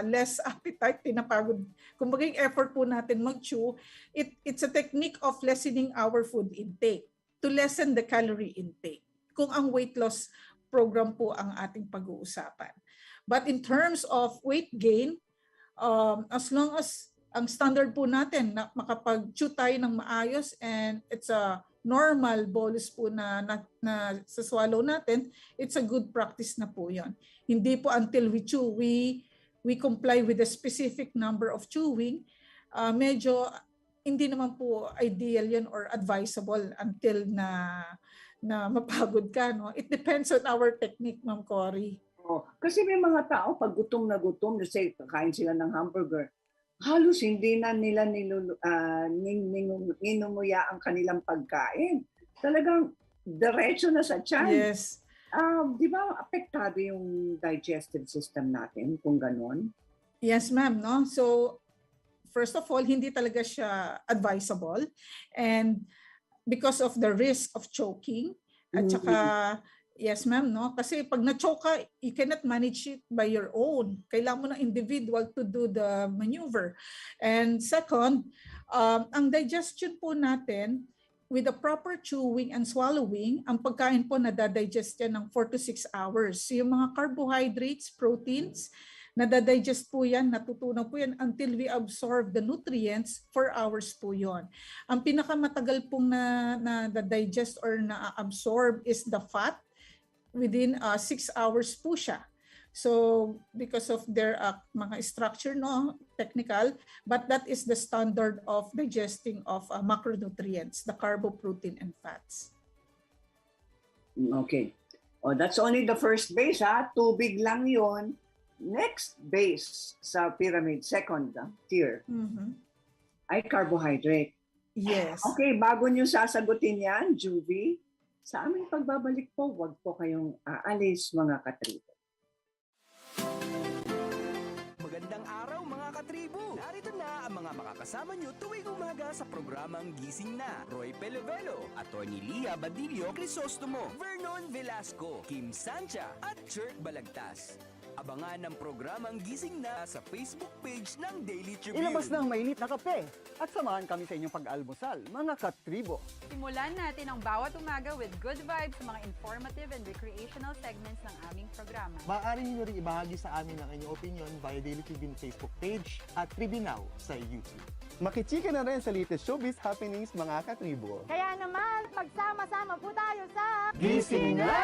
less appetite, pinapagod. Kumbaga yung effort po natin mag-chew, it's a technique of lessening our food intake to lessen the calorie intake. Kung ang weight loss program po ang ating pag-uusapan. But in terms of weight gain, as long as ang standard po natin na makapag-chew tayo ng maayos and it's a normal bolus po na sa swallow natin, it's a good practice na po yon. Hindi po until we chew, we comply with a specific number of chewing. Medyo hindi naman po ideal yan or advisable until na mapagod ka, no? It depends on our technique, Ma'am Cory. Oh, kasi may mga tao pag gutom na gutom, let's say kakain sila ng hamburger, halos hindi na nila ninunguya ang kanilang pagkain. Talagang diretso na sa tiyan. Yes. Di ba apektado yung digestive system natin kung ganon? Yes, ma'am. No? So, first of all, hindi talaga siya advisable. And because of the risk of choking, at saka yes, ma'am, no? Kasi pag na-choke ka, you cannot manage it by your own. Kailangan mo ng individual to do the maneuver. And second, ang digestion po natin, with the proper chewing and swallowing, ang pagkain po nadadigest yan ng 4 to 6 hours. So yung mga carbohydrates, proteins, nadadigest po yan, natutunaw po yan until we absorb the nutrients, 4 hours po yon. Ang pinakamatagal pong na-digest or na-absorb is the fat, within 6 hours po siya. So because of their mga structure, no, technical, but that is the standard of digesting of macronutrients, the carbo, protein, and fats. Okay. Oh, that's only the first base, ha? Tubig lang yon. Next base sa pyramid, second tier, ay carbohydrate. Yes. Okay, bago nyo sasagutin yan, Juvie, sa aming pagbabalik po, wag po kayong aalis, mga katribo. Magandang araw mga katribo! Narito na ang mga makakasama nyo tuwing umaga sa programang Gising Na. Roy Pelevelo, Atty. Lia Badillo Crisostomo, Vernon Velasco, Kim Sancha at Jerk Balagtas. Abangan ang programang Gising Na sa Facebook page ng Daily Tribune. Ilabas na ang mainit na kape at samahan kami sa inyong pag-almusal, mga katribo. Simulan natin ang bawat umaga with good vibes sa mga informative and recreational segments ng aming programa. Maaari niyo rin ibahagi sa amin ang inyong opinion via Daily Tribune Facebook page at Tribune Now sa YouTube. Makichika na rin sa latest showbiz happenings, mga katribo. Kaya naman, magsama-sama po tayo sa Gising Na!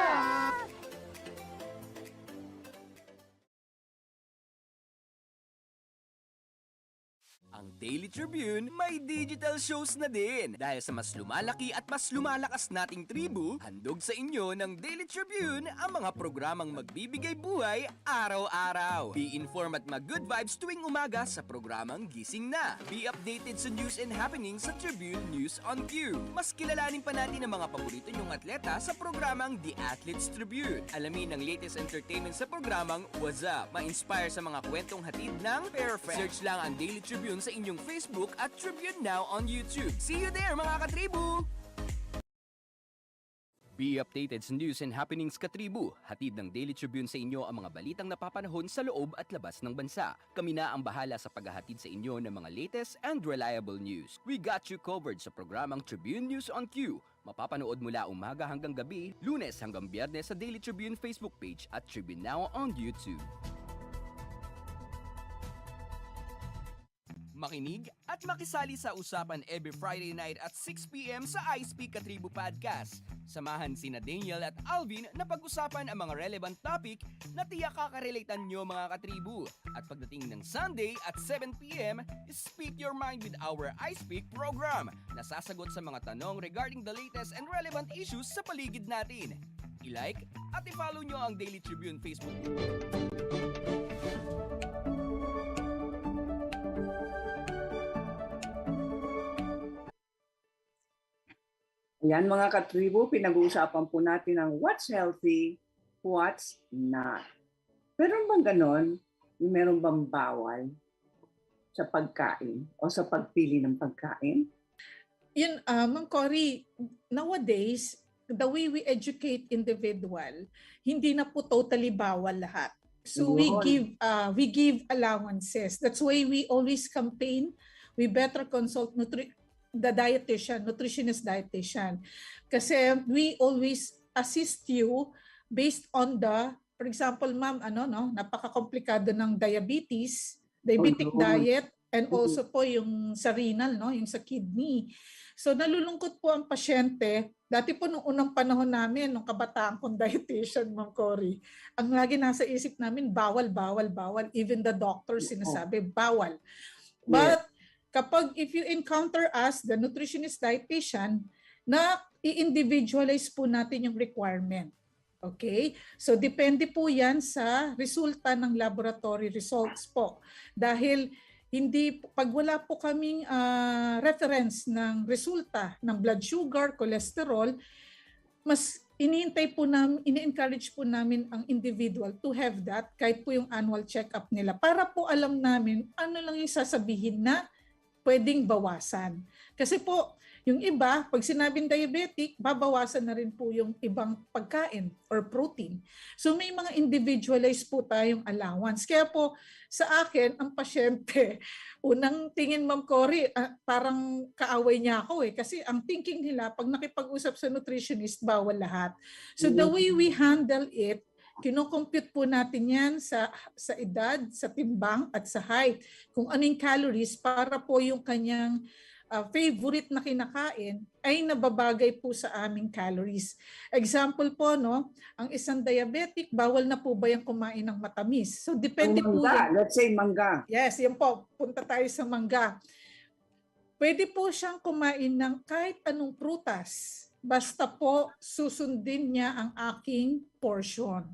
Ang Daily Tribune may digital shows na din. Dahil sa mas lumalaki at mas lumalakas nating tribu, handog sa inyo ng Daily Tribune ang mga programang magbibigay buhay araw-araw. Be informed at mag-good vibes tuwing umaga sa programang Gising Na. Be updated sa news and happenings sa Tribune News on Q. Mas kilalanin pa natin ang mga paborito nyong atleta sa programang The Athletes Tribune. Alamin ang latest entertainment sa programang What's Up. Ma-inspire sa mga kwentong hatid ng Perfect. Search lang ang Daily Tribune sa inyong Facebook at Tribune Now on YouTube. See you there, mga katribu! Be updated sa news and happenings, katribu. Hatid ng Daily Tribune sa inyo ang mga balitang napapanahon sa loob at labas ng bansa. Kami na ang bahala sa paghahatid sa inyo ng mga latest and reliable news. We got you covered sa programang Tribune News on Q. Mapapanood mula umaga hanggang gabi, Lunes hanggang Biyernes sa Daily Tribune Facebook page at Tribune Now on YouTube. Makinig at makisali sa usapan every Friday night at 6 p.m. sa iSpeak Katribu Podcast. Samahan sina Daniel at Alvin na pag-usapan ang mga relevant topic na tiyak kakarelatan nyo, mga katribu. At pagdating ng Sunday at 7 p.m., Speak Your Mind with our iSpeak program na sasagot sa mga tanong regarding the latest and relevant issues sa paligid natin. I-like at i-follow nyo ang Daily Tribune Facebook. Ayan mga katribo, pinag-uusapan po natin ang what's healthy, what's not. Meron bang ganon? Meron bang bawal sa pagkain o sa pagpili ng pagkain? Yun, Ma'am Cory, nowadays, the way we educate individual, hindi na po totally bawal lahat. So we give allowances. That's why we always campaign. We better consult the dietitian, nutritionist dietitian. Kasi we always assist you based on the, for example, ma'am, napaka-komplikado ng diabetic diet, and also po yung sa renal, yung sa kidney. So nalulungkot po ang pasyente. Dati po nung unang panahon namin, nung kabataan kong dietitian, Ma'am Cory, ang lagi nasa isip namin, bawal. Even the doctor sinasabi, bawal. But kapag if you encounter us, the nutritionist dietitian, na i-individualize po natin yung requirement. Okay? So depende po yan sa resulta ng laboratory results po. Dahil pag wala po kaming reference ng resulta ng blood sugar, cholesterol, mas ini-encourage po namin ang individual to have that kahit po yung annual check-up nila para po alam namin ano lang yung sasabihin na pwedeng bawasan. Kasi po, yung iba, pag sinabing diabetic, babawasan na rin po yung ibang pagkain or protein. So may mga individualized po tayong allowance. Kaya po, sa akin, ang pasyente, unang tingin, Ma'am Cory, parang kaaway niya ako kasi ang thinking nila, pag nakipag-usap sa nutritionist, bawal lahat. So the way we handle it, kino-compute po natin yan sa edad, sa timbang at sa height. Kung anong calories para po yung kanyang favorite na kinakain ay nababagay po sa aming calories. Example po, ang isang diabetic, bawal na po ba yung kumain ng matamis? So depende po. Let's say mangga. Yes, yan po. Punta tayo sa mangga. Pwede po siyang kumain ng kahit anong prutas. Basta po susundin niya ang aking portion.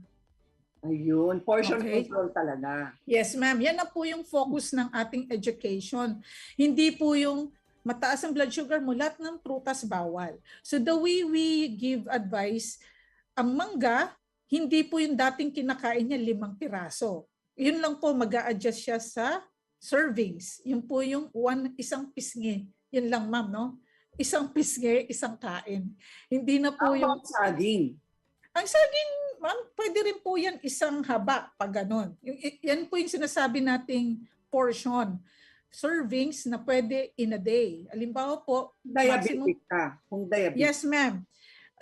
Ayun, portion control talaga. Yes, ma'am. Yan na po yung focus ng ating education. Hindi po yung mataas ang blood sugar mo, lahat ng prutas bawal. So the way we give advice, ang mangga, hindi po yung dating kinakain niya 5 piraso. Yun lang po, mag-a-adjust siya sa servings. Yun po yung isang pisngi. Yun lang, ma'am, no? Isang pisngi, isang kain. Hindi na po yung... saging? Ang saging, ma'am, pwede rin po yan isang haba, pag ganon. Yan po yung sinasabi nating portion. Servings na pwede in a day. Halimbawa po, Diabetic ka. Kung diabetic. Yes, ma'am.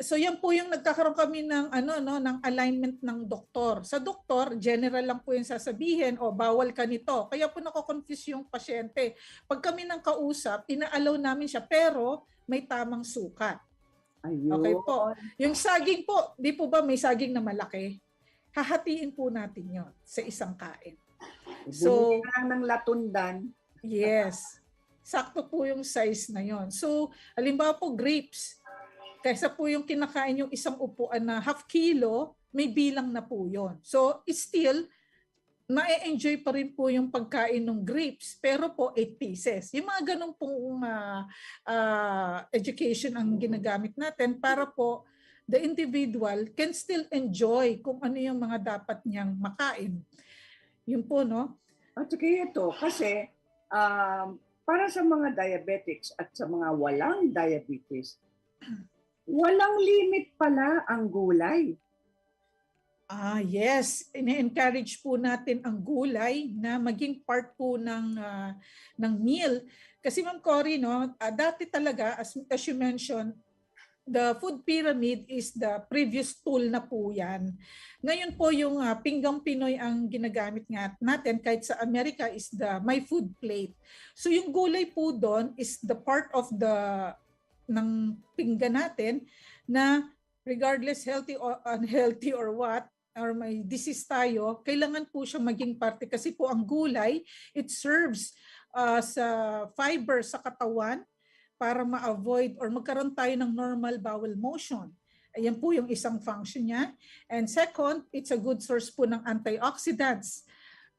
So yan po yung nagkakaroon kami ng ng alignment ng doktor. Sa doktor, general lang po yung sasabihin, o bawal ka nito. Kaya po nako-confuse yung pasyente. Pag kami nang kausap, ina-allow namin siya pero may tamang sukat. Ayun. Okay po. Yung saging po, di po ba may saging na malaki? Hahatiin po natin yon sa isang kain. So, Bumili ka lang ng latundan. yes. Sakto po yung size na yon. So, halimbawa po grapes. Kaysa po yung kinakain yung isang upuan na half kilo, may bilang na po yon. So, still, ma-enjoy pa rin po yung pagkain ng grapes, pero po 8 pieces. Yung mga ganun pong education ang ginagamit natin para po the individual can still enjoy kung ano yung mga dapat niyang makain. Yun po, no? At saka ito, kasi para sa mga diabetics at sa mga walang diabetes, walang limit pala ang gulay. Yes. Ine-encourage po natin ang gulay na maging part po ng meal. Kasi Ma'am Cory, no, dati talaga, as you mentioned, the food pyramid is the previous tool na po yan. Ngayon po yung pinggang Pinoy ang ginagamit nga natin, kahit sa Amerika is the My Food Plate. So yung gulay po doon is the part of ng pinggan natin na regardless healthy or unhealthy or what, or may disease tayo, kailangan po siya maging parte kasi po ang gulay, it serves sa fiber sa katawan para ma-avoid or magkaroon tayo ng normal bowel motion. Ayan po yung isang function niya. And second, it's a good source po ng antioxidants.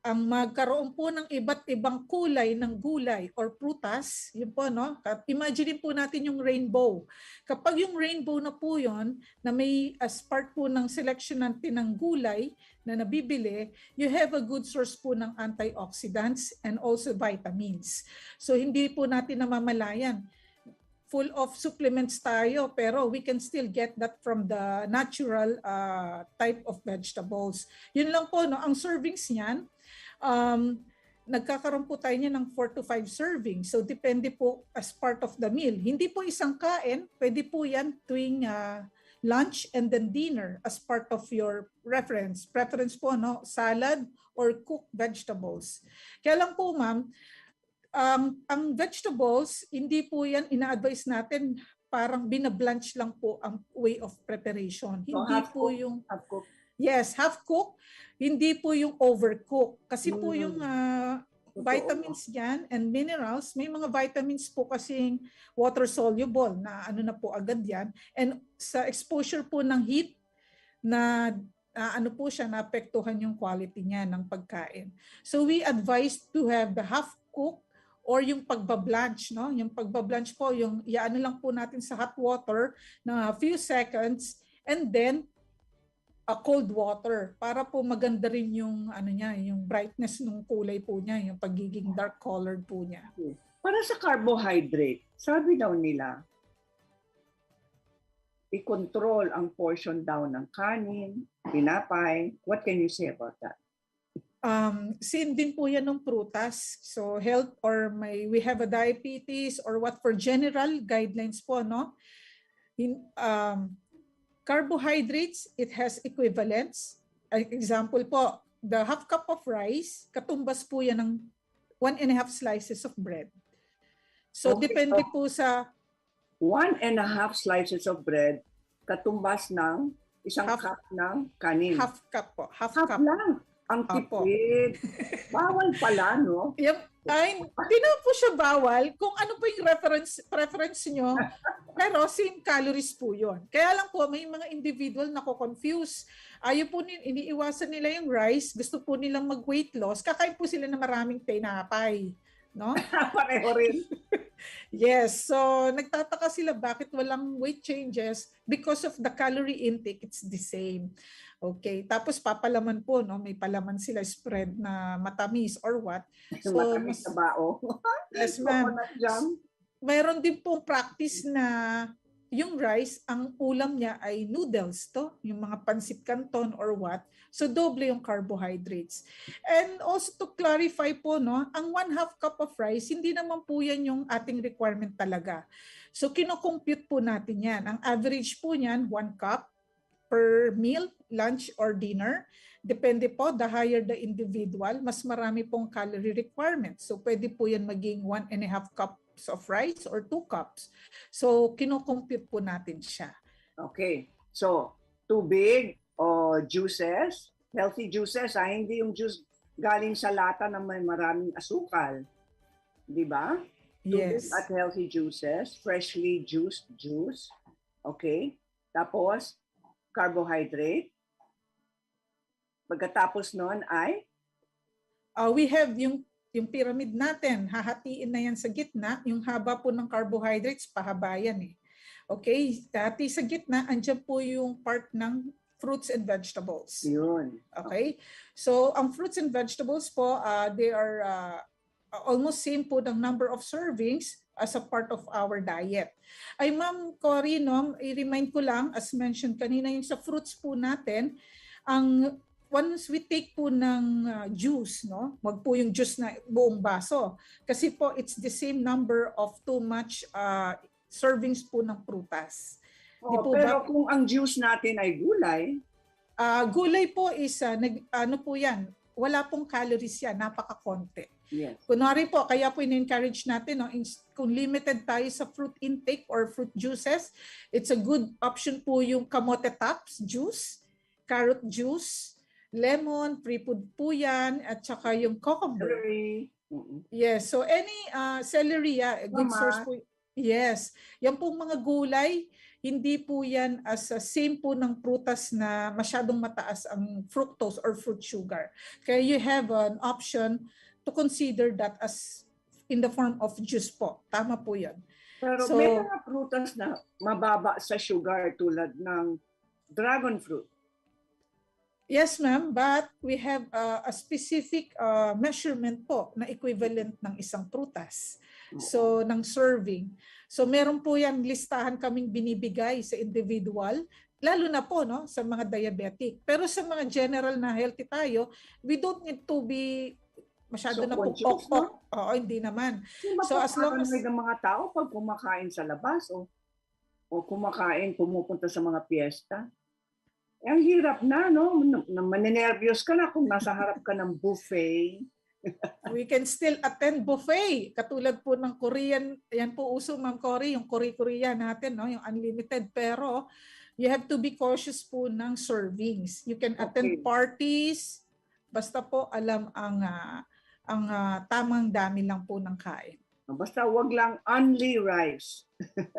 Ang magkaroon po ng iba't ibang kulay ng gulay or prutas, yun po, no? Imagine po natin yung rainbow. Kapag yung rainbow na po yun, na may as part po ng selection natin ng gulay na nabibili, you have a good source po ng antioxidants and also vitamins. So hindi po natin namamalayan. Full of supplements tayo, pero we can still get that from the natural type of vegetables. Yun lang po, no? Ang servings niyan, nagkakaroon po tayo niya ng 4 to 5 servings. So depende po as part of the meal. Hindi po isang kain, pwede po yan tuwing lunch and then dinner as part of your reference. Preference po, no? Salad or cooked vegetables. Kaya lang po, ma'am, ang vegetables, hindi po yan ina-advise natin, parang binablanch lang po ang way of preparation. Hindi po yung half-cook. Yes, half-cook. Hindi po yung overcook. Kasi po yung vitamins yan and minerals, may mga vitamins po kasing water-soluble na ano na po agad yan. And sa exposure po ng heat, na ano po siya, naapektuhan yung quality niya ng pagkain. So we advise to have the half-cook or yung pagbablanch, no? Yung pagbablanch po, yung iano lang po natin sa hot water na a few seconds and then a cold water para po maganda rin yung ano niya, yung brightness ng kulay po niya, yung pagiging dark colored po niya. Para sa carbohydrate, sabi daw nila, i-control ang portion daw ng kanin, tinapay. What can you say about that? Same din po yan ng prutas. So health or we have a diabetes or what for general guidelines po, no? Carbohydrates, it has equivalents. Example po, the half cup of rice, katumbas po yan ng 1.5 slices of bread. So Okay, depende so po sa 1.5 slices of bread, katumbas ng isang cup ng kanin. half cup po. Half Cup cup. lang. Ang tipid. Bawal pala, no? Ay, hindi na po siya bawal kung ano po yung preference nyo. Pero same calories po yun. Kaya lang po, may mga individual na confuse. Ayaw po, iniiwasan nila yung rice. Gusto po nilang mag-weight loss. Kakain po sila na maraming tinapay. No? Pareho rin. Yes. So, nagtataka sila bakit walang weight changes because of the calorie intake. It's the same. Okay, tapos papalaman po, no? May palaman sila spread na matamis or what. So, Matamis na bao. yes, ma'am. Coconut jam. Mayroon din pong practice na yung rice, ang ulam niya ay noodles to, yung mga pansit canton or what. So doble yung carbohydrates. And also to clarify po, no, ang 1/2 cup of rice, hindi naman po yan yung ating requirement talaga. So kino-compute po natin yan. Ang average po niyan, 1 cup per meal, lunch or dinner. Depende po, the higher the individual, mas marami pong calorie requirement. So pwede po yan maging 1.5 cups of rice or 2 cups. So kino-compute po natin siya. Okay. So, tubig o juices, healthy juices, hindi yung juice galing sa lata na may maraming asukal. Di ba? Tubig Yes. at healthy juices, freshly juiced juice. Okay. Tapos, carbohydrate. Pagkatapos nun ay We have yung pyramid natin, hahatiin na yan sa gitna, yung haba po ng carbohydrates, pahaba yan eh. Okay, hati sa gitna, andyan po yung part ng fruits and vegetables. yun. Okay, so ang fruits and vegetables po, they are almost same po ng number of servings as a part of our diet. Ay Ma'am Cory, no, i-remind ko lang, as mentioned kanina, yung sa fruits po natin, ang once we take po ng juice, no, wag po yung juice na buong baso. Kasi po, it's the same number of too much servings po ng prutas. Di po Pero ba? kung ang juice natin ay gulay, Gulay po is, ano po yan, wala pong calories yan, napaka-konti. yes. Kunwari po, kaya po in-encourage natin, no, kung limited tayo sa fruit intake or fruit juices, it's a good option po yung kamote tops juice, carrot juice, lemon, pre-food po yan, at saka yung cucumber. Celery. Yes, so any celery, a good Tama. source po. Yes, yan pong mga gulay, hindi po yan as same po ng prutas na masyadong mataas ang fructose or fruit sugar. Kaya you have an option to consider that as in the form of juice po. Tama po yan. Pero So, may mga prutas na mababa sa sugar tulad ng dragon fruit. yes, ma'am, but we have a specific measurement po na equivalent ng isang prutas. So, ng serving. So, meron po yan listahan kaming binibigay sa individual, lalo na po no, sa mga diabetic. Pero sa mga general na healthy tayo, we don't need to be masyado So, na conscious, pupok-pok. Oo, hindi naman. So, as long as... ng mga tao pag kumakain sa labas o kumakain, pumupunta sa mga piyesta. Ang hirap na, no? Maninervyos ka na kung nasa harap ka ng buffet. We can still attend buffet. Katulad po ng Korean, yan po uso, Ma'am Cory, yung Korea natin, no? Yung unlimited. Pero you have to be cautious po ng servings. You can attend parties, basta po alam ang tamang dami lang po ng kain. Basta wag lang only rice.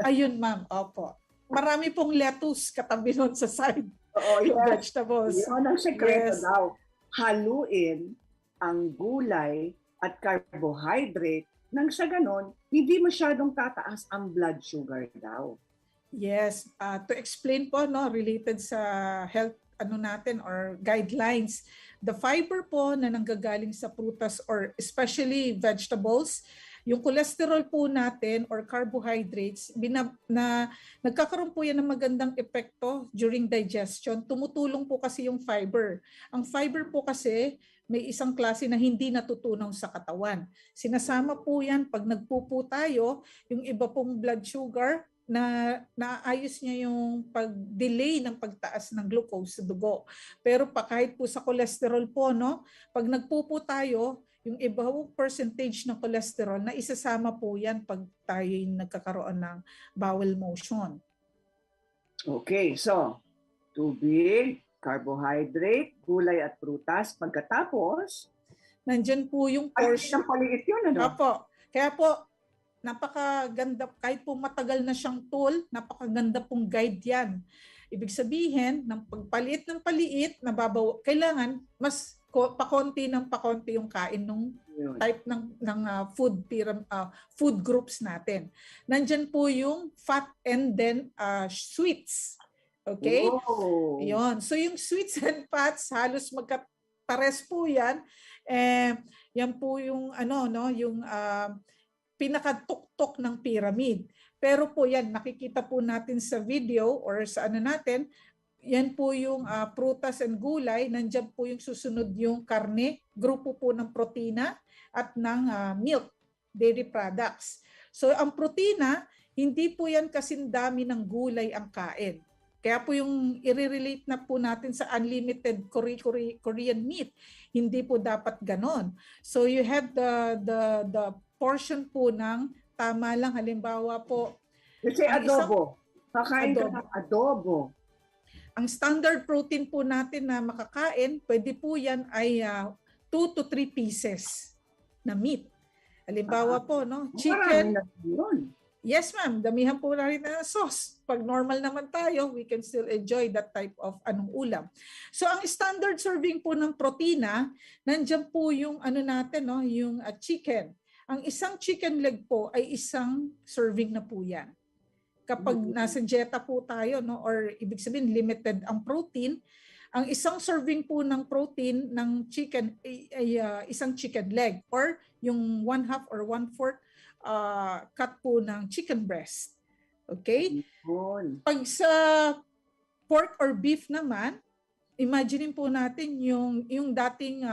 Ayun, ma'am. Opo. Marami pong lettuce katabi nun sa side. Oo, yes. Vegetables. Yun ang sekreto Yes. daw. Haluin ang gulay at carbohydrate nang sa ganon, hindi masyadong tataas ang blood sugar daw. Yes. To explain po, no, related sa health natin or guidelines, the fiber po na nanggagaling sa prutas or especially vegetables, yung cholesterol po natin or carbohydrates, nagkakaroon po yan ng magandang epekto during digestion. Tumutulong po kasi yung fiber. Ang fiber po kasi may isang klase na hindi natutunaw sa katawan. Sinasama po yan pag nagpupo tayo, yung iba pong blood sugar, na naayos niya yung pag-delay ng pagtaas ng glucose sa dugo. Pero kahit po sa cholesterol po, no, pag nagpupo tayo, yung ibang percentage ng cholesterol na isasama po yan pag tayo nagkakaroon ng bowel motion. Okay, so tubig, carbohydrate, gulay at prutas. Pagkatapos, nandyan po yung portion. Ay, paliit yun, ano? Opo. Kaya po, napakaganda, kahit po matagal na siyang tool, napakaganda pong guide yan. Ibig sabihin, ng pagpaliit ng paliit, kailangan mas pakonti ng pakonti yung kain ng type ng food groups natin. Nandyan po yung fat and then sweets. Okay? Oh. Yon. So yung sweets and fats halos magkapares po yan. Yan po yung ano no, yung pinakatuktok ng pyramid. Pero po yan nakikita po natin sa video or sa ano natin, yan po yung prutas and gulay, nandiyan po yung susunod yung karne, grupo po ng protina at ng milk, dairy products. So ang protina, hindi po yan kasing dami ng gulay ang kain. Kaya po yung i-relate na po natin sa unlimited Korean meat, hindi po dapat ganon. So you have the portion po ng tama lang, halimbawa po. Kasi adobo. Kakain ka ng adobo. Ang standard protein po natin na makakain, pwede po yan ay 2 to 3 pieces na meat. Halimbawa po, no? Chicken. Yes, ma'am. Damihan po na rin na sauce. Pag normal naman tayo, we can still enjoy that type of ulam. So, ang standard serving po ng protina, nandiyan po yung ano natin, no? Yung chicken. Ang isang chicken leg po ay isang serving na po yan. Kapag nasa dieta po tayo, no, or ibig sabihin limited ang protein, ang isang serving po ng protein ng chicken ay isang chicken leg or yung 1/2 or 1/4 cut po ng chicken breast. Okay? Pag sa pork or beef naman, imagine po natin yung dating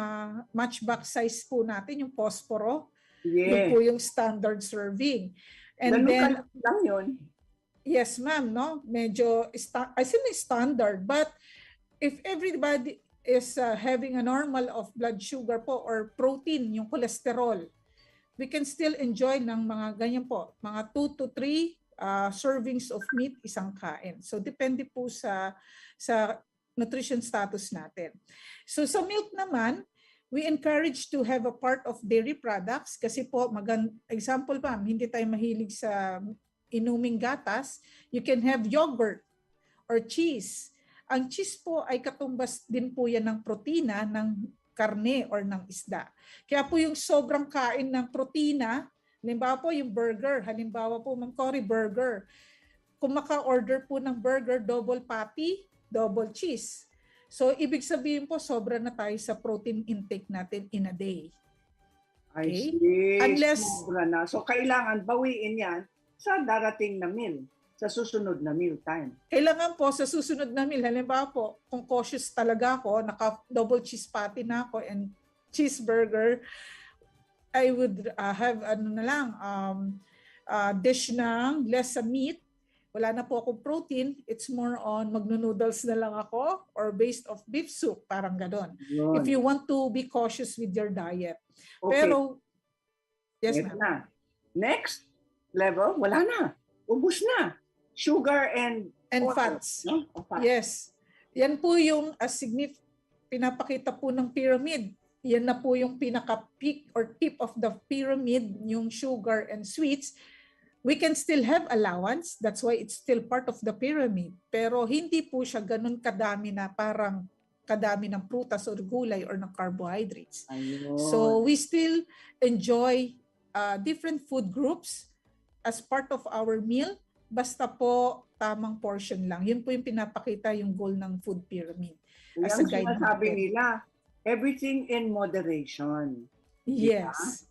matchbox size po natin, yung posporo. Yun po yung standard serving. And then lang yun. Yes, ma'am, no? Medyo I say standard, but if everybody is having a normal of blood sugar po or protein, yung cholesterol, we can still enjoy ng mga ganyan po, mga 2 to 3 servings of meat isang kain. So depende po sa nutrition status natin. So sa milk naman, we encourage to have a part of dairy products kasi po, example pa, hindi tayo mahilig sa inuming gatas, you can have yogurt or cheese. Ang cheese po ay katumbas din po yan ng protina ng karne or ng isda. Kaya po yung sobrang kain ng protina, halimbawa po yung burger, halimbawa po Ma'am Cory, burger. Kung maka-order po ng burger, double patty, double cheese. So ibig sabihin po, sobra na tayo sa protein intake natin in a day. Okay? I see. Unless, sobra na. So kailangan bawiin yan sa darating na meal, sa susunod na meal time. Kailangan po sa susunod na meal, halimbawa po, kung cautious talaga ako, naka-double cheese patty na ako and cheeseburger, I would have dish ng less sa meat. Wala na po akong protein. It's more on magno-noodles na lang ako or based of beef soup, parang ganon. If you want to be cautious with your diet. Okay. Pero, yes ma'am. Next level, wala na. Ubus na. Sugar and fats. No? Yes. Yan po yung pinapakita po ng pyramid. Yan na po yung pinaka-peak or tip of the pyramid, yung sugar and sweets. We can still have allowance. That's why it's still part of the pyramid. Pero hindi po siya ganun kadami na parang kadami ng prutas or gulay or ng carbohydrates. Ayun. So we still enjoy different food groups as part of our meal, basta po tamang portion lang. Yun po yung pinapakita yung goal ng food pyramid. As a guide sinasabi nila, everything in moderation. Yes.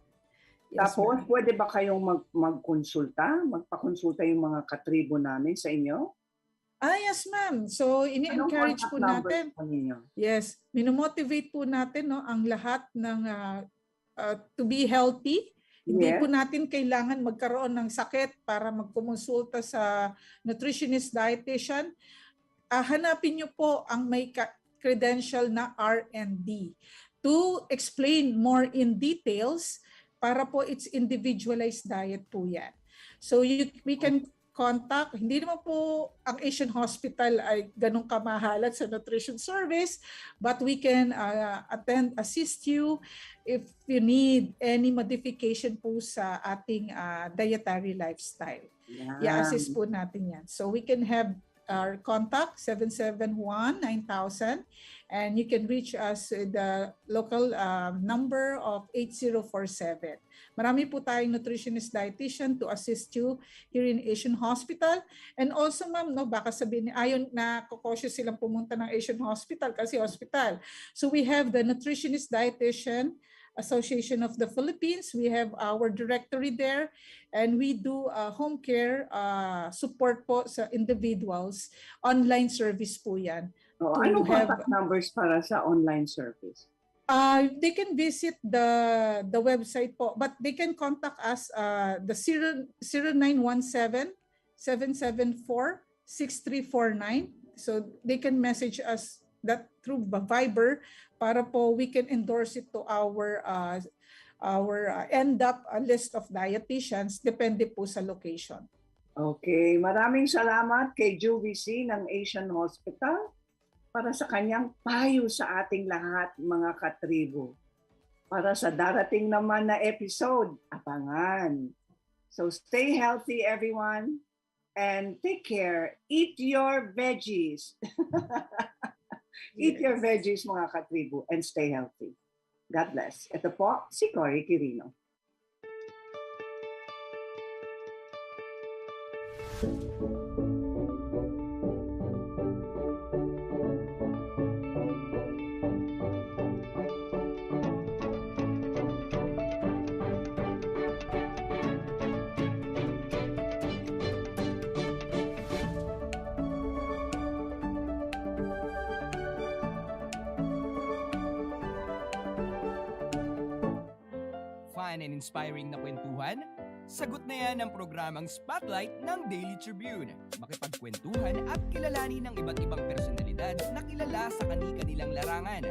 Yes, tapos, pwede ba kayong magkonsulta? Magpakonsulta yung mga katribo namin sa inyo? Yes, ma'am. So, ini-encourage po natin. Yes. Minomotivate po natin ang lahat ng to be healthy. Hindi po natin kailangan magkaroon ng sakit para magkumonsulta sa nutritionist, dietitian. Hanapin niyo po ang may credential na R&D to explain more in details para po it's individualized diet po yan. So we can contact, hindi naman po ang Asian Hospital ay ganun kamahalan sa nutrition service, but we can assist you if you need any modification po sa ating dietary lifestyle. I-assist po natin yan. So we can have our contact 771-9000, and you can reach us with the local number of 8047. Marami po tayong nutritionist dietitian to assist you here in Asian Hospital. And also ma'am, no, baka sabihin ayon na cautious silang pumunta ng Asian Hospital kasi hospital. So we have the Nutritionist Dietitian Association of the Philippines. We have our directory there, and we do home care support po sa individuals. Online service po yan. Anong contact numbers para sa online service? They can visit the website po, but they can contact us the 0917-774-6349. So they can message us that through Viber para po we can endorse it to our end up list of dietitians, depende po sa location. Okay, maraming salamat kay Juvie ng Asian Hospital para sa kanyang payo sa ating lahat, mga katribo. Para sa darating naman na episode, abangan. So stay healthy everyone and take care. Eat your veggies. Eat your veggies, mga katribo, and stay healthy. God bless. Ito po si Cory Quirino. Fun and inspiring na kwentuhan? Sagot na yan ang programang Spotlight ng Daily Tribune. Makipagkwentuhan at kilalanin ng iba't ibang personalidad na kilala sa kani-kanilang larangan.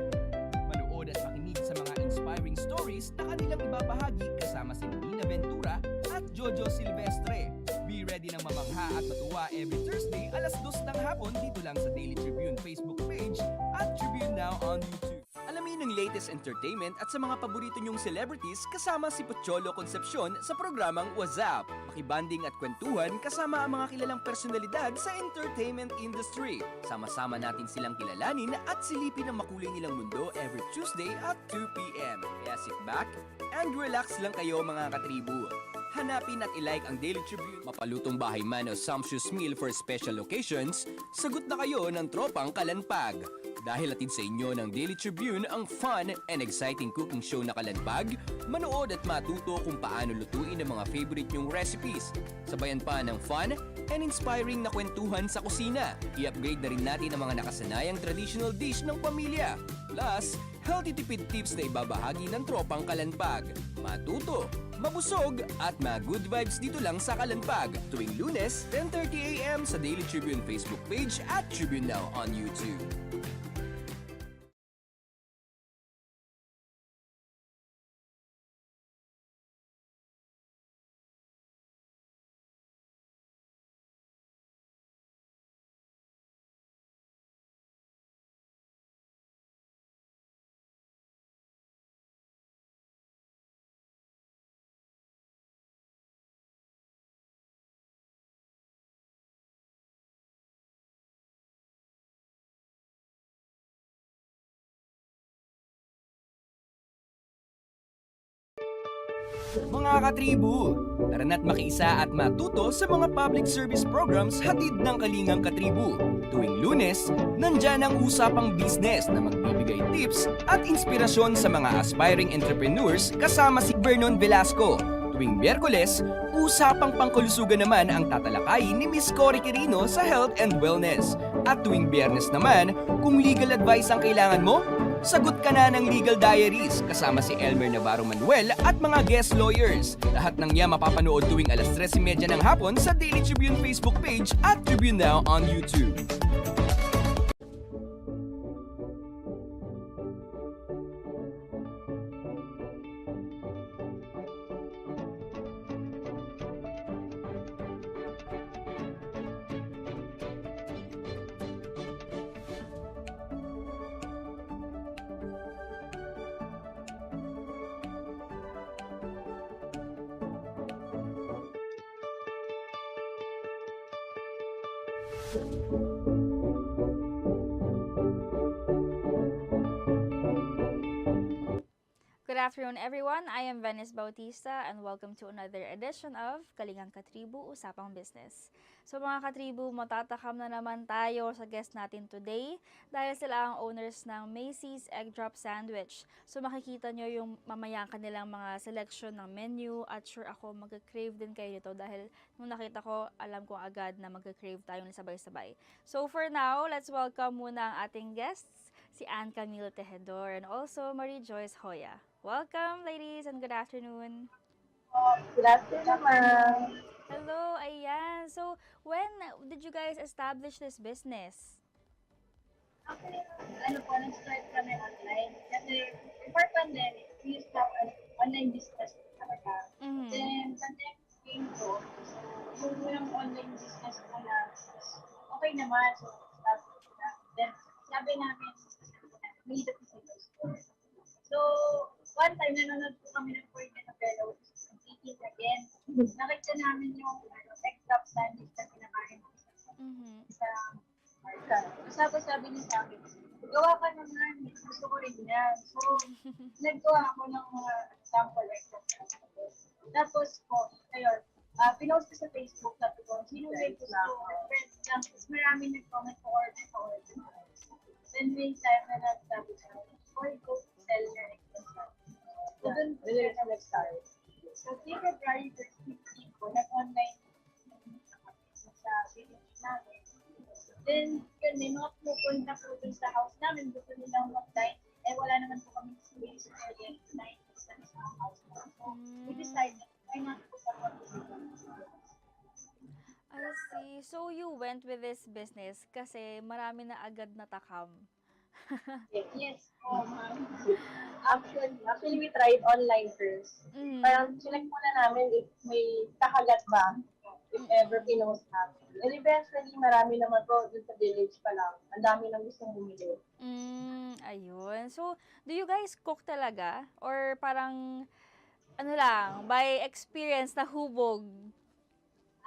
Manood at makinig sa mga inspiring stories na kanilang ibabahagi kasama si Nina Ventura at Jojo Silvestre. Be ready ng mamangha at matuwa every Thursday alas 2 ng hapon dito lang sa Daily Tribune Facebook page at Tribune Now on YouTube. Alamin ang latest entertainment at sa mga paborito nyong celebrities kasama si Pocholo Concepcion sa programang WhatsApp. Makibanding at kwentuhan kasama ang mga kilalang personalidad sa entertainment industry. Sama-sama natin silang kilalanin at silipin ang makulay nilang mundo every Tuesday at 2 p.m. Kaya sit back and relax lang kayo, mga katribu. Hanapin at ilike ang Daily Tribune. Mapalutong bahay man o sumptuous meal for special occasions, sagot na kayo ng tropang Kalanpag. Dahil atid sa inyo ng Daily Tribune ang fun and exciting cooking show na Kalanpag, manood at matuto kung paano lutuin ang mga favorite nyong recipes. Sabayan pa ng fun and inspiring na kwentuhan sa kusina. I-upgrade na rin natin ang mga nakasanayang traditional dish ng pamilya. Plus, healthy tipid tips na ibabahagi ng tropang Kalanpag. Matuto, mabusog at good vibes dito lang sa Kalanpag. Tuwing Lunes, 10:30 a.m. sa Daily Tribune Facebook page at Tribune Now on YouTube. Mga katribu, tara na't makiisa at matuto sa mga public service programs hatid ng Kalingang Katribu. Tuwing Lunes, nandyan ang usapang business na magbibigay tips at inspirasyon sa mga aspiring entrepreneurs kasama si Vernon Velasco. Tuwing Miyerkules, usapang pangkalusugan naman ang tatalakayin ni Miss Cory Quirino sa Health and Wellness. At tuwing Biyernes naman, kung legal advice ang kailangan mo, sagot ka na ng Legal Diaries kasama si Elmer Navarro Manuel at mga guest lawyers. Lahat ng niya mapapanood tuwing alas 3:30 ng hapon sa Daily Tribune Facebook page at Tribune Now on YouTube. Good afternoon, everyone. I am Venice Bautista and welcome to another edition of Kalingang Katribu Usapang Business. So mga katribu, matatakam na naman tayo sa guest natin today dahil sila ang owners ng Macy's Egg Drop Sandwich. So makikita nyo yung mamaya kanilang mga selection ng menu at sure ako mag-crave din kayo nito dahil nung nakita ko, alam ko agad na mag-crave tayong sabay-sabay. So for now, let's welcome muna ang ating guests, si Ann Camille Tejedor and also Marie Joyce Hoya. Welcome, ladies, and good afternoon. Good afternoon, ma'am. Hello, ayan. So, when did you guys establish this business? Actually, nag-start kami online. Kasi before pandemic, we used to have an online business talaga. Then, pandemic came to, so yung unang online business ko na okay naman. So, start na. Then, sabi namin, we need a physical store. So, one time, nanonood po kami ng Korean novela, which is competing again. Nakita namin yung egg drop sandwich na pinakain ko sa market. So, sabi niya sa akin, gawa ka naman, gusto ko rin yan. So, naggawa ako ng mga sample egg drop sandwich. Tapos po, ayun, pinost ko sa Facebook, sabi ko, sino may gusto? Friends lang. Tapos marami nag-comment po order. Then may time na nagsabi sa akin, or go sell your egg drop sandwich. So, dun siya nag-start. So, February 15 po, nag-online sa village namin. Then, yun, may mga pupunta po dun sa house namin, gusto nilang mag-dine. Eh, wala naman po kami space for them to dine sa house namin. So, we decided, why not po sa I see. So, you went with this business kasi marami na agad natakam. Yes, ma'am. Actually, we tried online first. Parang select muna namin if may kakagat ba, if ever pinost natin. And eventually, marami naman po dun sa village pa lang. Ang dami nang gustong bumili. Ayun. So, do you guys cook talaga? Or parang, ano lang, by experience na hubog?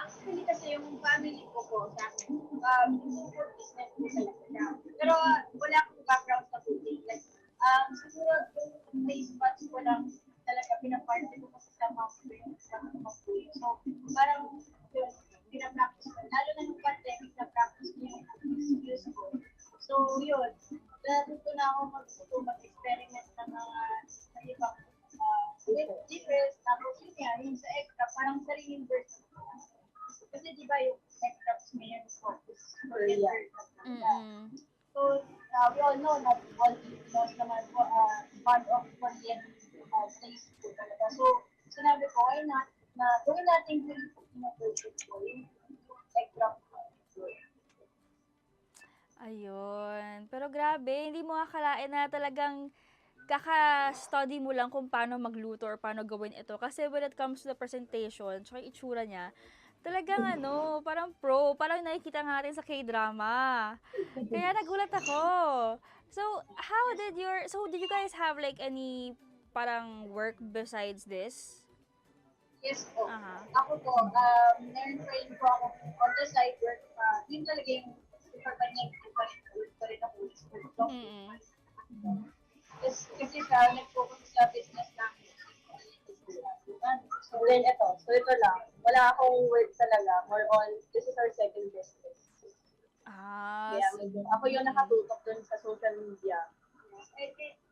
Actually, kasi yung family ko po sa akin, food business po sila. Pero wala akong background sa cooking. Like, siguro yung taste buds ko lang talaga pinaparte ko kasi sa mga food. So, parang yun, pinapractice ko. Lalo na nung pandemic, na-practice ko yung skills ko. So, yun. Natuto na ako mag-experiment ng mga ibang dishes. Tapos yun nga, yung sa extra, parang sariling version. Kasi di ba yung extracts may yung focus Korea. So, we all know that all Filipinos naman po part of Korean place po talaga. So, sinabi ko, why not na gawin natin Filipino version po yung extract. Ayun. Pero grabe, hindi mo akalain na talagang kaka-study mo lang kung paano magluto or paano gawin ito. Kasi when it comes to the presentation, tsaka yung itsura niya, talagang parang pro, parang nakikita nga natin sa K-drama. Kaya nagulat ako. So, did you guys have like any parang work besides this? Yes po. Ako po, meron pa rin po ako on the side work. Yun talaga yung pagpapanyag ko rin ako. Kasi nag-focus sa business namin. So then ito lang. Wala akong work talaga. More on, this is our second business. Kaya ako yung nakatutok dun sa social media.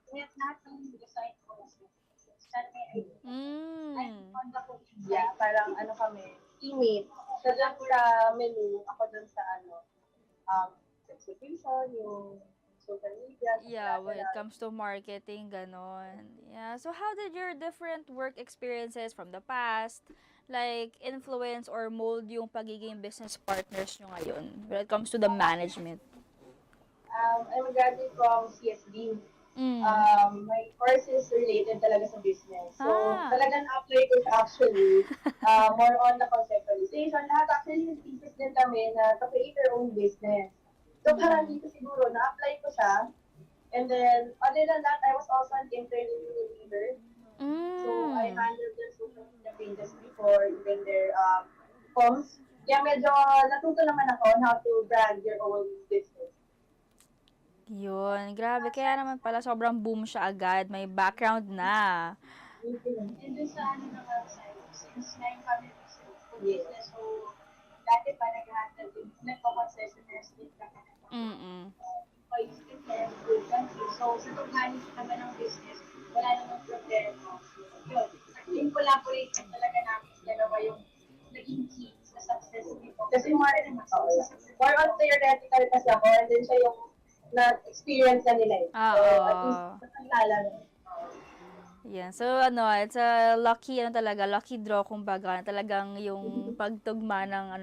With nothing design ko. I'm on the media. Parang kami, teammate. So dun sa menu, ako dun sa execution, yung social media. Yeah, when it comes to marketing, ganon. Yeah. So how did your different work experiences from the past like influence or mold yung pagiging business partners nyo ngayon when it comes to the management? I'm a graduate from CSB. My course is related talaga sa business. So, talagang apply ko siya actually. More on the conceptualization. Lahat actually yung thesis din kami na to create your own business. So, parang dito siguro, na-apply ko siya. And then, other than that, I was also an intern in Unilever. So, I handled their social media pages before, even their comms. Kaya medyo natuto naman ako on how to brand your own business. Yun, grabe. Kaya naman pala sobrang boom siya agad. May background na. And dun sa ano ng website, since ngayon kami food business, so dati pa nag-handle din, nagpa-concessionaires din kami. Food country. So sa pag-manage naman ng business, wala namang problema. Yun. Yung collaborate talaga namin dalawa yung naging key sa success nito. Kasi more on theoretical kasi ako, and then siya yung na-experience na nila eh. So, at least, nakilala na. Yeah. So, it's a lucky draw, kumbaga, na talagang yung pagtugma ng,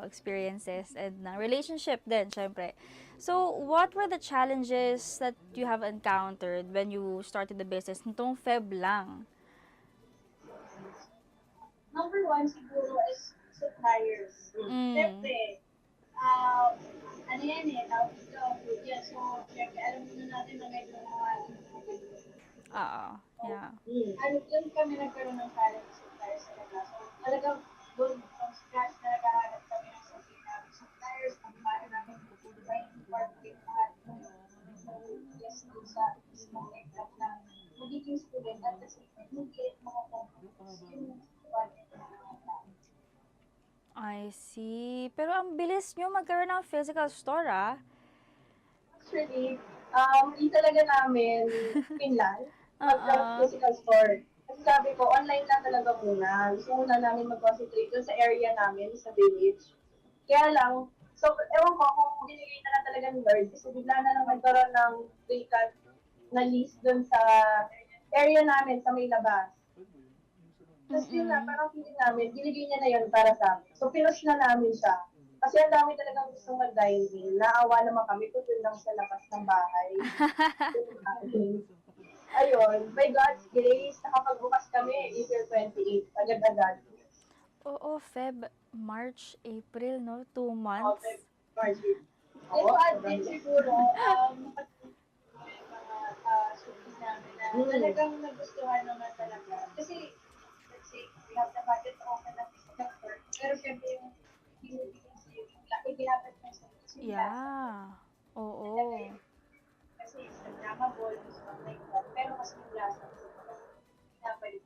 experiences and na relationship din, syempre. So, what were the challenges that you have encountered when you started the business nitong Feb lang? Number one siguro is suppliers. Siyempre, ano yan eh, tawag dito, food yan. So, siyempre, alam mo na natin na medyo mga yeah. Ano, yun kami nagkaroon ng talent suppliers talaga. So, talagang from scratch na naghahanap kami ng suppliers, ang paano namin incorporate lahat ng yes, sa isang exam na magiging student at the same time, mag-get mga companies yung budget na I see. Pero ang bilis nyo magkaroon ng physical store, Actually, hindi talaga namin pinlan mag-physical store. Kasi sabi ko, online lang talaga muna. Gusto muna namin mag-concentrate dun sa area namin, sa village. Kaya lang, so, ewan ko kung binigay na talaga ni Lord. Kasi bigla na lang nagkaroon ng vacant na list dun sa area namin, sa may labas. Tapos yun na, parang feeling namin, binigay niya na yun para sa amin. So, pinush na namin siya. Kasi ang dami talagang gusto mag-dining. Naawa naman kami kung yun lang sa labas ng bahay. Ayun, by God's grace, nakapagbukas kami April 28, agad-agad. Oo, Feb, March, April, no? 2 months. Okay, March. Ito at din siguro, mga showbiz namin na talagang nagustuhan naman talaga. Kasi, let's say, we have the budget to open up this sector. Pero syempre yung binibigyan sa yung laki ginapit ng sa Yeah. Oo. Kasi Instagrammable, something like that. Pero mas yung lasa. Dapat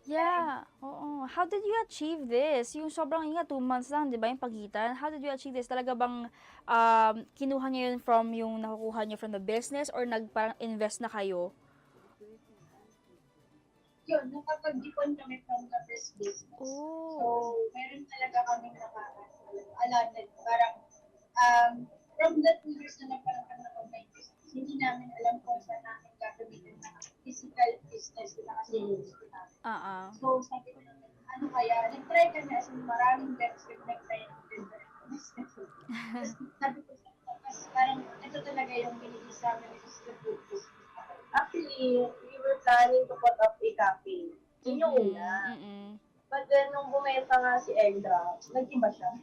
Yeah. Oo. How did you achieve this? Yung sobrang 2 months lang, di ba, yung pagitan? How did you achieve this? Talaga bang kinuha niyo yun from yung nakukuha niyo from the business or parang invest na kayo? Yun, nakapag-dipon kami from the first business. So, meron talaga kami allotted. Parang, from the 2 years na nagkaroon kami ng online business, hindi namin alam kung saan namin gagamitin na physical business na kasi gusto namin. So, sabi ko naman, ano kaya, nag-try kami as in maraming reps with nag-try ng different business. Sabi ko, parang ito talaga yung binigay sa amin is the food business. Actually, we were planning to put up a cafe. Yun yung una. But then, nung bumenta nga si Egg Drop, nag-iba siya.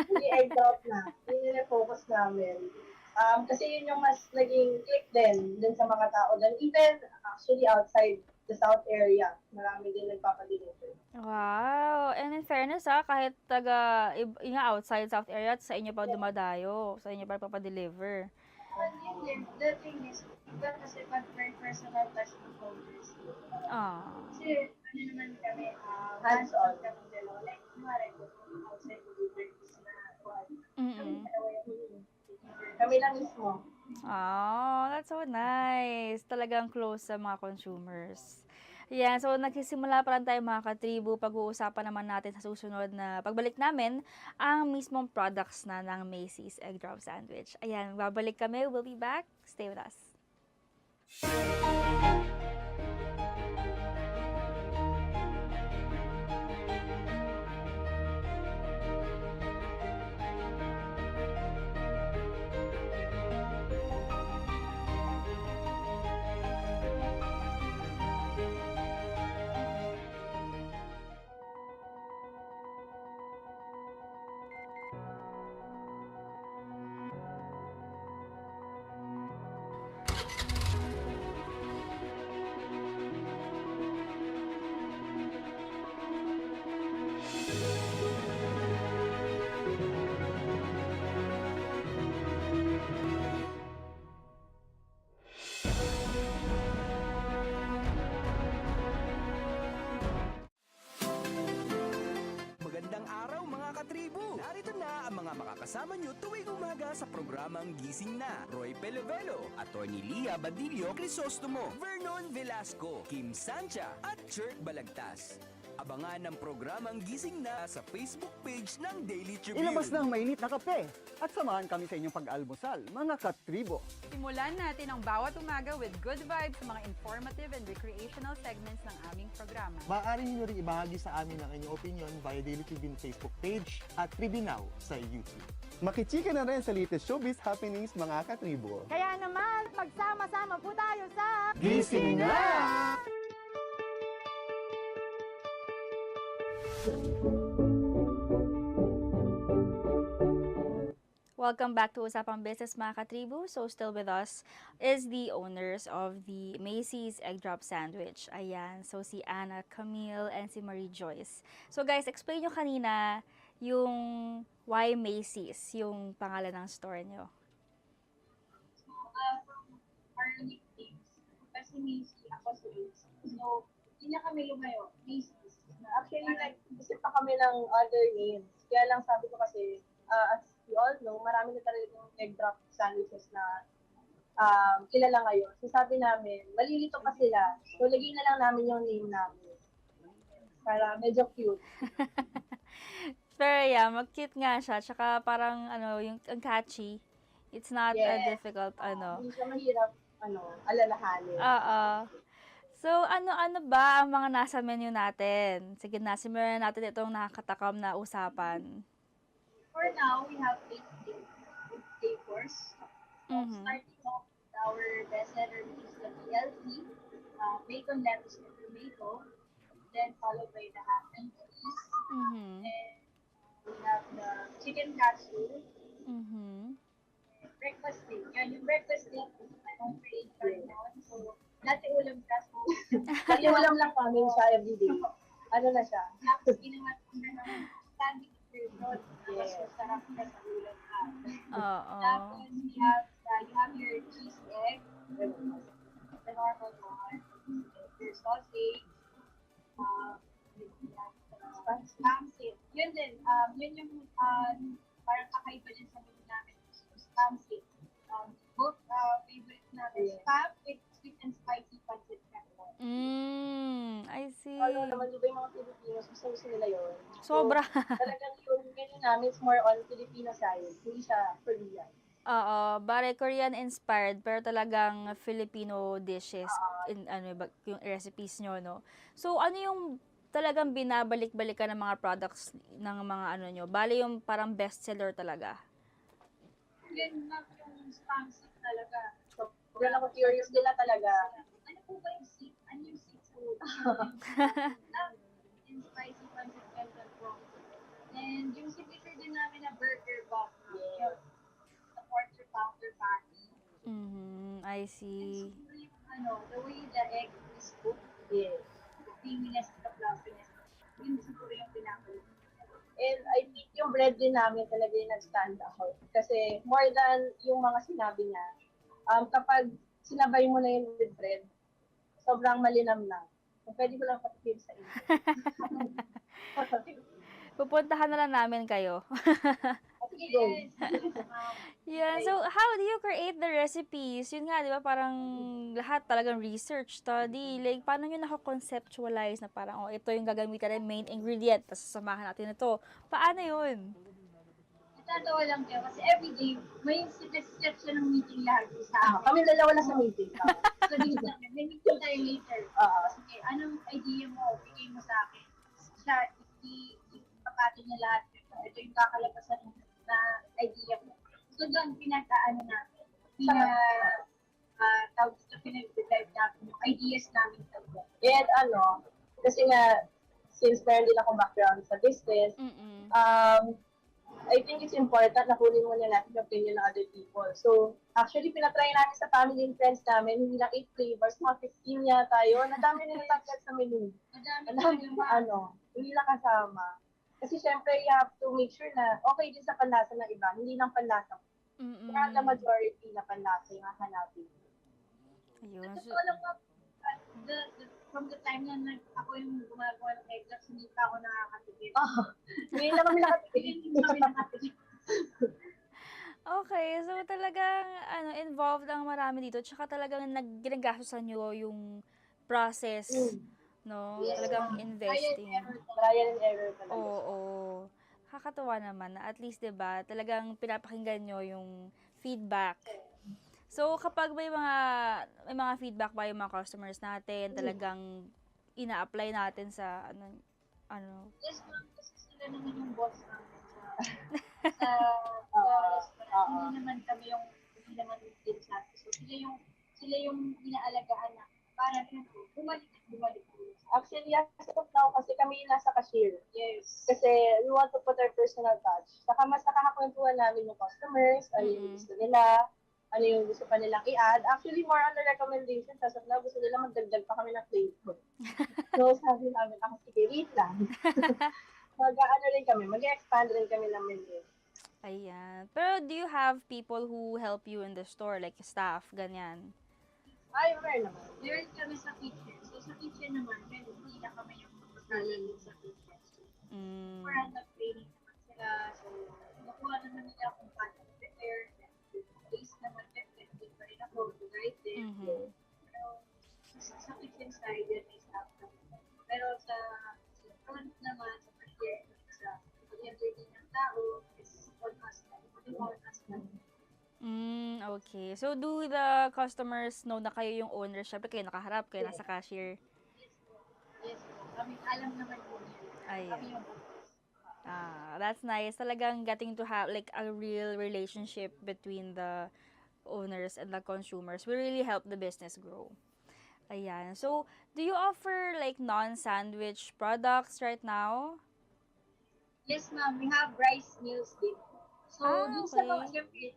Hindi Egg Drop na. Yun yung focus namin. Kasi yun yung mas naging click din sa mga tao. Then even actually outside the South area, marami din nagpapadeliver. Wow! And in fairness, kahit outside South area, sa inyo pa dumadayo. Sa inyo pa papadeliver. And yun din, the thing is, iba kasi pag very personal touch ng folders. Kasi ano naman kami, hands-on kami dalawa. Like, kumari ko, outside deliveries na kami lang mismo. Oh, that's so nice. Talagang close sa mga consumers. Yan, so nagsisimula pa lang tayo mga katribo. Pag-uusapan naman natin sa susunod na pagbalik namin ang mismong products na ng Macy's Egg Drop Sandwich. Ayan, babalik kami. We'll be back. Stay with us. makakasama nyo tuwing umaga sa programang Gising Na. Roy Pelovelo, Attorney Lia Badillo Crisostomo, Vernon Velasco, Kim Sancha at Chirk Balagtas. Abangan ang programang Gising Na sa Facebook page ng Daily Tribune. Ilabas na ang mainit na kape at samahan kami sa inyong pag-almusal, mga katribo. Simulan natin ang bawat umaga with good vibes sa mga informative and recreational segments ng aming programa. Maaari niyo rin ibahagi sa amin ang inyong opinion via Daily Tribune Facebook page at Tribune Now sa YouTube. Makichika na rin sa latest showbiz happenings, mga katribo. Kaya naman, magsama-sama po tayo sa Gising Na! Welcome back to Usapang Business, mga katribu. So still with us is the owners of the Macy's Egg Drop Sandwich. Ayan, so si Anna, Camille, and si Marie Joyce. So guys, explain nyo kanina yung why Macy's, yung pangalan ng store nyo. From our nicknames, kasi Macy, ako si Ace. So, hindi na kami lumayo, Macy's. Actually, nag-isip pa kami ng other names. Kaya lang sabi ko kasi, as we all know, marami na talaga yung egg drop sandwiches na kilala ngayon. So sabi namin, malilito pa sila. So lagyan na lang namin yung name namin. Para medyo cute. Pero yeah, mag-cute nga siya. Tsaka parang, yung ang catchy. It's not a difficult, Hindi siya mahirap, alalahanin. Oo. So, ano ba ang mga nasa menu natin? Sige na, simulan natin itong nakakatakam na usapan. For now, we have 8 flavors. Starting off with our bestseller, which is the BLT, bacon, lettuce, and tomato. Then followed by the ham and cheese. And we have the chicken cashew. Breakfast steak. Yan, yung breakfast steak, anong trade right now. So, dati ulam ka. So, Dati ulam lang kami siya everyday. Ano na siya? Tapos ginawa ko na ng standing fruit. Tapos masarap na sa ulam ka. Tapos you have your cheese egg, the normal one, your sausage, spam seed. Yun din, yun yung parang kakaiba din sa menu namin. Spam seed. Both favorite namin. Spam with sweet and spicy pancit canton. I see. Naman diba yung mga Filipinos, gusto nila yun. Sobra. So, talagang yung menu namin is more on Filipino side. Hindi siya Korean. Oo, bare Korean inspired pero talagang Filipino dishes yung recipes nyo, no. So ano yung talagang binabalik-balikan ng mga products ng mga nyo? Bale yung parang best seller talaga. Yun na yung spam seed talaga. So, kung ako curious nila talaga. Ano po ba yung seed? Ano yung seed food? Yung spicy pancit canton po. And yung signature din namin na burger box. Yung quarter pounder patty. I see. The way the egg is cooked, creaminess at the fluffiness. Yun siguro yung pinakalit. And I think yung bread din namin talaga yung nag-stand out. Kasi more than yung mga sinabi niya, kapag sinabay mo na yun with bread, sobrang malinamnam. Pwede ko lang patikim sa inyo. Pupuntahan na lang namin kayo. Yeah, so how do you create the recipes? Yun nga, di ba, parang lahat talagang research, study. Like, paano nyo nako-conceptualize na parang, ito yung gagamitan ng main ingredient, tapos sasamahan natin ito. Paano yun? Natatawa lang kayo kasi everyday, may set siya ng meeting lagi sa akin. Kami dalawa na sa meeting. So, dito namin, may meeting tayo later. Sige, anong idea mo? Bigay mo sa akin. Siya, ipapati niya lahat. Ito yung kakalabasan na idea mo. So, doon, pinag-ano namin. Pinag-drive namin yung ideas namin. And kasi nga, since meron din akong background sa business, I think it's important na kunin muna natin yung opinion ng other people. So, actually, pinatry natin sa family and friends namin, hindi lang 8 flavors, mga 15 yata yun. Nadami nila tagkat sa menu. Nadami hindi lang kasama. Kasi syempre, you have to make sure na okay din sa panlasa ng iba, hindi lang panlasa. Kaya the majority na panlasa yung hahanapin. Ayun. So, alam mo, from the time na ako yung gumagawa ng egg drops, hindi pa ako nakakatikim. Ngayon lang kami nakatikim. Hindi kami nakatikim. Okay, so talagang involved ang marami dito tsaka talagang ginagastusan niyo yung process, no? Yes, Talagang ma'am. investing. Trial and error talaga siya. Oo. Nakakatuwa naman na at least 'di ba, talagang pinapakinggan niyo yung feedback. So kapag may mga feedback ba yung mga customers natin, talagang ina-apply natin sa ano. Yes, ma'am, kasi sila naman yung boss namin sa restaurant. Hindi naman din sa atin. So, sila yung inaalagaan na para bumalik at bumalik. Actually, as of now, kasi kami yung nasa cashier. Yes. Kasi we want to put our personal touch. Saka mas nakakakwentuhan namin yung customers, ano yung gusto nila, ano yung gusto pa nilang i-add. Actually, more on the recommendations. As of now, gusto nila magdagdag pa kami ng flavor. So, sabi namin, sige, wait lang. Mag-expand rin kami ng menu. Ayan. Pero do you have people who help you in the store, like staff, ganyan? Ay, meron naman. Meron kami sa kitchen. So, sa kitchen naman, hindi na kami yung magkakalan sa kitchen. So, for hand-up training naman sila. So, nakuha naman nila kung paano prepare. Base naman, effective pa rin ako to guide them. Pero, sa kitchen side, yan may staff naman. Pero sa front naman, sa cashier, sa pag-entertain ng tao, is on us na. Okay. So, do the customers know na kayo yung owner? Siyempre, kayo nakaharap, kayo nasa cashier. Yes, kami alam naman po niya. Kami yung That's nice. Talagang getting to have like a real relationship between the owners and the consumers will really help the business grow. Ayan. So, do you offer like non-sandwich products right now? Yes, ma'am. We have rice meals din. So, dun sa mga, siyempre,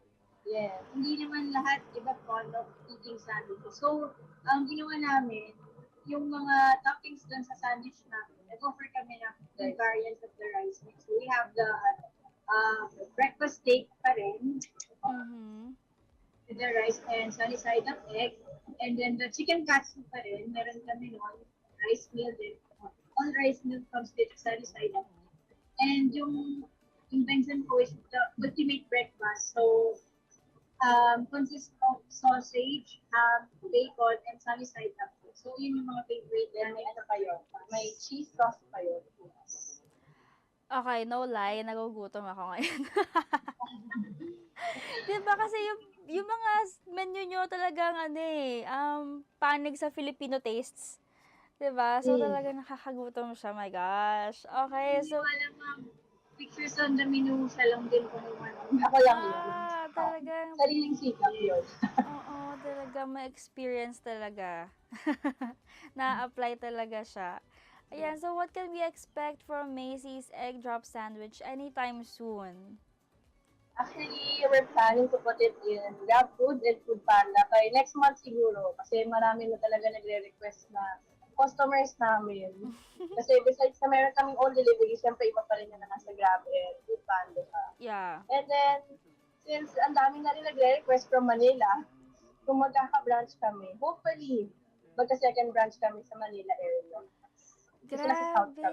hindi naman lahat iba fond of eating sandwiches. So, ang ginawa namin, yung mga toppings dun sa sandwich namin, nag-offer kami ng the variants of the rice mix. So, we have the breakfast steak pa rin, with the rice and sunny side up egg. And then the chicken katsu pa rin, meron kami nun, rice meal din. All rice meal comes with sunny side up. And yung invention ko is the ultimate breakfast. So, consists of sausage, bacon, and sunny side up. So, yun yung mga favorite. Then may ano pa yun? May cheese sauce pa yun. Okay, no lie, nagugutom ako ngayon. Diba kasi yung mga menu nyo talagang panig sa Filipino tastes. Diba? So talagang nakakagutom siya, my gosh. Okay, so... Pictures on the menu, siya lang din kumuha. Ako lang yun. Talagang... Sariling sikap yun. Oo, talaga may experience talaga. Na-apply talaga siya. Ayan, so what can we expect from Macy's Egg Drop Sandwich anytime soon? Actually, we're planning to put it in GrabFood and Foodpanda by next month siguro. Kasi marami na talaga nagre-request na customers namin. Kasi besides na meron kaming own delivery, siyempre iba pa rin na nasa Grab and Foodpanda ka. Yeah. And then, since ang dami na rin nagre-request from Manila, kung magkaka-branch kami, hopefully, magka-second branch kami sa Manila area. Grabe!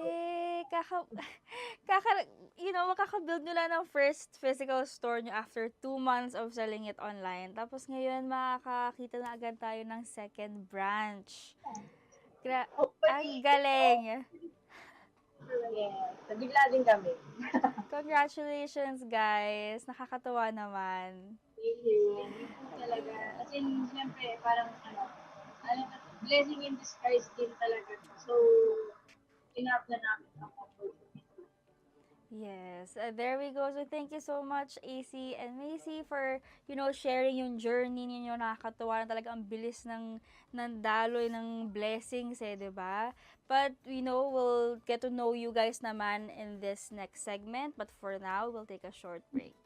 Makaka-build nyo lang ng first physical store nyo after 2 months of selling it online. Tapos ngayon, makakakita na agad tayo ng second branch. Ang galing! Yes, nabigla din kami. Congratulations, guys! Nakakatuwa naman. Thank you. Talaga. As in, siyempre, parang, blessing in disguise din talaga. So, enough na namin ang opportunity. Yes, there we go. So thank you so much, AC and Macy, for sharing yung journey ninyo. Nakakatuwa na talaga, ang bilis ng daloy ng blessings, 'di ba? But we'll get to know you guys naman in this next segment. But for now, we'll take a short break.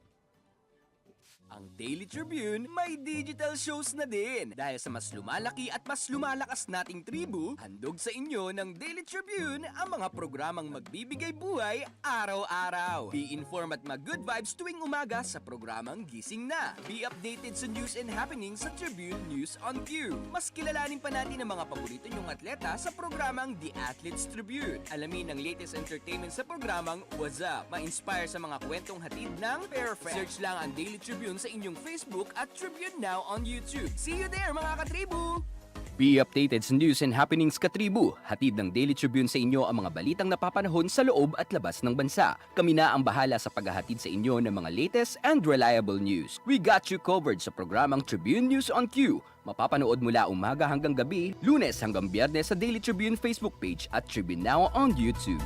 Ang Daily Tribune may digital shows na din. Dahil sa mas lumalaki at mas lumalakas nating tribu, handog sa inyo ng Daily Tribune ang mga programang magbibigay buhay araw-araw. Be informed at mag-good vibes tuwing umaga sa programang Gising Na. Be updated sa news and happenings sa Tribune News on Q. Mas kilalanin pa natin ang mga paborito nyong atleta sa programang The Athletes Tribune. Alamin ang latest entertainment sa programang What's Up. Ma-inspire sa mga kwentong hatid ng Perfect. Search lang ang Daily Tribune sa inyong Facebook at Tribune Now on YouTube. See you there mga katribu! Be updated sa news and happenings katribu. Hatid ng Daily Tribune sa inyo ang mga balitang napapanahon sa loob at labas ng bansa. Kami na ang bahala sa paghahatid sa inyo ng mga latest and reliable news. We got you covered sa programang Tribune News on Q. Mapapanood mula umaga hanggang gabi, Lunes hanggang Biyernes sa Daily Tribune Facebook page at Tribune Now on YouTube.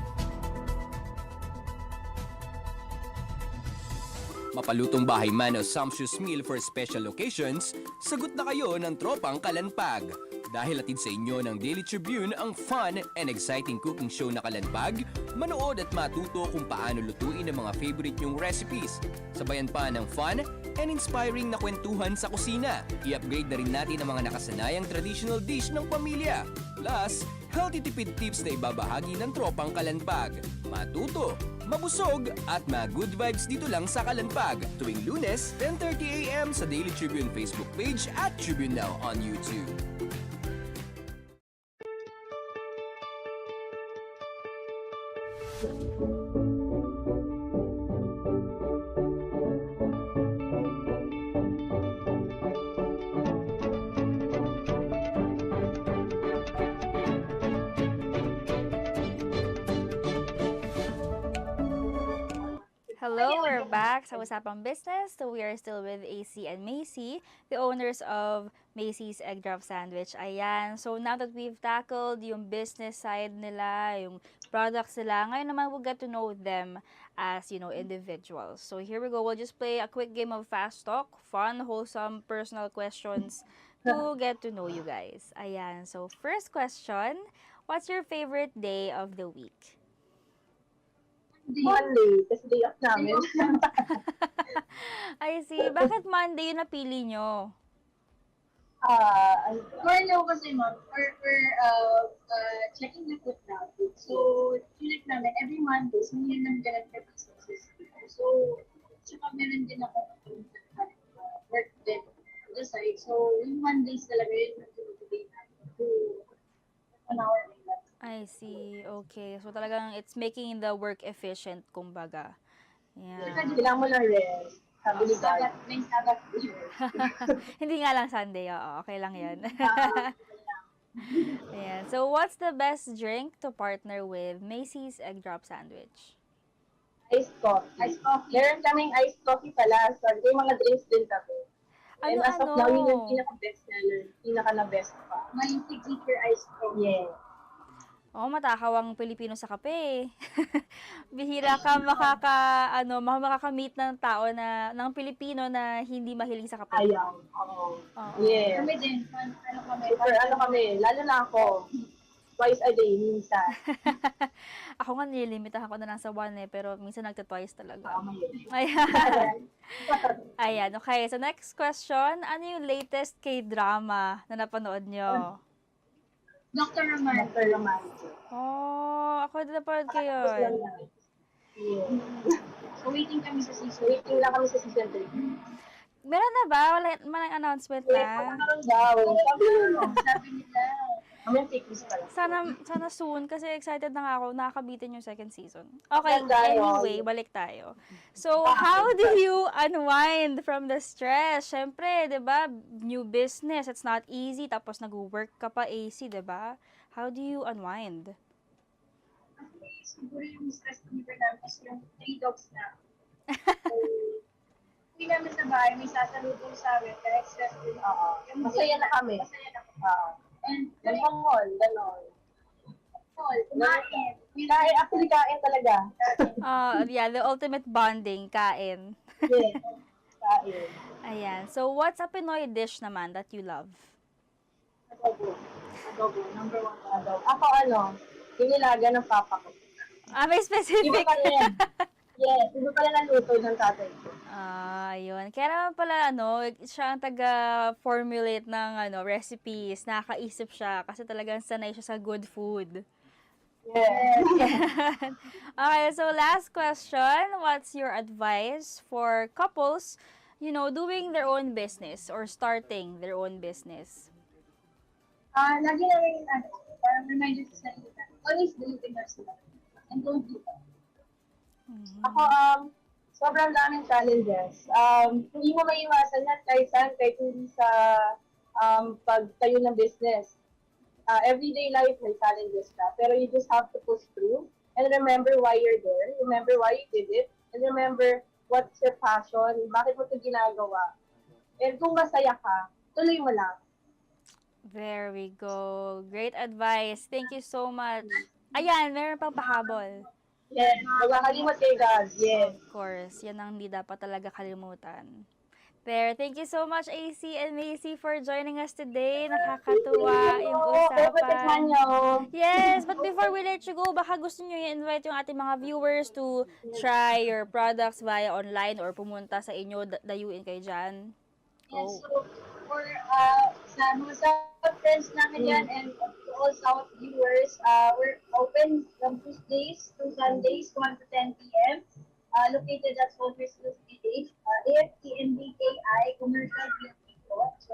Mapalutong bahay man o sumptuous meal for special occasions, sagot na kayo ng Tropang Kalanpag. Dahil atid sa inyo ng Daily Tribune ang fun and exciting cooking show na Kalanpag, manood at matuto kung paano lutuin ang mga favorite nyong recipes. Sabayan pa ng fun and inspiring na kwentuhan sa kusina. I-upgrade na rin natin ang mga nakasanayang traditional dish ng pamilya. Plus, healthy tipid tips na ibabahagi ng Tropang Kalanpag. Matuto, mabusog at good vibes dito lang sa Kalanpag tuwing Lunes, 10:30 AM sa Daily Tribune Facebook page at Tribune Now on YouTube. Hello, we're back sa Usapang Business. So we are still with AC and Macy, the owners of Macy's Egg Drop Sandwich. Ayan. So now that we've tackled yung business side nila, yung products nila, ngayon naman we'll get to know them as, individuals. So here we go. We'll just play a quick game of fast talk, fun, wholesome, personal questions to get to know you guys. Ayan. So first question, what's your favorite day of the week? Monday, kasi day off namin. I see. Bakit Monday yung napili nyo? More kasi ma'am, checking the food natin. So, check namin every Monday, so hindi naman ganun for businesses. So, tsaka meron din ako work din on the side. So, yung Mondays talaga yun nag-motivate natin to an hour later. I see. Okay. So talagang it's making the work efficient, kumbaga. Yeah. Kailangan mo ng rest. Sabi ni God. May Sabbath. Hindi nga lang Sunday. Oo, okay lang yan. Ayan. So what's the best drink to partner with Macy's Egg Drop Sandwich? Iced coffee. Iced coffee. Meron kaming iced coffee pala. So, may mga drinks din kami. And as of now, yun yung pinaka-best seller. Pinaka-na-best pa. May signature iced coffee. Yeah. Oh, matakawang Pilipino sa kape. Bihira ka makakamit ng tao ng Pilipino na hindi mahilig sa kape. Ayaw. Oo. Yeah. Kami din. Super lalo na ako. Twice a day, minsan. Ako nga nilimitahan ko na lang sa one pero minsan nagta-twice talaga. Ayan. Ayan, okay. So next question, ano yung latest K-drama na napanood nyo? Dr. Roman. Oh, ako din napanood ko yun. Yeah. So waiting kami sa season. Waiting lang kami sa season 3. Meron na ba? Wala announcement na? Meron daw. Sabi nila. Sana soon kasi excited na nga ako nakabitin yung second season. Okay, anyway, balik tayo. So, how do you unwind from the stress? Syempre, 'di ba? New business, it's not easy tapos nag-work ka pa AC, 'di ba? How do you unwind? Siguro yung stress ko namin is yung 3 dogs na. Hindi namin sa bahay, may sasalubong sa amin, kahit stress din. Masaya na kami. And Mall, gano'n. Kumain. Actually, kain talaga. Yeah, the ultimate bonding, kain. Yes, kain. Ayan. So, what's a Pinoy dish naman that you love? Adobo. Number 1 adobo. Ako yung nilaga ng papa ko. May specific. Iba pa rin. Yes, iba pala ng luto ng tatay ko. Ayun. Kaya naman pala, siya ang taga-formulate ng recipes. Nakakaisip siya kasi talagang sanay siya sa good food. Yes. Okay, so last question. What's your advice for couples, doing their own business or starting their own business? Lagi namin parang remind you sa sarili na always believe in yourself and don't give up. Ako, sobrang daming challenges. Hindi mo maiwasan yan kahit saan, kahit hindi sa pagtayo ng business. Everyday life may challenges ka, pero you just have to push through and remember why you're there, remember why you did it, and remember what's your passion, bakit mo ito ginagawa. And kung masaya ka, tuloy mo lang. There we go. Great advice. Thank you so much. Ayan, meron pang pahabol. Yes, magkakalimot kay God. Yes. Of course. Yan ang hindi dapat talaga kalimutan. There. Thank you so much, AC and Macy, for joining us today. Nakakatuwa yung usapan. Yes, but before we let you go, baka gusto nyo i-invite yung ating mga viewers to try your products via online or pumunta sa inyo, dayuin kayo dyan. Yes, so for sa mga South friends namin yan and to all South viewers, we're open from Tuesdays to Sundays, 1 to 10 p.m. Located at Soldiers Village, AFTNBKI Commercial Building po. So,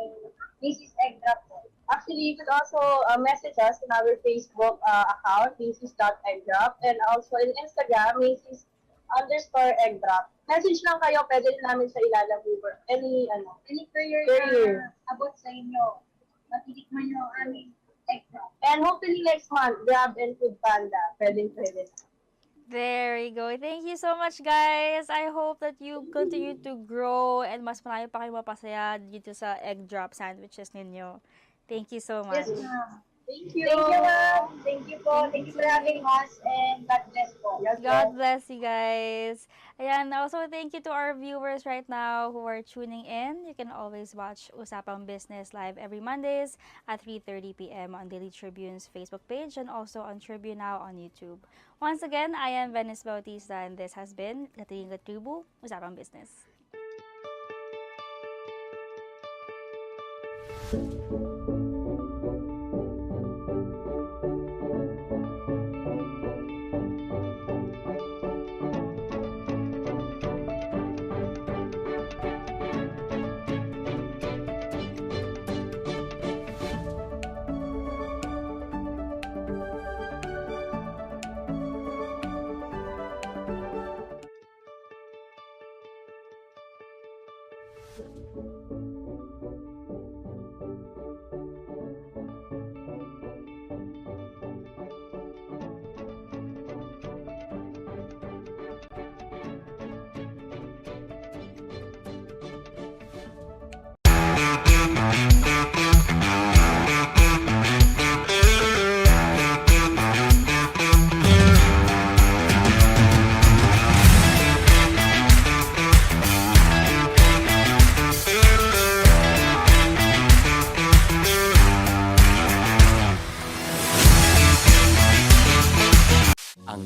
Macy's Egg Drop po. Actually, you could also message us on our Facebook account, Macy's.eggdrop, and also in Instagram, Macy's_eggdrop. Message lang kayo, pwede rin namin sa ilalagay. Any career about sa inyo. Matitikman nyo ang aming egg drop. And hopefully next month, Grab and Food Panda. Pwede. There you go. Thank you so much, guys. I hope that you continue to grow and mas marami pa kayo mapasaya dito sa egg drop sandwiches ninyo. Thank you so much. Yes, ma'am. Thank you. Thank you, ma'am. Thank you po. Thank you for having us and God bless po. God bless you guys. Ayan, also thank you to our viewers right now who are tuning in. You can always watch Usapang Business live every Mondays at 3:30 p.m. on Daily Tribune's Facebook page and also on Tribune Now on YouTube. Once again, I am Venice Bautista and this has been Katiling Katribu, Usapang Business.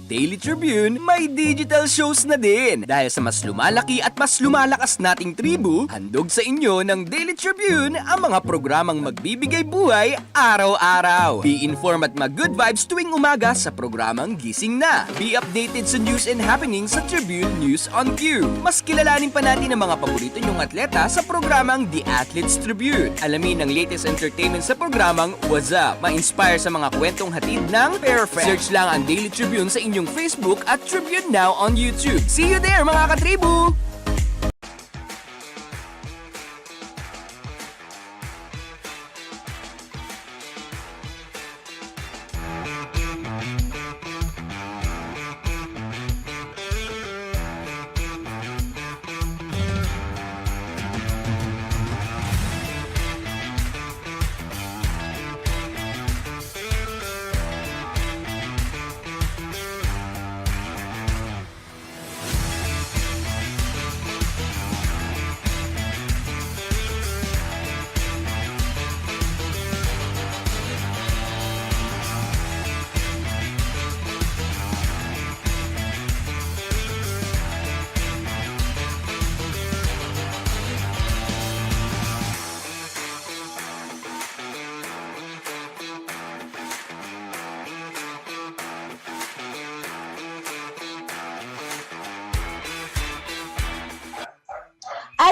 Daily Tribune, may digital shows na din. Dahil sa mas lumalaki at mas lumalakas nating tribu, handog sa inyo ng Daily Tribune ang mga programang magbibigay buhay araw-araw. Be informed at mag-good vibes tuwing umaga sa programang Gising Na. Be updated sa news and happenings sa Tribune News on Cue. Mas kilalanin pa natin ang mga paborito nyong atleta sa programang The Athletes Tribune. Alamin ang latest entertainment sa programang What's Up. Ma-inspire sa mga kwentong hatid ng Perfect. Search lang ang Daily Tribune sa inyong Facebook at Tribune Now on YouTube. See you there, mga katribu!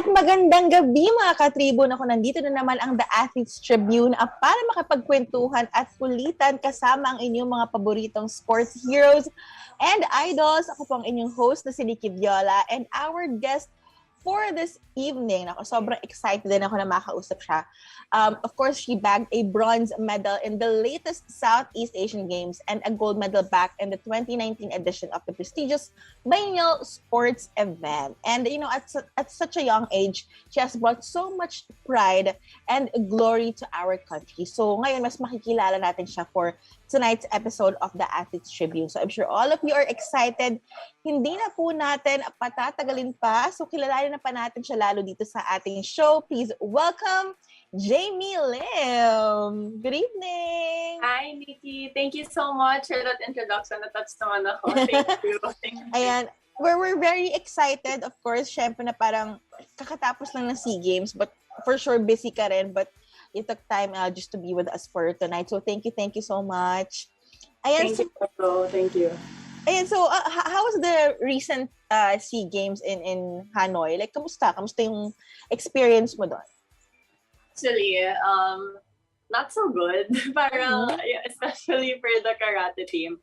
At magandang gabi mga katribon. Ako nandito na naman ang The Athletes Tribune para makapagkwentuhan at kulitan kasama ang inyong mga paboritong sports heroes and idols. Ako po ang inyong host na si Nikki Viola, and our guest for this evening, ako sobrang excited din ako na makausap siya. Of course, she bagged a bronze medal in the latest Southeast Asian Games and a gold medal back in the 2019 edition of the prestigious biennial sports event. And you know, at such a young age, she has brought so much pride and glory to our country. So ngayon, mas makikilala natin siya for tonight's episode of the Athletes Tribune. So I'm sure all of you are excited. Hindi na po natin patatagalin pa. So kilalanin na pa natin siya lalo dito sa ating show. Please welcome Jamie Lim. Good evening. Hi, Nikki. Thank you so much for that introduction. Na-touch naman ako. Thank you. Thank you. Ayan. We're very excited, of course. Siyempre na parang kakatapos lang ng SEA Games, but for sure busy ka rin. But you took time just to be with us for tonight. So thank you so much. Ayan, Thank you. Ayan, so how was the recent SEA Games in Hanoi? Like, kamusta? Kamusta yung experience mo doon? Actually, not so good. Parang, especially for the karate team.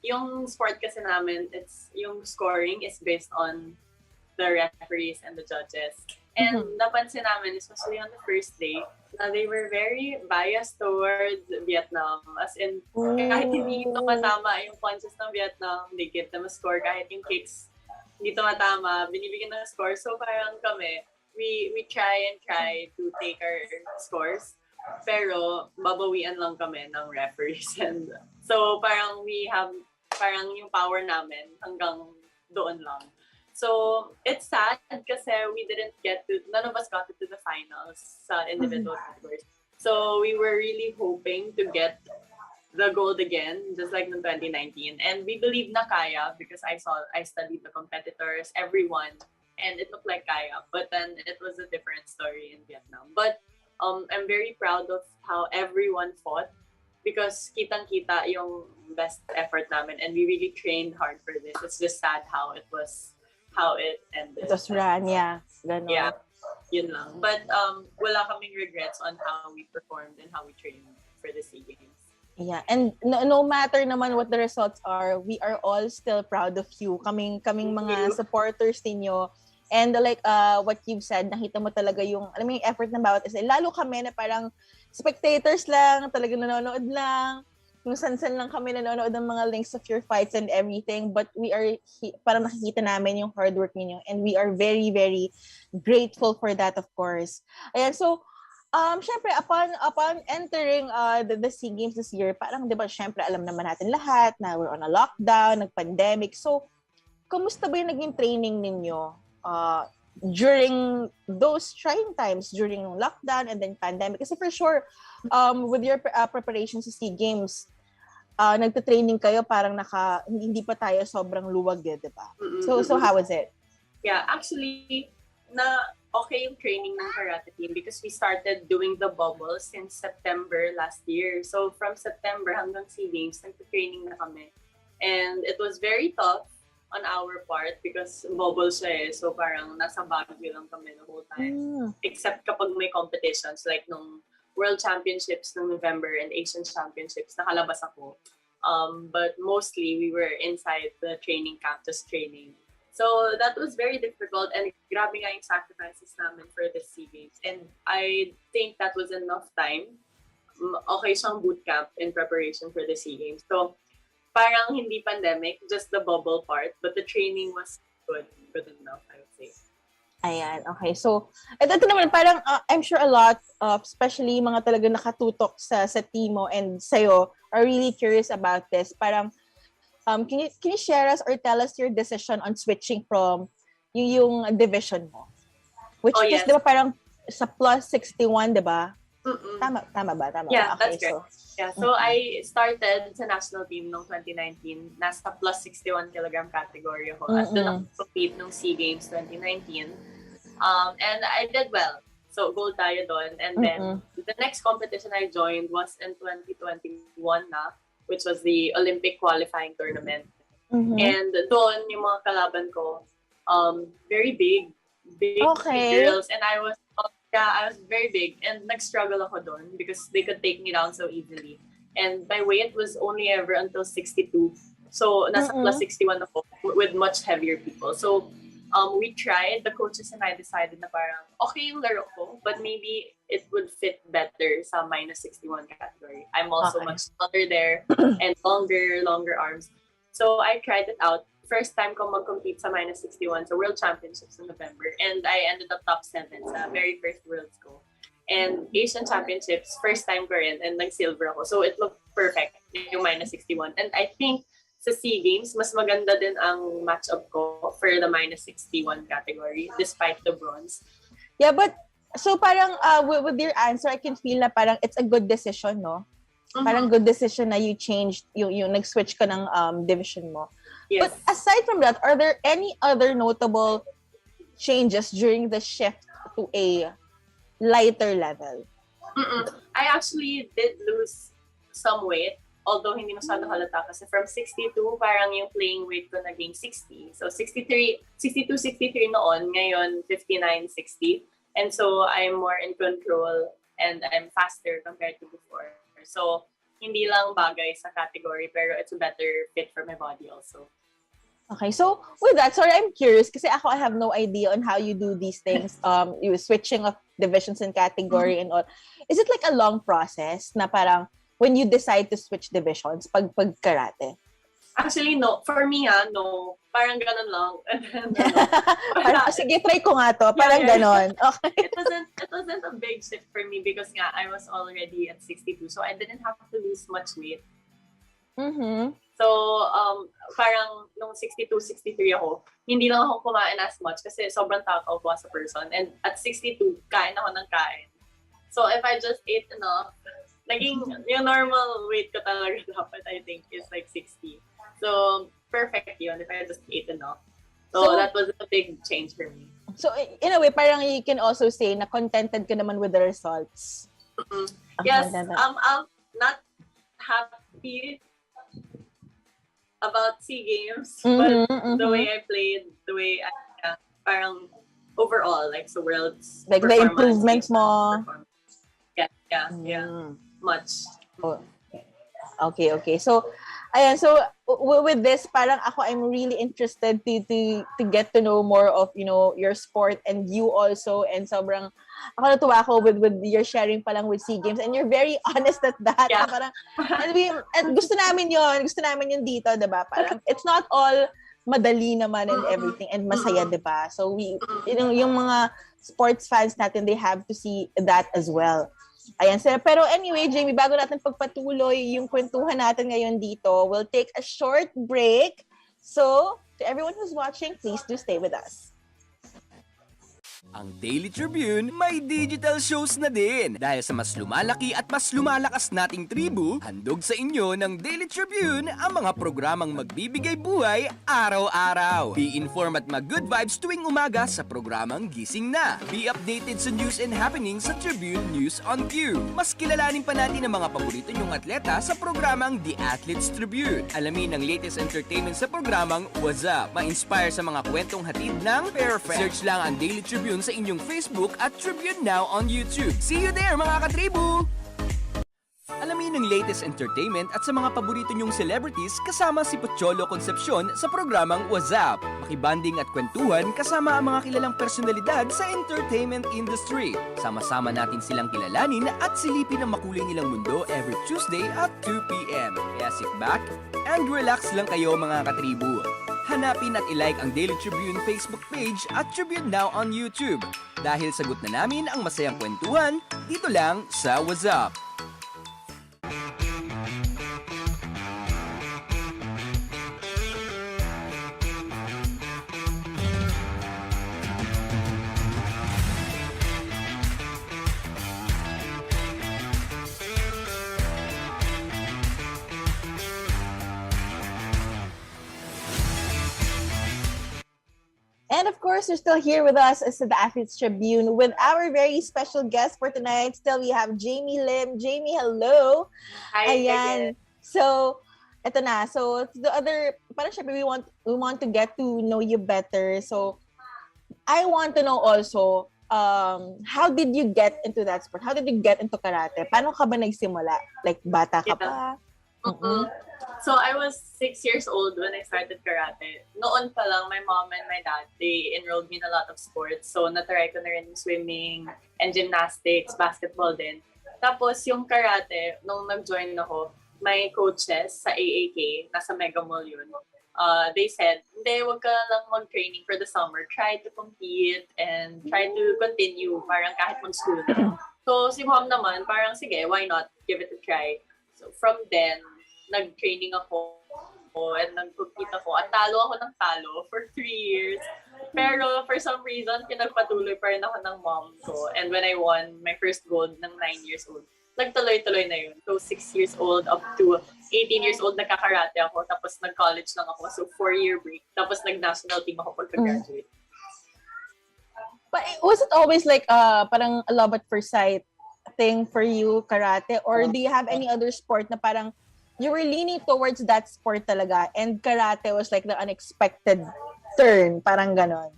Yung sport kasi namin, yung scoring is based on the referees and the judges. And napansin namin, especially on the first day, na they were very biased towards Vietnam. As in, kahit hindi tumatama yung punches ng Vietnam, they give them a score. Kahit yung kicks hindi tumatama, binibigyan ng score. So parang kami, we try to take our scores, pero babawian lang kami ng referees. And so parang we have, parang yung power namin hanggang doon lang. So, it's sad kasi none of us got to the finals sa individual categories. So, we were really hoping to get the gold again, just like in 2019. And we believe na kaya because I studied the competitors, everyone, and it looked like kaya. But then, it was a different story in Vietnam. But I'm very proud of how everyone fought because kitang-kita yung best effort namin and we really trained hard for this. It's just sad how it ended. It was run, yeah. Ganun. Yeah, yun lang. But wala kaming regrets on how we performed and how we trained for the SEA Games. Yeah, and no matter naman what the results are, we are all still proud of you. Kaming mga supporters ninyo. And like what you've said, nakita mo talaga yung, alam mo yung effort ng bawat isa. Lalo kami na parang spectators lang, talagang nanonood lang. Kung san-san lang kami nanonood ng mga links of your fights and everything, but we are parang nakikita namin yung hard work ninyo, and we are very, very grateful for that, of course. Ayan, so, syempre, upon entering the SEA Games this year, parang, di ba, syempre, alam naman natin lahat na we're on a lockdown, nag-pandemic. So, kamusta ba yung naging training ninyo during those trying times, during lockdown and then pandemic? Kasi for sure, with your preparations sa SEA Games, nagte-training kayo parang hindi pa tayo sobrang luwag, di ba? So how was it? Yeah, actually, okay yung training ng karate team because we started doing the bubble since September last year. So from September hanggang SEA Games, nagte-training na kami. And it was very tough on our part because bubble siya eh. So parang nasa Baguio lang kami the whole time. Except kapag may competitions like nung World Championships ng November and Asian Championships, nakalabas ako. But mostly, we were inside the training camp, just training. So that was very difficult and grabe nga yung sacrifices namin for the SEA Games. And I think that was enough time. Okay siyang boot camp in preparation for the SEA Games. So parang hindi pandemic, just the bubble part. But the training was good enough, I would say. Ayan, okay. So, ito naman, parang I'm sure a lot, especially mga talaga nakatutok sa team mo and sa'yo, are really curious about this. Parang, can you share us or tell us your decision on switching from yung division mo? Which is, di ba, parang sa plus 61, di ba? Tama ba? Tama yeah, ba? Okay, that's correct. So I started sa national team noong 2019. Nasa plus 61 kilogram category ako. At doon ako compete nung SEA Games 2019. And I did well. So gold tayo doon. And then the next competition I joined was in 2021 na, which was the Olympic qualifying tournament. And doon, yung mga kalaban ko, very big. big Okay. girls, and I was very big, and nag-struggle ako doon because they could take me down so easily. And my weight was only ever until 62. So nasa plus 61 ako with much heavier people. So we tried, the coaches and I decided na parang okay yung laro ko, but maybe it would fit better sa minus 61 category. I'm also much taller there and longer arms. So I tried it out. First time ko mag-compete sa minus 61 sa World Championships in November, and I ended up top 7 sa very first Worlds ko. And Asian Championships, first time ko rin, and nag-silver ako. So it looked perfect, yung minus 61. And I think sa SEA Games, mas maganda din ang matchup ko for the minus 61 category, despite the bronze. Yeah, but so parang with your answer, I can feel na parang it's a good decision, no? Parang good decision na you changed, yung nag-switch ka ng division mo. Yes. But aside from that, are there any other notable changes during the shift to a lighter level? I actually did lose some weight, although hindi masyado halata kasi from 62, parang yung playing weight ko naging 60. So 62, 63 noon, ngayon 59, 60. And so I'm more in control and I'm faster compared to before. So hindi lang bagay sa category, pero it's a better fit for my body also. Okay, so with that, sorry, I'm curious kasi ako, I have no idea on how you do these things. You switching of divisions and category and all. Is it like a long process na parang when you decide to switch divisions pag karate? Actually, no. For me, no. Parang ganun lang. And then, Parang, sige, try ko nga to. Parang ganon. Okay. It wasn't a big shift for me because nga I was already at 62, so I didn't have to lose much weight. So, parang nung 62, 63 ako, hindi lang ako kumain as much kasi sobrang takaw ko as a person. And at 62, kain ako ng kain. So, if I just ate enough, naging yung normal weight ko talaga dapat, I think, is like 60. So, perfect yun if I just ate enough. So that was a big change for me. So, in a way, parang you can also say na contented ka naman with the results. Yes, I'm not happy about SEA Games, but the way I played, the way I, parang overall, like so Worlds, like the improvements mo. Yeah, much. Oh. Okay. So, ayan, so with this, parang ako, I'm really interested to get to know more of, your sport and you also, and sobrang, ako natuwa ako with your sharing palang with SEA Games, and you're very honest at that. Yeah. Parang, and gusto namin yun dito, diba? Parang, it's not all madali naman and everything, and masaya, diba? So, yung mga sports fans natin, they have to see that as well. Ayan, sir. Pero anyway, Jamie, bago natin pagpatuloy yung kwentuhan natin ngayon dito, we'll take a short break. So, to everyone who's watching, please do stay with us. Ang Daily Tribune may digital shows na din. Dahil sa mas lumalaki at mas lumalakas nating tribu, handog sa inyo ng Daily Tribune ang mga programang magbibigay buhay araw-araw. Be informed at mag-good vibes tuwing umaga sa programang Gising Na. Be updated sa news and happenings sa Tribune News on Cue. Mas kilalanin pa natin ang mga paborito nyong atleta sa programang The Athletes Tribune. Alamin ang latest entertainment sa programang What's Up. Ma-inspire sa mga kwentong hatid ng Perfect. Search lang ang Daily Tribune sa inyong Facebook at Tribune Now on YouTube. See you there, mga katribu! Alamin ang latest entertainment at sa mga paborito nyong celebrities kasama si Pocholo Concepcion sa programang What's Up. Makibanding at kwentuhan kasama ang mga kilalang personalidad sa entertainment industry. Sama-sama natin silang kilalanin at silipin ang makulay nilang mundo every Tuesday at 2 p.m. Kaya sit back and relax lang kayo, mga katribu. Hanapin at ilike ang Daily Tribune Facebook page at Tribune Now on YouTube. Dahil sagot na namin ang masayang kwentuhan dito lang sa What's Up. And of course, you're still here with us as the Athletes Tribune with our very special guest for tonight. Still, we have Jamie Lim. Jamie, hello. Hi, Ayan. So, eto na. So, the other, parang syempre, we want to get to know you better. So, I want to know also, how did you get into that sport? How did you get into karate? Paano ka ba nagsimula? Like, bata ka pa? So I was 6 years old when I started karate. Noon pa lang, my mom and my dad, they enrolled me in a lot of sports. So natry ko na rin swimming and gymnastics, basketball din. Tapos yung karate, nung nag-join ako, my coaches sa AAK, nasa Mega Mall yun, they said, hindi, wag ka lang mag-training for the summer. Try to compete and try to continue, parang kahit mag-school. So si mom naman, parang sige, why not? Give it a try. So from then, nag-training ako and nag-compete ako. At talo ako ng talo for 3 years. Pero for some reason, pinagpatuloy pa rin ako ng mom ko. And when I won my first gold ng 9 years old, nagtuloy-tuloy na yun. So 6 years old up to 18 years old, nagkakarate ako. Tapos nag-college lang ako. So 4-year break. Tapos nag-national team ako pagka-graduate. But was it always like parang a love at first sight thing for you, karate? Or do you have any other sport na parang you were leaning towards that sport talaga and karate was like the unexpected turn, parang ganon?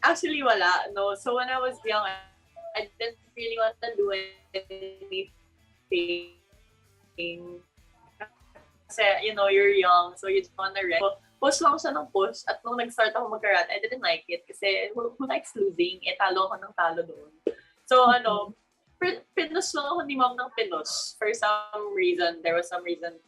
Actually, wala. No. So when I was young, I didn't really want to do anything. Kasi, you know, you're young, so you just want to rest. So, push lang siya ng push. At nung nag-start ako mag-karate, I didn't like it. Kasi who likes losing? Talo ako ng talo doon. So, pinush lang ako ni mom ng pinush. For some reason, there was some reason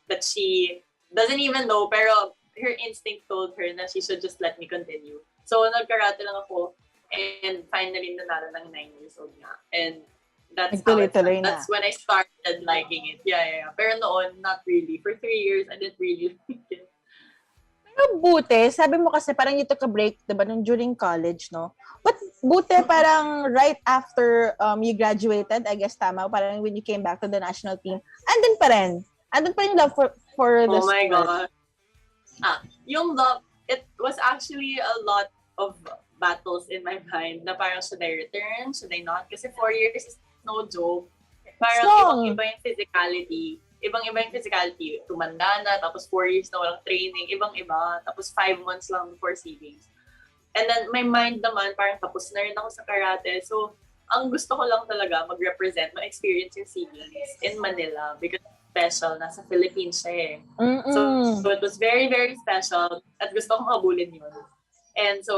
that she doesn't even know, pero her instinct told her na she should just let me continue. So, nag-karate lang ako and finally nanalo ng 9 years old nga. And that's that's when I started liking it. Yeah. Pero noon, not really. For 3 years, I didn't really like it. Pero buti, sabi mo kasi parang you took a break, diba, nung during college, no? But buti parang right after you graduated, I guess tama, parang when you came back to the national team, andun pa rin yung love for the sport. Oh my God. Yung love, it was actually a lot of battles in my mind na parang should I return, should I not? Kasi 4 years is no joke. Parang ibang-iba yung physicality. Ibang-iba yung physicality. Tumanda na, tapos 4 years na walang training. Ibang-iba. Tapos 5 months lang before SEA Games. And then, my mind naman, parang tapos na rin ako sa karate. So, ang gusto ko lang talaga mag-represent, ma-experience yung SEA Games in Manila because special. Nasa Philippines siya eh. So, it was very, very special. At gusto kong habulin yun. And so,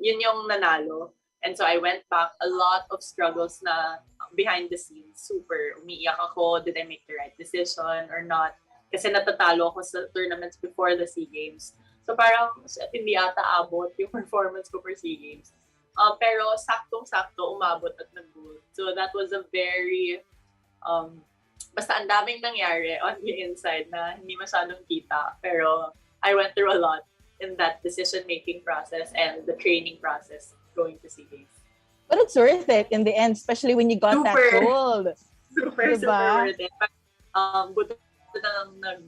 yun yung nanalo. And so I went back, a lot of struggles na behind the scenes. Super, umiiyak ako, did I make the right decision or not? Kasi natatalo ako sa tournaments before the SEA Games. So parang hindi ata abot yung performance ko for SEA Games. Pero saktong-sakto, umabot at nag-gold. So that was a very, basta ang daming nangyari on the inside na hindi masyadong kita. Pero I went through a lot in that decision-making process and the training process going to SEA Games. But it's worth it in the end, especially when you got that gold. Super worth it. Buto na lang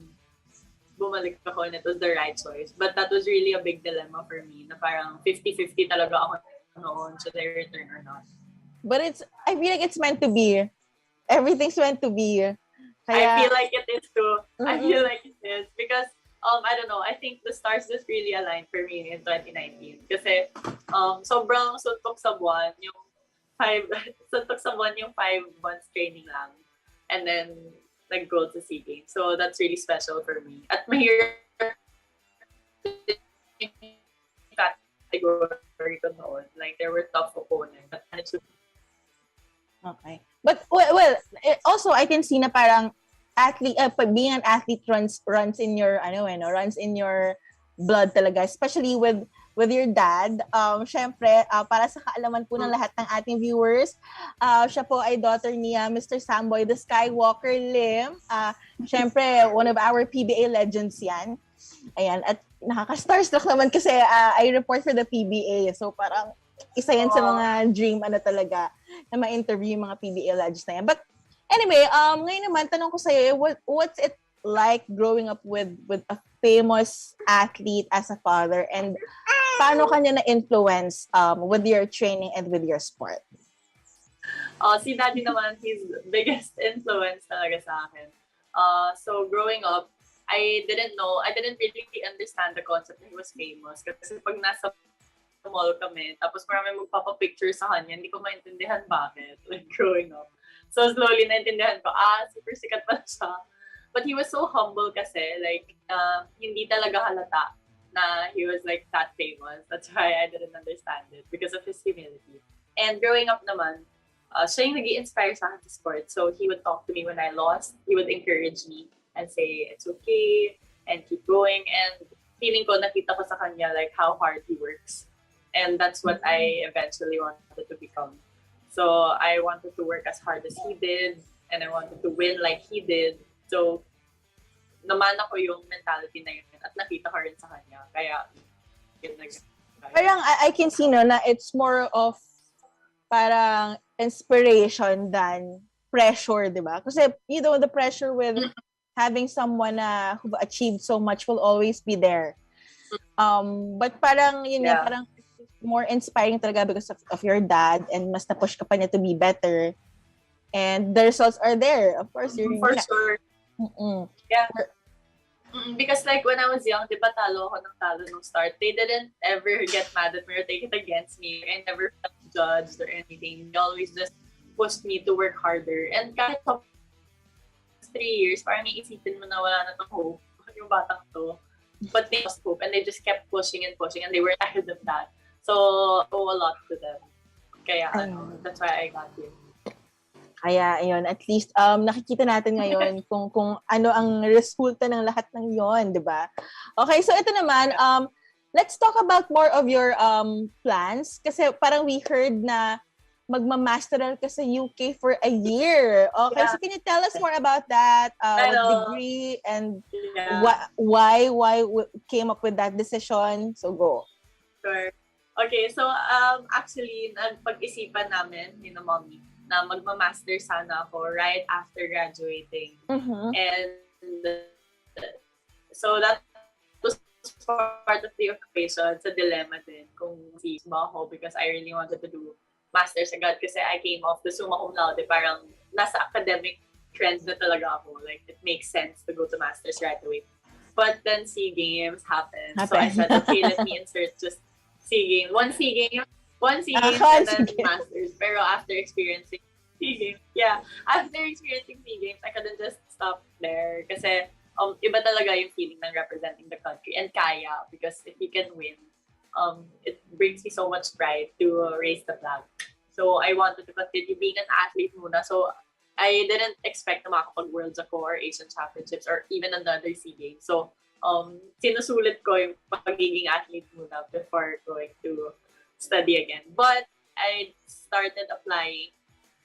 bumalik ako and it was the right choice. But that was really a big dilemma for me na parang 50-50 talaga ako noon, should I return or not. But I feel like it's meant to be. Everything's meant to be. I feel like it is too. I feel like it is because I don't know, I think the stars just really aligned for me in 2019. Kasi sobrang suntok sa buwan yung 5 months training lang. And then nag-gold sa SEA Games. So that's really special for me. At mahirap category ko noon. Like there were tough opponents. Okay. But well, also I can see na parang being an athlete runs in your runs in your blood talaga, especially with your dad. Syempre, para sa kaalaman po ng lahat ng ating viewers, siya po ay daughter ni Mr. Samboy the Skywalker Lim. Syempre, one of our PBA legends yan. Ayan, at nakaka-starstruck naman kasi I report for the PBA. So parang isa yan sa mga dream talaga na ma-interview yung mga PBA legends na yan. But anyway, ngayon naman, tanong ko sa'yo, what's it like growing up with a famous athlete as a father, and paano kanya na-influence with your training and with your sport? Si Daddy naman, he's the biggest influence talaga sa akin. So growing up, I didn't really understand the concept that he was famous. Kasi pag nasa mall kami, tapos marami magpapapicture sa kanya, hindi ko maintindihan bakit, like growing up. So slowly naintindihan ko, super sikat pala siya. But he was so humble kasi, like, hindi talaga halata na he was like that famous. That's why I didn't understand it, because of his humility. And growing up naman, siya yung nag-i-inspire sa akin sa sports. So he would talk to me when I lost, he would encourage me and say, it's okay, and keep going. And feeling ko, nakita ko sa kanya like how hard he works. And that's what I eventually wanted to become. So I wanted to work as hard as he did, and I wanted to win like he did. So namana ko yung mentality na yun at nakita ko rin sa kanya. Kaya yun parang I can see no na it's more of parang inspiration than pressure, di ba? Kasi you know the pressure with having someone who achieved so much will always be there. But parang yun nga, parang more inspiring talaga because of your dad, and mas na-push ka pa niya to be better. And the results are there. Of course, you're for sure. Yeah. Because like when I was young, di ba talo ako ng talo nung start. They didn't ever get mad at me or take it against me. I never felt judged or anything. They always just pushed me to work harder. And kahit 3 years, parang iisipin mo na wala na itong hope, yung batang to. But they lost hope, and they just kept pushing and pushing, and they were tired of that. So, I owe a lot to them. Kaya, that's why I got here. Kaya, ayun, at least, nakikita natin ngayon kung ano ang resulta ng lahat ng yon, di ba? Okay, so ito naman, let's talk about more of your plans. Kasi parang we heard na magmamasteral ka sa UK for a year. Okay, so can you tell us more about that? What degree and why came up with that decision? So, go. Sure. Okay, so actually, nagpag-isipan namin ni Mommy na magma-master sana ako right after graduating. And so that was part of the equation sa dilemma din kung summa ako, because I really wanted to do master's agad kasi I came off the summa cum laude. Parang nasa academic trends na talaga ako. Like, it makes sense to go to master's right away. But then SEA Games happened. So I said, okay, let me insert just SEA Games. One SEA Games and then Masters. Pero after experiencing SEA Games, after experiencing SEA Games, I couldn't just stop there. Kasi iba talaga yung feeling ng representing the country. And kaya, because if you can win, it brings me so much pride to raise the flag. So I wanted to continue being an athlete muna. So I didn't expect na makakapag-Worlds ako or Asian Championships or even another SEA Games. So sinusulit ko yung pagiging athlete muna before going to study again. But I started applying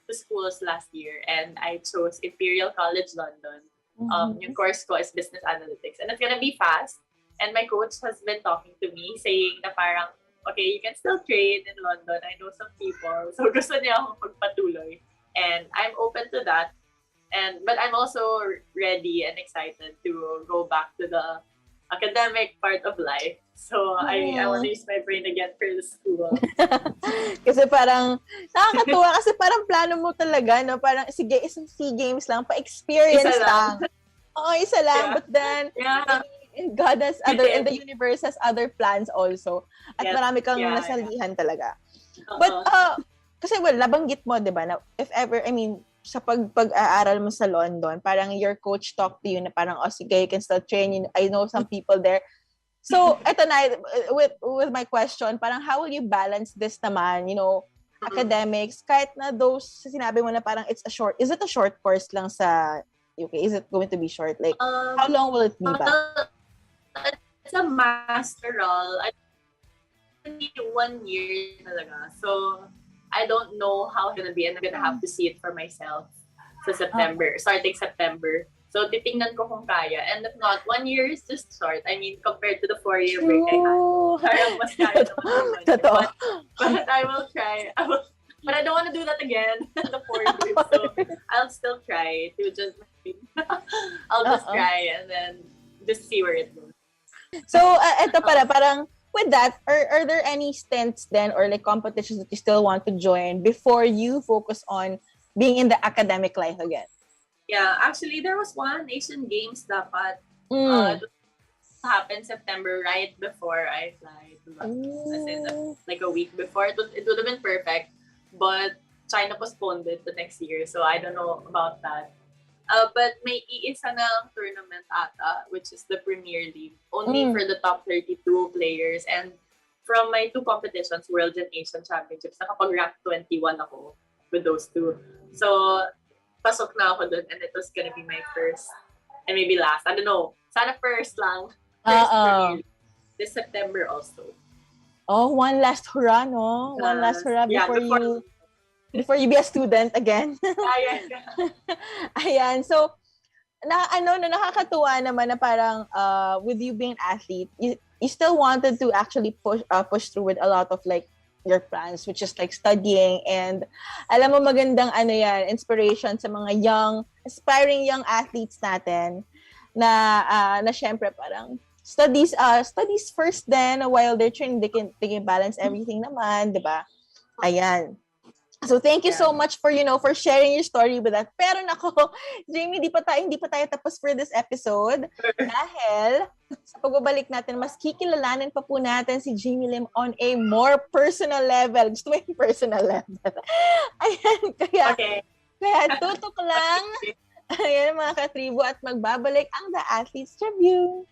to schools last year, and I chose Imperial College London. Yung course ko is Business Analytics, and it's gonna be fast. And my coach has been talking to me, saying na parang, okay, you can still train in London. I know some people. So gusto niya akong magpatuloy. And I'm open to that. But I'm also ready and excited to go back to the academic part of life. So I want to use my brain again for the school. Kasi parang nakakatuwa kasi parang plano mo talaga, no? Parang sige, isang SEA Games lang, pa-experience lang. Oo, isa lang. But then, God has other, and the universe has other plans also. At marami kang nasalihan talaga. But, kasi nabanggit mo, di ba, na if ever, I mean, sa pag-aaral mo sa London, parang your coach talked to you na parang, oh, sige, you can still train. I know some people there. So, eto na, with my question, parang how will you balance this naman, you know, academics, kahit na those, sinabi mo na parang is it a short course lang sa UK? Is it going to be short? Like, how long will it be ba? It's a masteral. I need 1 year talaga. So, I don't know how it's gonna be, and I'm gonna have to see it for myself sa September, starting September. So, titingnan ko kung kaya. And if not, 1 year is just short. I mean, compared to the 4-year break I had. Parang mas kaya naman. But I will try. But I don't want to do that again, the 4 years. So, I'll still try to just, I'll just try and then just see where it goes. So, eto parang, with that, are there any stints then or like competitions that you still want to join before you focus on being in the academic life again? Yeah, actually, there was one Asian Games dapat Mm. It happened September, right before I fly to London. As in, like a week before. It would have been perfect, but China postponed it the next year, so I don't know about that. But may iisa ng tournament ata, which is the Premier League, only for the top 32 players. And from my 2 competitions, World and Asian Championships, nakapag-rank 21 ako with those 2. So, pasok na ako dun, and it was gonna be my first, and maybe last. I don't know. Sana first lang. First Premier League. This September also. Oh, one last hurrah, no? One last hurrah before you be a student again. Ayan. So, nakakatuwa naman na parang with you being an athlete, you still wanted to actually push through with a lot of like your plans, which is like studying, and alam mo magandang inspiration sa mga aspiring young athletes natin na syempre parang studies first, then while they're training they can balance everything naman, 'di ba? Ayan. So thank you so much for for sharing your story with us. Pero nako, Jamie, hindi pa tayo tapos for this episode dahil sa pagbabalik natin mas kikilalanin pa po natin si Jamie Lim on a more personal level. Gusto mo yung personal level? Ayan, kaya tutok lang. Ayan mga katribo, at magbabalik ang The Athletes Tribune.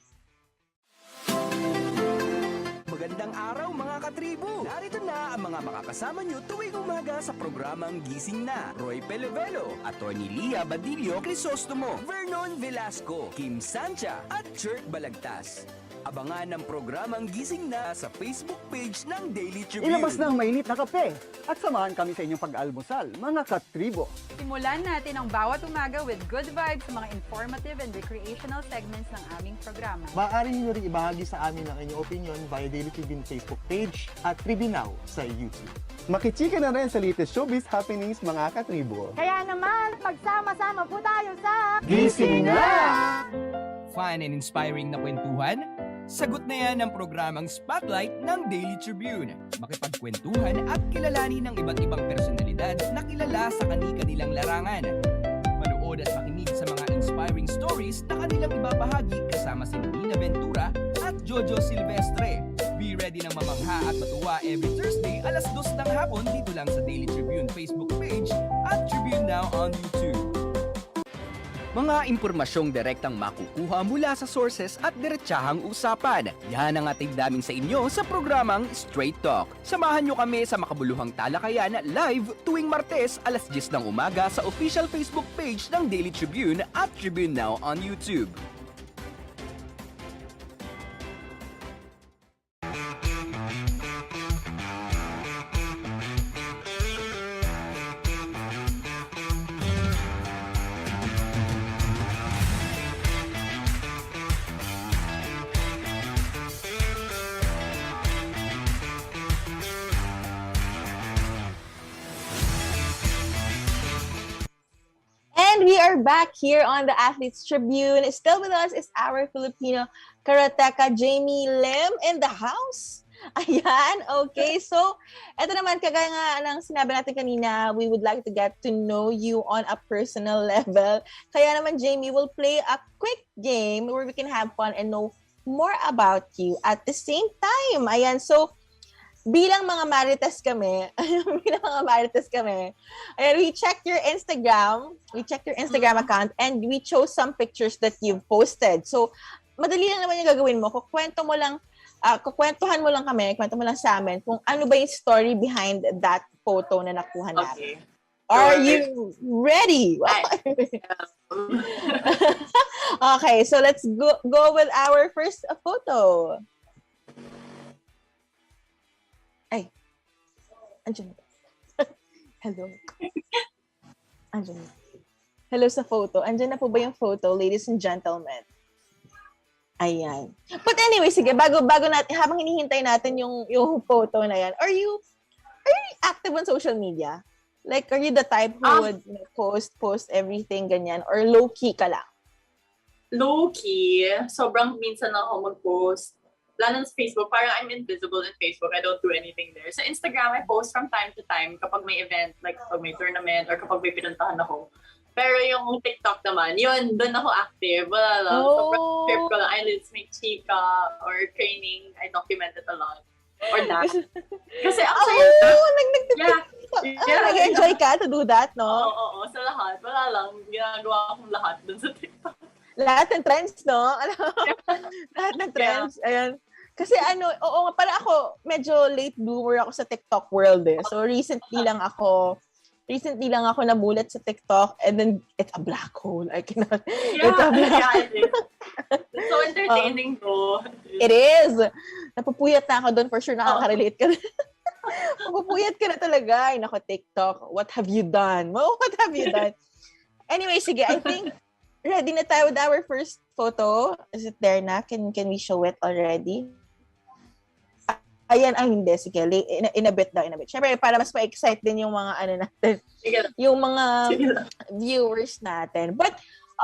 Magandang araw mga katribo! Narito na ang mga makakasama nyo tuwing umaga sa programang Gising Na. Roy Pelevelo, Atty. Lia Badillo Crisostomo, Vernon Velasco, Kim Sancha at Jerk Balagtas. Abangan ang programang Gising Na sa Facebook page ng Daily Tribune. Ilabas na ang mainit na kape at samahan kami sa inyong pag-almusal, mga katribo. Simulan natin ang bawat umaga with good vibes sa mga informative and recreational segments ng aming programa. Maaari niyo rin ibahagi sa amin ang inyong opinion via Daily Tribune Facebook page at Tribune Now sa YouTube. Makichika na rin sa latest showbiz happenings, mga katribo. Kaya naman, magsama-sama po tayo sa Gising Na! Fun and inspiring na kwentuhan? Sagot na yan ang programang Spotlight ng Daily Tribune. Makipagkwentuhan at kilalanin ng iba't ibang personalidad na kilala sa kani-kanilang larangan. Manood at makinig sa mga inspiring stories na kanilang ibabahagi kasama si Nina Ventura at Jojo Silvestre. Be ready na mamangha at matuwa every Thursday alas 2 ng hapon dito lang sa Daily Tribune Facebook page at Tribune Now on YouTube. Mga impormasyong direktang makukuha mula sa sources at diretsahang usapan. Yan ang ating daming sa inyo sa programang Straight Talk. Samahan nyo kami sa makabuluhang talakayan live tuwing Martes alas 10 ng umaga sa official Facebook page ng Daily Tribune at Tribune Now on YouTube. And we are back here on the Athletes Tribune. Still with us is our Filipino karateka Jamie Lim in the house. Ayan, okay. So, eto naman, kagaya nga ng sinabi natin kanina, we would like to get to know you on a personal level. Kaya naman, Jamie, we'll play a quick game where we can have fun and know more about you at the same time. Ayan, so, bilang mga marites kami, ayan, we checked your Instagram account, and we chose some pictures that you've posted. So, madali lang naman yung gagawin mo. Kwento mo lang sa amin kung ano ba yung story behind that photo na nakuha natin. Okay. Are you ready? Okay, so let's go with our first photo. Ay, andyan. Hello. Andyan. Hello sa photo. Andyan na po ba yung photo, ladies and gentlemen? Ayan. But anyway, sige, bago natin, habang hinihintay natin yung photo na yan, are you active on social media? Like, are you the type who would post everything, ganyan? Or low-key ka lang? Low-key. Sobrang minsan ako mag-post. Lalo sa Facebook, parang I'm invisible in Facebook. I don't do anything there. Sa Instagram, I post from time to time kapag may event, like kapag may tournament or kapag may pinuntahan ako. Pero yung TikTok naman, yun, doon ako active. Wala lang. Sobrang trip ko lang. I let's make chika or training. I document it a lot. Or that. Kasi actually, nag-enjoy ka to do that, no? Oo, sa lahat. Wala lang. Ginagawa akong lahat doon sa TikTok. Lahat ng trends, no? Lahat ng trends. Ayan. Kasi parang ako, medyo late bloomer ako sa TikTok world eh. So recently lang ako namulat sa TikTok and then it's a black hole. I cannot. It's a black hole. It's so entertaining though. It is. Napupuyat na ako doon for sure. Nakaka-relate ka. Napupuyat ka na talaga. Ay, nako, TikTok. What have you done? What have you done? Anyway, sige. I think ready na tayo with our first photo. Is it there na? Can we show it already? Ayan, hindi. Sige, in a bit daw, in a bit. Siyempre, para mas ma-excite din yung mga natin. Yung mga viewers natin. But,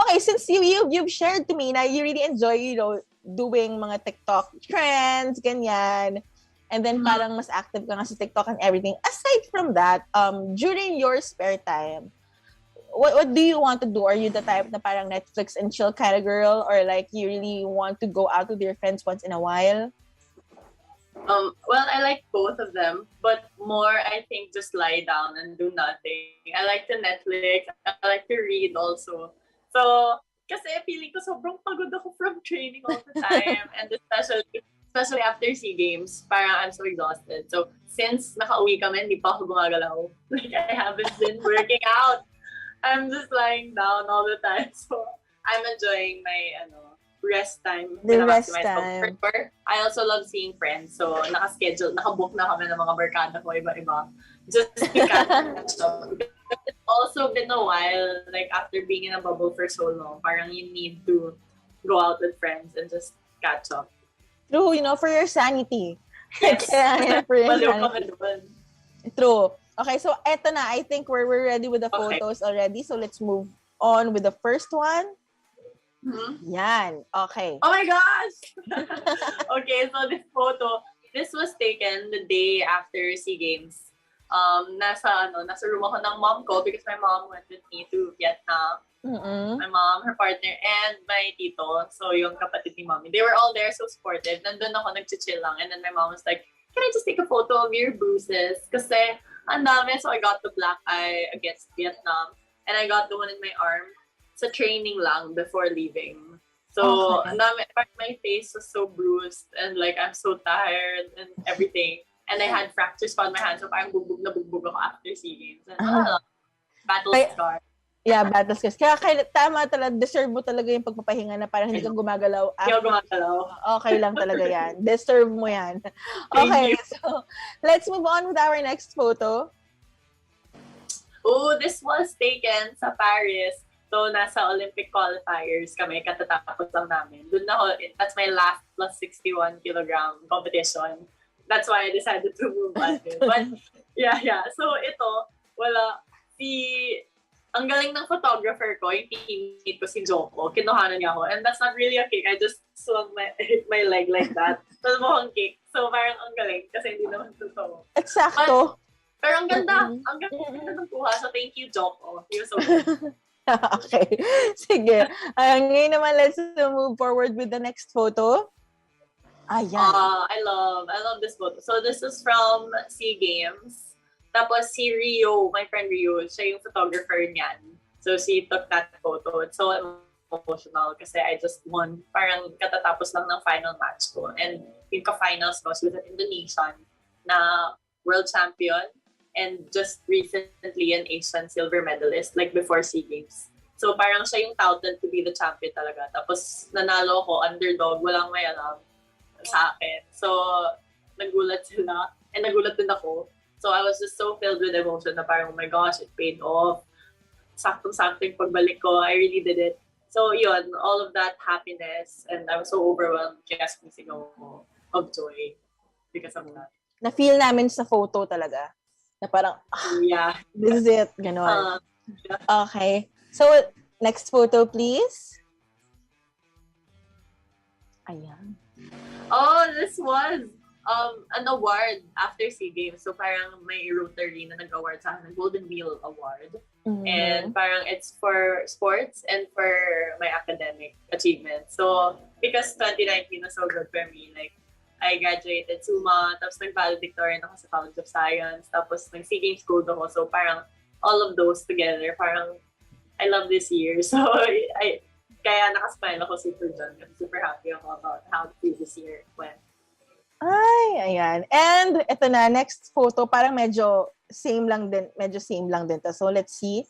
okay, since you've shared to me na you really enjoy, doing mga TikTok trends, ganyan. And then parang mas active ka nga sa TikTok and everything. Aside from that, during your spare time, what do you want to do? Are you the type na parang Netflix and chill kind of girl? Or like, you really want to go out with your friends once in a while? Well, I like both of them, but more, I think, just lie down and do nothing. I like to Netflix. I like to read also. So, kasi feeling ko sobrang pagod ako from training all the time. And especially after SEA Games, parang I'm so exhausted. So, since nakauwi kami, hindi pa ako gumagalaw. Like, I haven't been working out. I'm just lying down all the time. So, I'm enjoying my, rest time. The rest time. I also love seeing friends. So, nakabook na kami ng mga barkada ko, iba-iba. Just to catch up. It's also been a while, like, after being in a bubble for so long, parang you need to go out with friends and just catch up. True, for your sanity. Yes. For your sanity. True. Okay, so eto na. I think we're ready with the photos already. So, let's move on with the first one. Mm-hmm. Yan. Okay. Oh my gosh! Okay, so this was taken the day after SEA Games. Nasa room ako ng mom ko because my mom went with me to Vietnam. Mm-mm. My mom, her partner, and my tito. So, yung kapatid ni mommy. They were all there, so supportive. Nandun ako, nag-chill lang. And then my mom was like, can I just take a photo of your bruises? Kasi, ang dami. So, I got the black eye against Vietnam. And I got the one in my arm. Sa training lang before leaving. So, my face was so bruised and like I'm so tired and everything. And I had fractures on my hands, so parang bugbog ako after SEA Games. And, battle scar. Yeah, battle scars. Kaya tama talaga, deserve mo talaga yung pagpapahinga na parang hindi kang gumagalaw. Hindi ako gumagalaw. Okay lang talaga yan. Deserve mo yan. Okay, so let's move on with our next photo. Oh, this was taken sa Paris. So, nasa Olympic qualifiers kami, katatapos lang namin. Doon ako, that's my last plus 61 kilogram competition. That's why I decided to move on. But, yeah. So, ang galing ng photographer ko, yung teammate ko si Joko, kinuhanan niya ako. And that's not really a kick. I just swung my leg like that. Tapos mukhang kick. So, parang ang galing kasi hindi naman totoo. Eksakto. Pero ang ganda. Ang ganda ng kuha. So, thank you, Joko. You're so good. Okay. Sige. Ngayon naman, let's move forward with the next photo. Ayan. I love this photo. So this is from SEA Games. Tapos si Rio, my friend Rio, siya yung photographer niyan. So she took that photo. It's so emotional kasi I just won. Parang katatapos lang ng final match ko. And yung ka-finals ko, she was an Indonesian na world champion. And just recently an Asian silver medalist, like before SEA Games. So parang siya yung touted to be the champion talaga. Tapos nanalo ko, underdog, walang may alam sa akin. So nagulat sila, and nagulat din ako. So I was just so filled with emotion na parang, oh my gosh, it paid off. Saktong-sakto yung pagbalik ko, I really did it. So yun, all of that happiness, and I was so overwhelmed, kaya squeezing ako of joy because of that. Na-feel namin sa photo talaga. Na parang, this is it. Ganon. Okay. So, next photo, please. Ayan. Oh, this was an award after SEA Games. So parang may Rotary na nag-award sa akin, Golden Wheel Award. And parang it's for sports and for my academic achievements. So because 2019 was so good for me, like I graduated SUMA, tapos nag-valedictorian ako sa College of Science, tapos nag-SEA Games gold ako. So parang all of those together, parang I love this year. So kaya nakasmile ako super dyan. Super happy ako about how the previous year went. Ay, ayan. And ito na, next photo, parang medyo same lang din to. So let's see.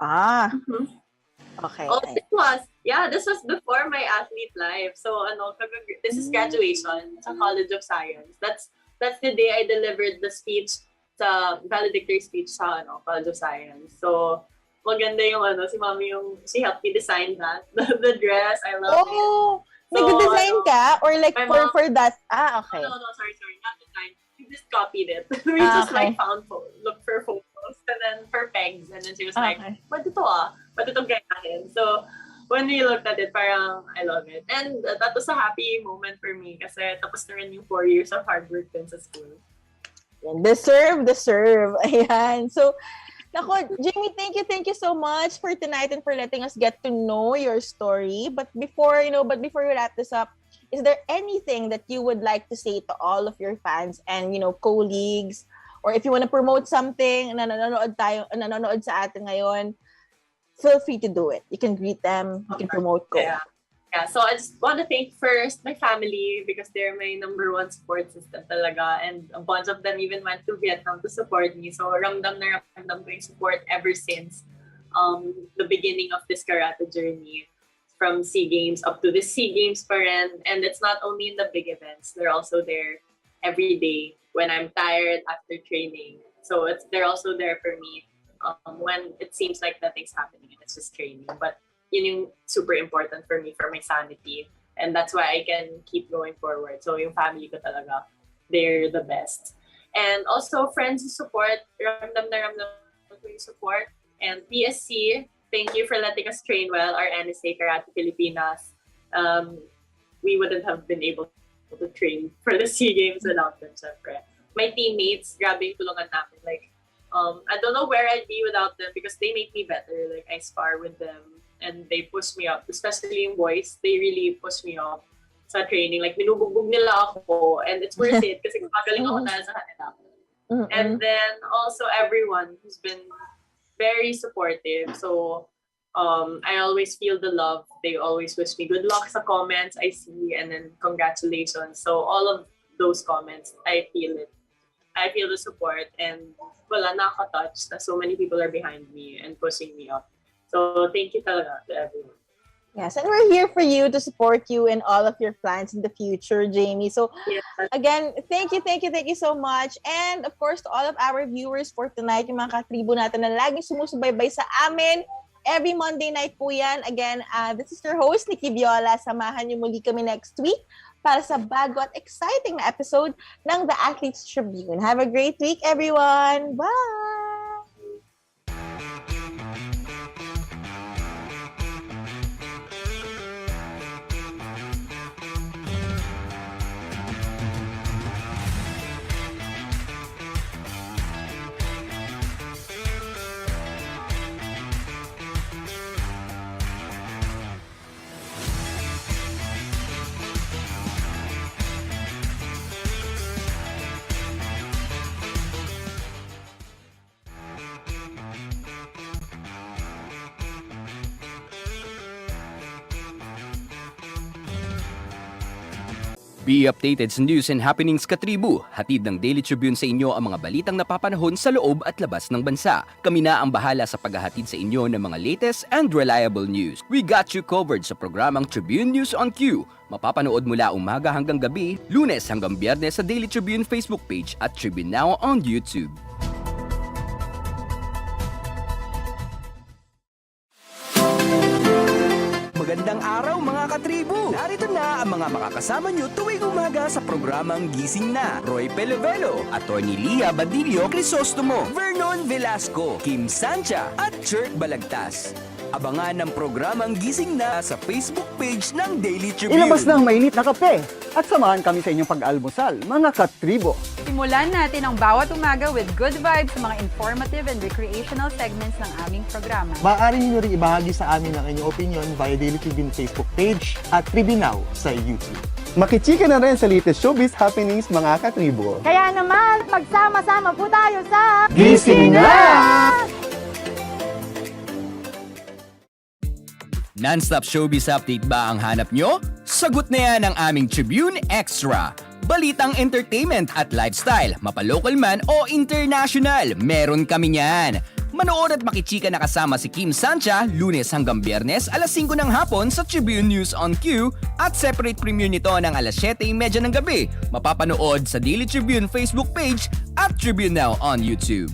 Okay. Oh, this was before my athlete life. So this is graduation sa College of Science. That's the day I delivered the speech, sa valedictory speech sa College of Science. So maganda yung si Mami she helped me design that. The dress, I love it. Nag-design ka? Or like for that? Okay. No, sorry, not design. We just copied it. We just look for photos and then for pegs. And then she was like, ba't ito gayahin? So when we looked at it, parang I love it. And that was a happy moment for me kasi tapos na rin yung 4 years of hard work din sa school. Deserve. Ayan. So, Nako, Jamie, thank you so much for tonight and for letting us get to know your story. But before we wrap this up, is there anything that you would like to say to all of your fans and, colleagues, or if you want to promote something na nanonood sa atin ngayon, feel free to do it. You can greet them, you can promote ko. Yeah, so I just want to thank first my family because they're my number one support system talaga, and a bunch of them even went to Vietnam to support me. So ramdam na ramdam ko yung support ever since the beginning of this karate journey, from SEA Games up to the SEA Games pa rin. And it's not only in the big events, they're also there every day when I'm tired after training. So they're also there for me when it seems like nothing's happening and it's just training. But yun yung super important for me, for my sanity. And that's why I can keep going forward. So yung family ko talaga, they're the best. And also friends who support, ramdam na ramdam ko yung support. And PSC, thank you for letting us train well, our NSA Karate Pilipinas. We wouldn't have been able to train for the SEA Games without them, syempre. My teammates, grabe yung tulungan namin. Like, I don't know where I'd be without them because they make me better. Like, I spar with them. And they push me up, especially in boys. They really push me up sa training. Like, binubugbog nila ako. And it's worth it kasi magaling ako dahil sa kanila. And then also everyone who's been very supportive. So I always feel the love. They always wish me good luck sa comments I see. And then congratulations. So all of those comments, I feel it. I feel the support. And wala, nakaka-touch na so many people are behind me and pushing me up. So thank you talaga to everyone. Yes, and we're here for you to support you in all of your plans in the future, Jamie. So again, thank you so much. And of course, to all of our viewers for tonight, yung mga katribo natin na laging sumusubaybay sa amin. Every Monday night po yan. Again, this is your host, Nikki Viola. Samahan niyo muli kami next week para sa bago at exciting na episode ng The Athletes Tribune. Have a great week, everyone. Bye! Be updated sa news and happenings katribu. Hatid ng Daily Tribune sa inyo ang mga balitang napapanahon sa loob at labas ng bansa. Kami na ang bahala sa paghahatid sa inyo ng mga latest and reliable news. We got you covered sa programang Tribune News on Q. Mapapanood mula umaga hanggang gabi, Lunes hanggang Biyernes sa Daily Tribune Facebook page at Tribune Now on YouTube. Magandang araw mga katribu! Narito na ang mga makakasama nyo tuwing umaga sa programang Gising Na. Roy Pelevelo, Atty. Lia Badillo Crisostomo, Vernon Velasco, Kim Sancha at Chert Balagtas. Abangan ang programang Gising Na sa Facebook page ng Daily Tribune. Ilabas na ang mainit na kape at samahan kami sa inyong pag-almusal, mga katribo. Simulan natin ang bawat umaga with good vibes sa mga informative and recreational segments ng aming programa. Maaari niyo rin ibahagi sa amin ang inyong opinion via Daily Tribune Facebook page at Tribune Now sa YouTube. Makichika na rin sa latest showbiz happenings, mga katribo. Kaya naman, magsama-sama po tayo sa Gising Na! Non-stop showbiz update ba ang hanap nyo? Sagot na yan ang aming Tribune Extra. Balitang entertainment at lifestyle, mapalocal man o international, meron kami niyan. Manood at makichika na kasama si Kim Sancha, Lunes hanggang Biyernes, alas 5 ng hapon sa Tribune News on Q at separate premiere nito ng alas 7:30 ng gabi. Mapapanood sa Daily Tribune Facebook page at Tribune Now on YouTube.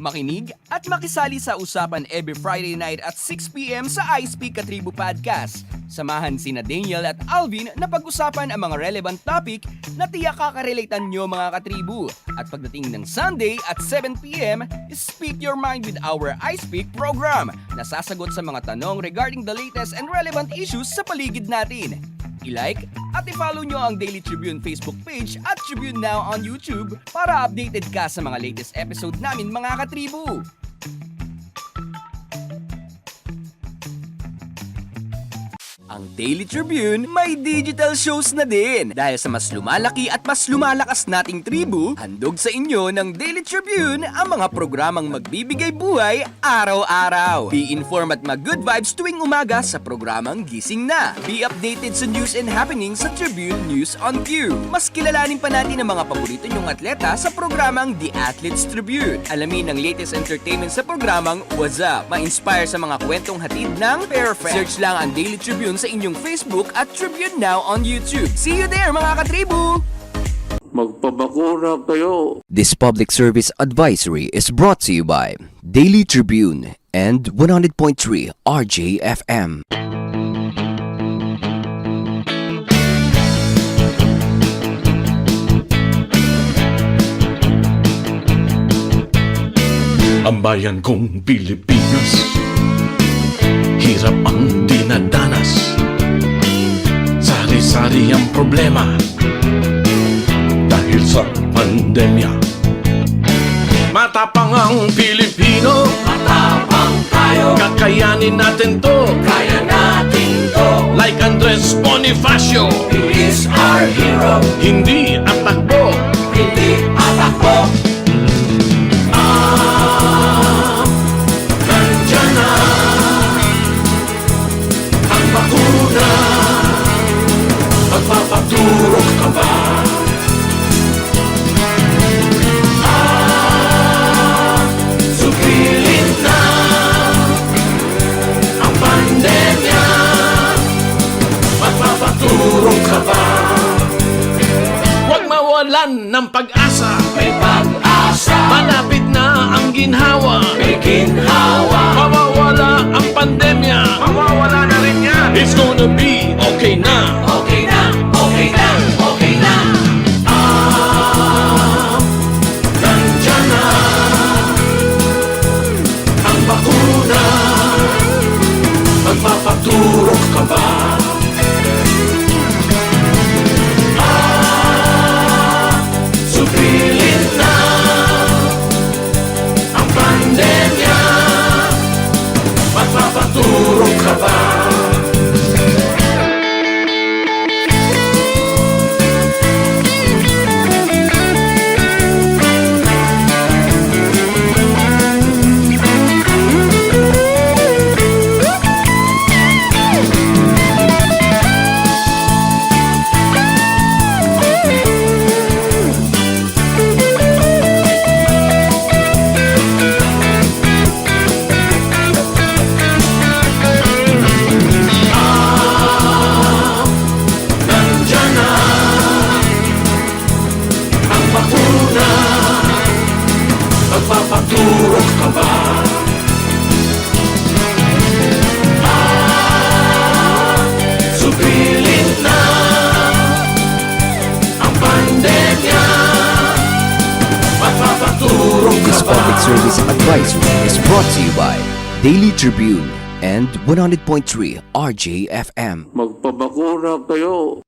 Makinig at makisali sa usapan every Friday night at 6 p.m. sa iSpeak Katribo Podcast. Samahan sina Daniel at Alvin na pag-usapan ang mga relevant topic na tiyak kakarelatean nyo, mga katribo. At pagdating ng Sunday at 7 p.m., Speak Your Mind with our iSpeak program na sasagot sa mga tanong regarding the latest and relevant issues sa paligid natin. I-like at i-follow nyo ang Daily Tribune Facebook page at Tribune Now on YouTube para updated ka sa mga latest episode namin, mga katribo. Ang Daily Tribune may digital shows na din. Dahil sa mas lumalaki at mas lumalakas nating tribu, handog sa inyo ng Daily Tribune ang mga programang magbibigay buhay araw-araw. Be informed at mag-good vibes tuwing umaga sa programang Gising Na. Be updated sa news and happenings sa Tribune News on Q. Mas kilalanin pa natin ang mga paborito nyong atleta sa programang The Athletes Tribune. Alamin ang latest entertainment sa programang What's Up. Ma-inspire sa mga kwentong hatid ng Perfect. Search lang ang Daily Tribune sa inyong Facebook at Tribune Now on YouTube. See you there, mga katribu! Magpabakura kayo. This public service advisory is brought to you by Daily Tribune and 100.3 RJFM. Ang bayan kong Pilipinas, hirap ang dinadanas. Sari-sari ang problema dahil sa pandemya. Matapang ang Pilipino, matapang tayo. Kakayanin natin to, kaya natin to. Like Andres Bonifacio, he is our hero. Hindi atakbo, hindi atakbo. Nandiyan na ang bakuna. Magpapaturok ka ba? Sugilin na ang pandemya. Magpapaturok ka ba? Huwag mawalan ng pag-asa. May pag-asa. Malapit na ang ginhawa. May ginhawa. Mawawala ang pandemya. Mawawala na rin yan. It's gonna be okay na. Okay na. Okay na. Okay na. Nandiyan na ang bakuna. Magpapaturok ka ba? Sugilin na ang pandemya. Magpapaturok ka ba? Daily Tribune and 100.3 RJFM. Magpabakura kayo.